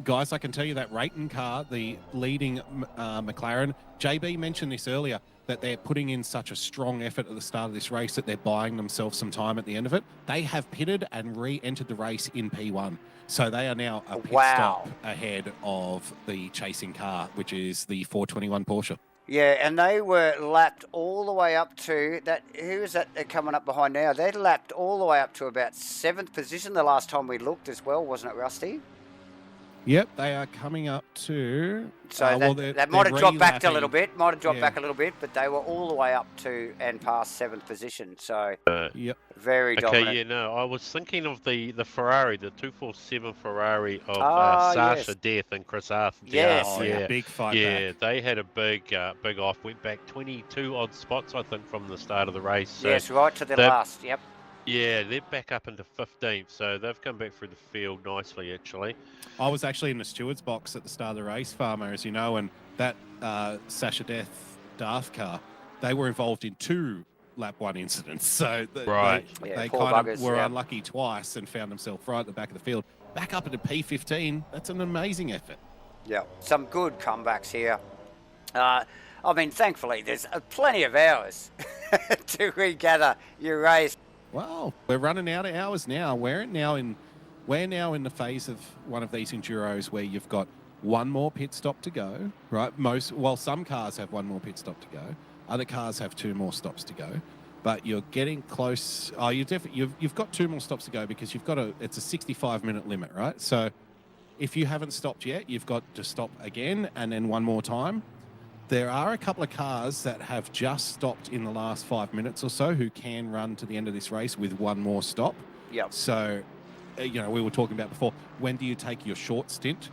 Guys, I can tell you that Rayton car, the leading McLaren, JB mentioned this earlier, that they're putting in such a strong effort at the start of this race that they're buying themselves some time at the end of it. They have pitted and re-entered the race in P1. So they are now a pit stop ahead of the chasing car, which is the 421 Porsche. Yeah, and they were lapped all the way up to that. Who is that coming up behind now? They lapped all the way up to about 7th position the last time we looked as well, wasn't it, Rusty? Yep, they are coming up to. So well, that might have dropped back a little bit. Might have dropped Yeah. back a little bit, but they were all the way up to and past 7th position. So Yep. very dominant. Okay, yeah, no, I was thinking of the Ferrari, the 247 Ferrari of yes. Sasha Death and Chris Arthur. Yes. Oh, yeah, big fight Yeah, back. they had a big off, went back 22 odd spots, I think, from the start of the race. So Yes, right to the they've- last. Yep. Yeah, they're back up into 15th, so they've come back through the field nicely, actually. I was actually in the steward's box at the start of the race, Farmer, as you know, and that Sasha Death Darth car, they were involved in 2 lap 1 incidents. So Right. they poor kind buggers, of were yeah. unlucky twice and found themselves right at the back of the field. Back up into P15, that's an amazing effort. Yeah, some good comebacks here. I mean, thankfully, there's plenty of hours to regather your race. Well, we're running out of hours now. We're now in the phase of one of these enduros where you've got one more pit stop to go, right? Some cars have one more pit stop to go. Other cars have 2 more stops to go. But you're getting close. Oh, you've got 2 more stops to go because it's a 65-minute limit, right? So if you haven't stopped yet, you've got to stop again and then one more time. There are a couple of cars that have just stopped in the last 5 minutes or so who can run to the end of this race with one more stop. Yep. So, we were talking about before, when do you take your short stint?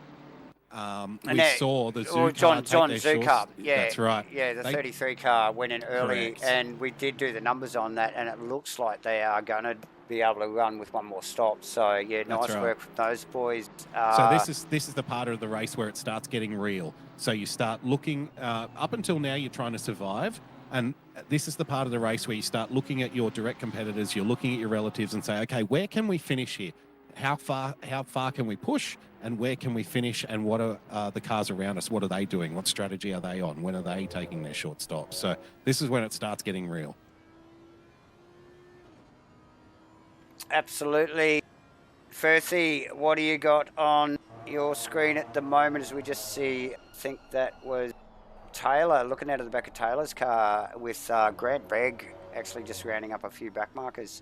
We saw the Zoo John car take their Zoo short car. stint. Yeah, That's right. Yeah, the 33 car went in early, Correct. and we did do the numbers on that, and it looks like they are going to be able to run with one more stop. So yeah, nice That's right. work from those boys. So this is the part of the race where it starts getting real. So you start looking, up until now you're trying to survive, and this is the part of the race where you start looking at your direct competitors, you're looking at your relatives and say, okay, where can we finish here? How far can we push, and where can we finish, and what are the cars around us? What are they doing? What strategy are they on? When are they taking their short stops? So this is when it starts getting real. Absolutely. Firstly, what do you got on your screen at the moment as we just see, I think that was Taylor, looking out of the back of Taylor's car with Grant Begg actually just rounding up a few back markers.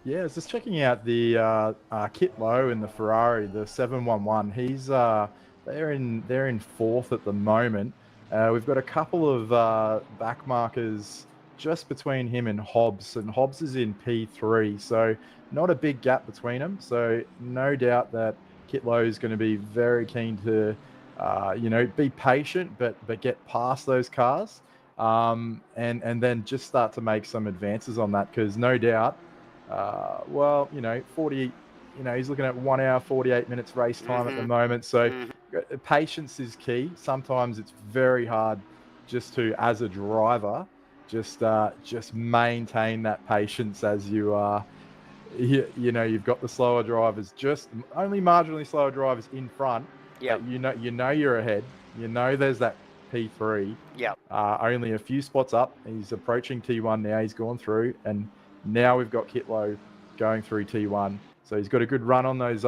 Yeah, I was just checking out the Kit Lowe in the Ferrari, the 711. He's they're in 4th at the moment. We've got a couple of back markers just between him and Hobbs is in P3, so not a big gap between them. So no doubt that Kit Lowe is going to be very keen to be patient, but get past those cars, and then just start to make some advances on that, because no doubt. 40, he's looking at 1 hour, 48 minutes race time at the moment. So patience is key. Sometimes it's very hard just to, as a driver, just maintain that patience as you are, you've got the slower drivers, just only marginally slower drivers in front. Yeah. You're ahead. There's that P3. Yeah. Only a few spots up. He's approaching T1 now. He's gone through, and now we've got Kit Lowe going through T1. So he's got a good run on those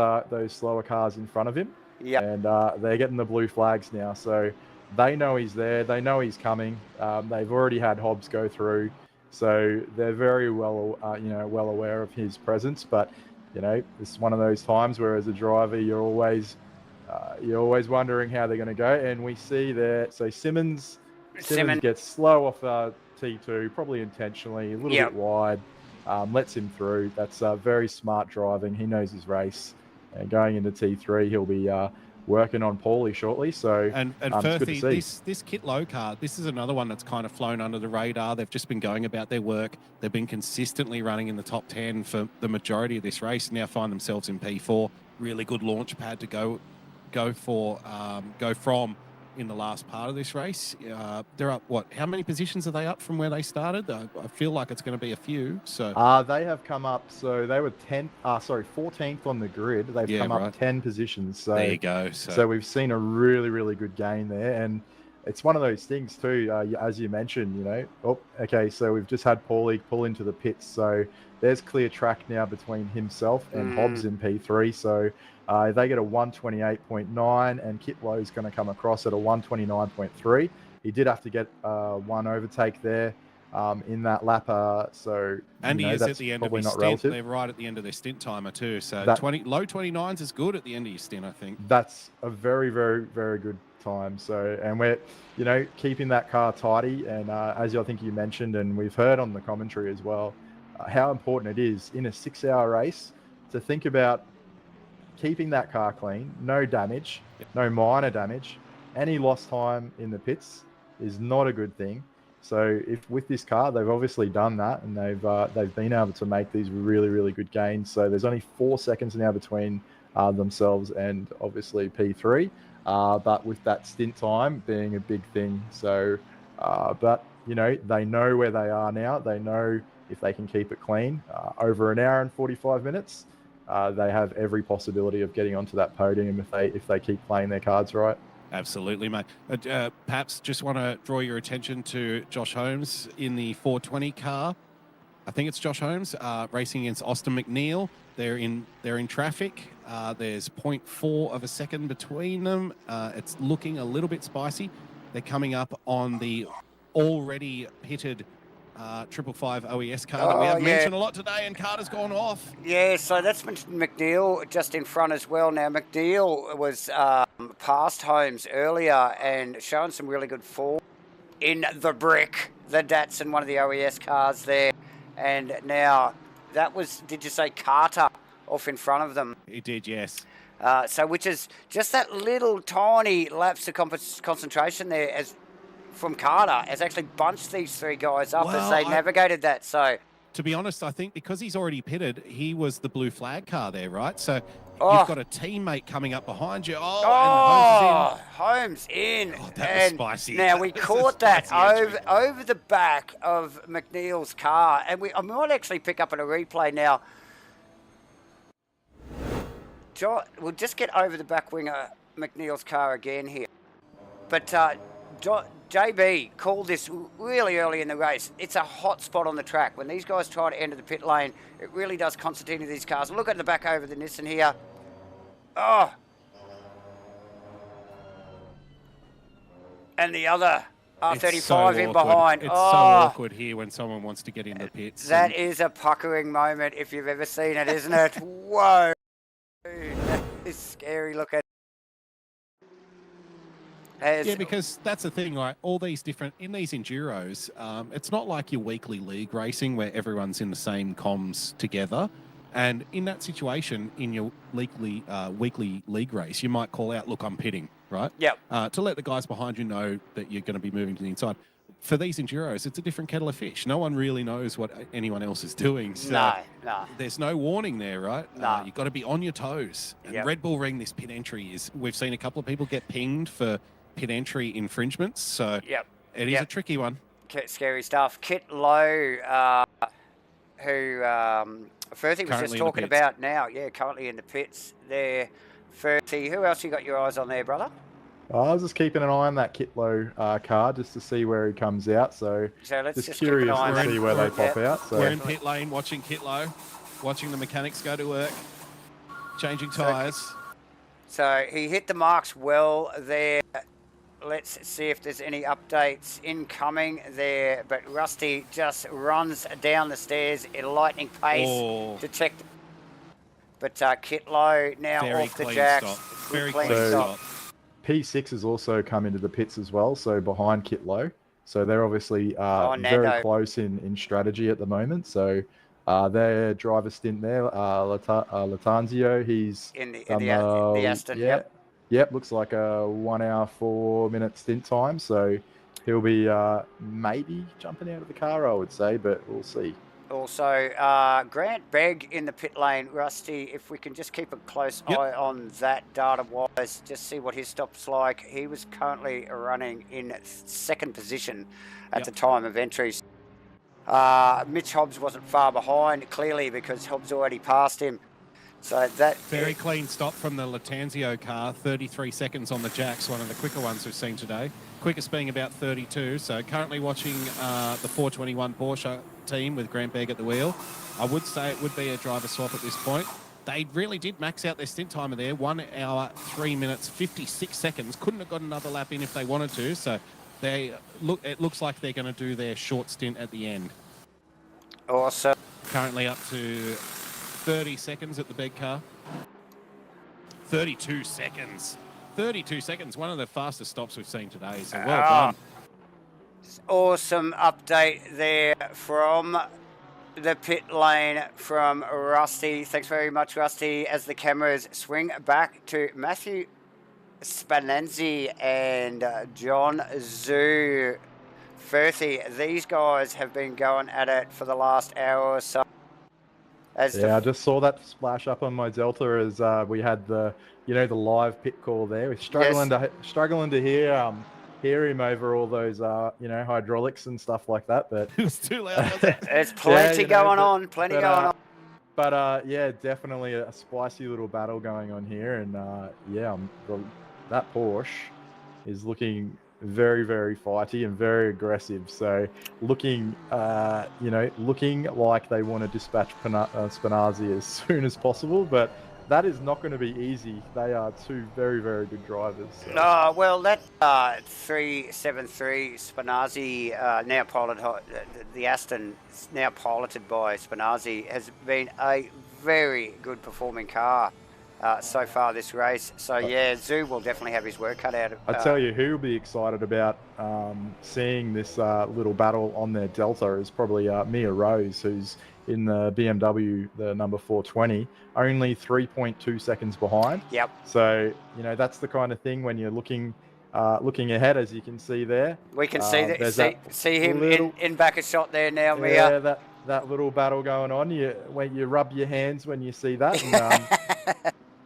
slower cars in front of him. Yeah. And they're getting the blue flags now. So they know he's there. They know he's coming. They've already had Hobbs go through. So they're very well aware of his presence. But, it's one of those times where as a driver, you're always wondering how they're going to go. And we see there, so Simmons gets slow off T2, probably intentionally, a little bit wide, lets him through. That's very smart driving. He knows his race. And going into T3, he'll be working on Paulie shortly. So and Firthy, this Kit Lowe car, this is another one that's kind of flown under the radar. They've just been going about their work. They've been consistently running in the top 10 for the majority of this race. Now find themselves in P4. Really good launch pad to go from in the last part of this race. They're up, how many positions are they up from where they started? I feel like it's going to be a few. So they have come up, so they were 14th on the grid. They've come up 10 positions. So there you go. So we've seen a really, really good gain there. And it's one of those things too, as you mentioned, so we've just had Paulie pull into the pits. So there's clear track now between himself and Hobbs in P3. So they get a 128.9, and Kit Lowe's going to come across at a 129.3. He did have to get one overtake there in that lap. So And you he know, is that's at the end of probably his not stint. relative. They're right at the end of their stint timer too. So That- low 29s is good at the end of your stint, I think. That's a very, very, very good time. So, and we're, you know, keeping that car tidy. And as I think you mentioned, and we've heard on the commentary as well, how important it is in a 6-hour race to think about keeping that car clean, no damage, no minor damage. Any lost time in the pits is not a good thing. So if with this car, they've obviously done that, and they've been able to make these really, really good gains. So there's only 4 seconds now between themselves and obviously P3, but with that stint time being a big thing. So, but you know, they know where they are now. They know if they can keep it clean over an hour and 45 minutes, they have every possibility of getting onto that podium if they keep playing their cards right. Absolutely, mate. Perhaps just want to draw your attention to Josh Holmes in the 420 car. I think it's Josh Holmes racing against Austin McNeil. They're in traffic. There's 0.4 of a second between them. It's looking a little bit spicy. They're coming up on the already pitted 555 OES car that we have mentioned a lot today, and Carter's gone off. Yeah, so that's McNeil just in front as well. Now, McNeil was past Holmes earlier and showing some really good form in the brick, the Datsun, one of the OES cars there. And now, that was, did you say Carter off in front of them? He did, yes. So, which is just that little tiny lapse of concentration there as from Carter has actually bunched these 3 guys up as they navigated that. So, to be honest, I think because he's already pitted, he was the blue flag car there, right? So you've got a teammate coming up behind you. And Holmes in. Oh, that was spicy. Now we caught that over the back of McNeil's car, and I might actually pick up on a replay now. We'll just get over the back wing of McNeil's car again here, but JB called this really early in the race. It's a hot spot on the track. When these guys try to enter the pit lane, it really does concertina these cars. Look at the back over the Nissan here. Oh. And the other R35 in behind. It's so awkward here when someone wants to get in the pits. That is a puckering moment if you've ever seen it, isn't it? Whoa. That is scary looking. Yeah, because that's the thing, right? All these different, in these Enduros, it's not like your weekly league racing where everyone's in the same comms together. And in that situation, in your weekly league race, you might call out, look, I'm pitting, right? Yep. To let the guys behind you know that you're going to be moving to the inside. For these Enduros, it's a different kettle of fish. No one really knows what anyone else is doing. So no. There's no warning there, right? No. You've got to be on your toes. And Red Bull Ring, this pit entry we've seen a couple of people get pinged for pit entry infringements, so it is a tricky one. Scary stuff. Kit Lowe, who Furthy was just talking about now, currently in the pits there. Furthy, who else you got your eyes on there, brother? I was just keeping an eye on that Kit Lowe car just to see where he comes out. So let's just curious to see where they pop out. So we're in pit lane watching Kit Lowe, watching the mechanics go to work, changing tyres. So he hit the marks well there. Let's see if there's any updates incoming there. But Rusty just runs down the stairs at lightning pace to check. But Kit Lowe now very off the jacks. Very clean stop. P6 has also come into the pits as well, so behind Kit Lowe. So they're obviously very close in strategy at the moment. So their driver stint there, Latanzio, he's in the Aston. Yep, looks like a 1 hour 4 minute stint time. So he'll be maybe jumping out of the car, I would say, but we'll see. Also, Grant Begg in the pit lane. Rusty, if we can just keep a close eye on that data-wise, just see what his stop's like. He was currently running in 2nd position at the time of entries. Mitch Hobbs wasn't far behind, clearly, because Hobbs already passed him. So that very clean stop from the Latanzio car, 33 seconds on the jacks, one of the quicker ones we've seen today. Quickest being about 32. So currently watching the 421 Porsche team with Grant Begg at the wheel. I would say it would be a driver swap at this point. They really did max out their stint timer there, 1 hour, 3 minutes, 56 seconds. Couldn't have got another lap in if they wanted to. So It looks like they're going to do their short stint at the end. Awesome. Currently up to 30 seconds at the big car. 32 seconds. 32 seconds. One of the fastest stops we've seen today. So well done. Awesome update there from the pit lane from Rusty. Thanks very much, Rusty, as the cameras swing back to Matthew Spinanzi and John Zhu. Firthy, these guys have been going at it for the last hour or so. I just saw that splash up on my Delta as we had the live pit call there. We're struggling to hear him over all those hydraulics and stuff like that. But it was too loud. Was it? There's plenty going on. Plenty going on. But definitely a spicy little battle going on here, and that Porsche is looking very, very fighty and very aggressive. So looking like they want to dispatch Spinazzi as soon as possible, but that is not going to be easy. They are two very, very good drivers. So. Well, that 373 Spinazzi, now piloted, the Aston, now piloted by Spinazzi, has been a very good performing car so far this race. So, Zoo will definitely have his work cut out. I tell you, who will be excited about seeing this little battle on their Delta is probably Mia Rose, who's in the BMW, the number 420, only 3.2 seconds behind. Yep. So, that's the kind of thing when you're looking ahead, as you can see there. We can see him in back a shot there now, Mia. Yeah, that little battle going on. When you rub your hands when you see that. And,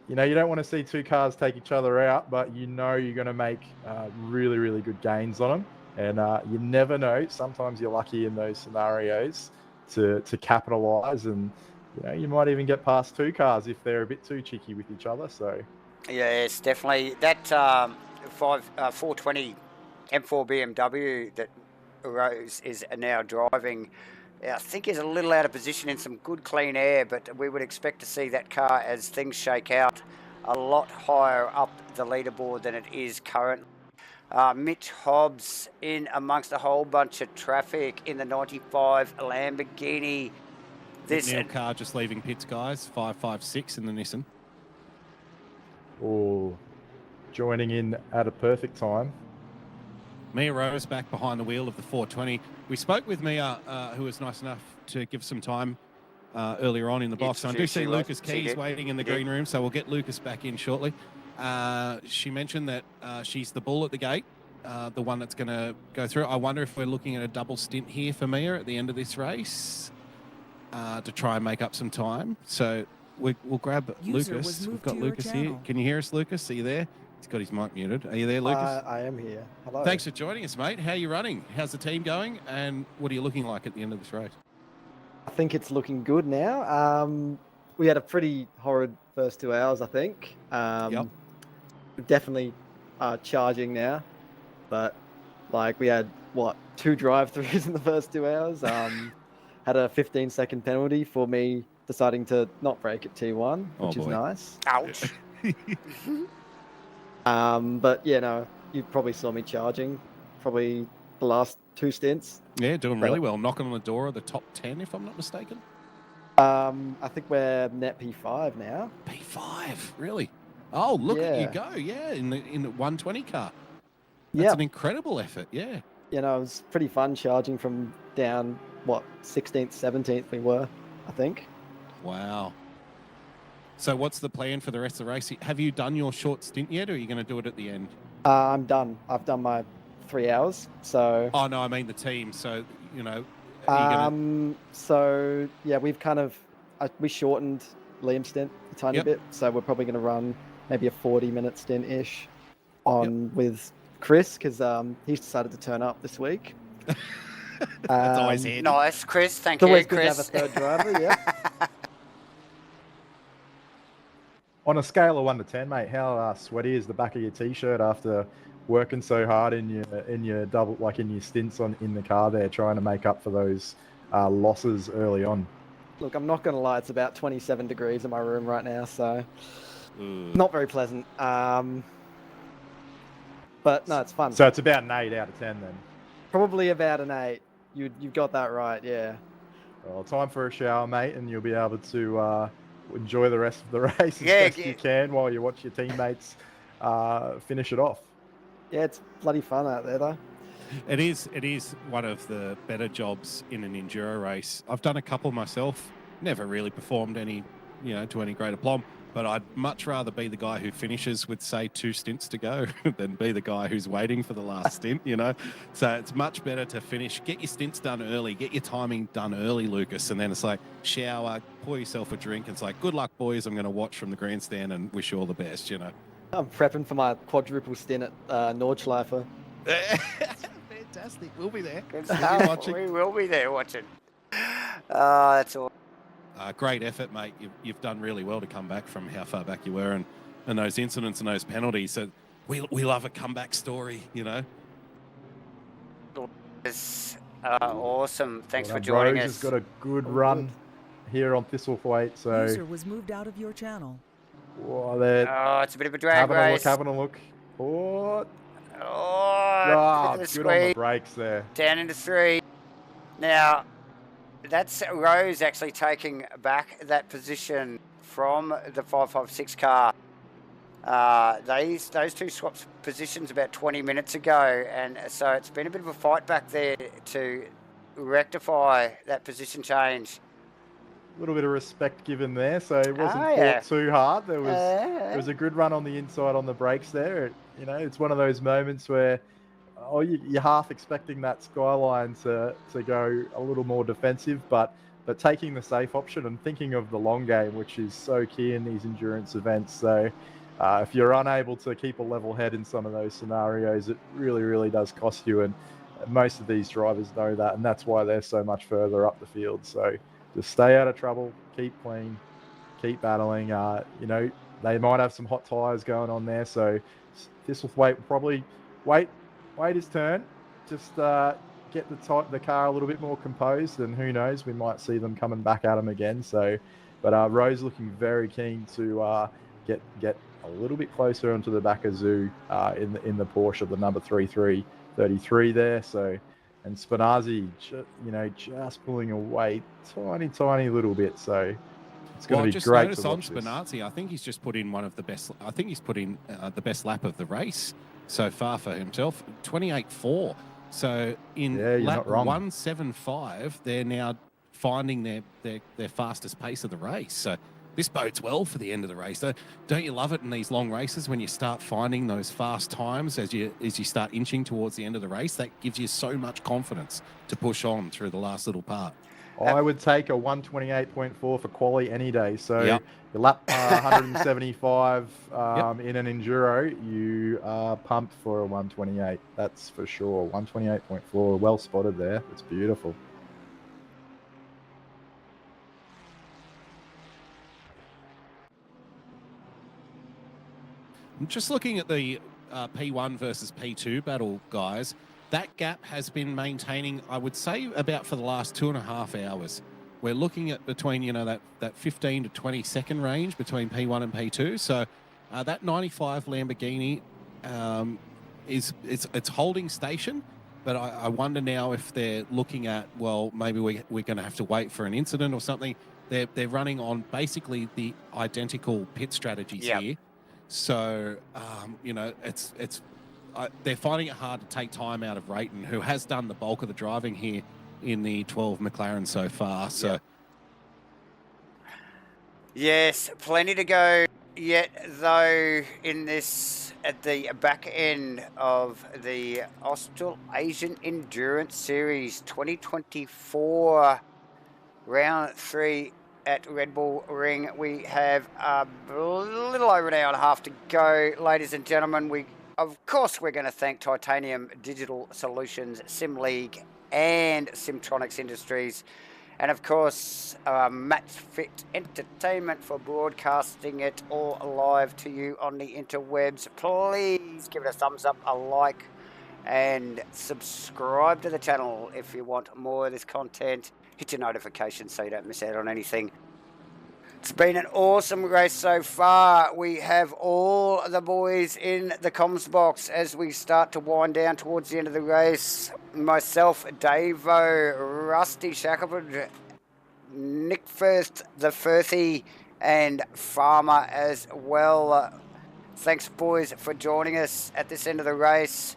you don't want to see two cars take each other out, but you're going to make really, really good gains on them. And you never know. Sometimes you're lucky in those scenarios to capitalize, and you might even get past two cars if they're a bit too cheeky with each other. So yes, definitely that 420 M4 BMW that Rose is now driving, I think is a little out of position in some good clean air, but we would expect to see that car, as things shake out, a lot higher up the leaderboard than it is currently. Mitch Hobbs in amongst a whole bunch of traffic in the 95 Lamborghini. This car just leaving pits, guys. 556 in the Nissan. Oh, joining in at a perfect time. Mia Rose back behind the wheel of the 420. We spoke with Mia, who was nice enough to give some time earlier on in the box. I do see Lucas Keys waiting in the green room, so we'll get Lucas back in shortly. She mentioned that she's the bull at the gate, the one that's going to go through. I wonder if we're looking at a double stint here for Mia at the end of this race to try and make up some time. So we'll grab Lucas. We've got Lucas here. Can you hear us, Lucas? Are you there? He's got his mic muted. Are you there, Lucas? I am here. Hello. Thanks for joining us, mate. How are you running? How's the team going? And what are you looking like at the end of this race? I think it's looking good now. We had a pretty horrid first 2 hours, I think. Definitely charging now. But, we had, 2 drive-throughs in the first 2 hours. Had a 15-second penalty for me deciding to not brake at T1, which is nice. Ouch. But you probably saw me charging probably the last 2 stints. Yeah, doing really well. Knocking on the door of the top 10, if I'm not mistaken. I think we're net P5 now. P5, really? Oh, look at you go! Yeah, in the 120 car. That's an incredible effort. Yeah. It was pretty fun charging from down 16th, 17th we were, I think. Wow. So what's the plan for the rest of the race? Have you done your short stint yet, or are you going to do it at the end? I'm done. I've done my 3 hours. So. Oh no, I mean the team. So So we've kind of we shortened Liam's stint a tiny bit. So we're probably going to run maybe a 40-minute stint-ish on with Chris, because he's decided to turn up this week. That's always handy. Nice, Chris. Thank you, Chris. It's always good to have a third driver. Yeah. On a scale of 1 to 10, mate, how sweaty is the back of your t-shirt after working so hard in your double, in your stints in the car there, trying to make up for those losses early on? Look, I'm not going to lie, it's about 27 degrees in my room right now, so not very pleasant. But But no, it's fun. So it's about an 8 out of 10 then. Probably about an 8. You've got that right, yeah. Well, time for a shower, mate, and you'll be able to enjoy the rest of the race as Yeah, best you can while you watch your teammates finish it off. Yeah, it's bloody fun out there, though. It is one of the better jobs in an enduro race. I've done a couple myself. Never really performed any, to any great aplomb. But I'd much rather be the guy who finishes with, say, 2 stints to go than be the guy who's waiting for the last stint, So it's much better to finish, get your stints done early, get your timing done early, Lucas, and then it's like shower, pour yourself a drink. And it's like, good luck, boys. I'm going to watch from the grandstand and wish you all the best, I'm prepping for my quadruple stint at Nordschleife. Fantastic. We'll be there. Good stuff. We will be there watching. That's all. Great effort, mate. You've done really well to come back from how far back you were and those incidents and those penalties. So we love a comeback story, It's awesome. Thanks for Rose joining us. has got a good run here on Thistlethwaite. So User was moved out of your channel. It's a bit of a drag race. Having a look. Good on the brakes there. Down into 3. Now, that's Rose actually taking back that position from the 556 car. Those two swapped positions about 20 minutes ago, and so it's been a bit of a fight back there to rectify that position change. A little bit of respect given there, so it wasn't fought too hard. There was a good run on the inside on the brakes there. It's one of those moments where you're half expecting that Skyline to go a little more defensive, but taking the safe option and thinking of the long game, which is so key in these endurance events. So if you're unable to keep a level head in some of those scenarios, it really, really does cost you. And most of these drivers know that, and that's why they're so much further up the field. So just stay out of trouble, keep clean, keep battling. They might have some hot tyres going on there, so Thistlethwaite will probably wait his turn, just get the car a little bit more composed, and who knows, we might see them coming back at him again. So, but Rose looking very keen to get a little bit closer onto the back of Zoo in the Porsche, the number 3333 there. So, and Spinazzi, just pulling away tiny little bit. So it's going to be great to watch on Spinazzi. I think he's just put in one of the best. I think he's put in the best lap of the race so far for himself, 28.4. So in lap 175, they're now finding their fastest pace of the race. So this bodes well for the end of the race. So don't you love it in these long races when you start finding those fast times as you start inching towards the end of the race? That gives you so much confidence to push on through the last little part. I would take a 128.4 for quali any day. So your lap 175 in an enduro, you are pumped for a 128. That's for sure. 128.4, well spotted there. It's beautiful. I'm just looking at the P1 versus P2 battle, guys. That gap has been maintaining, I would say, about for the last 2.5 hours. We're looking at between, that 15 to 20 second range between P1 and P2. So that 95 Lamborghini it's holding station, but I wonder now if they're looking at, well, maybe we're going to have to wait for an incident or something. They're running on basically the identical pit strategies here. So, they're finding it hard to take time out of Rayton, who has done the bulk of the driving here in the 12 McLaren so far. So, yes, plenty to go yet, though, in this at the back end of the Australasian Endurance Series 2024 round 3 at Red Bull Ring. We have a little over an hour and a half to go, ladies and gentlemen. Of course, we're going to thank Titanium Digital Solutions, SimLeague, and Simtronics Industries. And of course, MatchFit Entertainment for broadcasting it all live to you on the interwebs. Please give it a thumbs up, a like, and subscribe to the channel if you want more of this content. Hit your notifications so you don't miss out on anything. It's been an awesome race so far. We have all the boys in the comms box as we start to wind down towards the end of the race. Myself, Davo, Rusty Shackelford, Nick First, the Firthy, and Farmer as well. Thanks, boys, for joining us at this end of the race.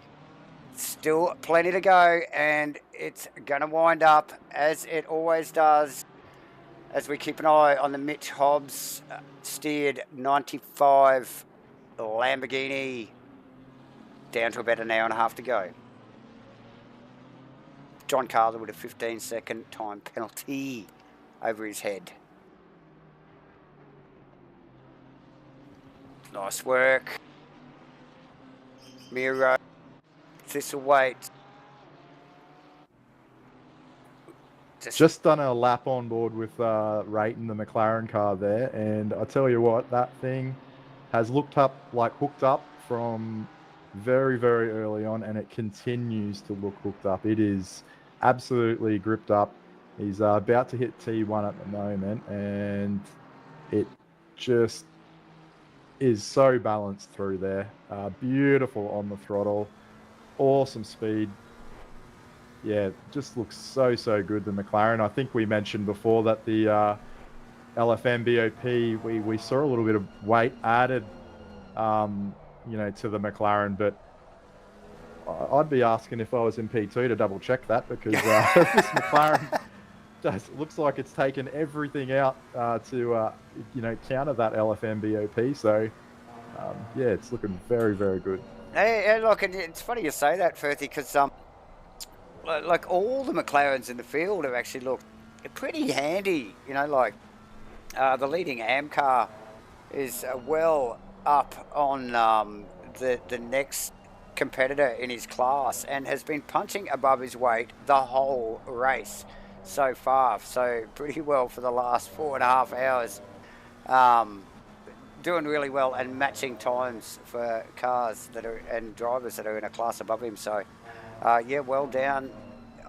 Still plenty to go, and it's going to wind up as it always does, as we keep an eye on the Mitch Hobbs steered 95 Lamborghini, down to about an hour and a half to go. John Carter with a 15-second time penalty over his head. Nice work. Miro, Thistlewaite. Just done a lap on board with Rayton, the McLaren car there, and I tell you what, that thing has hooked up from very, very early on, and it continues to look hooked up. It is absolutely gripped up. He's about to hit T1 at the moment, and it just is so balanced through there. Beautiful on the throttle, awesome speed. Yeah, just looks so good, the McLaren. I think we mentioned before that the LFM BOP, we saw a little bit of weight added, to the McLaren, but I'd be asking if I was in P2 to double check that, because this McLaren just looks like it's taken everything out to counter that LFM BOP. So, yeah, it's looking very, very good. Hey, look, it's funny you say that, Firthy, because like all the McLarens in the field have actually looked pretty handy. The leading AM car is well up on the next competitor in his class and has been punching above his weight the whole race so far. So pretty well for the last 4.5 hours. Doing really well and matching times for cars and drivers that are in a class above him. So well down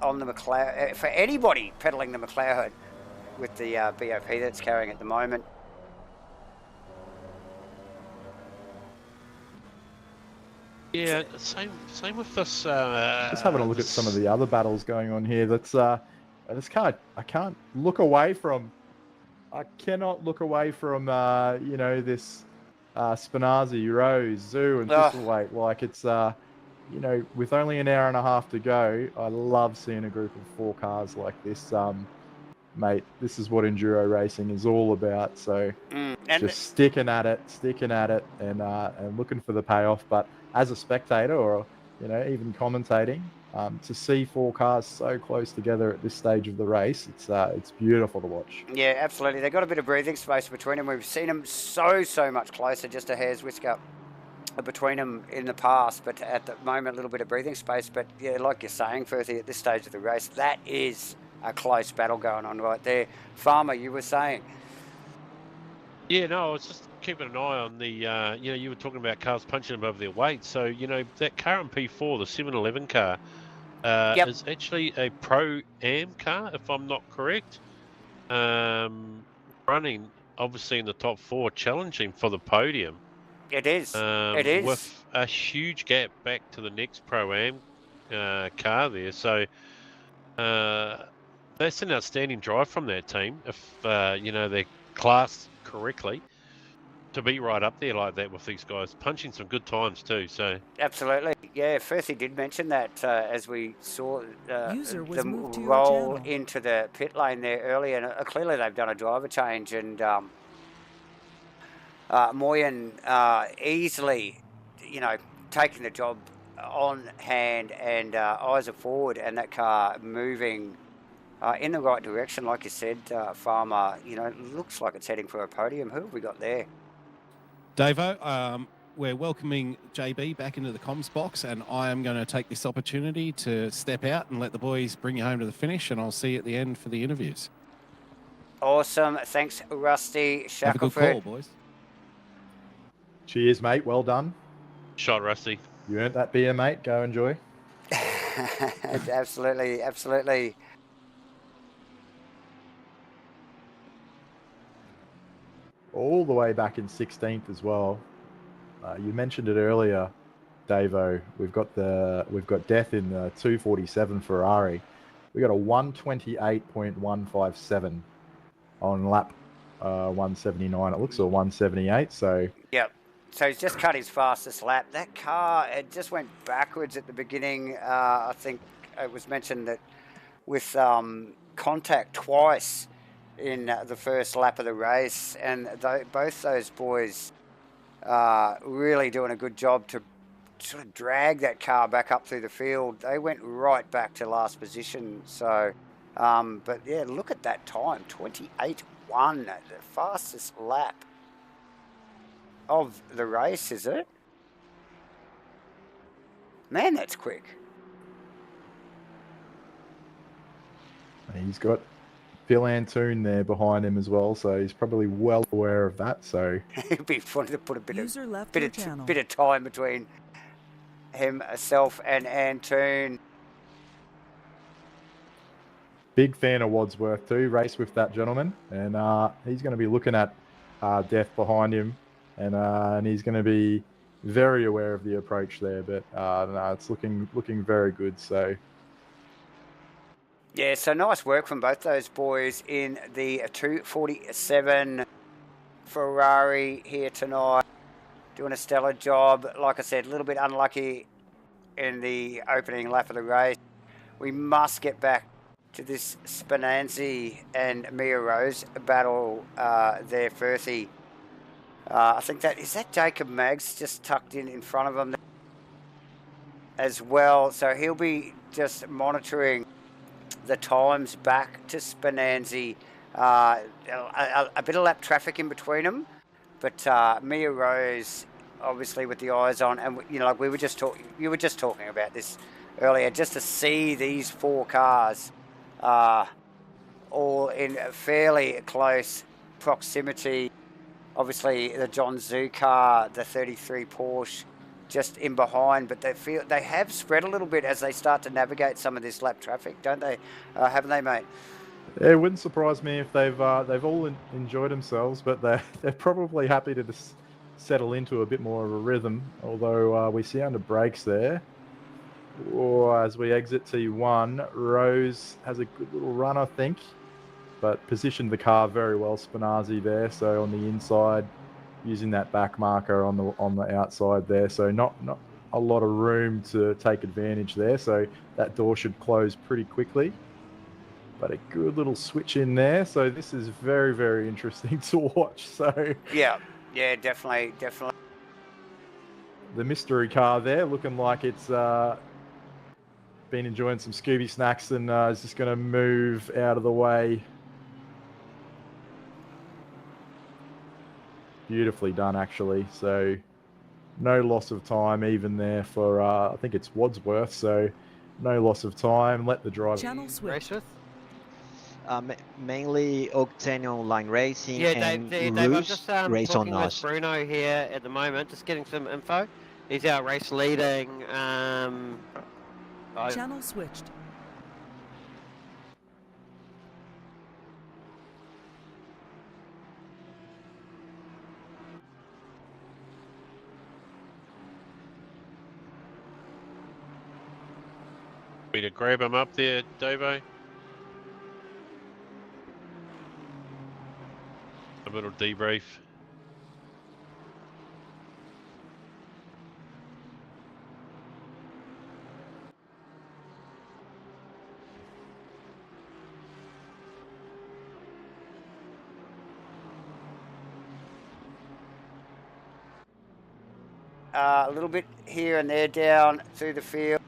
on the McLaren for anybody pedaling the McLaren with the BOP that's carrying at the moment. Yeah, same with this. Just having a look at some of the other battles going on here. That's I can't look away from. I cannot look away from this Spinazzi, Rose, Zoo, and Thistlewaite. Like it's with only an hour and a half to go, I love seeing a group of 4 cars like this. Mate, this is what enduro racing is all about. So just sticking at it, and looking for the payoff. But as a spectator, or even commentating, to see 4 cars so close together at this stage of the race, it's beautiful to watch. Yeah, absolutely. They've got a bit of breathing space between them. We've seen them so much closer, just a hair's whisker between them in the past, but at the moment a little bit of breathing space. But yeah, like you're saying, Firthy, at this stage of the race, that is a close battle going on right there. Farmer, you were saying? Yeah, no, I was just keeping an eye on the, you were talking about cars punching above their weight. So, that car in P4, the 711 car, is actually a Pro-Am car, if I'm not correct. Running, obviously, in the top 4, challenging for the podium. It is. It is. With a huge gap back to the next Pro-Am car there. So, that's an outstanding drive from that team, if, they're classed correctly, to be right up there like that with these guys, punching some good times too. So absolutely, yeah. Firstly, did mention that as we saw them moved to roll into the pit lane there earlier, and clearly they've done a driver change, and Moyen easily, taking the job on hand, and eyes are forward, and that car moving in the right direction, like you said, Farmer. Looks like it's heading for a podium. Who have we got there? Davo, we're welcoming JB back into the comms box, and I am going to take this opportunity to step out and let the boys bring you home to the finish, and I'll see you at the end for the interviews. Awesome. Thanks, Rusty Shackelford. Have a good call, boys. Cheers, mate. Well done. Shot, Rusty. You earned that beer, mate. Go enjoy. Absolutely. all the way back in 16th as well. You mentioned it earlier, Davo. We've got Death in the 247 Ferrari. We got a 128.157 on lap 179. It looks a 178. So Yep. So he's just cut his fastest lap. That car, it just went backwards at the beginning. I think it was mentioned that with contact twice in the first lap of the race, and both those boys really doing a good job to sort of drag that car back up through the field. They went right back to last position. So, but yeah, look at that time, 28.1, the fastest lap of the race, is it? Man, that's quick. he's got Phil Antoon there behind him as well, so he's probably well aware of that. So It'd be funny to put a bit User of left bit your of channel. bit of time between himself and Antoon. big fan of Wadsworth too. Race with that gentleman, and he's going to be looking at Death behind him, and he's going to be very aware of the approach there. But no, it's looking very good. So Yeah, so nice work from both those boys in the 247 Ferrari here tonight. Doing a stellar job. Like I said, a little bit unlucky in the opening lap of the race. We must get back to this Spinanzi and Mia Rose battle there, Firthy. I think that Jacob Maggs just tucked in front of him as well. So he'll be just monitoring the times back to Spinanzi. A bit of lap traffic in between them, but Mia Rose obviously with the eyes on, and like you were just talking about this earlier, just to see these four cars all in fairly close proximity. Obviously the John Zoo car, the 33 Porsche, just in behind, but they have spread a little bit as they start to navigate some of this lap traffic, don't they? Haven't they, mate? it wouldn't surprise me if they've all enjoyed themselves, but they're probably happy to just settle into a bit more of a rhythm. Although we see under brakes there, or as we exit T1, Rose has a good little run, I think, but positioned the car very well, Spinazzi there. So on the inside, using that back marker on the outside there. So not a lot of room to take advantage there. So that door should close pretty quickly. But a good little switch in there. So this is very, very interesting to watch. So yeah, definitely. The mystery car there, looking like it's been enjoying some Scooby snacks and is just going to move out of the way. Beautifully done, actually. So no loss of time even there for, I think it's Wadsworth. So no loss of time. Let the driver Channel switch. Mainly Octane Online Racing Yeah, and Dave, I'm Roos just Race on talking with Us. Bruno here at the moment, just getting some info. He's our race leading. Channel switched. Me to grab him up there, Davo. A little debrief. A little bit here and there down through the field.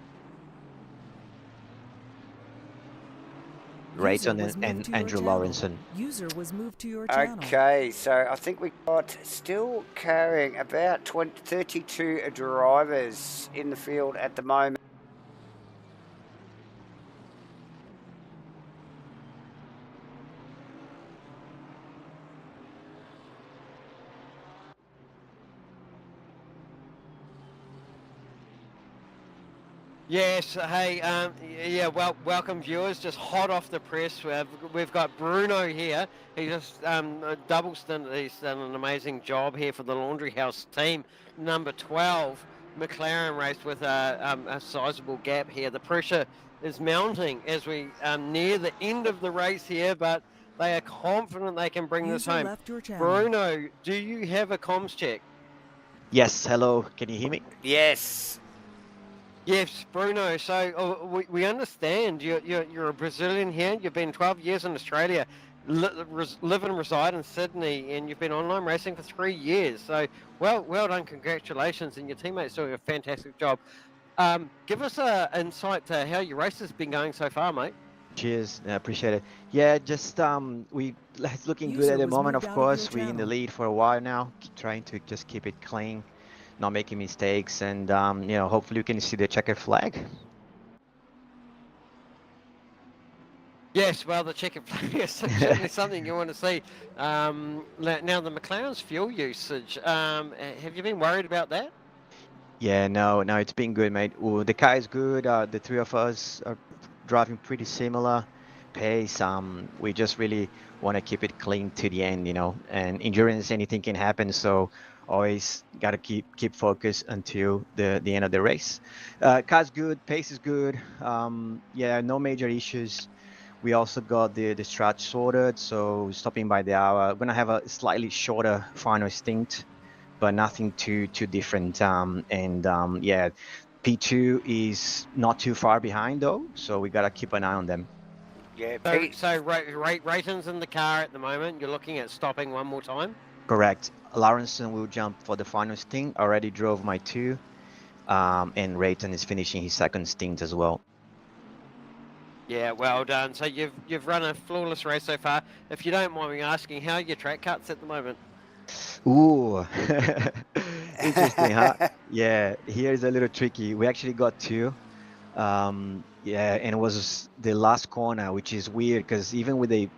Rayton and Andrew Lawrenson. User was moved to your channel. Okay, so I think we got still carrying about 32 drivers in the field at the moment. Yes, hey, yeah, well, welcome viewers. Just hot off the press, we've got Bruno here. He just a double stint. He's done an amazing job here for the Laundry House team. Number 12, McLaren race with a sizable gap here. The pressure is mounting as we near the end of the race here, but they are confident they can bring this User home. left your channel. Bruno, do you have a comms check? Yes, hello. Can you hear me? Yes. Yes, Bruno. So we understand you're a Brazilian here. You've been 12 years in Australia, live and reside in Sydney, and you've been online racing for 3 years. So well done, congratulations, and your teammates doing a fantastic job. Give us a insight to how your race has been going so far, mate. Cheers, I appreciate it. Yeah, just it's looking good User at the was moment. moved Of out of your course, we're in the channel. lead for a while now, trying to just keep it clean, not making mistakes, and hopefully you can see the checkered flag. Yes, well, the checkered flag is certainly something you want to see. Now, the McLaren's fuel usage, have you been worried about that? Yeah, no, it's been good, mate. Ooh, the car is good. The three of us are driving pretty similar pace. We just really want to keep it clean to the end, and endurance, anything can happen. So always got to keep focused until the end of the race. Car's good, pace is good. Yeah, no major issues. We also got the strat sorted, so stopping by the hour. We're gonna have a slightly shorter final stint, but nothing too different. Yeah, P2 is not too far behind though, so we gotta keep an eye on them. Yeah, So ratings in the car at the moment, you're looking at stopping one more time? Correct. Lawrenson will jump for the final stint. Already drove my 2, and Rayton is finishing his second stint as well. Yeah, well done. So you've run a flawless race so far. If you don't mind me asking, how are your track cuts at the moment? Ooh, interesting, huh? Yeah, here's a little tricky. We actually got 2. Yeah, and it was the last corner, which is weird because even with I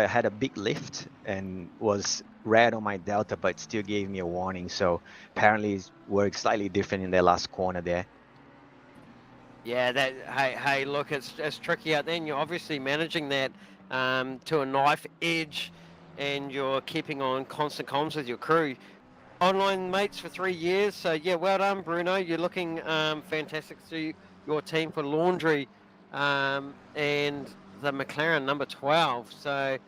had a big lift and was red on my delta, but still gave me a warning. So apparently it worked slightly different in the last corner there. Yeah, hey, look, it's tricky out there, and you're obviously managing that to a knife edge, and you're keeping on constant comms with your crew. Online mates for 3 years, so yeah, well done, Bruno. You're looking fantastic through your team for Laundry and the McLaren number 12. So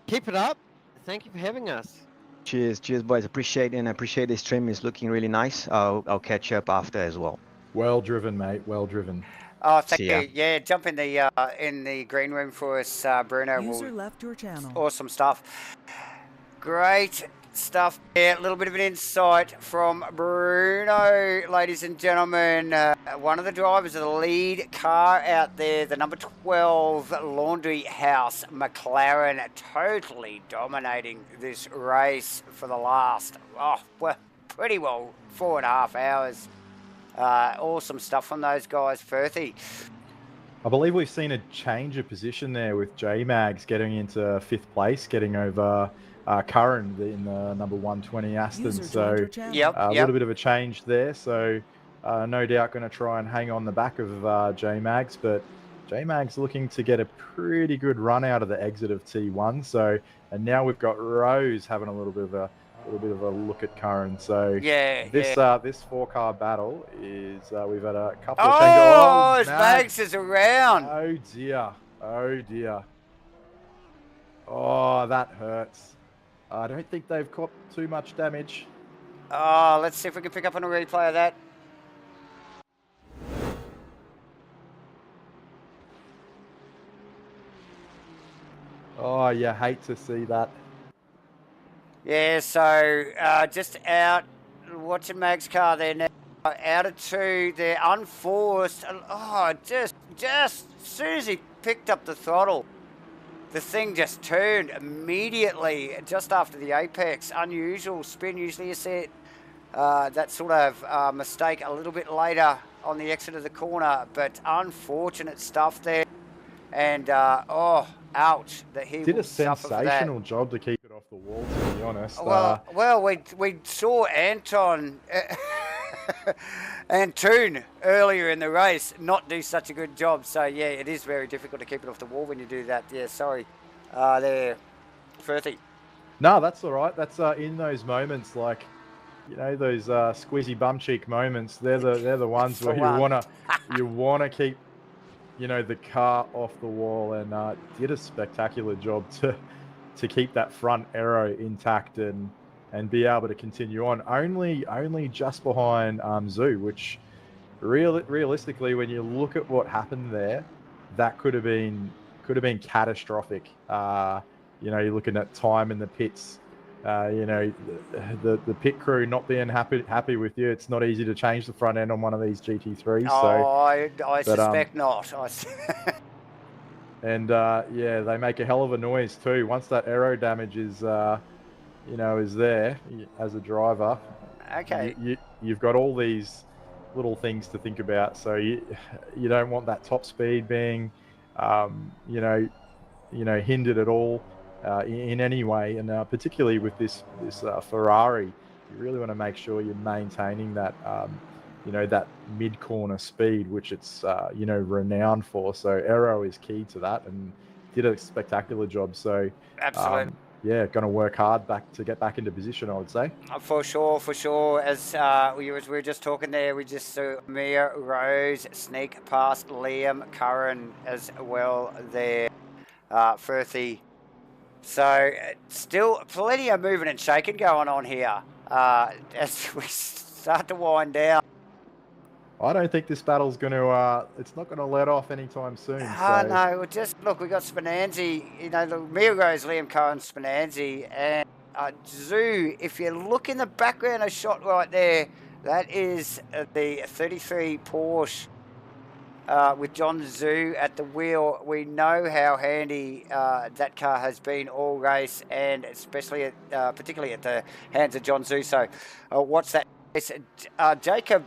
keep it up. Thank you for having us. Cheers, boys. Appreciate this stream. Is looking really nice. I'll catch up after as well. Well driven, mate. Well driven. Oh, thank you. Yeah, jump in the green room for us, Bruno. User left your channel. Awesome stuff. Great stuff. Yeah, a little bit of an insight from Bruno, ladies and gentlemen. One of the drivers of the lead car out there, the number 12 Laundry House McLaren, totally dominating this race for the last, pretty well 4.5 hours. Awesome stuff from those guys, Firthy. I believe we've seen a change of position there with J-Mags getting into 5th place, getting over Curran in the number 120 Aston. So a little bit of a change there. So no doubt going to try and hang on the back of J-Mags, but J-Mags looking to get a pretty good run out of the exit of T1. So, and now we've got Rose having a little bit of a look at Curran. So this 4-car battle is we've had a couple of changes. Oh, Mags is around. Oh dear. Oh, that hurts. I don't think they've caught too much damage. Oh, let's see if we can pick up on a replay of that. Oh, you hate to see that. Yeah, so just out, watching Mag's car there now. Out of 2, they're unforced. Oh, just as soon as he picked up the throttle, the thing just turned immediately just after the apex. Unusual spin. Usually you see that sort of mistake a little bit later on the exit of the corner, but unfortunate stuff there. And ouch, that he did a suffer for that. sensational job to keep it off the wall, to be honest. Well, we saw Anton and Toon earlier in the race not do such a good job. So yeah, it is very difficult to keep it off the wall when you do that. Yeah, sorry, there, Firthy. No, that's all right. That's in those moments, like, you know, those squeezy bum cheek moments. They're the ones where you wanna keep, you know, the car off the wall, and did a spectacular job to keep that front aero intact and be able to continue on. Only just behind Zoo, which realistically, when you look at what happened there, that could have been catastrophic. You know, you're looking at time in the pits. You know, the pit crew not being happy with you. It's not easy to change the front end on one of these GT3s. I suspect not. And yeah, they make a hell of a noise too. Once that aero damage is, you know, is there as a driver. Okay. You've got all these little things to think about. So you don't want that top speed being, you know, hindered at all in any way. And particularly with this Ferrari, you really want to make sure you're maintaining that, you know, that mid-corner speed, which it's, you know, renowned for. So aero is key to that, and did a spectacular job. So absolutely. Yeah, going to work hard to get back into position, I would say. For sure. As we were just talking there, we just saw Mia Rose sneak past Liam Curran as well there, Firthy. So still plenty of moving and shaking going on here as we start to wind down. I don't think this battle's going to, it's not going to let off anytime soon. No, just look, we got Spinanzi, you know, the Mia Rose, Liam Curran, Spinanzi, and Zoo. If you look in the background, a shot right there, that is the 33 Porsche with John Zoo at the wheel. We know how handy that car has been all race, and especially particularly at the hands of John Zoo. So what's that? It's Jacob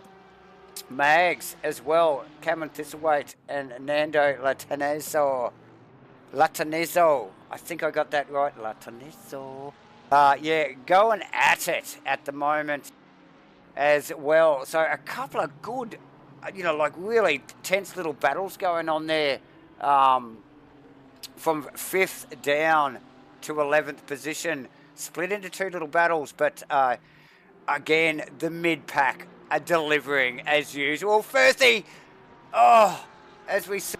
Mags as well, Cameron Thistlethwaite and Nando Latanezzo. I think I got that right, Latanezzo. Yeah, going at it at the moment as well. So a couple of good, you know, like really tense little battles going on there, from 5th down to 11th position, split into two little battles, but again, the mid-pack are delivering as usual. Firstly, as we see,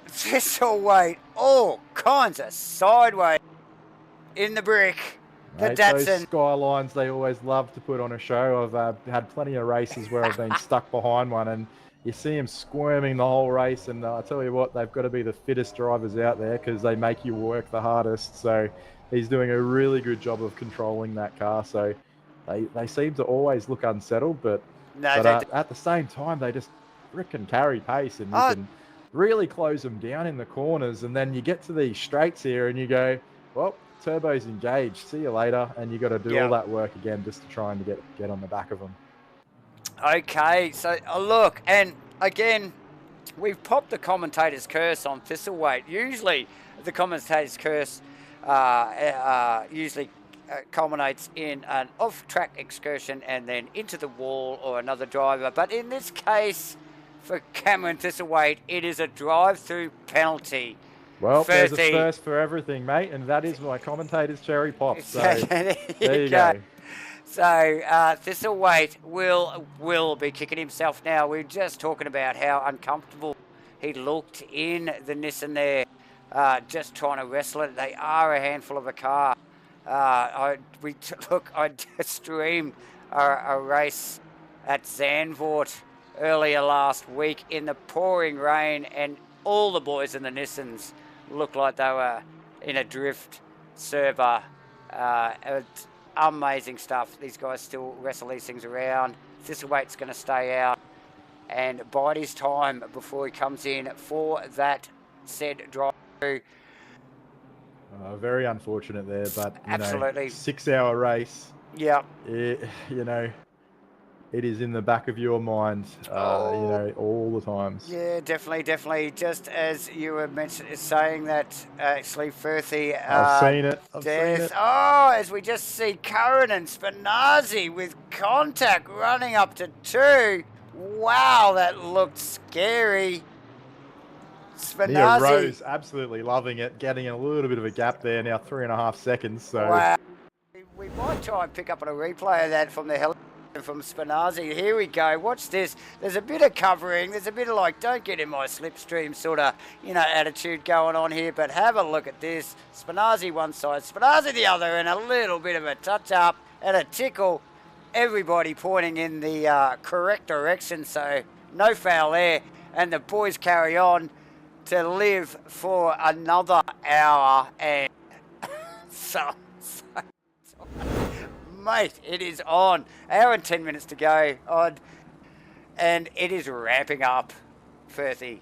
Thistlethwaite, all kinds of sideways in the brick. The Mate, Datsun. those skylines, they always love to put on a show. I've had plenty of races where I've been stuck behind one, and you see him squirming the whole race. And I tell you what, they've got to be the fittest drivers out there because they make you work the hardest. So he's doing a really good job of controlling that car. So they seem to always look unsettled, but at the same time, they just frickin' carry pace, and you can really close them down in the corners. And then you get to these straights here and you go, well, turbo's engaged, see you later, and you got to do all that work again just to try and get on the back of them. Okay, so look, and again, we've popped the commentator's curse on Thistlethwaite. Usually the commentator's curse usually culminates in an off-track excursion and then into the wall or another driver. But in this case, for Cameron Thistlethwaite, it is a drive-through penalty. Well, there's a first for everything, mate, and that is my commentator's cherry pop. So there you go. So Thistlethwaite will be kicking himself now. We were just talking about how uncomfortable he looked in the Nissan there, just trying to wrestle it. They are a handful of a car. I just streamed a race at Zandvoort earlier last week in the pouring rain, and all the boys in the Nissans looked like they were in a drift server. It's amazing stuff. These guys still wrestle these things around. Thistlethwaite's going to stay out and bide his time before he comes in for that said drive-through. Very unfortunate there, but absolutely 6-hour race. Yeah. You know, it is in the back of your mind, you know, all the times. Yeah, definitely. Just as you were saying that, actually, Firthy. I've seen it. I've seen it. Oh, as we just see Curran and Spinazzi with contact running up to 2. Wow, that looked scary. Mia Spinazzi. Rose absolutely loving it, getting a little bit of a gap there now, 3.5 seconds. So wow. We might try and pick up on a replay of that from the helicopter from Spinazzi. Here we go. Watch this. There's a bit of covering. There's a bit of like, don't get in my slipstream sort of, you know, attitude going on here. But have a look at this. Spinazzi one side, Spinazzi the other, and a little bit of a touch up and a tickle. Everybody pointing in the correct direction. So no foul there. And the boys carry on to live for another hour and so mate, it is on. Hour and 10 minutes to go on, and it is ramping up. Firthy.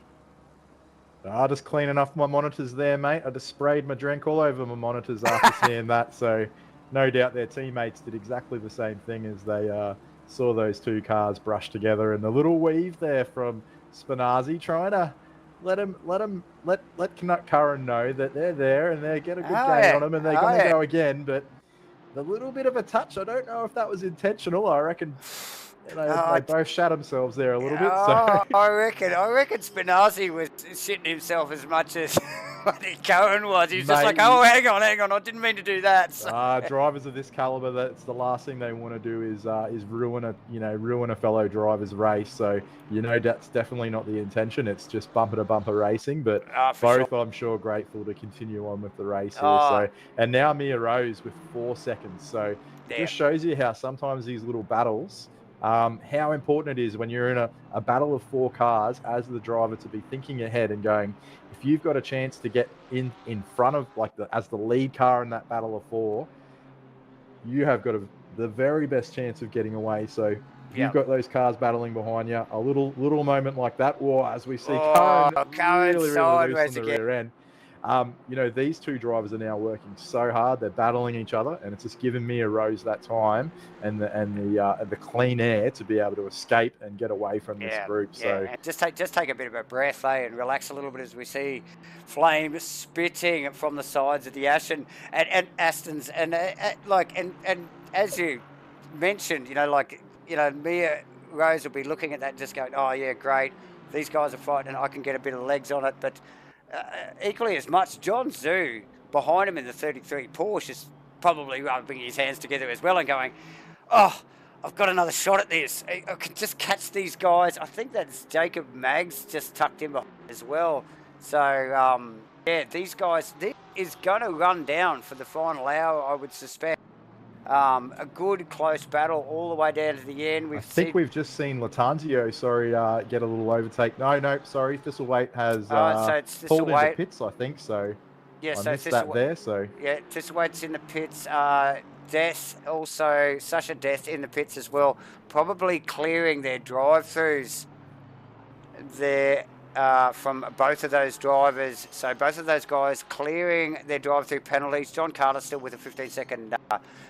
Just cleaning off my monitors there, mate. I just sprayed my drink all over my monitors after seeing that. So no doubt their teammates did exactly the same thing as they saw those 2 cars brush together, and the little weave there from Spinazzi trying to let Curran know that they're there and they get a good gain on them and they're going to go again. But the little bit of a touch, I don't know if that was intentional. I reckon they both shot themselves there a little bit. So. I reckon Spinazzi was shitting himself as much as Curran was. He's just like, oh, hang on, I didn't mean to do that. So. Drivers of this caliber, that's the last thing they want to do is ruin a fellow driver's race. So that's definitely not the intention. It's just bumper to bumper racing. But both, I'm sure, grateful to continue on with the race here. So, and now Mia Rose with 4 seconds. So it just shows you how sometimes these little battles. How important it is when you're in a battle of 4 cars as the driver to be thinking ahead and going, if you've got a chance to get in front of as the lead car in that battle of 4, you have got the very best chance of getting away. So if you've got those cars battling behind you, a little moment like that, or as we see Curran really loose on the rear end. These 2 drivers are now working so hard. They're battling each other, and it's just given Mia Rose that time and the clean air to be able to escape and get away from this group. So and just take a bit of a breath, and relax a little bit as we see flame spitting from the sides of the Aston and Astons, and as you mentioned, Mia Rose will be looking at that and just going, oh yeah, great, these guys are fighting, and I can get a bit of legs on it, but. Equally as much, John Zhu behind him in the 33 Porsche is probably rubbing his hands together as well and going, oh, I've got another shot at this. I can just catch these guys. I think that's Jacob Maggs just tucked in behind as well. So, these guys, this is going to run down for the final hour, I would suspect. A good close battle all the way down to the end. I think we've just seen Latanzio, get a little overtake. No, sorry. Thistlethwaite has pulled into pits, I think. So yeah, I missed that there. So yeah, Thistlethwaite's in the pits. Death also, Sasha Death in the pits as well. Probably clearing their drive-throughs there from both of those drivers. So both of those guys clearing their drive-through penalties. John Carter still with a 15-second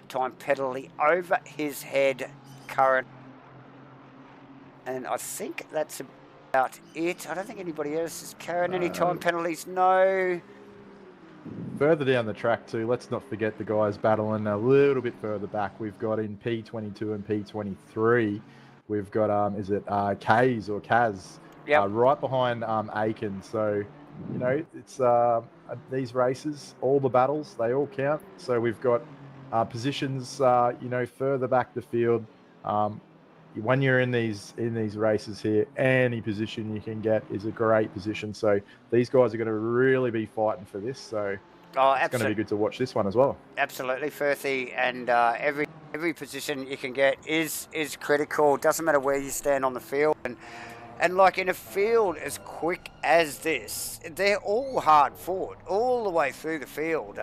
time penalty over his head current. And I think that's about it. I don't think anybody else is carrying any time penalties. No. Further down the track too, let's not forget the guys battling a little bit further back. We've got in P22 and P23, we've got, Kaz or Kaz, right behind Aiken. So, it's these races, all the battles, they all count. So we've got positions, further back the field. When you're in these races here, any position you can get is a great position. So these guys are going to really be fighting for this. So it's going to be good to watch this one as well. Absolutely, Firthy, and every position you can get is critical. Doesn't matter where you stand on the field. And And like in a field as quick as this, they're all hard fought all the way through the field.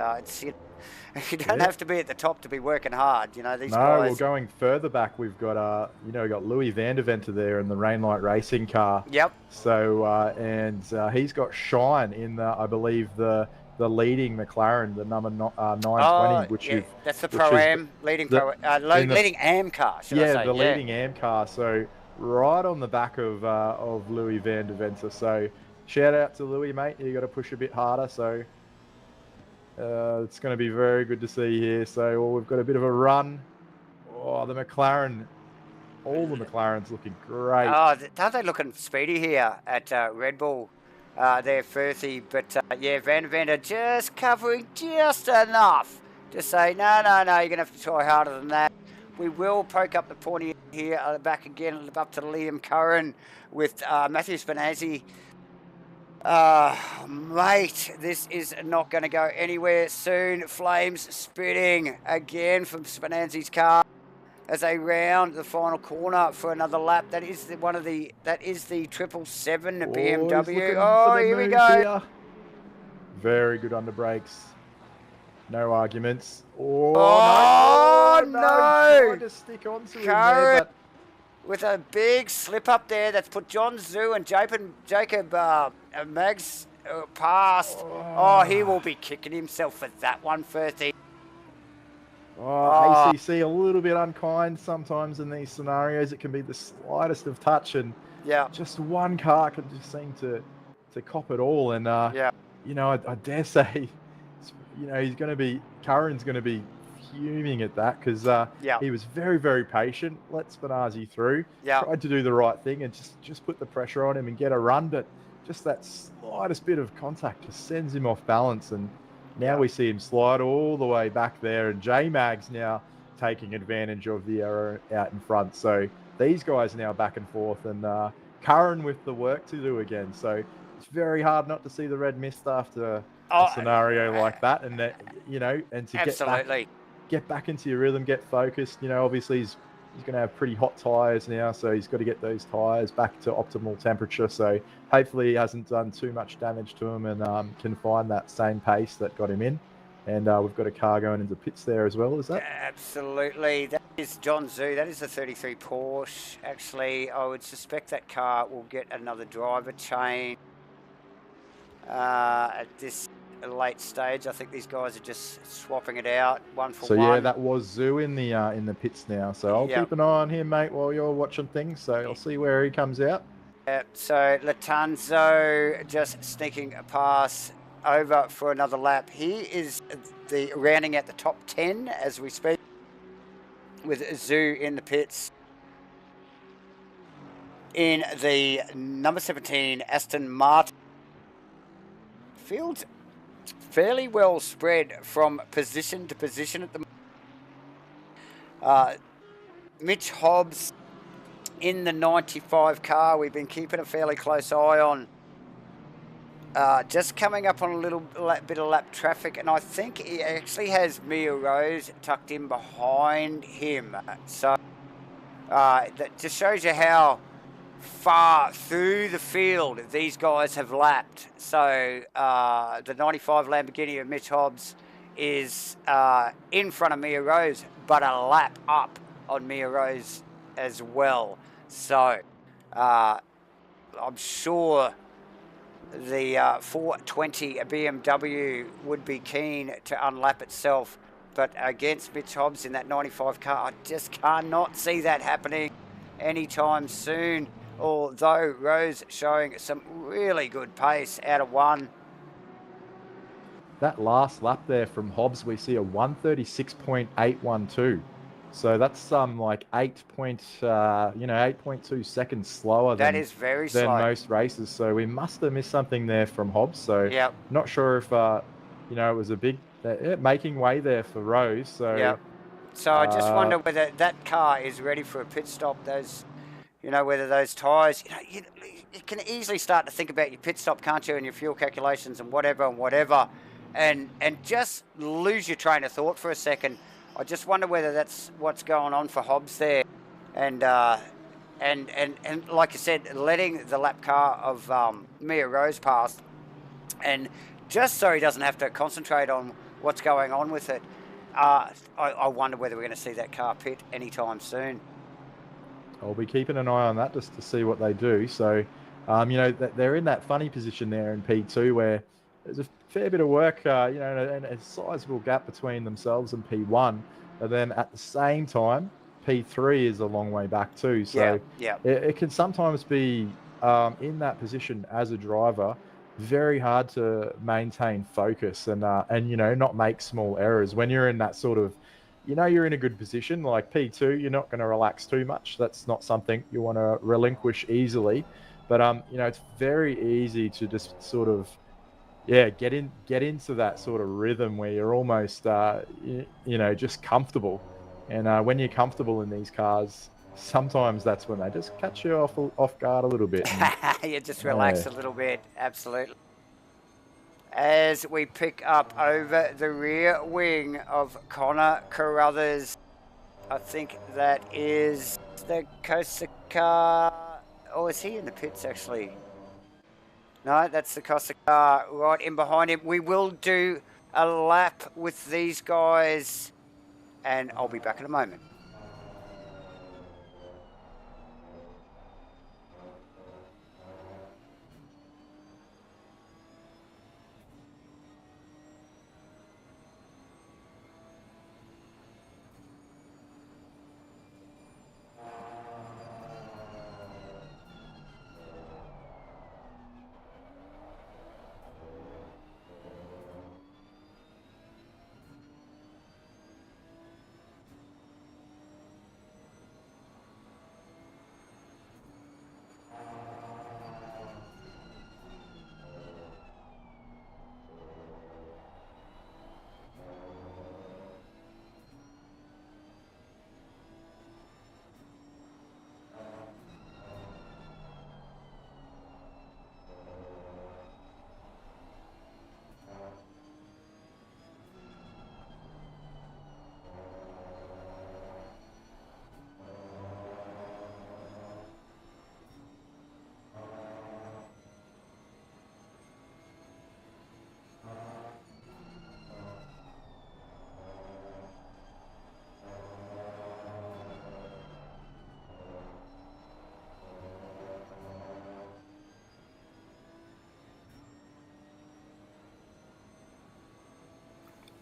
You don't have to be at the top to be working hard. These No, guys. well, going further back, we've got we've got Louis van der Venter there in the Rainlight Racing car. Yep. So he's got Shine in I believe the leading McLaren, the number 920, that's the Pro-Am leading leading AM car. Should I say? The leading AM car. So right on the back of Louis van der Venter. So shout out to Louis, mate. You got to push a bit harder. So. It's going to be very good to see here. So we've got a bit of a run. Oh, the McLaren, all the McLarens looking great. Oh, aren't they looking speedy here at Red Bull? They're Firthy, but Van der Venter just covering just enough to say, no, you're going to have to try harder than that. We will poke up the pointy here, back again, up to Liam Curran with Matthew Spinazzi. Mate, this is not going to go anywhere soon. Flames spitting again from Spinazzi's car as they round the final corner for another lap. That is the 777 BMW. Oh, here we go. Here. Very good under brakes. No arguments. Oh no! Trying to stick onto him there, but... with a big slip up there that's put John Zhu and Jacob Mags past. Oh, he will be kicking himself for that one, Firthy. ACC a little bit unkind sometimes in these scenarios. It can be the slightest of touch, and just one car can just seem to cop it all. And I dare say, Curran's going to be fuming at that because he was very, very patient. Let Spinazzi through. Tried to do the right thing and just put the pressure on him and get a run, but just that slightest bit of contact just sends him off balance. And now we see him slide all the way back there, and J-Mag's now taking advantage of the error out in front. So these guys now back and forth, and Curran with the work to do again. So it's very hard not to see the red mist after a scenario like that, and that and to get back into your rhythm, get focused. Obviously he's going to have pretty hot tyres now, so he's got to get those tyres back to optimal temperature. So hopefully he hasn't done too much damage to him and can find that same pace that got him in. And we've got a car going into pits there as well, is that? Absolutely. That is John Zhu. That is the 33 Porsche. Actually, I would suspect that car will get another driver change at this late stage. I think these guys are just swapping it out one for one. So that was Zhu in the pits now. So I'll keep an eye on him, mate, while you're watching things. So I'll see where he comes out. So Latanzo just sneaking past over for another lap. He is rounding out the top 10 as we speak, with Zhu in the pits in the number 17 Aston Martin. Field's fairly well spread from position to position at the moment. Mitch Hobbs in the 95 car, we've been keeping a fairly close eye on. Just coming up on a little bit of lap traffic, and I think he actually has Mia Rose tucked in behind him. So that just shows you how far through the field these guys have lapped. So the 95 Lamborghini of Mitch Hobbs is in front of Mia Rose, but a lap up on Mia Rose as well. So I'm sure the 420 BMW would be keen to unlap itself, but against Mitch Hobbs in that 95 car, I just cannot see that happening anytime soon. Although Rose showing some really good pace out of one. That last lap there from Hobbs, we see a 136.812. So that's like 8.2 seconds slower than most races. So we must have missed something there from Hobbs. So not sure if it was a big making way there for Rose. So So I just wonder whether that car is ready for a pit stop. Whether those tyres, you can easily start to think about your pit stop, can't you, and your fuel calculations and whatever, and just lose your train of thought for a second. I just wonder whether that's what's going on for Hobbs there. And and like I said, letting the lap car of Mia Rose past, and just so he doesn't have to concentrate on what's going on with it. I wonder whether we're going to see that car pit anytime soon. I'll be keeping an eye on that just to see what they do. So, they're in that funny position there in P2 where there's a fair bit of work, and a sizable gap between themselves and P1. And then at the same time, P3 is a long way back too. So it can sometimes be in that position as a driver, very hard to maintain focus and not make small errors when you're in that sort of, you're in a good position like P2. You're not going to relax too much. That's not something you want to relinquish easily. But it's very easy to just sort of get into that sort of rhythm where you're almost just comfortable. And when you're comfortable in these cars, sometimes that's when they just catch you off guard a little bit. You just relax a little bit, absolutely. As we pick up over the rear wing of Connor Carruthers, I think that is the Costa car. Oh, is he in the pits actually? No, that's the Costa car right in behind him. We will do a lap with these guys, and I'll be back in a moment.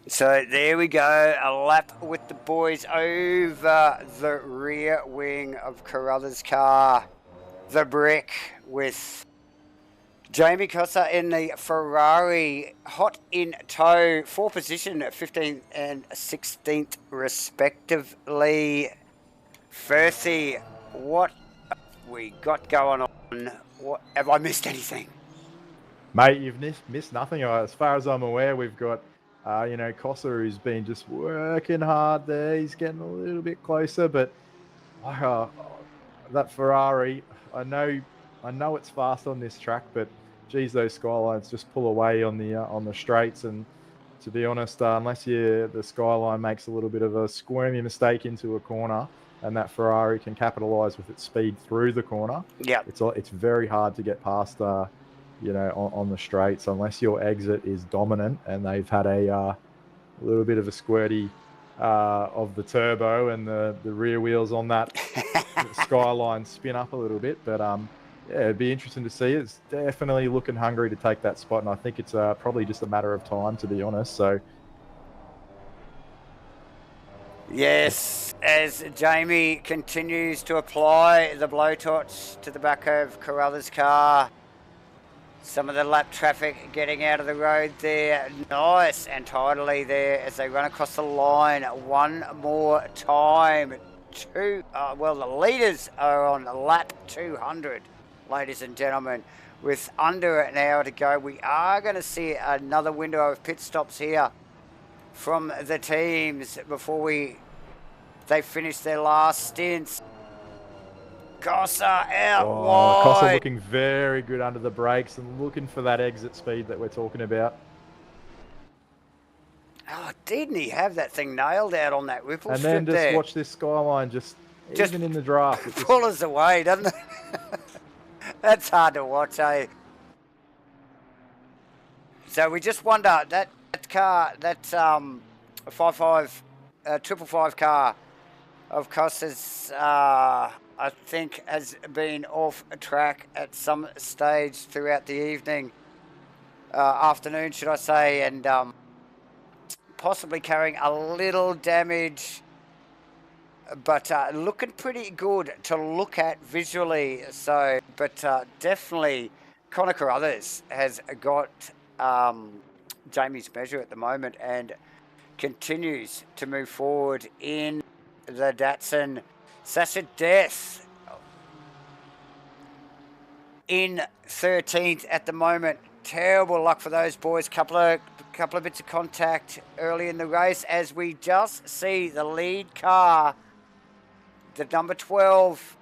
So there we go, a lap with the boys over the rear wing of Carruthers' car. The brick with Jamie Costa in the Ferrari, hot in tow, for position, 15th and 16th respectively. Firstly, what have we got going on? What, have I missed anything? Mate, you've missed nothing. As far as I'm aware, we've got Costa, who's been just working hard there. He's getting a little bit closer, but that Ferrari, I know it's fast on this track, but geez, those Skylines just pull away on the straights. And to be honest, unless the Skyline makes a little bit of a squirmy mistake into a corner, and that Ferrari can capitalise with its speed through the corner, it's very hard to get past. On the straights, unless your exit is dominant and they've had a little bit of a squirty of the turbo and the rear wheels on that Skyline spin up a little bit. But it'd be interesting to see. It's definitely looking hungry to take that spot, and I think it's probably just a matter of time, to be honest. So yes, as Jamie continues to apply the blowtorch to the back of Carruthers' car. Some of the lap traffic getting out of the road there. Nice and tidily there as they run across the line one more time. The leaders are on lap 200, ladies and gentlemen. With under an hour to go, we are going to see another window of pit stops here from the teams before they finish their last stints. Costa out wide. Costa looking very good under the brakes and looking for that exit speed that we're talking about. Oh, didn't he have that thing nailed out on that ripple and strip then just there? watch this Skyline just Just even in the draft. It just, pull us away, doesn't it? That's hard to watch, eh? So we just wonder that car, that 555 car of Costa's, I think has been off track at some stage throughout the evening, afternoon, should I say, and possibly carrying a little damage, but looking pretty good to look at visually. So, but definitely Connor Carruthers has got Jamie's measure at the moment and continues to move forward in the Datsun. Sasha Death in 13th at the moment. Terrible luck for those boys. Couple of bits of contact early in the race as we just see the lead car, the number 12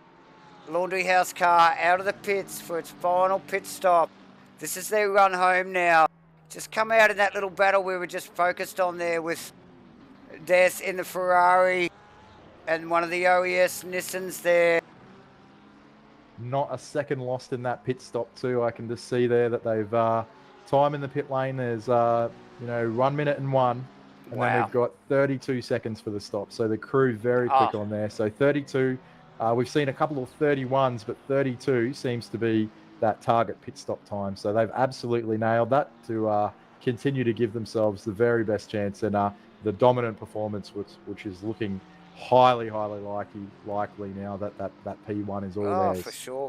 Laundry House car, out of the pits for its final pit stop. This is their run home now. Just come out in that little battle we were just focused on there with Death in the Ferrari and one of the OES Nissans there. not a second lost in that pit stop too. I can just see there that they've time in the pit lane. There's 1 minute and 1, and then they've got 32 seconds for the stop. So the crew very quick on there. So 32. We've seen a couple of 31s, but 32 seems to be that target pit stop time. So they've absolutely nailed that to continue to give themselves the very best chance, and the dominant performance, which is looking highly likely now that P1 is all theirs.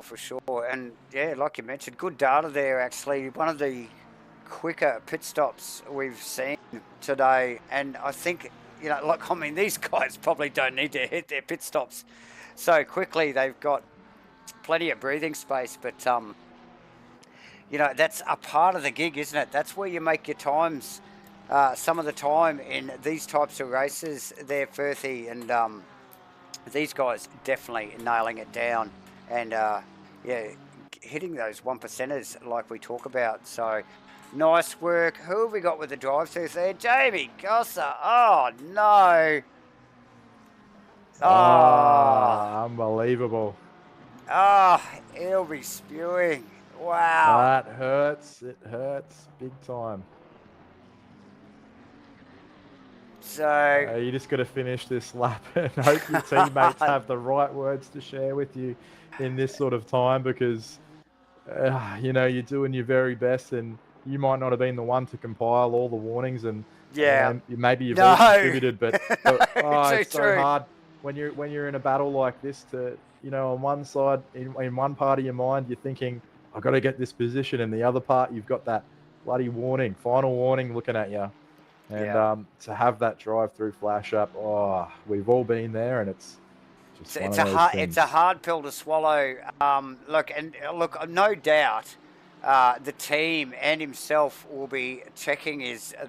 For sure. And yeah, like you mentioned, good data there actually. One of the quicker pit stops we've seen today, and I think, these guys probably don't need to hit their pit stops so quickly. They've got plenty of breathing space, but that's a part of the gig, isn't it? That's where you make your times some of the time in these types of races there, Firthy, and these guys definitely nailing it down, and hitting those 1%ers like we talk about. So nice work. Who have we got with the drive-through there? Jamie Gossa. Oh no. Unbelievable. He'll be spewing. Wow. That hurts. It hurts big time. So you just got to finish this lap and hope your teammates have the right words to share with you in this sort of time, because you're doing your very best, and you might not have been the one to compile all the warnings, and maybe you've all contributed, but it's so hard when you're in a battle like this to, on one side, in one part of your mind, you're thinking, I've got to get this position, and the other part, you've got that bloody final warning looking at you. And to have that drive-through flash up, we've all been there, and it's just it's a hard pill to swallow. Look, no doubt, the team and himself will be checking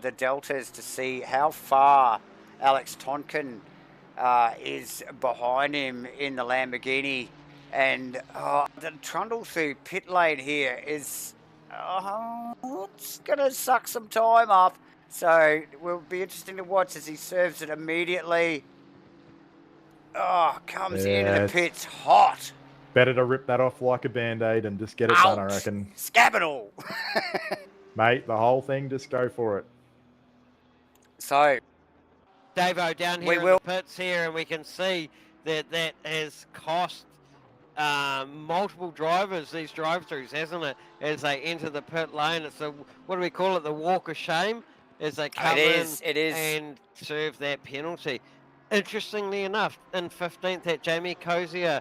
the deltas to see how far Alex Tonkin is behind him in the Lamborghini, and the trundle through pit lane here is it's gonna suck some time up. So it will be interesting to watch as he serves it immediately. Comes into the pits hot. Better to rip that off like a Band-Aid and just get it done, I reckon. Scab it all. Mate, the whole thing, just go for it. So, Davo, down here in the pits here, and we can see that has cost multiple drivers these drive-throughs, hasn't it? As they enter the pit lane, it's what do we call it? The walk of shame. As they come in and serve that penalty. Interestingly enough, in 15th at Jamie Cozier,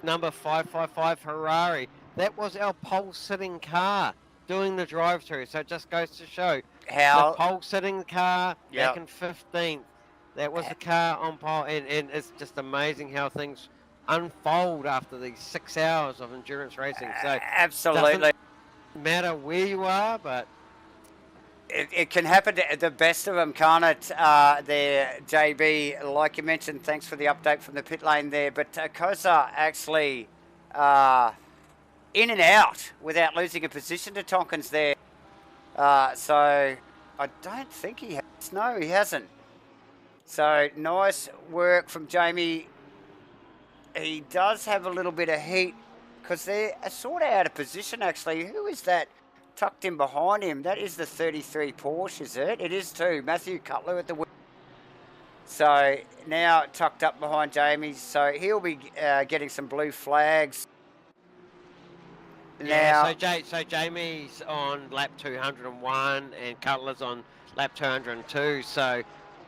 number 555 Ferrari, that was our pole-sitting car doing the drive-through. So it just goes to show how the pole-sitting car back in 15th. That was the car on pole, and it's just amazing how things unfold after these 6 hours of endurance racing. So absolutely, doesn't matter where you are, but it can happen to the best of them, can't it? There, JB, like you mentioned, thanks for the update from the pit lane there. But Kosa actually in and out without losing a position to Tonkins there. So I don't think he has. No, he hasn't. So nice work from Jamie he does have a little bit of heat because they're sort of out of position, actually. Who is that tucked in behind him? That is the 33 Porsche, is it? It is too. Matthew Cutler at the wheel. So now tucked up behind Jamie, so he'll be getting some blue flags. Yeah, Now, so Jamie's on lap 201 and Cutler's on lap 202. So,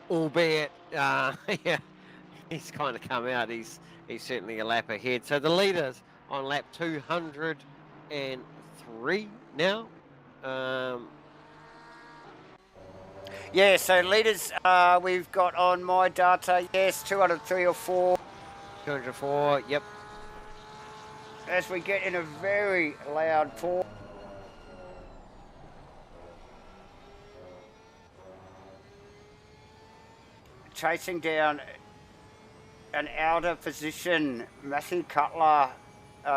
albeit, yeah, he's kind of come out. He's certainly a lap ahead. So the leader's on lap 203 now. Yeah, so leaders we've got on my data, yes, 203 or 4. 204, yep. As we get in a very loud pour. Chasing down an outer position. Matthew Cutler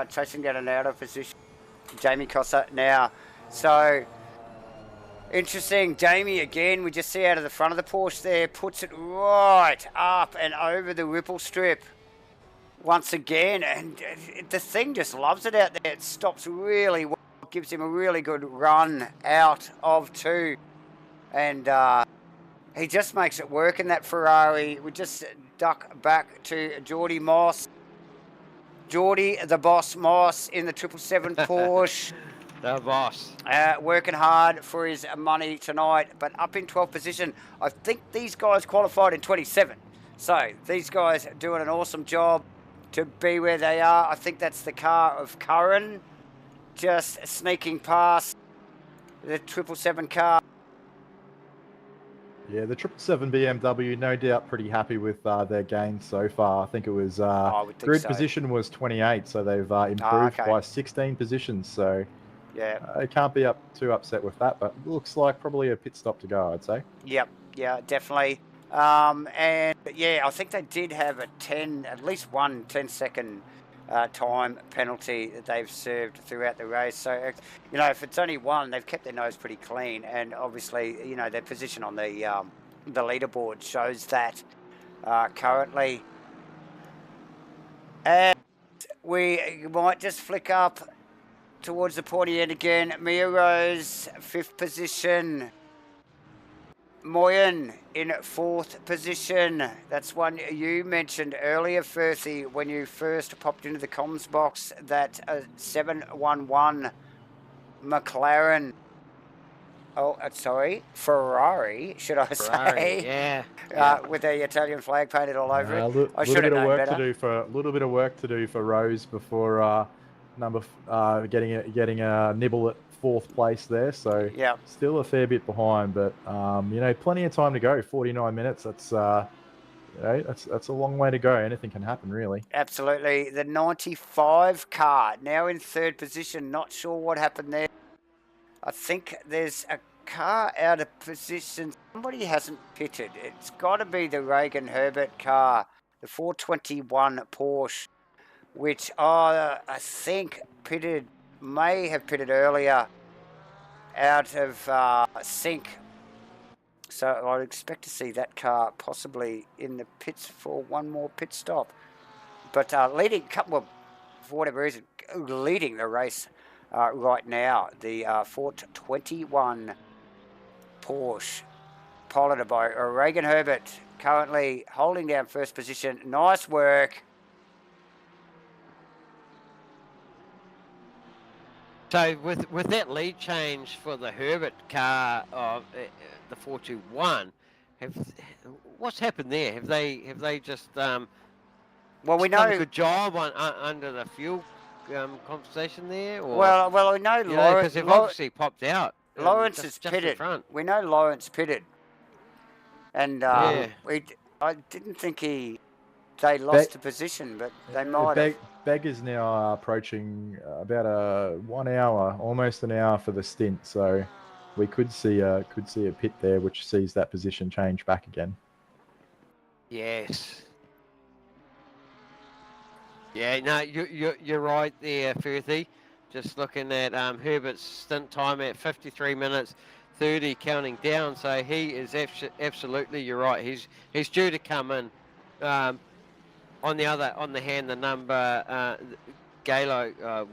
chasing down an outer position. Jamie Cossa now. So, interesting. Jamie again, we just see out of the front of the Porsche there, puts it right up and over the ripple strip. Once again, and the thing just loves it out there. It stops really well, gives him a really good run out of 2. And he just makes it work in that Ferrari. We just duck back to Geordie Moss. Geordie, the boss Moss, in the 777 Porsche. The boss. Working hard for his money tonight, but up in 12th position. I think these guys qualified in 27. So these guys are doing an awesome job to be where they are. I think that's the car of Curran, just sneaking past the 777 car. Yeah, the 777 BMW, no doubt pretty happy with their gains so far. I think it was grid position was 28, so they've improved by 16 positions. So yeah, they can't be too upset with that, but looks like probably a pit stop to go, I'd say. Yep, yeah, definitely. And yeah, I think they did have at least one 10-second time penalty that they've served throughout the race. So, you know, if it's only one, they've kept their nose pretty clean. And obviously, you know, their position on the leaderboard shows that currently. And we might just flick up towards the pointy end again. Mia Rose, 5th position. Moyen in 4th position. That's one you mentioned earlier, Firthy, when you first popped into the comms box, that 711 McLaren. Oh, sorry, Ferrari, should I say? Yeah. With the Italian flag painted all over it. I A should have known better. little bit of work to do for Rose before getting a nibble at 4th place there, so yeah, still a fair bit behind, but you know, plenty of time to go. 49 minutes. That's you know, that's a long way to go. Anything can happen, really. Absolutely. The 95 car now in 3rd position. Not sure what happened there. I think there's a car out of position. Somebody hasn't pitted. It's got to be the Reagan Herbert car, the 421 Porsche, which I think may have pitted earlier out of sync. So I'd expect to see that car possibly in the pits for one more pit stop. But leading for whatever reason, leading the race right now, the 421 Porsche, piloted by Reagan Herbert, currently holding down 1st position. Nice work. So with that lead change for the Herbert car of the 421, what's happened there? Have they just well, we done know a good job under the fuel compensation there? Or, well, we know Lawrence, because they've obviously popped out. Lawrence is just pitted. in front. We know Lawrence pitted, and Yeah. I didn't think they lost the position, but they might have. Begg is now approaching about 1 hour, almost an hour for the stint. So we could see a pit there, which sees that position change back again. Yes. Yeah, no, you're right there, Firthy. Just looking at Herbert's stint time at 53 minutes 30, counting down. So he is absolutely, you're right. He's due to come in. on the hand, the number Galo,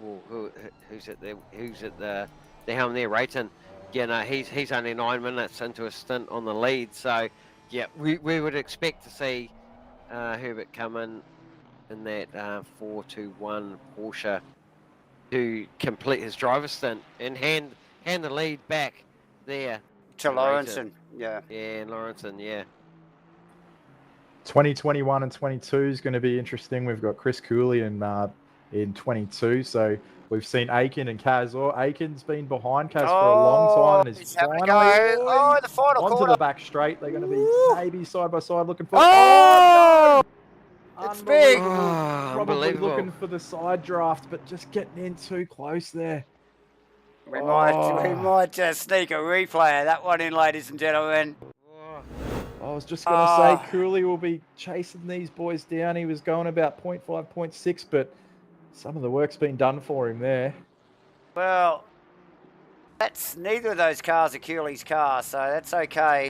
who's at the helm there, Rayton. Yeah, no, he's only 9 minutes into a stint on the lead, so yeah, we would expect to see Herbert come in that 4-1 Porsche to complete his driver's stint and hand the lead back there To Rayton. Lawrenson, yeah. Yeah, Lawrenson, yeah. 2021 and 22 is going to be interesting. We've got Chris Cooley in 22, so we've seen Aiken and Kaz. Aiken's been behind Kaz for a long time, and he's is having a finally go. The final onto corner. the back straight. They're going to be maybe side by side looking for. Oh, no! It's big. Probably Unbelievable. looking for the side draft, but just getting in too close there. We might just sneak a replay of that one in, ladies and gentlemen. I was just going to say, Cooley will be chasing these boys down. He was going about 0.5, 0.6, but some of the work's been done for him there. Well, that's neither of those cars are Cooley's car, so that's okay.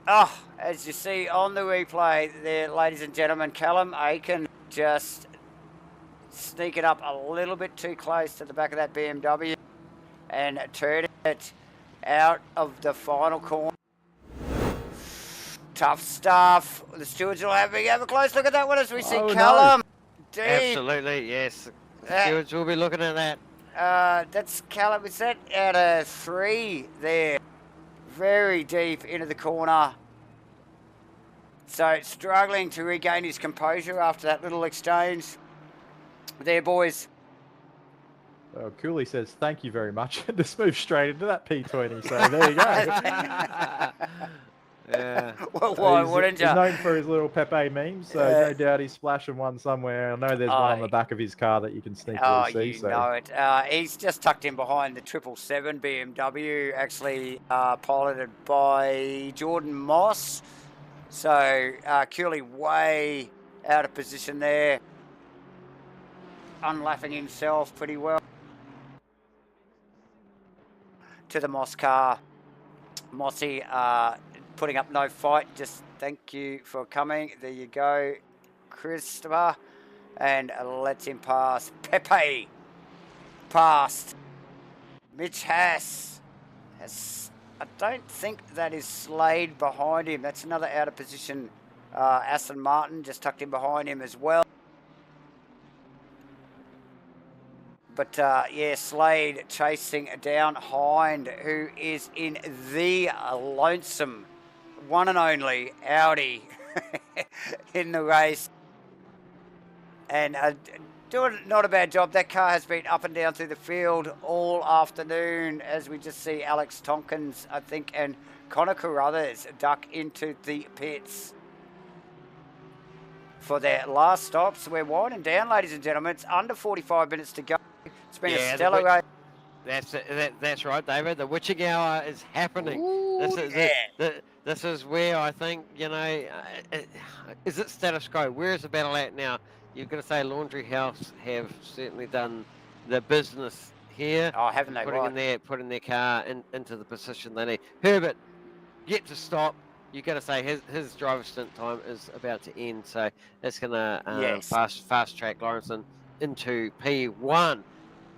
As you see on the replay there, ladies and gentlemen, Callum Aiken just sneaking up a little bit too close to the back of that BMW and turning it out of the final corner. Tough stuff. The stewards will have a close look at that one as we see Callum. Deep. Absolutely, yes. The stewards will be looking at that. That's Callum. Is that out of 3 there? Very deep into the corner. So struggling to regain his composure after that little exchange. There, boys. Cooley says, thank you very much. Just move straight into that P20. So there you go. Yeah. Well, why wouldn't you? He's known for his little Pepe memes, so no doubt he's splashing one somewhere. I know there's one on the back of his car that you can sneakily see. You know it. He's just tucked in behind the 777 BMW, actually piloted by Jordan Moss. So Cooley way out of position there. Unlapping himself pretty well. To the Moss car. Mossy putting up no fight. Just thank you for coming. There you go, Christopher. And lets him pass. Pepe passed. Mitch has. I don't think that is Slade behind him. That's another out of position. Aston Martin just tucked in behind him as well. But yeah, Slade chasing down Hind, who is in the lonesome one and only Audi in the race. And doing not a bad job. That car has been up and down through the field all afternoon, as we just see Alex Tompkins, I think, and Connor Carruthers duck into the pits for their last stops. We're winding down, ladies and gentlemen. It's under 45 minutes to go. It's been a stellar race. That's right, David. The witching hour is happening. This is where I think, is it status quo? Where is the battle at now? You're going to say Laundry House have certainly done the business here. Oh, haven't they? Putting their car into the position they need. Herbert, yet to stop. You're going to say his driver stint time is about to end, so that's going to fast track Lawrenson into P1.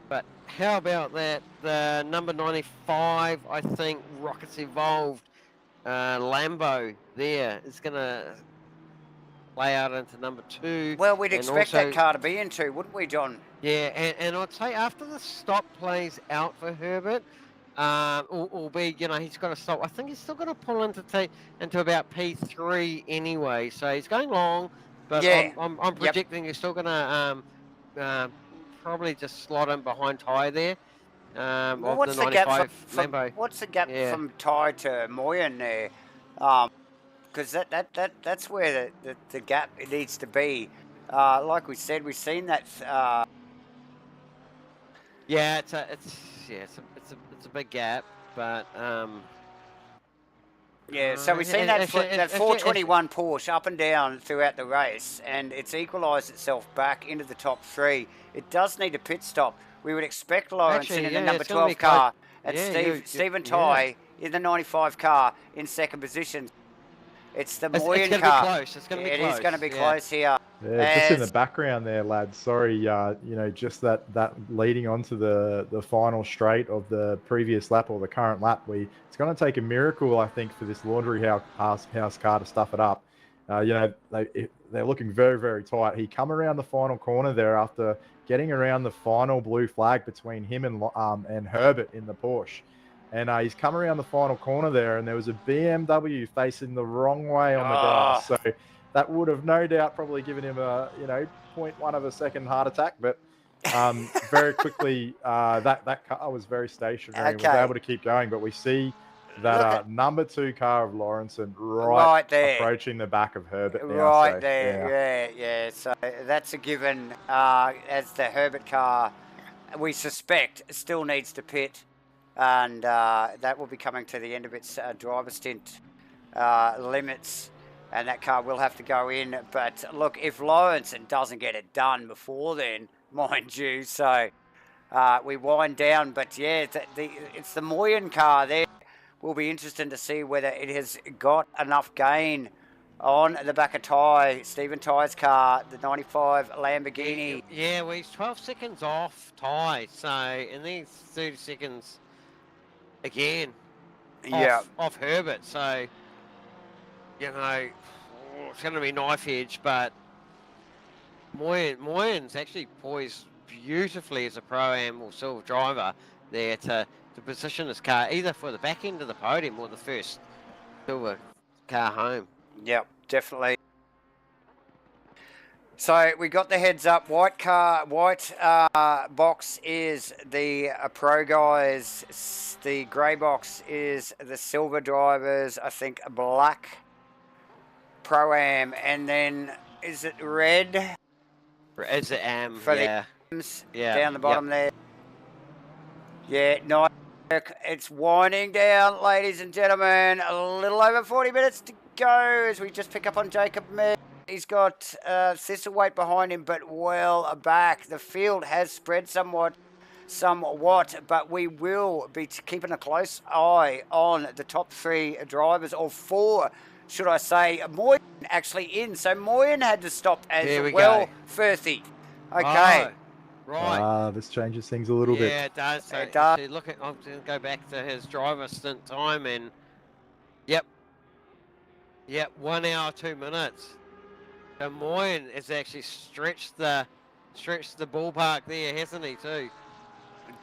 But how about that? The number 95, I think, Rockets Evolved Lambo there is going to lay out into number 2. Well, we'd expect that car to be in 2, wouldn't we, John? Yeah, and I'd say after the stop plays out for Herbert, albeit, he's got to stop. I think he's still going to pull into about P3 anyway. So he's going long, but yeah. I'm predicting he's still going to probably just slot in behind Ty there. What's the gap from Ty to Moyen there? Because that's where the gap needs to be. Like we said, we've seen that. It's a big gap, but yeah. So we've seen that 421 Porsche up and down throughout the race, and it's equalised itself back into the top 3. It does need a pit stop. We would expect Lawrence in the number 12 car, and Stephen Ty in the 95 car in second position. It's the It's Moyen going to be car. close. It's going to be close. It is going to be yeah. close here. Yeah, just in the As- background there, lads. Sorry, just that leading on to the final straight of the previous lap or the current lap. It's going to take a miracle, I think, for this laundry house car to stuff it up. They're looking very, very tight. He come around the final corner there after getting around the final blue flag between him and Herbert in the Porsche. And he's come around the final corner there, and there was a BMW facing the wrong way on the grass. So that would have no doubt probably given him a 0.1 of a second heart attack. But very quickly, that car was very stationary and was able to keep going. But we see that number 2 car of Lawrenson right there, approaching the back of Herbert now. Right there, yeah. So that's a given. As the Herbert car, we suspect, still needs to pit. And that will be coming to the end of its driver stint limits, and that car will have to go in. But look, if Lawrenson doesn't get it done before then, mind you, so we wind down. But yeah, it's the Moyen car there. Will be interesting to see whether it has got enough gain on the back of Stephen Ty's car, the 95 Lamborghini. Yeah, well, he's 12 seconds off Ty, so in these 30 seconds again off Herbert. So, it's going to be knife edge, but Moyen's actually poised beautifully as a Pro-Am or Silver driver there to position his car either for the back end of the podium or the first Silver car home. Yep, definitely. So we got the heads up. White box is the pro guys. The grey box is the silver drivers. I think black Pro-Am, and then is it red? Is it Am? For yeah. the Ams down the bottom there. Yeah, nice. It's winding down, ladies and gentlemen. A little over 40 minutes to go as we just pick up on Jacob Mead. He's got Thistlewaite behind him, but well back. The field has spread somewhat, but we will be keeping a close eye on the top 3 drivers, or 4, should I say. Moyen actually in, so Moyen had to stop as well. Firthy. Okay. Right. This changes things a little bit. Yeah, it does. So, It does. so look at, I'm going to go back to his driver stint time, and yep, 1 hour 2 minutes. So Moyen has actually stretched the ballpark there, hasn't he, too?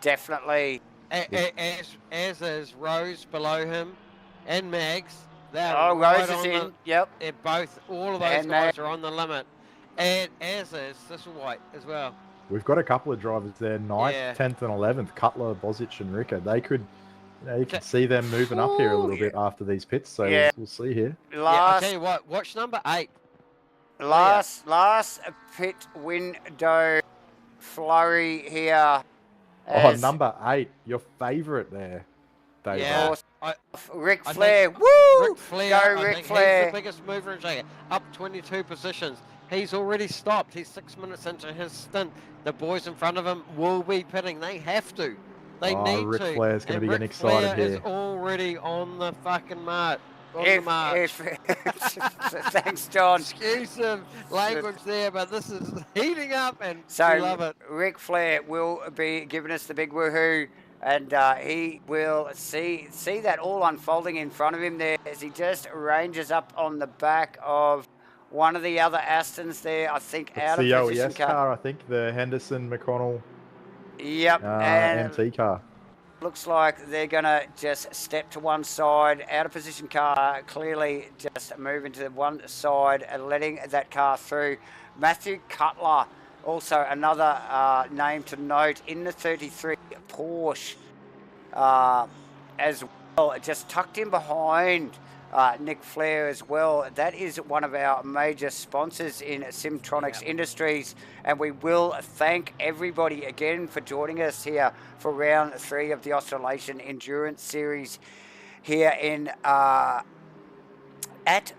Definitely. As is Rose below him and Mags. Rose is in. Yep. All of those guys are on the limit, and as is Thistlewaite as well. We've got a couple of drivers there, 9th, 10th, and 11th. Cutler, Bozic, and Ricker. They could, you can see them moving up here a little bit after these pits. So we'll see here. I'll tell you what. Watch number 8. Last pit window flurry here. Number 8, your favourite there, Dave. Yeah. Ric Flair. Woo! Ric Flair. Go, I Ric think Flair. He's the biggest mover in Jacob. Up 22 positions. He's already stopped. He's 6 minutes into his stint. The boys in front of him will be pitting. They have to. They need Ric to. Flair's going to be getting Ric excited Flair here. is already on the fucking mark. Thanks, John. Excuse the language there, but this is heating up, and So we love it. Ric Flair will be giving us the big woohoo, and he will see that all unfolding in front of him there as he just ranges up on the back of one of the other Astons there. I think It's out the of position OES car, I think, the Henderson McConnell Yep, and MT car. looks like they're going to just step to one side. Out of position car, clearly just moving to one side and letting that car through. Matthew Cutler, also another name to note in the 33 Porsche as well, just tucked in behind Nick Flair as well. That is one of our major sponsors in Simtronics Industries, and we will thank everybody again for joining us here for round 3 of the Australasian Endurance Series here in at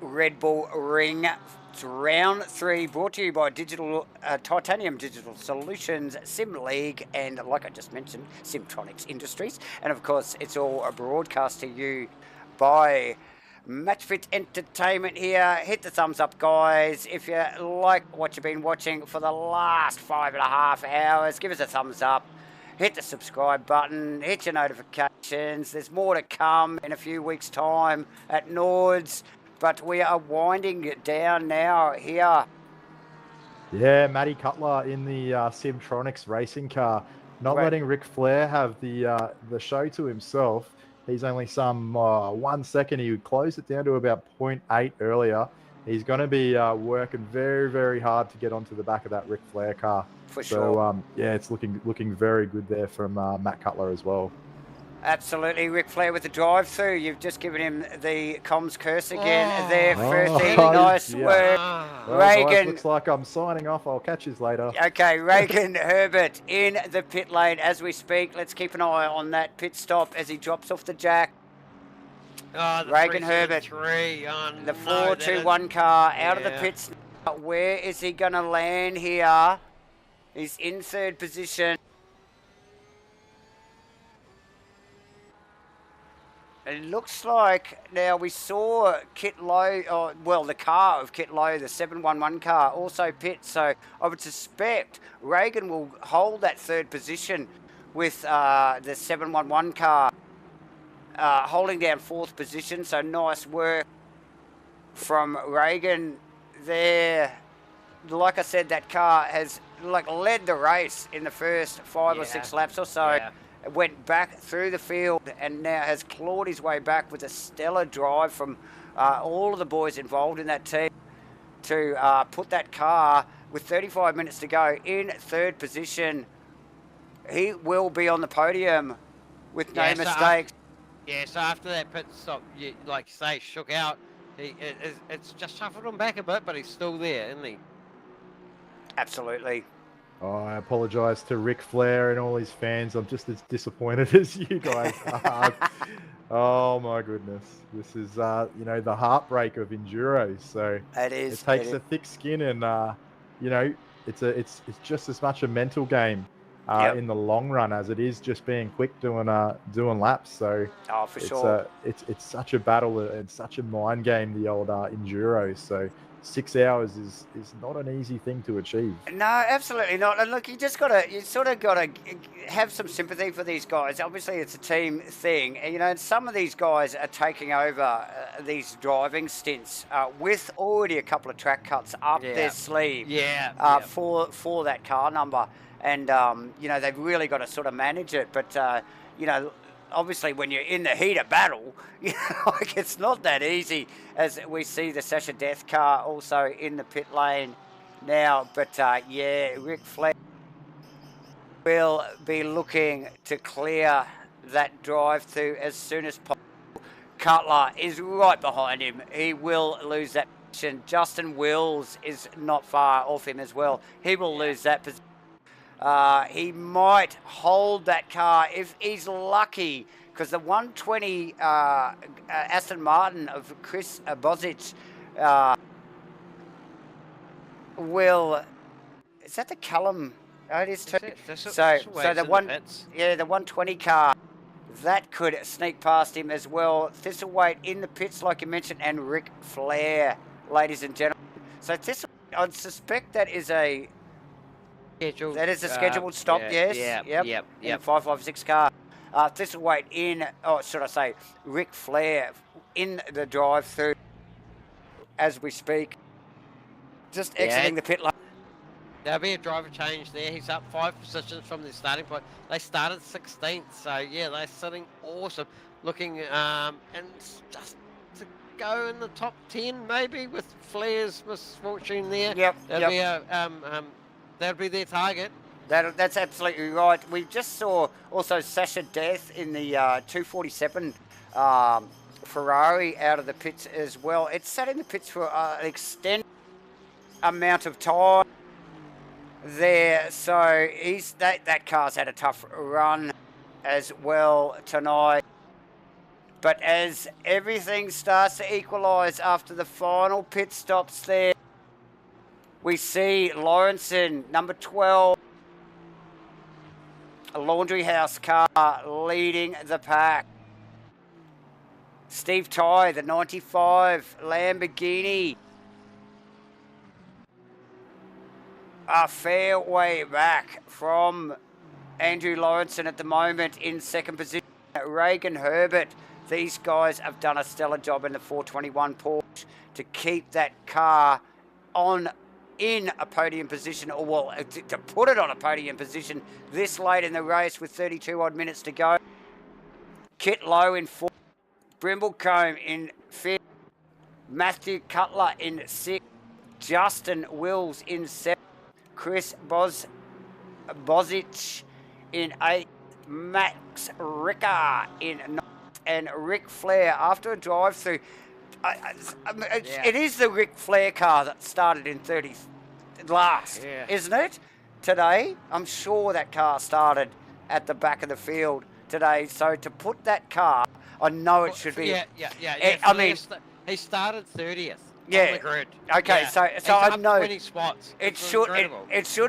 Red Bull Ring. It's round 3, brought to you by Titanium Digital Solutions, Sim League, and like I just mentioned, Simtronics Industries. And of course, it's all broadcast to you by MatchFit Entertainment here. Hit the thumbs up, guys. If you like what you've been watching for the last 5.5 hours, give us a thumbs up. Hit the subscribe button. Hit your notifications. There's more to come in a few weeks' time at Nords. But we are winding it down now here. Yeah, Matty Cutler in the Simtronics racing car, not Right. letting Ric Flair have the show to himself. He's only some 1 second. He closed it down to about 0.8 earlier. He's going to be working very, very hard to get onto the back of that Ric Flair car. For So, sure. yeah, it's looking very good there from Matt Cutler as well. Absolutely, Ric Flair with the drive-through. You've just given him the comms curse again there. Oh, 13, nice yeah. work. Well, guys, Reagan. looks like I'm signing off. I'll catch you later. Okay, Reagan Herbert in the pit lane as we speak. Let's keep an eye on that pit stop as he drops off the jack. Oh, the Reagan Herbert, 373. Oh, the no, 4-2-1 car out of the Yeah. pits. Where is he going to land here? He's in third position. It looks like now we saw Kit Lowe, well, the car of Kit Lowe, the 711 car, also pit. So I would suspect Reagan will hold that third position with the 711 car holding down fourth position. So nice work from Reagan there. Like I said, that car has led the race in the first 5 or 6 laps or so. Yeah. Went back through the field and now has clawed his way back with a stellar drive from all of the boys involved in that team to put that car with 35 minutes to go in third position. He will be on the podium with no mistakes. So after that pit stop, like you say, shook out. It's just shuffled him back a bit, but he's still there, isn't he? Absolutely. Oh, I apologise to Ric Flair and all his fans. I'm just as disappointed as you guys are. Oh my goodness, this is the heartbreak of enduro. So it takes is. a thick skin, and it's just as much a mental game in the long run as it is just being quick doing laps. So for sure. It's such a battle and such a mind game, the old enduro. So 6 hours is not an easy thing to achieve. No, absolutely not. And look, you sort of got to have some sympathy for these guys. Obviously, it's a team thing. And, some of these guys are taking over these driving stints with already a couple of track cuts up their sleeve for that car number. And, they've really got to sort of manage it. But, obviously when you're in the heat of battle, it's not that easy, as we see the Sasha Death car also in the pit lane now. But Ric Flair will be looking to clear that drive through as soon as possible. Cutler is right behind him. He will lose that position. Justin Wills is not far off him as well. He will lose that position. He might hold that car if he's lucky, because the 120 Aston Martin of Chris Bozic will. Is that the Callum? Oh, it is too. So the 120 car that could sneak past him as well. Thistlethwaite in the pits, like you mentioned, and Ric Flair, ladies and gentlemen. So Thistlethwaite, I'd suspect that is a. That is a scheduled stop, yes. Yep. In the 556 car. Thistlethwaite in, should I say, Ric Flair in the drive-through as we speak. Just exiting the pit lane. There'll be a driver change there. He's up 5 positions from the starting point. They started 16th, so they're sitting awesome. Looking, and just to go in the top 10 maybe with Flair's misfortune there. That'll be their target. That's absolutely right. We just saw also Sasha Death in the 247 Ferrari out of the pits as well. It sat in the pits for an extended amount of time there. So that car's had a tough run as well tonight. But as everything starts to equalise after the final pit stops there, we see Lawrenson, number 12, a Laundry House car leading the pack. Steve Ty, the 95 Lamborghini. A fair way back from Andrew Lawrenson at the moment in second position. Reagan Herbert. These guys have done a stellar job in the 421 Porsche to keep that car in a podium position, or well, to put it on a podium position this late in the race with 32 odd minutes to go. Kit Lowe in fourth, Brimblecombe in fifth, Matthew Cutler in sixth, Justin Wills in seventh, Chris Bozic in eighth, Max Ricker in ninth, and Ric Flair after a drive-through. It is the Ric Flair car that started in 30th last, isn't it? Today, I'm sure that car started at the back of the field today. So to put that car, I know it should be. Yeah. I mean, he started 30th. Yeah. On the grid. Okay, so He's I up know 20 spots. it should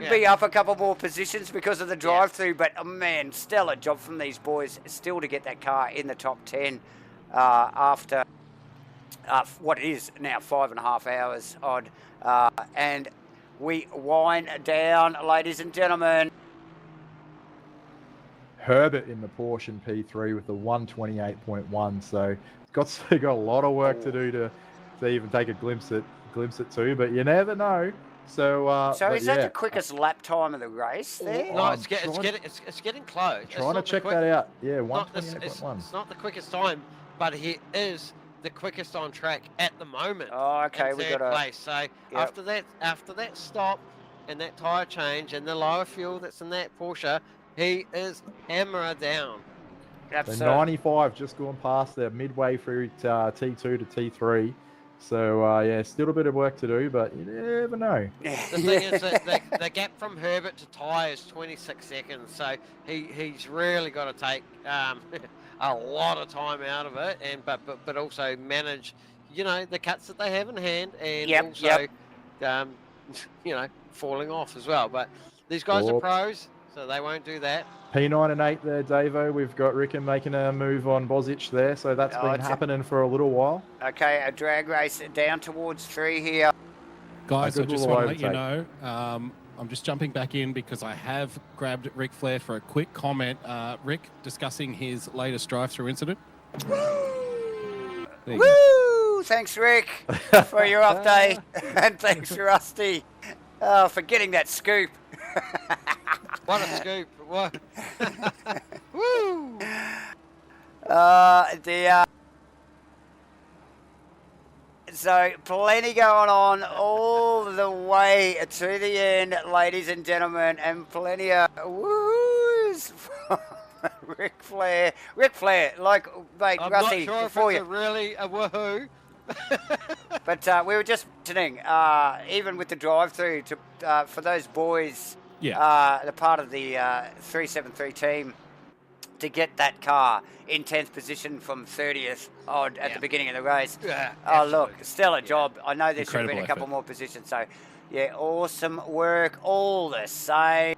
be up a couple more positions because of the drive-through. But man, stellar job from these boys still to get that car in the top 10 after what is now 5.5 hours odd. And we wind down, ladies and gentlemen. Herbert in the Porsche in P3 with the 128.1. So it's got a lot of work to do to even take a glimpse at two, but you never know. So is that the quickest lap time of the race there? No, it's getting close. Trying to check that out. Yeah, 128.1. It's not the quickest time, but he is the quickest on track at the moment. Oh, okay, we got place. So after that stop and that tyre change and the lower fuel that's in that Porsche, he is hammer down. The 95 just gone past there midway through T2 to T3. So still a bit of work to do, but you never know. The thing is that the gap from Herbert to Ty is 26 seconds, so he's really got to take a lot of time out of it, and but also manage, the cuts that they have in hand, and also falling off as well. But these guys are pros, so they won't do that. P9 and 8 there, Davo. We've got Ricken making a move on Bozic there, so that's been happening for a little while. Okay, a drag race down towards 3 here. Guys, I just want to let you know, I'm just jumping back in because I have grabbed Ric Flair for a quick comment. Rick discussing his latest drive-through incident. Woo! Thanks, Rick, for your update, and thanks, Rusty, for getting that scoop. What a scoop! What? Woo! So plenty going on all the way to the end, ladies and gentlemen, and plenty of woos from Ric Flair. Ric Flair, like, mate, I'm Rusty, not sure before if you. it's really a woohoo. But we were just mentioning, even with the drive-through, for those boys, the part of the 373 team, to get that car in 10th position from 30th odd at the beginning of the race. Yeah, oh, look, stellar job. I know there should have been a Incredible couple effort. more positions. So, yeah, awesome work all the same.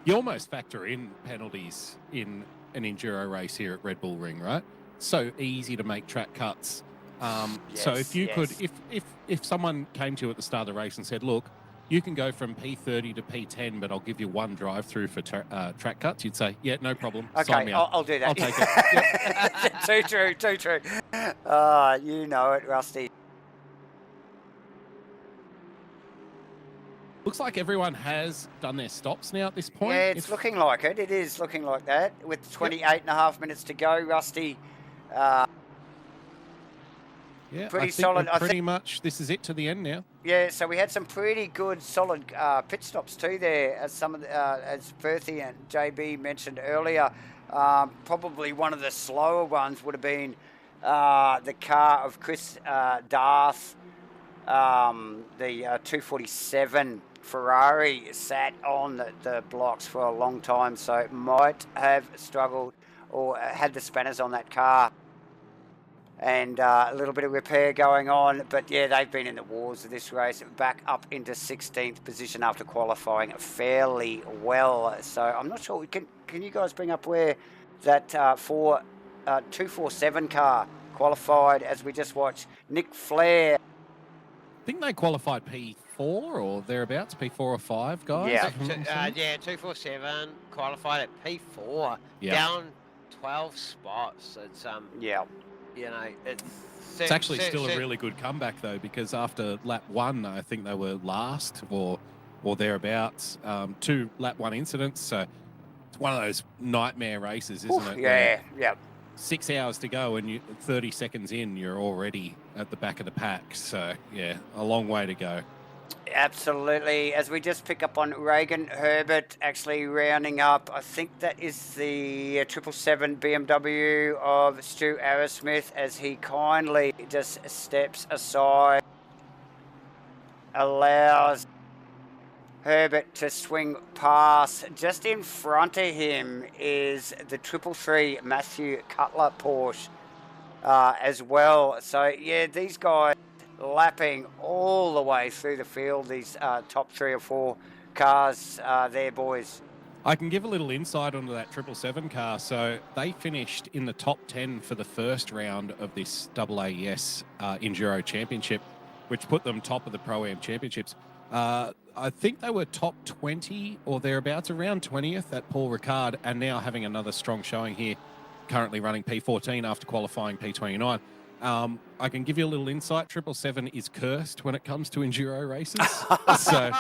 You almost factor in penalties in an enduro race here at Red Bull Ring, right? So easy to make track cuts. So if you could, if someone came to you at the start of the race and said, look, you can go from P30 to P10, but I'll give you one drive-through for track cuts, you'd say, yeah, no problem. Sign Okay, me up. I'll do that. I'll take it. Too true, too true. You know it, Rusty. Looks like everyone has done their stops now at this point. Yeah, it's looking like it. It is looking like that. With 28.5 minutes to go, Rusty. Yeah, pretty I think solid. we're pretty much, this is it to the end now. Yeah, so we had some pretty good, solid pit stops too there, as some of the, as Berthie and JB mentioned earlier. Probably one of the slower ones would have been the car of Chris Darth, the 247 Ferrari sat on the blocks for a long time, so it might have struggled or had the spanners on that car. And a little bit of repair going on. But, yeah, they've been in the wars of this race, back up into 16th position after qualifying fairly well. So I'm not sure. Can you guys bring up where that for 247 car qualified as we just watched Nick Flair. I think they qualified P4 or thereabouts, P4 or 5, guys. Yeah. if I'm not mistaken. Yeah, 247 qualified at P4, Yeah. down 12 spots. It's yeah, you know, It's actually still a really good comeback though, because after lap 1, I think they were last or thereabouts. 2 lap 1 incidents, so it's one of those nightmare races, isn't it? Yeah, yeah. 6 hours to go, and 30 seconds in, you're already at the back of the pack. So yeah, a long way to go. Absolutely. As we just pick up on Reagan Herbert actually rounding up, I think that is the 777 BMW of Stu Arrowsmith as he kindly just steps aside, allows Herbert to swing past. Just in front of him is the 333 Matthew Cutler Porsche as well. So yeah, these guys lapping all the way through the field, these top 3 or 4 cars there, boys. I can give a little insight onto that 777 car. So they finished in the top 10 for the first round of this AAES Enduro Championship, which put them top of the Pro-Am Championships. I think they were top 20 or thereabouts, around 20th at Paul Ricard, and now having another strong showing here, currently running P14 after qualifying P29. I can give you a little insight. 777 is cursed when it comes to enduro races. So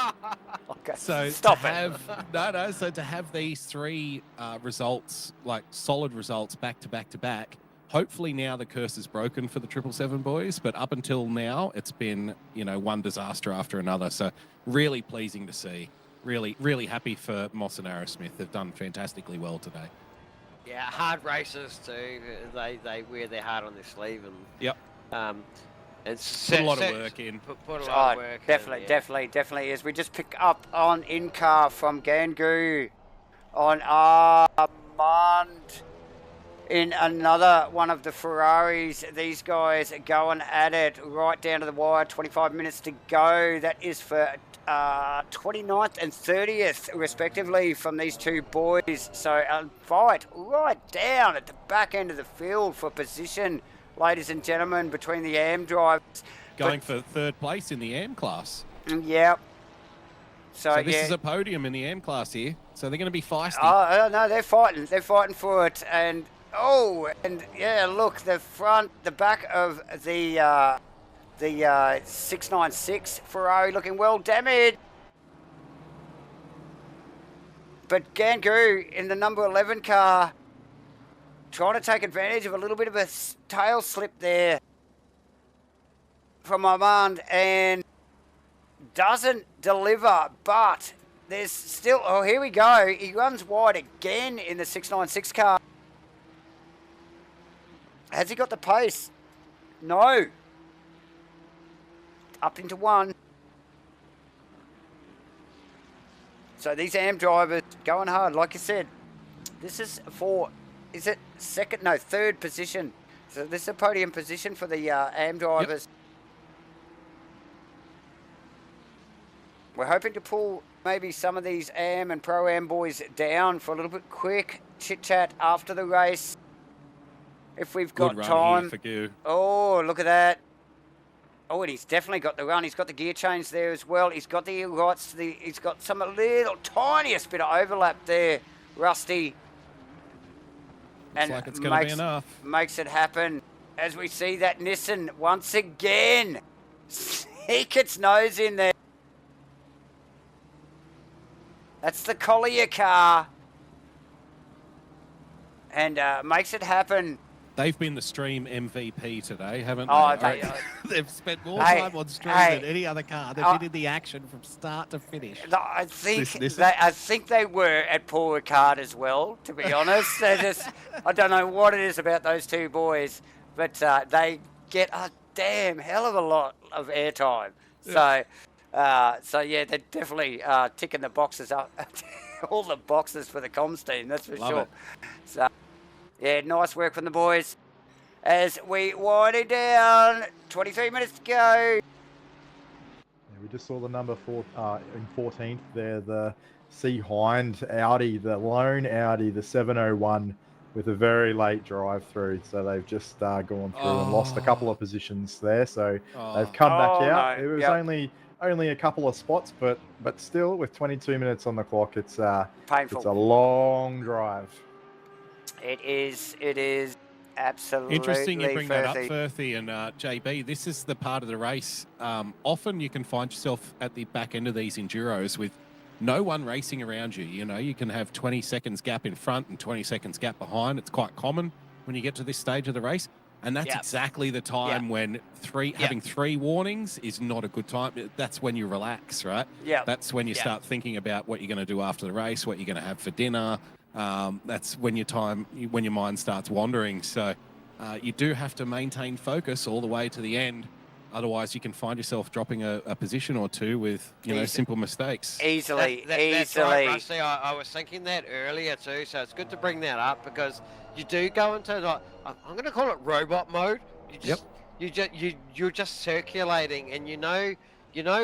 Stop to it. have so to have these 3 results, like solid results, back to back to back. Hopefully now the curse is broken for the 777 boys, but up until now it's been one disaster after another. So really pleasing to see. Really, really happy for Moss and Arrowsmith. They've done fantastically well today. Yeah, hard races too. They wear their heart on their sleeve and yep. And put a lot of work in. Put a lot of work definitely, in. Yeah. definitely. As we just pick up on in-car from Gangu on Armand in another one of the Ferraris. These guys going at it right down to the wire. 25 minutes to go. That is for 29th and 30th respectively from these 2 boys. So a fight right down at the back end of the field for position, ladies and gentlemen, between the AM drivers. Going for 3rd place in the AM class. Yeah. So this is a podium in the AM class here. So they're going to be feisty. Oh no, they're fighting. They're fighting for it. And yeah, look, the back of the 696 Ferrari looking well damaged. But Gangu in the number 11 car trying to take advantage of a little bit of a tail slip there from Armand and doesn't deliver, but there's still, here we go. He runs wide again in the 696 car. Has he got the pace? No. Up into 1. So these AM drivers going hard, like you said. This is for, is it 2nd? No, 3rd position. So this is a podium position for the AM drivers. Yep. We're hoping to pull maybe some of these AM and Pro-Am boys down for a little bit quick chit-chat after the race. If we've got time. For Gu. Oh, look at that. Oh, and he's definitely got the run. He's got the gear change there as well. He's got the rights. He's got some little tiniest bit of overlap there, Rusty. Looks like it's going to be enough. Makes it happen as we see that Nissan once again sneak its nose in there. That's the Collier car. And makes it happen. They've been the stream MVP today, haven't they? They've spent more time on stream than any other car. They've been in the action from start to finish. I think they were at Paul Ricard as well, to be honest. I don't know what it is about those 2 boys, but they get a damn hell of a lot of airtime. So yeah, they're definitely ticking the boxes up, all the boxes for the comms team, that's for sure. So, yeah, nice work from the boys. As we wind it down, 23 minutes to go. Yeah, we just saw the number 4 in 14th there, the C. Hind Audi, the lone Audi, the 701 with a very late drive through. So they've just gone through and lost a couple of positions there. So they've come back out. No. It was only a couple of spots, but still, with 22 minutes on the clock, it's painful. It's a long drive. It is absolutely Interesting you bring that up, Firthy. Firthy and JB. This is the part of the race. Often you can find yourself at the back end of these enduros with no one racing around you. You know, you can have 20 seconds gap in front and 20 seconds gap behind. It's quite common when you get to this stage of the race. And that's exactly the time when having 3 warnings is not a good time. That's when you relax, right? Yeah. That's when you start thinking about what you're going to do after the race, what you're going to have for dinner. That's when your mind starts wandering. So you do have to maintain focus all the way to the end. Otherwise, you can find yourself dropping a position or two with, simple mistakes. Easily. That's right, Rusty. I was thinking that earlier too, so it's good to bring that up because you do go into I'm going to call it robot mode. You're just circulating, and you know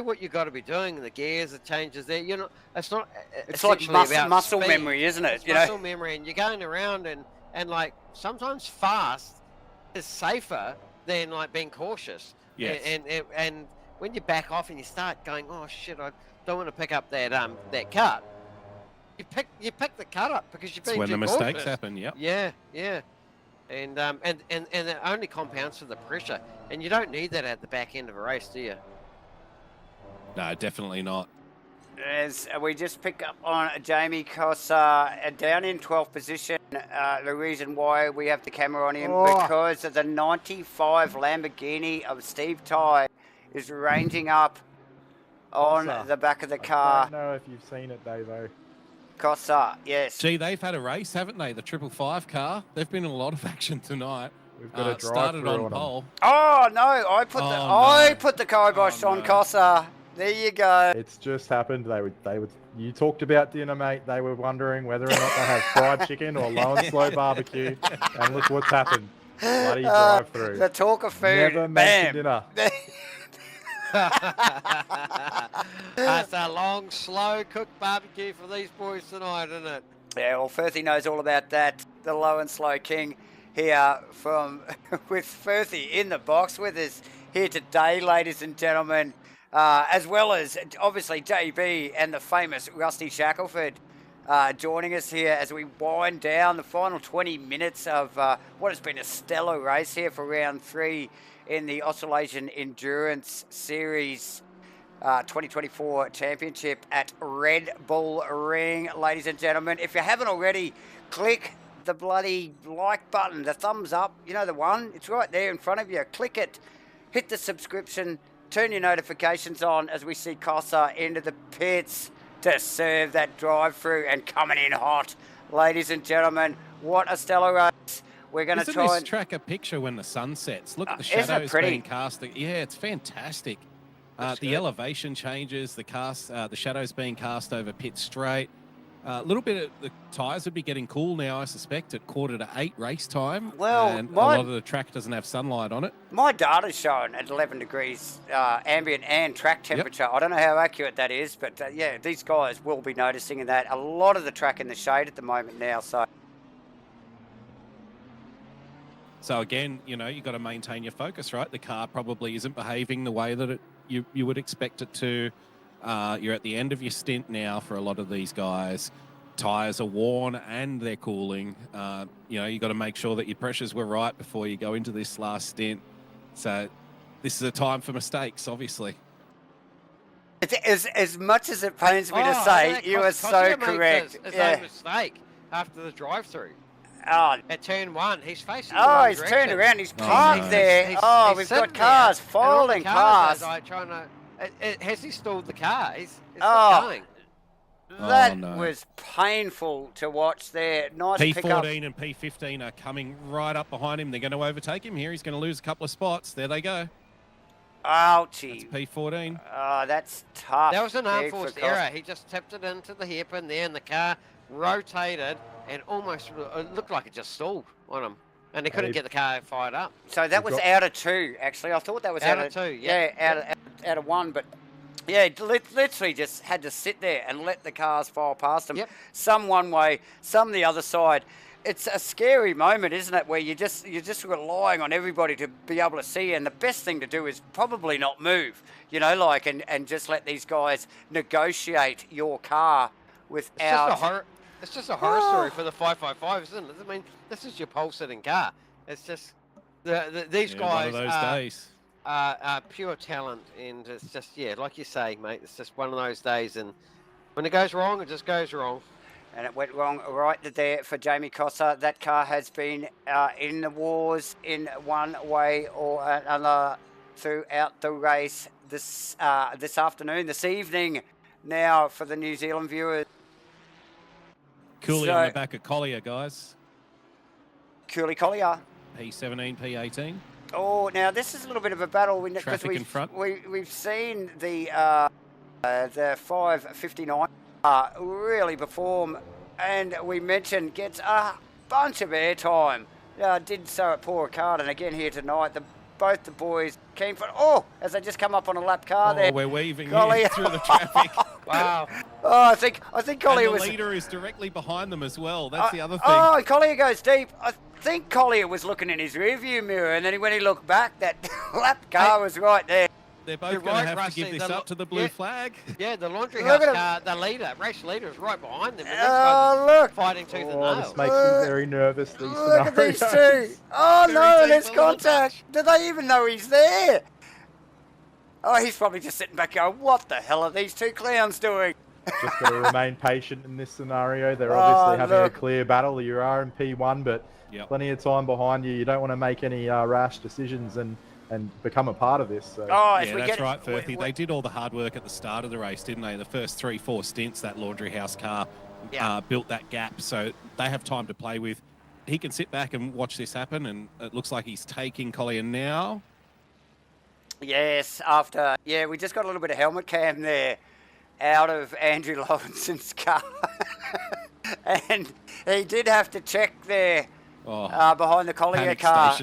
what you got to be doing. The gears, the changes there. It's not. It's like muscle speed. memory, isn't it? It's muscle memory, and you're going around and like sometimes fast is safer than like being cautious. Yes. And when you back off and you start going, oh shit, I don't want to pick up that cut. You pick the cut up because you've been when too the mistakes cautious. happen. Yep. Yeah. And it only compounds for the pressure, and you don't need that at the back end of a race, do you? No, definitely not. As we just pick up on Jamie Cossa down in 12th position. The reason why we have the camera on him because of the 95 Lamborghini of Steve Ty is ranging up on the back of the car. I don't know if you've seen it, Davo. Cossa, yes. Gee, they've had a race, haven't they? The 555 car. They've been in a lot of action tonight. We've got a drive started on them. pole. Oh no! I put the kibosh on Cossa. There you go. It's just happened. They would. You talked about dinner, mate. They were wondering whether or not they have fried chicken or low and slow barbecue. And look what's happened. Bloody drive through. The talk of food. Never mentioned dinner. That's a long, slow cooked barbecue for these boys tonight, isn't it? Yeah, well, Firthy knows all about that. The low and slow king here with Firthy in the box with us here today, ladies and gentlemen. As well as, obviously, JB and the famous Rusty Shackelford joining us here as we wind down the final 20 minutes of what has been a stellar race here for round 3 in the Australasian Endurance Series 2024 Championship at Red Bull Ring. Ladies and gentlemen, if you haven't already, click the bloody like button, the thumbs up, you know the one, it's right there in front of you. Click it, hit the subscription, turn your notifications on as we see Cossa into the pits to serve that drive-through and coming in hot. Ladies and gentlemen, what a stellar race. We're going to try this track a picture when the sun sets? Look at the shadows being cast. Yeah, it's fantastic. The elevation changes, the shadows being cast over pit straight. A little bit of the tyres would be getting cool now, I suspect, at 7:45 race time. Well, and a lot of the track doesn't have sunlight on it. My data's showing at 11 degrees ambient and track temperature. Yep. I don't know how accurate that is, but yeah, these guys will be noticing that. A lot of the track in the shade at the moment now. So again, you've got to maintain your focus, right? The car probably isn't behaving the way that you would expect it to. You're at the end of your stint now for a lot of these guys. Tyres are worn and they're cooling. You've got to make sure that your pressures were right before you go into this last stint. So this is a time for mistakes, obviously. As much as it pains me to say, you are so correct. His own mistake after the drive-through. Oh. At turn 1, he's facing he's turned around. He's parked there. We've got cars following past. Has he stalled the car? It's not going. That was painful to watch there. Nice P14 pickup. and P15 are coming right up behind him. They're going to overtake him here. He's going to lose a couple of spots. There they go. Ouchie. That's P14. That's tough. That was an unforced error. He just tipped it into the hairpin there, and the car rotated and almost it looked like it just stalled on him. And they couldn't get the car fired up. So that was out of 2, actually. I thought that was out of 2. Yeah, out of 1. But yeah, literally just had to sit there and let the cars file past him. Yep. Some one way, some the other side. it's a scary moment, isn't it? Where you're just relying on everybody to be able to see you, and the best thing to do is probably not move. You know, like and just let these guys negotiate your car without. It's just a horror story for the 555, isn't it? I mean, this is your pole-sitting car. It's just these guys one of those days. Are pure talent, and it's just like you say, mate. It's just one of those days, and when it goes wrong, it just goes wrong. And it went wrong right there for Jamie Cossa. That car has been in the wars in one way or another throughout the race this afternoon, this evening. Now for the New Zealand viewers. Cooley on the back of Collier, guys. Collier. P17, P18. Oh, now this is a little bit of a battle. Traffic in front. We've seen the 559 really perform, and we mentioned gets a bunch of airtime. Did so at Paul Ricard, and again here tonight. Both the boys keen for as they just come up on a lap car there. We're weaving here through the traffic. Wow. I think Collier and was. The leader is directly behind them as well. That's the other thing. Oh, Collier goes deep. I think Collier was looking in his rearview mirror, and then when he looked back, that lap car was right there. They're both going to have to give this up to the blue flag. Yeah, the laundry house car, the race leader is right behind them. Look. Fighting tooth and nail. This makes me very nervous, these Look at these scenarios. two. Oh, no, there's contact. Do they even know he's there? Oh, he's probably just sitting back going, what the hell are these two clowns doing? Just got to remain patient in this scenario. They're obviously having a clear battle. You are in P1, but plenty of time behind you. You don't want to make any rash decisions and become a part of this. So. That's right, Firthy. They did all the hard work at the start of the race, didn't they? The first 3-4 stints, that laundry house car built that gap, so they have time to play with. He can sit back and watch this happen, and it looks like he's taking Collier now. Yes, we just got a little bit of helmet cam there out of Andrew Lawrenson's car. And he did have to check there. Behind the Collier car.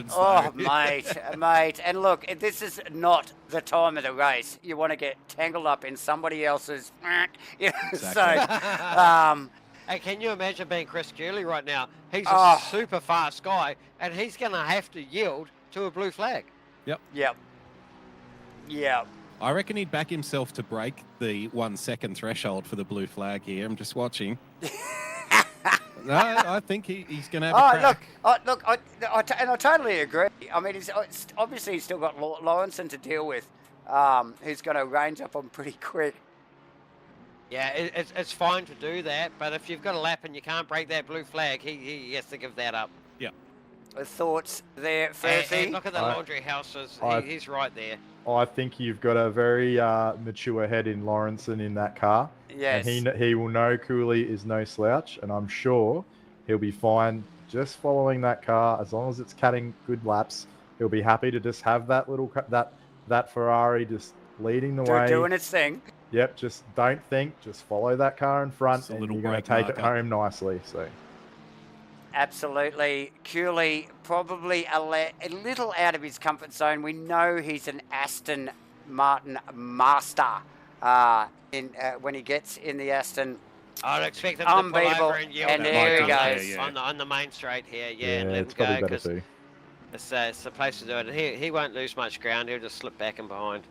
Mate. And look, this is not the time of the race. You want to get tangled up in somebody else's... So, hey, can you imagine being Chris Curley right now? He's a super fast guy, and he's going to have to yield to a blue flag. Yep. I reckon he'd back himself to break the 1 second threshold for the blue flag here. I'm just watching. No, I think he's going to have a crack. I totally agree. I mean, it's obviously he's still got Lawrenson to deal with, who's going to range up on pretty quick. Yeah, it's fine to do that, but if you've got a lap and you can't break that blue flag, he has to give that up. Yeah. Thoughts there, Firthy? And look at the laundry houses. He's right there. I think you've got a very mature head in Lawrenson in that car. Yes. And he will know Cooley is no slouch, and I'm sure he'll be fine just following that car. As long as it's cutting good laps, he'll be happy to just have that little that Ferrari just leading the way. Doing its thing. Yep, just don't think, just follow that car in front, and you're going to take it home nicely. So. Absolutely. Cooley probably a little out of his comfort zone. We know he's an Aston Martin master when he gets in the Aston. I'd expect him unbeatable. To pull over and yield and there he goes. On the main straight here, and let it's him go, because it's the place to do it. He won't lose much ground, he'll just slip back and behind.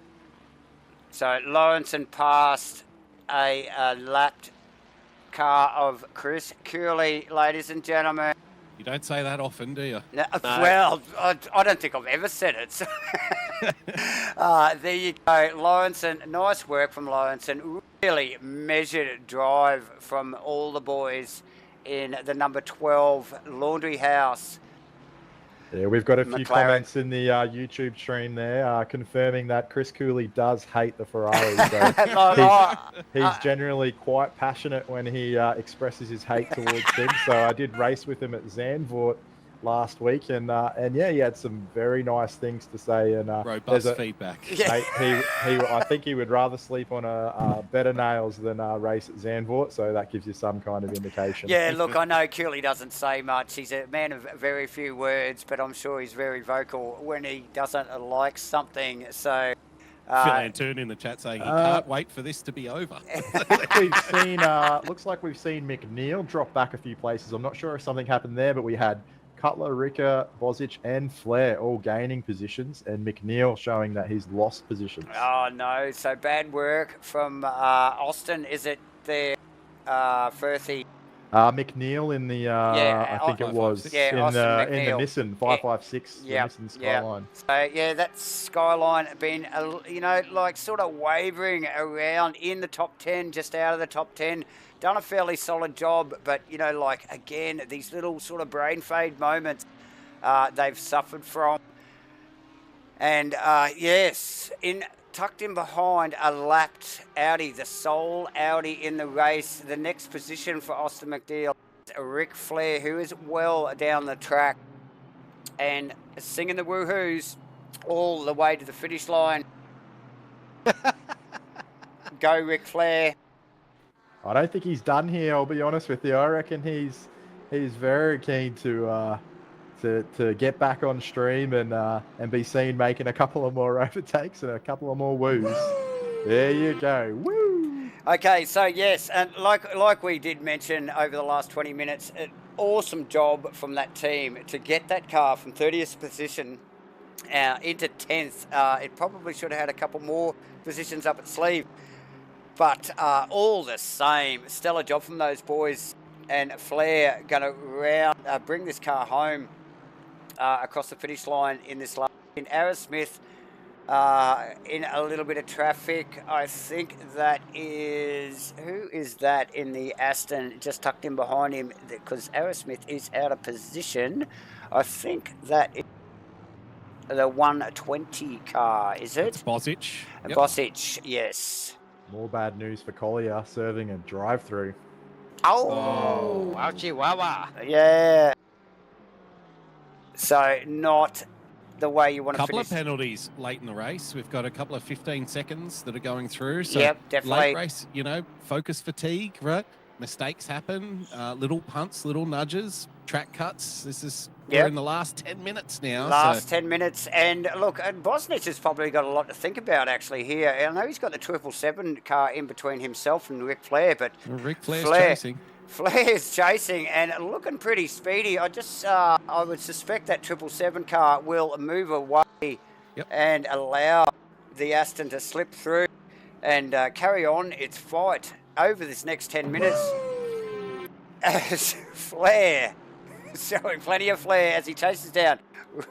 So Lawrenson passed a lapped car of Chris Cooley, ladies and gentlemen. You don't say that often, do you? No. Well, I don't think I've ever said it. So. There you go, Lawrenson. Nice work from Lawrenson. Really measured drive from all the boys in the number 12 laundry house. Yeah, we've got a few comments in the YouTube stream there confirming that Chris Cooley does hate the Ferrari. So he's generally quite passionate when he expresses his hate towards things. So I did race with him at Zandvoort last week, and yeah, he had some very nice things to say. And robust feedback. Mate, I think he would rather sleep on a bed of nails than race at Zandvoort. So that gives you some kind of indication. Yeah, look, I know Cooley doesn't say much. He's a man of very few words, but I'm sure he's very vocal when he doesn't like something. So Phil Antoon in the chat saying he can't wait for this to be over. We've seen, looks like we've seen McNeil drop back a few places. I'm not sure if something happened there, but we had Cutler, Ricker, Bozic, and Flair all gaining positions, and McNeil showing that he's lost positions. Oh, no. So bad work from Austin. Is it there, Firthy? McNeil in the, I think it was, in the Nissan 556, the Nissan Skyline. So, yeah, that Skyline been, like sort of wavering around in the top 10, just out of the top 10. Done a fairly solid job, but, like, again, these little sort of brain fade moments they've suffered from. And, yes, tucked in behind a lapped Audi, the sole Audi in the race. The next position for Austin McNeil is Ric Flair, who is well down the track and singing the woohoos all the way to the finish line. Go Ric Flair. I don't think he's done here, I'll be honest with you. I reckon he's very keen to get back on stream and be seen making a couple of more overtakes and a couple of more woos. There you go. Woo! Okay, so yes, and like we did mention over the last 20 minutes, an awesome job from that team to get that car from 30th position into 10th. It probably should have had a couple more positions up its sleeve. But all the same, stellar job from those boys. And Flair going to bring this car home across the finish line in this lap. In Aerosmith, in a little bit of traffic. I think that is... Who is that in the Aston just tucked in behind him? Because Aerosmith is out of position. I think that is the 120 car, is it? It's Bozic. Yep. Bozic, yes. More bad news for Collier, serving a drive-through. Oh! Ouchie wawa. Yeah. So, not the way you want to finish. A couple of penalties late in the race. We've got a couple of 15 seconds that are going through. So yep, definitely. Late race, focus fatigue, right? Mistakes happen, little punts, little nudges, track cuts. We're in the last 10 minutes now. Last 10 minutes. And look, Bosnich has probably got a lot to think about actually here. I know he's got the 777 car in between himself and Ric Flair, but Ric Flair's chasing. Flair's chasing and looking pretty speedy. I would suspect that 777 car will move away and allow the Aston to slip through and carry on its fight over this next 10 minutes. As Flair showing plenty of flair as he chases down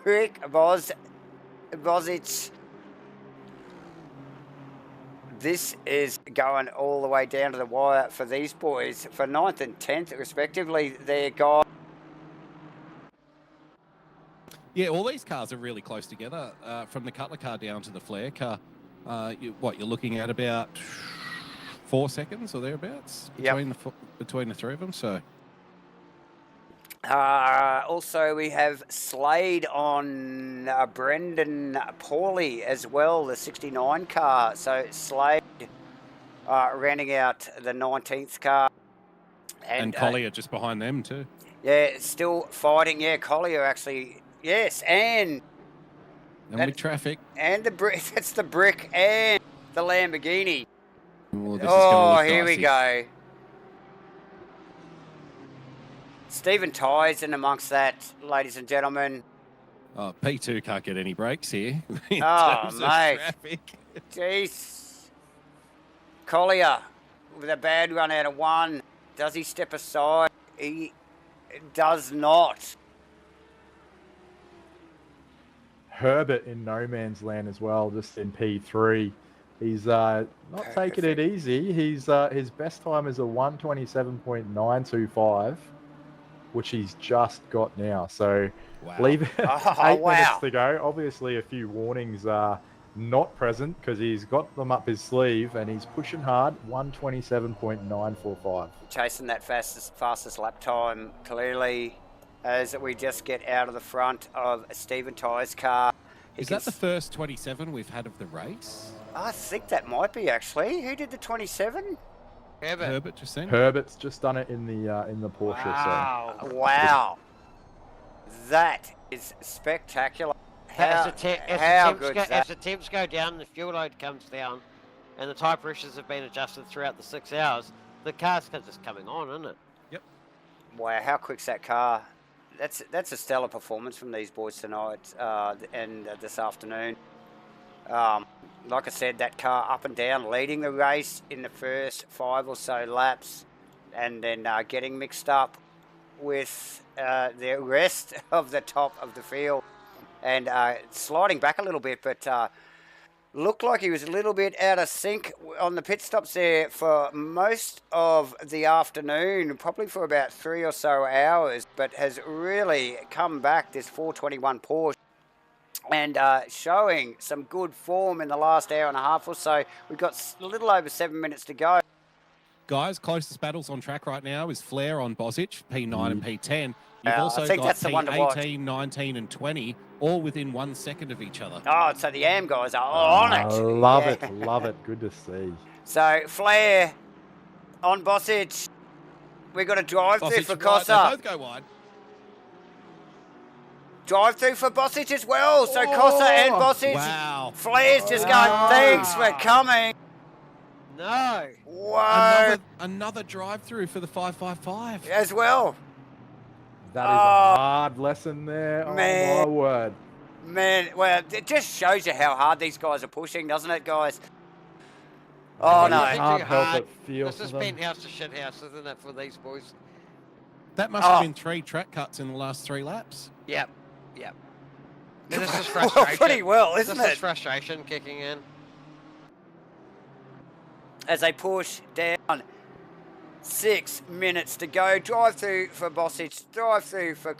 Rick Bozic. This is going all the way down to the wire for these boys for 9th and 10th respectively. Their guy. Yeah, all these cars are really close together, from the Cutler car down to the Flair car. You're looking at about 4 seconds or thereabouts between the three of them. So. Also, we have Slade on Brendan Pauly as well, the 69 car. So Slade rounding out the 19th car. And Collier just behind them too. Yeah, still fighting. Yeah, Collier actually. Yes, and with traffic. And that's the brick and the Lamborghini. Oh, here we go. Stephen Ty's in amongst that, ladies and gentlemen. Oh, P2 can't get any breaks here. in terms mate. Of traffic. Jeez. Collier with a bad run out of 1. Does he step aside? He does not. Herbert in no man's land as well, just in P3. He's not taking it easy. He's his best time is a 127.925. Which he's just got now. So leave it 8 minutes to go. Obviously, a few warnings are not present because he's got them up his sleeve and he's pushing hard. 127.945. Chasing that fastest lap time clearly as we just get out of the front of Stephen Ty's car. Is that the first 27 we've had of the race? I think that might be actually. Who did the 27? Herbert just then. Herbert's just done it in the Porsche. Wow! So. Wow! That is spectacular. How, as how the good temps is that? as the temps go down, the fuel load comes down, and the tyre pressures have been adjusted throughout the 6 hours. The car's just coming on, isn't it? Yep. Wow, how quick's that car? That's a stellar performance from these boys tonight and this afternoon. Like I said, that car up and down, leading the race in the first 5 or so laps, and then getting mixed up with the rest of the top of the field, and sliding back a little bit, but looked like he was a little bit out of sync on the pit stops there for most of the afternoon, probably for about 3 or so hours, but has really come back, this 421 Porsche, and showing some good form in the last hour and a half or so. We've got a little over 7 minutes to go. Guys, closest battles on track right now is Flair on Bosic, P9 and P10. You've I also think got that's the one to watch. P18, 19 and 20, all within 1 second of each other. Oh, so the AM guys are on it. Love Yeah. it, love it. Good to see. So Flair on Bosic. We've got a drive through Bosic for right, Cossa. they both go wide. Drive through for Bosic as well. So Cossa and Bosic. Wow. Flair's just going, thanks for coming. No. Whoa. Another drive-through for the 555. As well. That is a hard lesson there. Man. Oh, my word. Man, well, it just shows you how hard these guys are pushing, doesn't it, guys? Oh, no. Can't help but feel This for is them. penthouse to shit house, isn't it, for these boys? That must have been 3 track cuts in the last 3 laps. Yep. This is frustration. Well, pretty well, isn't This it? is frustration kicking in. As they push down. 6 minutes to go. Drive through for Bosic. Drive through for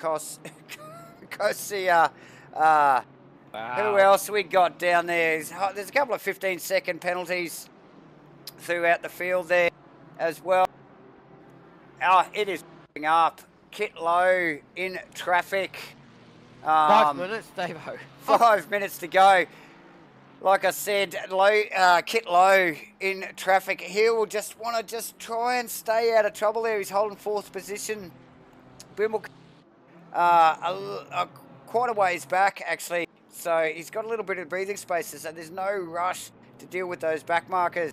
Kosia. Who else we got down there? There's a couple of 15-second penalties throughout the field there as well. It is up. Kit Low in traffic. 5 minutes, Davo. 5 minutes to go. Like I said, Kit Low in traffic. He will just want to try and stay out of trouble there. He's holding 4th position. Brimble quite a ways back, actually. So he's got a little bit of breathing space, so there's no rush to deal with those back markers.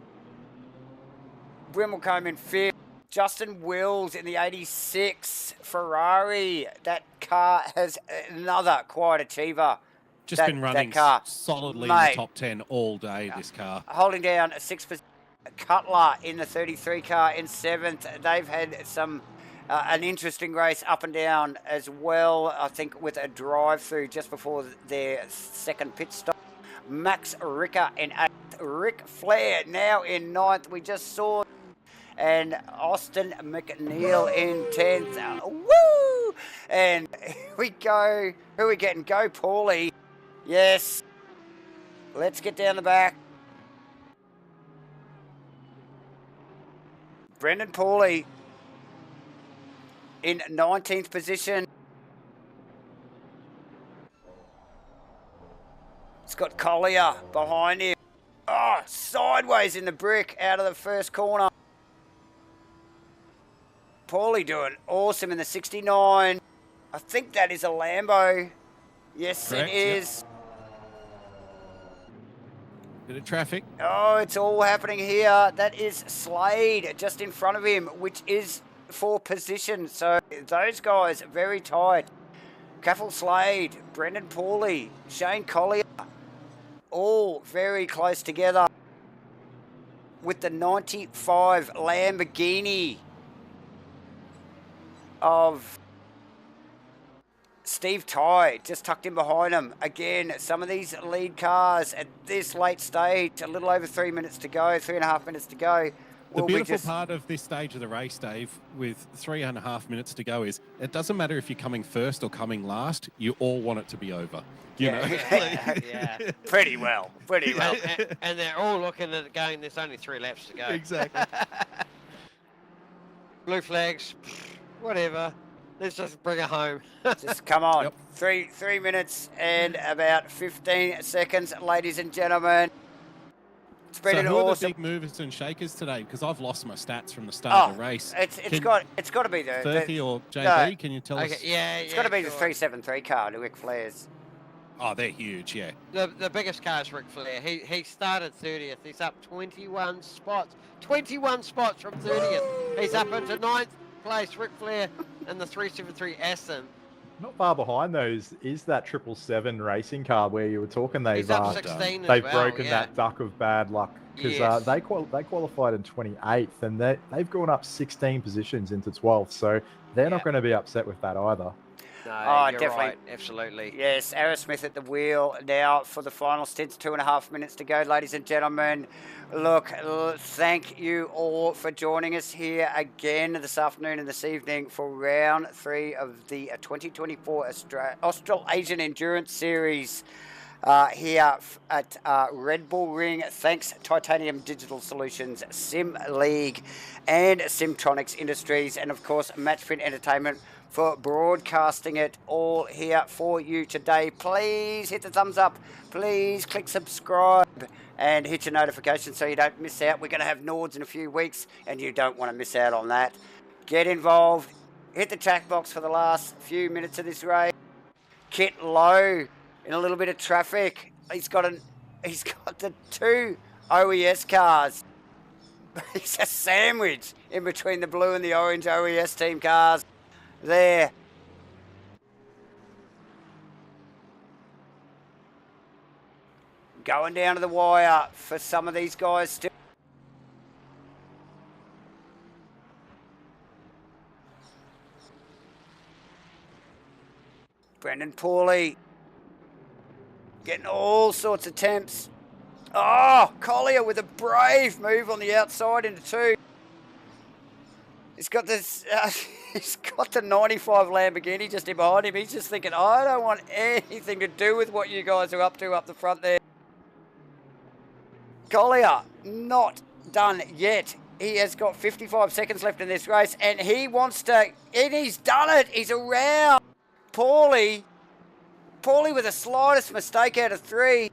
Brimble in 5th. Justin Wills in the 86 Ferrari. That car has another quiet achiever. Just been running solidly in the top 10 all day, this car. Holding down a 6th. Cutler in the 33 car in 7th. They've had an interesting race up and down as well, I think, with a drive-through just before their second pit stop. Max Ricker in 8th. Rick Flair now in 9th. We just saw. And Austin McNeil in 10th. Woo! And here we go. Who are we getting? Go Paulie. Yes. Let's get down the back. Brendan Paulie in 19th position. Scott Collier behind him. Oh, sideways in the brick out of the first corner. Paulie doing awesome in the 69. I think that is a Lambo. Yes, Correct, it is. Bit of traffic. Oh, it's all happening here. That is Slade just in front of him, which is for position. So those guys are very tight. Caffel Slade, Brendan Paulie, Shane Collier, all very close together with the 95 Lamborghini of Steve Ty just tucked in behind him. Again, some of these lead cars at this late stage, a little over 3 minutes to go, 3.5 minutes to go. The beautiful part of this stage of the race, Dave, with 3.5 minutes to go is it doesn't matter if you're coming first or coming last, you all want it to be over. You know? Yeah. Pretty well. And they're all looking at it going, there's only 3 laps to go. Exactly. Blue flags, whatever. Let's just bring it home. Just come on. Yep. Three minutes and about 15 seconds, ladies and gentlemen. It's been so an who are awesome. the big movers and shakers today? Because I've lost my stats from the start of the race. It's got to be the 30 or JB. Can you tell us? Yeah, it's got to be the 373 car, the Ric Flair's. Oh, they're huge, yeah. The biggest car is Ric Flair. He started 30th. He's up 21 spots. 21 spots from 30th. He's up into 9th place. Ric Flair in the 373 Aston. Not far behind those is that 777 racing car where you were talking. He's up 16 they've as well, broken yeah. that duck of bad luck because Yes. they qualified in 28th and they've gone up 16 positions into 12th. So they're not going to be upset with that either. No, you're definitely. right. Absolutely. Yes, Aerosmith at the wheel now for the final stints. 2.5 minutes to go, ladies and gentlemen. Look, thank you all for joining us here again this afternoon and this evening for round 3 of the 2024 Australasian Endurance Series here at Red Bull Ring. Thanks Titanium Digital Solutions, Sim League and Simtronics Industries, and of course MATCHFIT Entertainment for broadcasting it all here for you today. Please hit the thumbs up, please click subscribe and hit your notifications so you don't miss out. We're going to have Nords in a few weeks and you don't want to miss out on that. Get involved, hit the chat box for the last few minutes of this race. Kit Lowe in a little bit of traffic. He's got the 2 OES cars. It's a sandwich in between the blue and the orange OES team cars. There. Going down to the wire for some of these guys still. Brendan Pauly getting all sorts of temps. Oh, Collier with a brave move on the outside into 2. He's got this. He's got the 95 Lamborghini just in behind him. He's just thinking, I don't want anything to do with what you guys are up to up the front there. Collier not done yet. He has got 55 seconds left in this race, and he wants to. And he's done it. He's around. Pauly with the slightest mistake out of 3.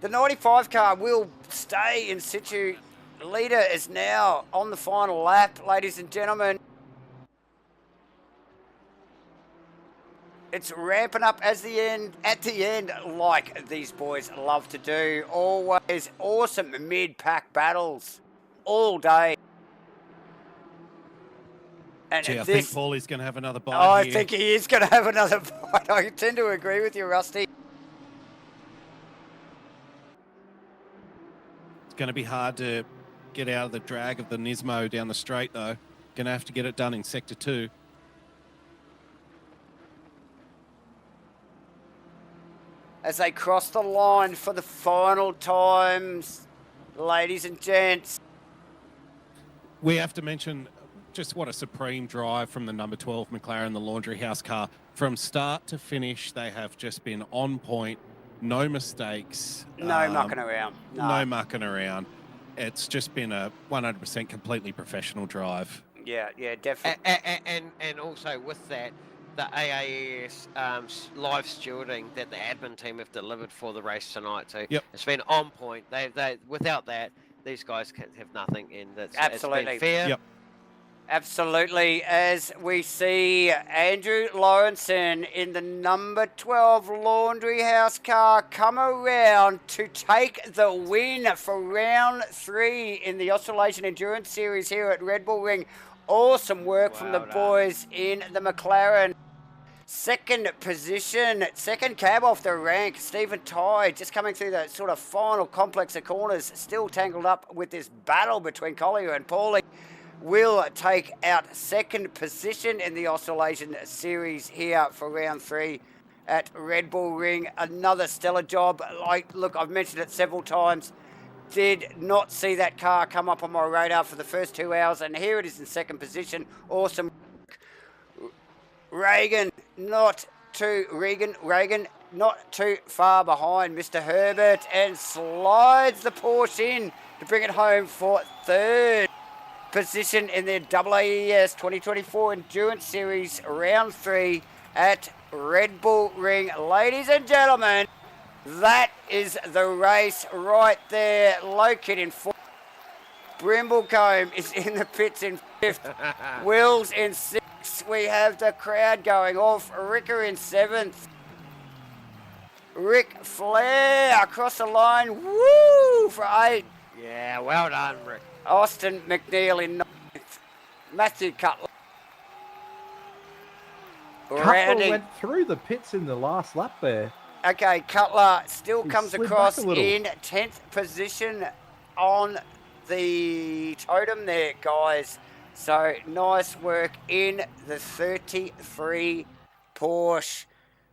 The 95 car will stay in situ. Leader is now on the final lap, ladies and gentlemen. It's ramping up at the end, like these boys love to do. Always awesome mid-pack battles all day. And Gee, I think Paulie's going to have another bite I here. think he is going to have another bite. I tend to agree with you, Rusty. It's going to be hard to get out of the drag of the Nismo down the straight, though. Going to have to get it done in Sector 2. As they cross the line for the final times, ladies and gents. We have to mention just what a supreme drive from the number 12 McLaren, the Laundry House car. From start to finish, they have just been on point, no mistakes. No mucking around. No mucking around. It's just been a 100% completely professional drive. Yeah, definitely. And also with that, the AAS live stewarding that the admin team have delivered for the race tonight too. Yep. It's been on point. They without that, these guys can have nothing, and it's Absolutely. been fair. Yep. Absolutely, as we see Andrew Lawrenson in the number 12 Laundry House car come around to take the win for round 3 in the Australasian Endurance Series here at Red Bull Ring. Awesome work from the boys in the McLaren. Second position, second cab off the rank, Stephen Tye just coming through the sort of final complex of corners, still tangled up with this battle between Collier and Paulie. Will take out second position in the Australasian Series here for round 3 at Red Bull Ring. Another stellar job. Look, I've mentioned it several times. Did not see that car come up on my radar for the first 2 hours, and here it is in second position. Awesome. Reagan not too far behind Mr. Herbert, and slides the Porsche in to bring it home for third position in the AAES 2024 Endurance Series round 3 at Red Bull Ring. Ladies and gentlemen, that is the race right there. Low-Kit in 4th. Brimblecombe is in the pits in 5th. Wills in 6th. We have the crowd going off. Ricker in 7th. Ric Flair across the line. Woo! For 8. Yeah, well done, Rick. Austin McNeil in 9th. Matthew Cutler. Cutler Rounding. went through the pits in the last lap there. Okay, Cutler still He comes slid across back a little. in 10th position on the totem there, guys. So nice work in the 33 Porsche.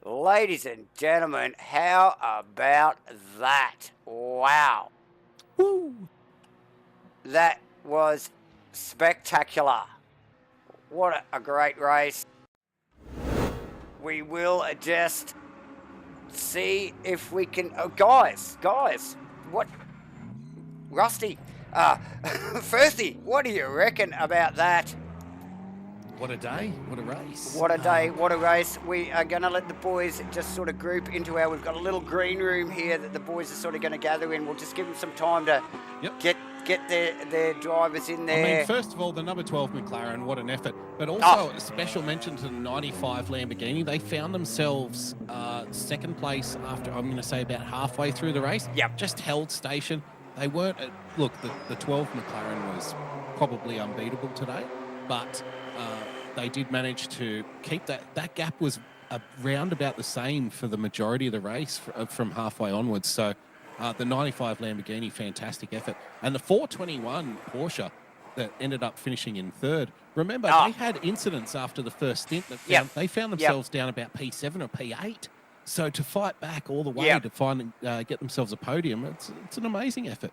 Ladies and gentlemen, how about that? Wow. Woo! That was spectacular. What a great race. We will just see if we can... Oh, guys, what... Rusty, Firthy, what do you reckon about that? What a day, what a race. What a day, what a race. We are going to let the boys just sort of group into we've got a little green room here that the boys are sort of going to gather in. We'll just give them some time to get their drivers in there. I mean, first of all, the number 12 McLaren, what an effort. But also a special mention to the 95 Lamborghini. They found themselves second place after, I'm going to say, about halfway through the race. Yep. Just held station. They weren't... look, the 12 McLaren was probably unbeatable today, but... they did manage to keep that gap was around about the same for the majority of the race from halfway onwards. So the 95 Lamborghini, fantastic effort. And the 421 Porsche that ended up finishing in 3rd. Remember, they had incidents after the first stint that they found themselves down about P7 or P8. So to fight back all the way to find get themselves a podium, it's an amazing effort.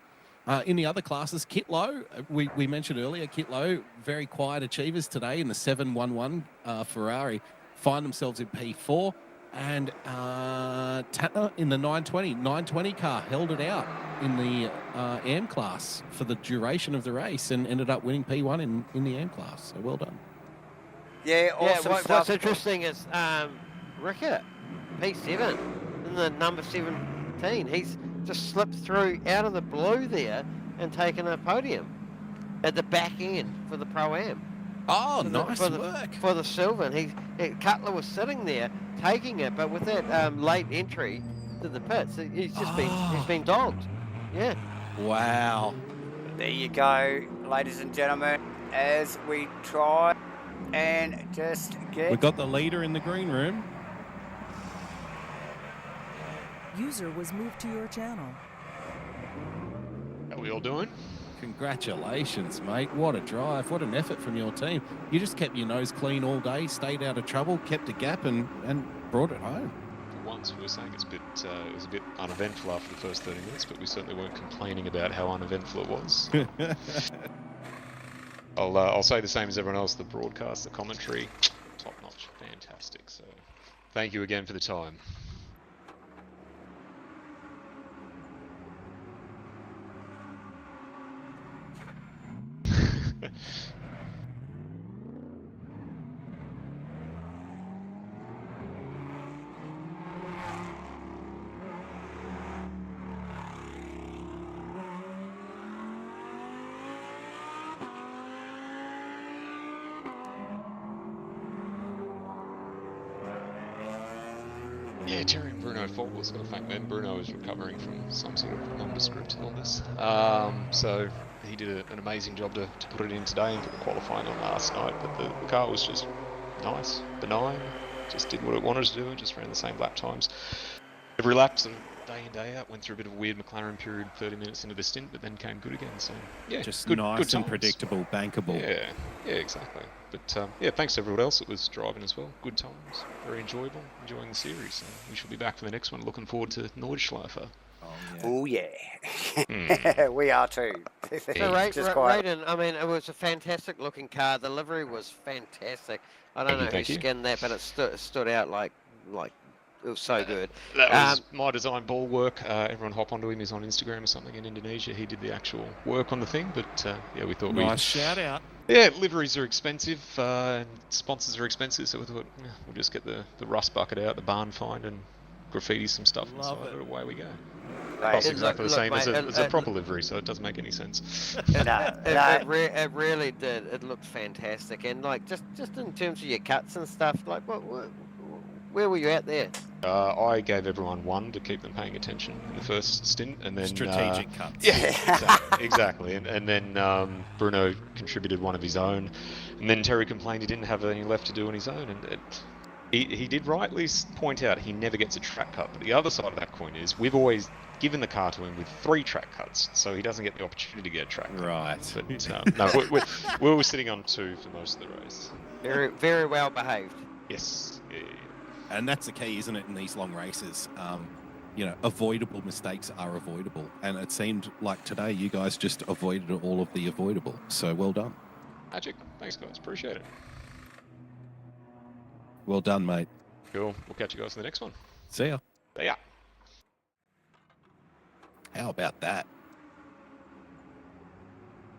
In the other classes, Kit Lowe, we mentioned earlier, Kit Lowe, very quiet achievers today in the 711 Ferrari, find themselves in P4. And Tatner in the 920 car held it out in the AM class for the duration of the race and ended up winning P1 in the AM class. So well done. Yeah, awesome stuff. What's interesting is Rickett, P7, in the number 17. He's just slipped through out of the blue there and taken a podium at the back end for the Pro-Am. Oh, nice work. For the silver. And Cutler was sitting there taking it, but with that late entry to the pits, he's been dogged. Yeah. Wow. There you go, ladies and gentlemen, as we try and just get... We've got the leader in the green room. User was moved to your channel. How we all doing? Congratulations, mate. What a drive. What an effort from your team. You just kept your nose clean all day, stayed out of trouble, kept a gap and brought it home. For once, we were saying it was a bit uneventful after the first 30 minutes, but we certainly weren't complaining about how uneventful it was. I'll say the same as everyone else. The broadcast, the commentary, top-notch, fantastic. So thank you again for the time. Yeah, Terry and Bruno Falk's got to thank them. Bruno is recovering from some sort of nondescript illness. So he did an amazing job to put it in today and get the qualifying on last night. But the car was just nice, benign, just did what it wanted to do and just ran the same lap times. Every lap, sort of day in, day out, went through a bit of a weird McLaren period 30 minutes into the stint, but then came good again. So yeah, just good, nice good and times. predictable, bankable. Yeah, exactly. But yeah, thanks to everyone else that was driving as well. Good times, very enjoyable, enjoying the series. So we shall be back for the next one. Looking forward to Nordschleife. Oh yeah, we are too. So Raiden, I mean, it was a fantastic looking car. The livery was fantastic. I don't know who skinned that, but it stood out like it was so good. That was my design ball work. Everyone hop onto him. He's on Instagram or something in Indonesia. He did the actual work on the thing, but yeah, we thought nice shout out. Yeah, liveries are expensive, and sponsors are expensive, so we thought we'll just get the rust bucket out, the barn find, and graffiti some stuff inside, and away we go. Costs exactly the same as a proper livery, so it doesn't make any sense. It really did. It looked fantastic, and like just in terms of your cuts and stuff, like where were you at there? I gave everyone 1 to keep them paying attention in the first stint, and then Strategic cuts. Yeah, exactly. And then Bruno contributed 1 of his own, and then Terry complained he didn't have any left to do on his own, and he did rightly point out he never gets a track cut. But the other side of that coin is we've always given the car to him with 3 track cuts, so he doesn't get the opportunity to get a track cut. Right. But no, we were sitting on 2 for most of the race. Very, very well behaved. Yes. Yeah. And that's the key, isn't it, in these long races? You know, avoidable mistakes are avoidable. And it seemed like today you guys just avoided all of the avoidable. So well done. Magic. Thanks, guys. Appreciate it. Well done, mate. Cool. We'll catch you guys in the next one. See ya. See ya. How about that?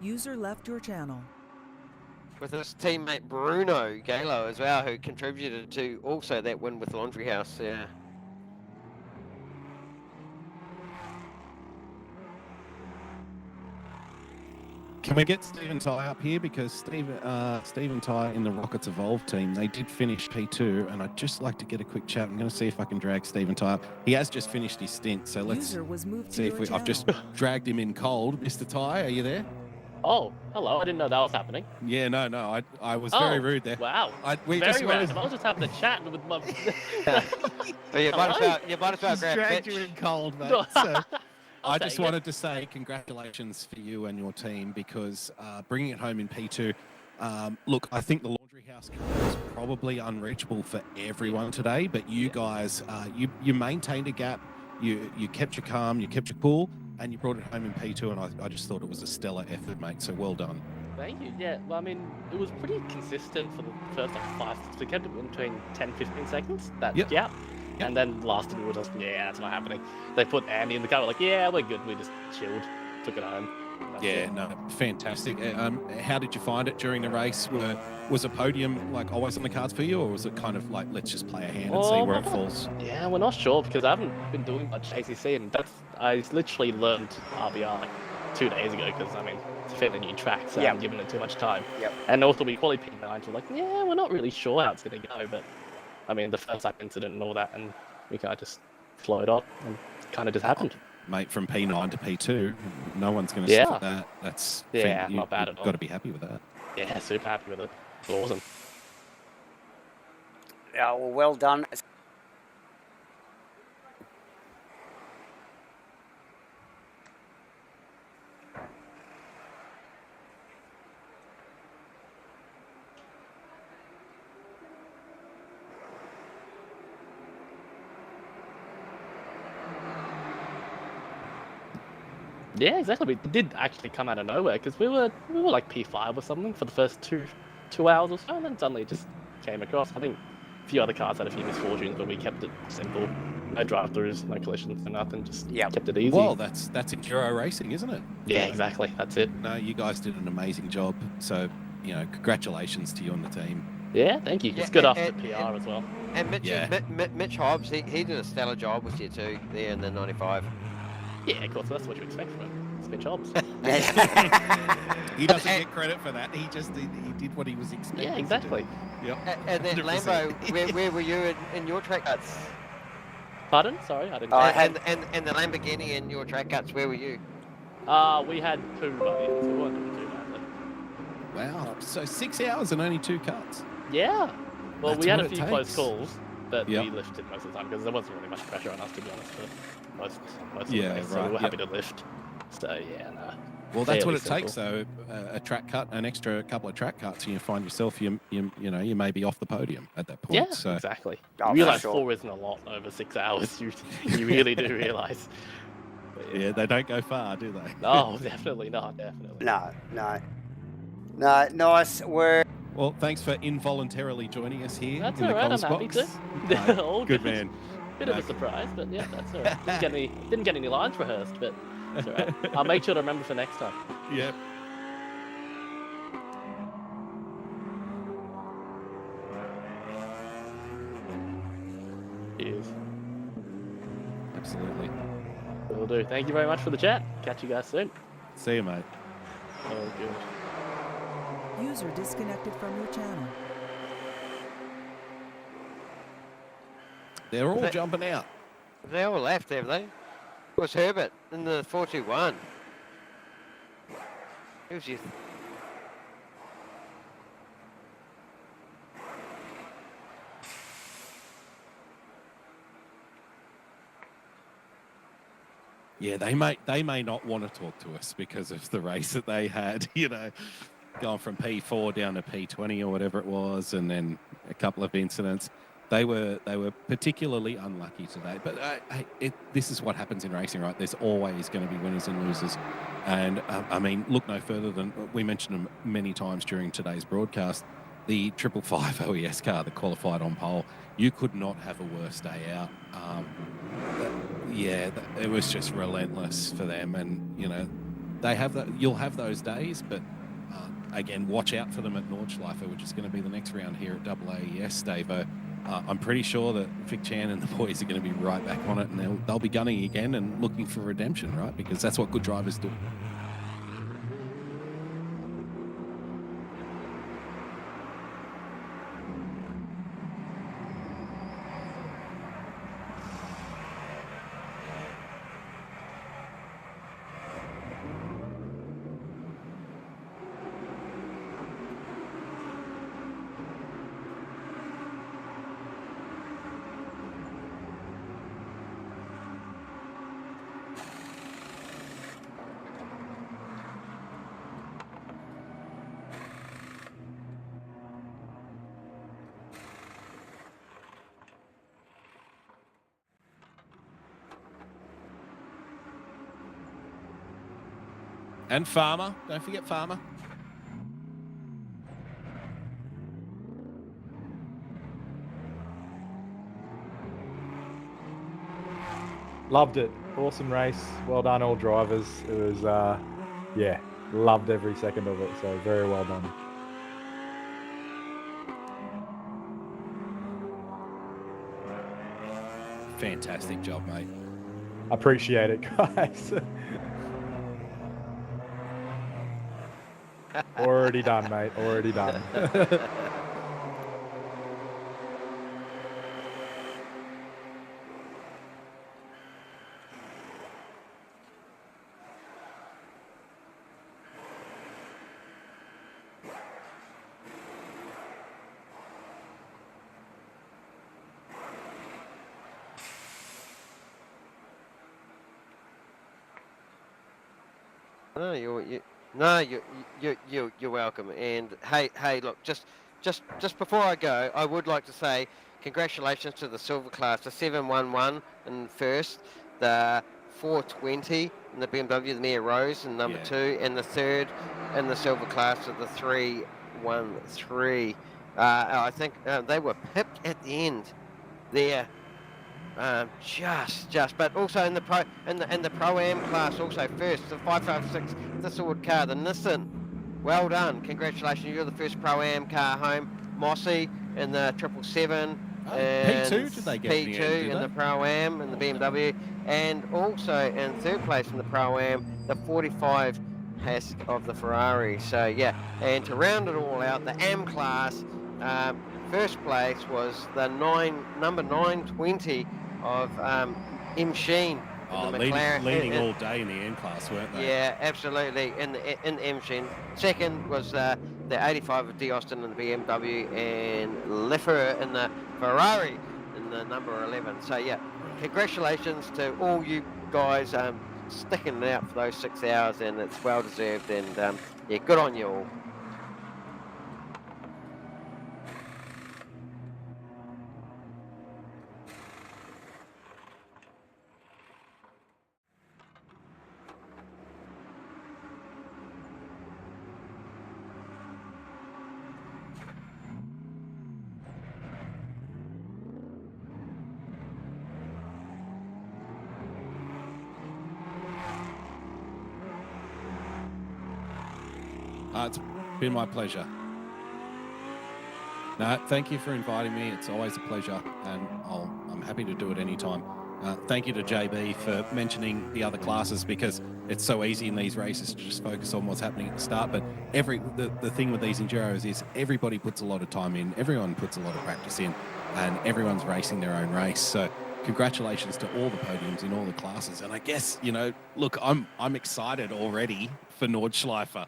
User left your channel. With his teammate Bruno Galo as well, who contributed to also that win with Laundry House. Yeah. Can we get Stephen Ty up here? Because Stephen Ty in the Rockets Evolve team, they did finish P2, and I'd just like to get a quick chat. I'm going to see if I can drag Stephen Ty up. He has just finished his stint, so let's User was moved see to if your I've just dragged him in cold. Mr. Ty, are you there? Oh, hello. I didn't know that was happening. Yeah, no. I was very rude there. Wow. We very just random. I was just having a chat with my... But you might as well Just grab dragged Mitch. you in cold, mate. So I I'll just take it. wanted to say congratulations for you and your team, because bringing it home in P2, look, I think the Laundry House car was probably unreachable for everyone today, but you guys, you maintained a gap, you kept your calm, you kept your cool, and you brought it home in P2, and I just thought it was a stellar effort, mate, so well done. Thank you. Yeah, well, I mean, it was pretty consistent for the first, 5, so we kept it in between 10-15 seconds, that gap. And then last we were just, that's not happening. They put Andy in the car, we're like, yeah, we're good. We just chilled, took it home. No, fantastic. How did you find it during the race? Was a podium like always on the cards for you, or was it kind of like, let's just play a hand and see where it falls? Yeah, we're not sure, because I haven't been doing much ACC, and I literally learned RBR like 2 days ago, because I mean, it's a fairly new track, so I haven't given it too much time. And also we quality P9, so we're like, yeah, we're not really sure how it's going to go, but I mean, the first lap incident and all that, and we kind of just flowed on, and it kind of just happened. Mate, from P9 to P2, no one's going to stop that. That's not bad at all. Got to be happy with that. Yeah, super happy with it. It's awesome. Yeah, well done. Yeah, exactly. It did actually come out of nowhere, because we were like P5 or something for the first two hours or so, and then suddenly it just came across. I think a few other cars had a few misfortunes, but we kept it simple. No drive-throughs, no collisions, no nothing. Just kept it easy. Well, that's enduro racing, isn't it? Yeah, exactly. That's it. No, you guys did an amazing job. So, congratulations to you and the team. Yeah, thank you. It's good after PR as well. And Mitch Hobbs, he did a stellar job with you too, there in the 95. Yeah, of course, that's what you expect from him. It's Mitch Hobbs. He doesn't get credit for that. He did what he was expected. Yeah, exactly. To do. Yep. And then 100%. Lambo, where were you in your track cuts? Pardon? Sorry, I didn't. And the Lamborghini in your track cuts, where were you? We had 2 by the end, so we weren't doing too badly. Wow. So 6 hours and only 2 cuts. Yeah. Well, That's we had what a it few close takes. calls, but Yep. we lifted most of the time, because there wasn't really much pressure on us, to be honest, for most of Yeah, the race, so right, we were happy yep. to lift. So, yeah, no. Well, that's what fairly it takes, simple. though. A track cut, an extra couple of track cuts, and you find yourself, you may be off the podium at that point. Yeah, so. exactly. Oh, You realise for sure. 4 isn't a lot over 6 hours. You really do realise. Yeah, they don't go far, do they? No, definitely not. Definitely. No. Nice work. Well, thanks for involuntarily joining us here That's in the alright. I'm comms happy box. to. All Good man. Bit of a surprise, but yeah, that's alright. Didn't get any lines rehearsed, but it's alright. I'll make sure to remember for next time. Yep. Cheers. Absolutely. Will do. Thank you very much for the chat. Catch you guys soon. See you, mate. Oh, good. User disconnected from your channel. They're all jumping out. They all left, have they? It was Herbert in the 421. Who's your... Yeah, they may not want to talk to us because of the race that they had, going from P4 down to P20 or whatever it was, and then a couple of incidents. They were particularly unlucky today. But this is what happens in racing, right? There's always going to be winners and losers. And look no further than we mentioned them many times during today's broadcast. The 555 OES car that qualified on pole, you could not have a worse day out. It was just relentless for them, and you'll have those days, but again, watch out for them at Nordschleife, which is going to be the next round here at AAES, Davo. I'm pretty sure that Vic Chan and the boys are going to be right back on it, and they'll be gunning again and looking for redemption, right? Because that's what good drivers do. And Farmer. Don't forget Farmer. Loved it. Awesome race. Well done, all drivers. It was, loved every second of it. So very well done. Fantastic job, mate. Appreciate it, guys. Already done, mate. Already done. You're welcome. And hey, look, just before I go, I would like to say congratulations to the silver class, the 711 in first, the 420 in the BMW, the Mia Rose in number 2, and the third in the silver class of the 313. I think they were pipped at the end there. But also in the pro-am class, also first, the 556 Thistlewood car, the Nissan. Well done, congratulations, you're the first pro-am car home. Mossy in the 777. P2 did they get P2 in the pro-am in the BMW, and also in third place in the pro-am, the 45 Hask of the Ferrari. So yeah, and to round it all out, the AM class, first place was the number 920 of M. Sheen. Leading all day in the M class, weren't they? Yeah, absolutely. In M. Sheen. Second was the 85 of D. Austin in the BMW, and Lefferer in the Ferrari in the number 11. So yeah, congratulations to all you guys sticking it out for those 6 hours, and it's well deserved. And good on you all. It's been my pleasure. No, thank you for inviting me. It's always a pleasure, and I'm happy to do it anytime. Thank you to JB for mentioning the other classes, because it's so easy in these races to just focus on what's happening at the start. But the thing with these Enduros is everybody puts a lot of time in, everyone puts a lot of practice in, and everyone's racing their own race. So congratulations to all the podiums in all the classes. And I guess, you know, look, I'm excited already for Nordschleifer.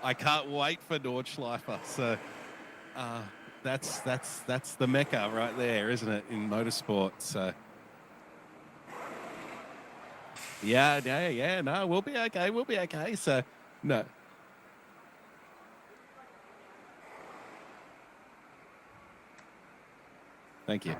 I can't wait for Nordschleifer. So that's the mecca right there, isn't it, in motorsport? So yeah, no, we'll be okay. So no. Thank you.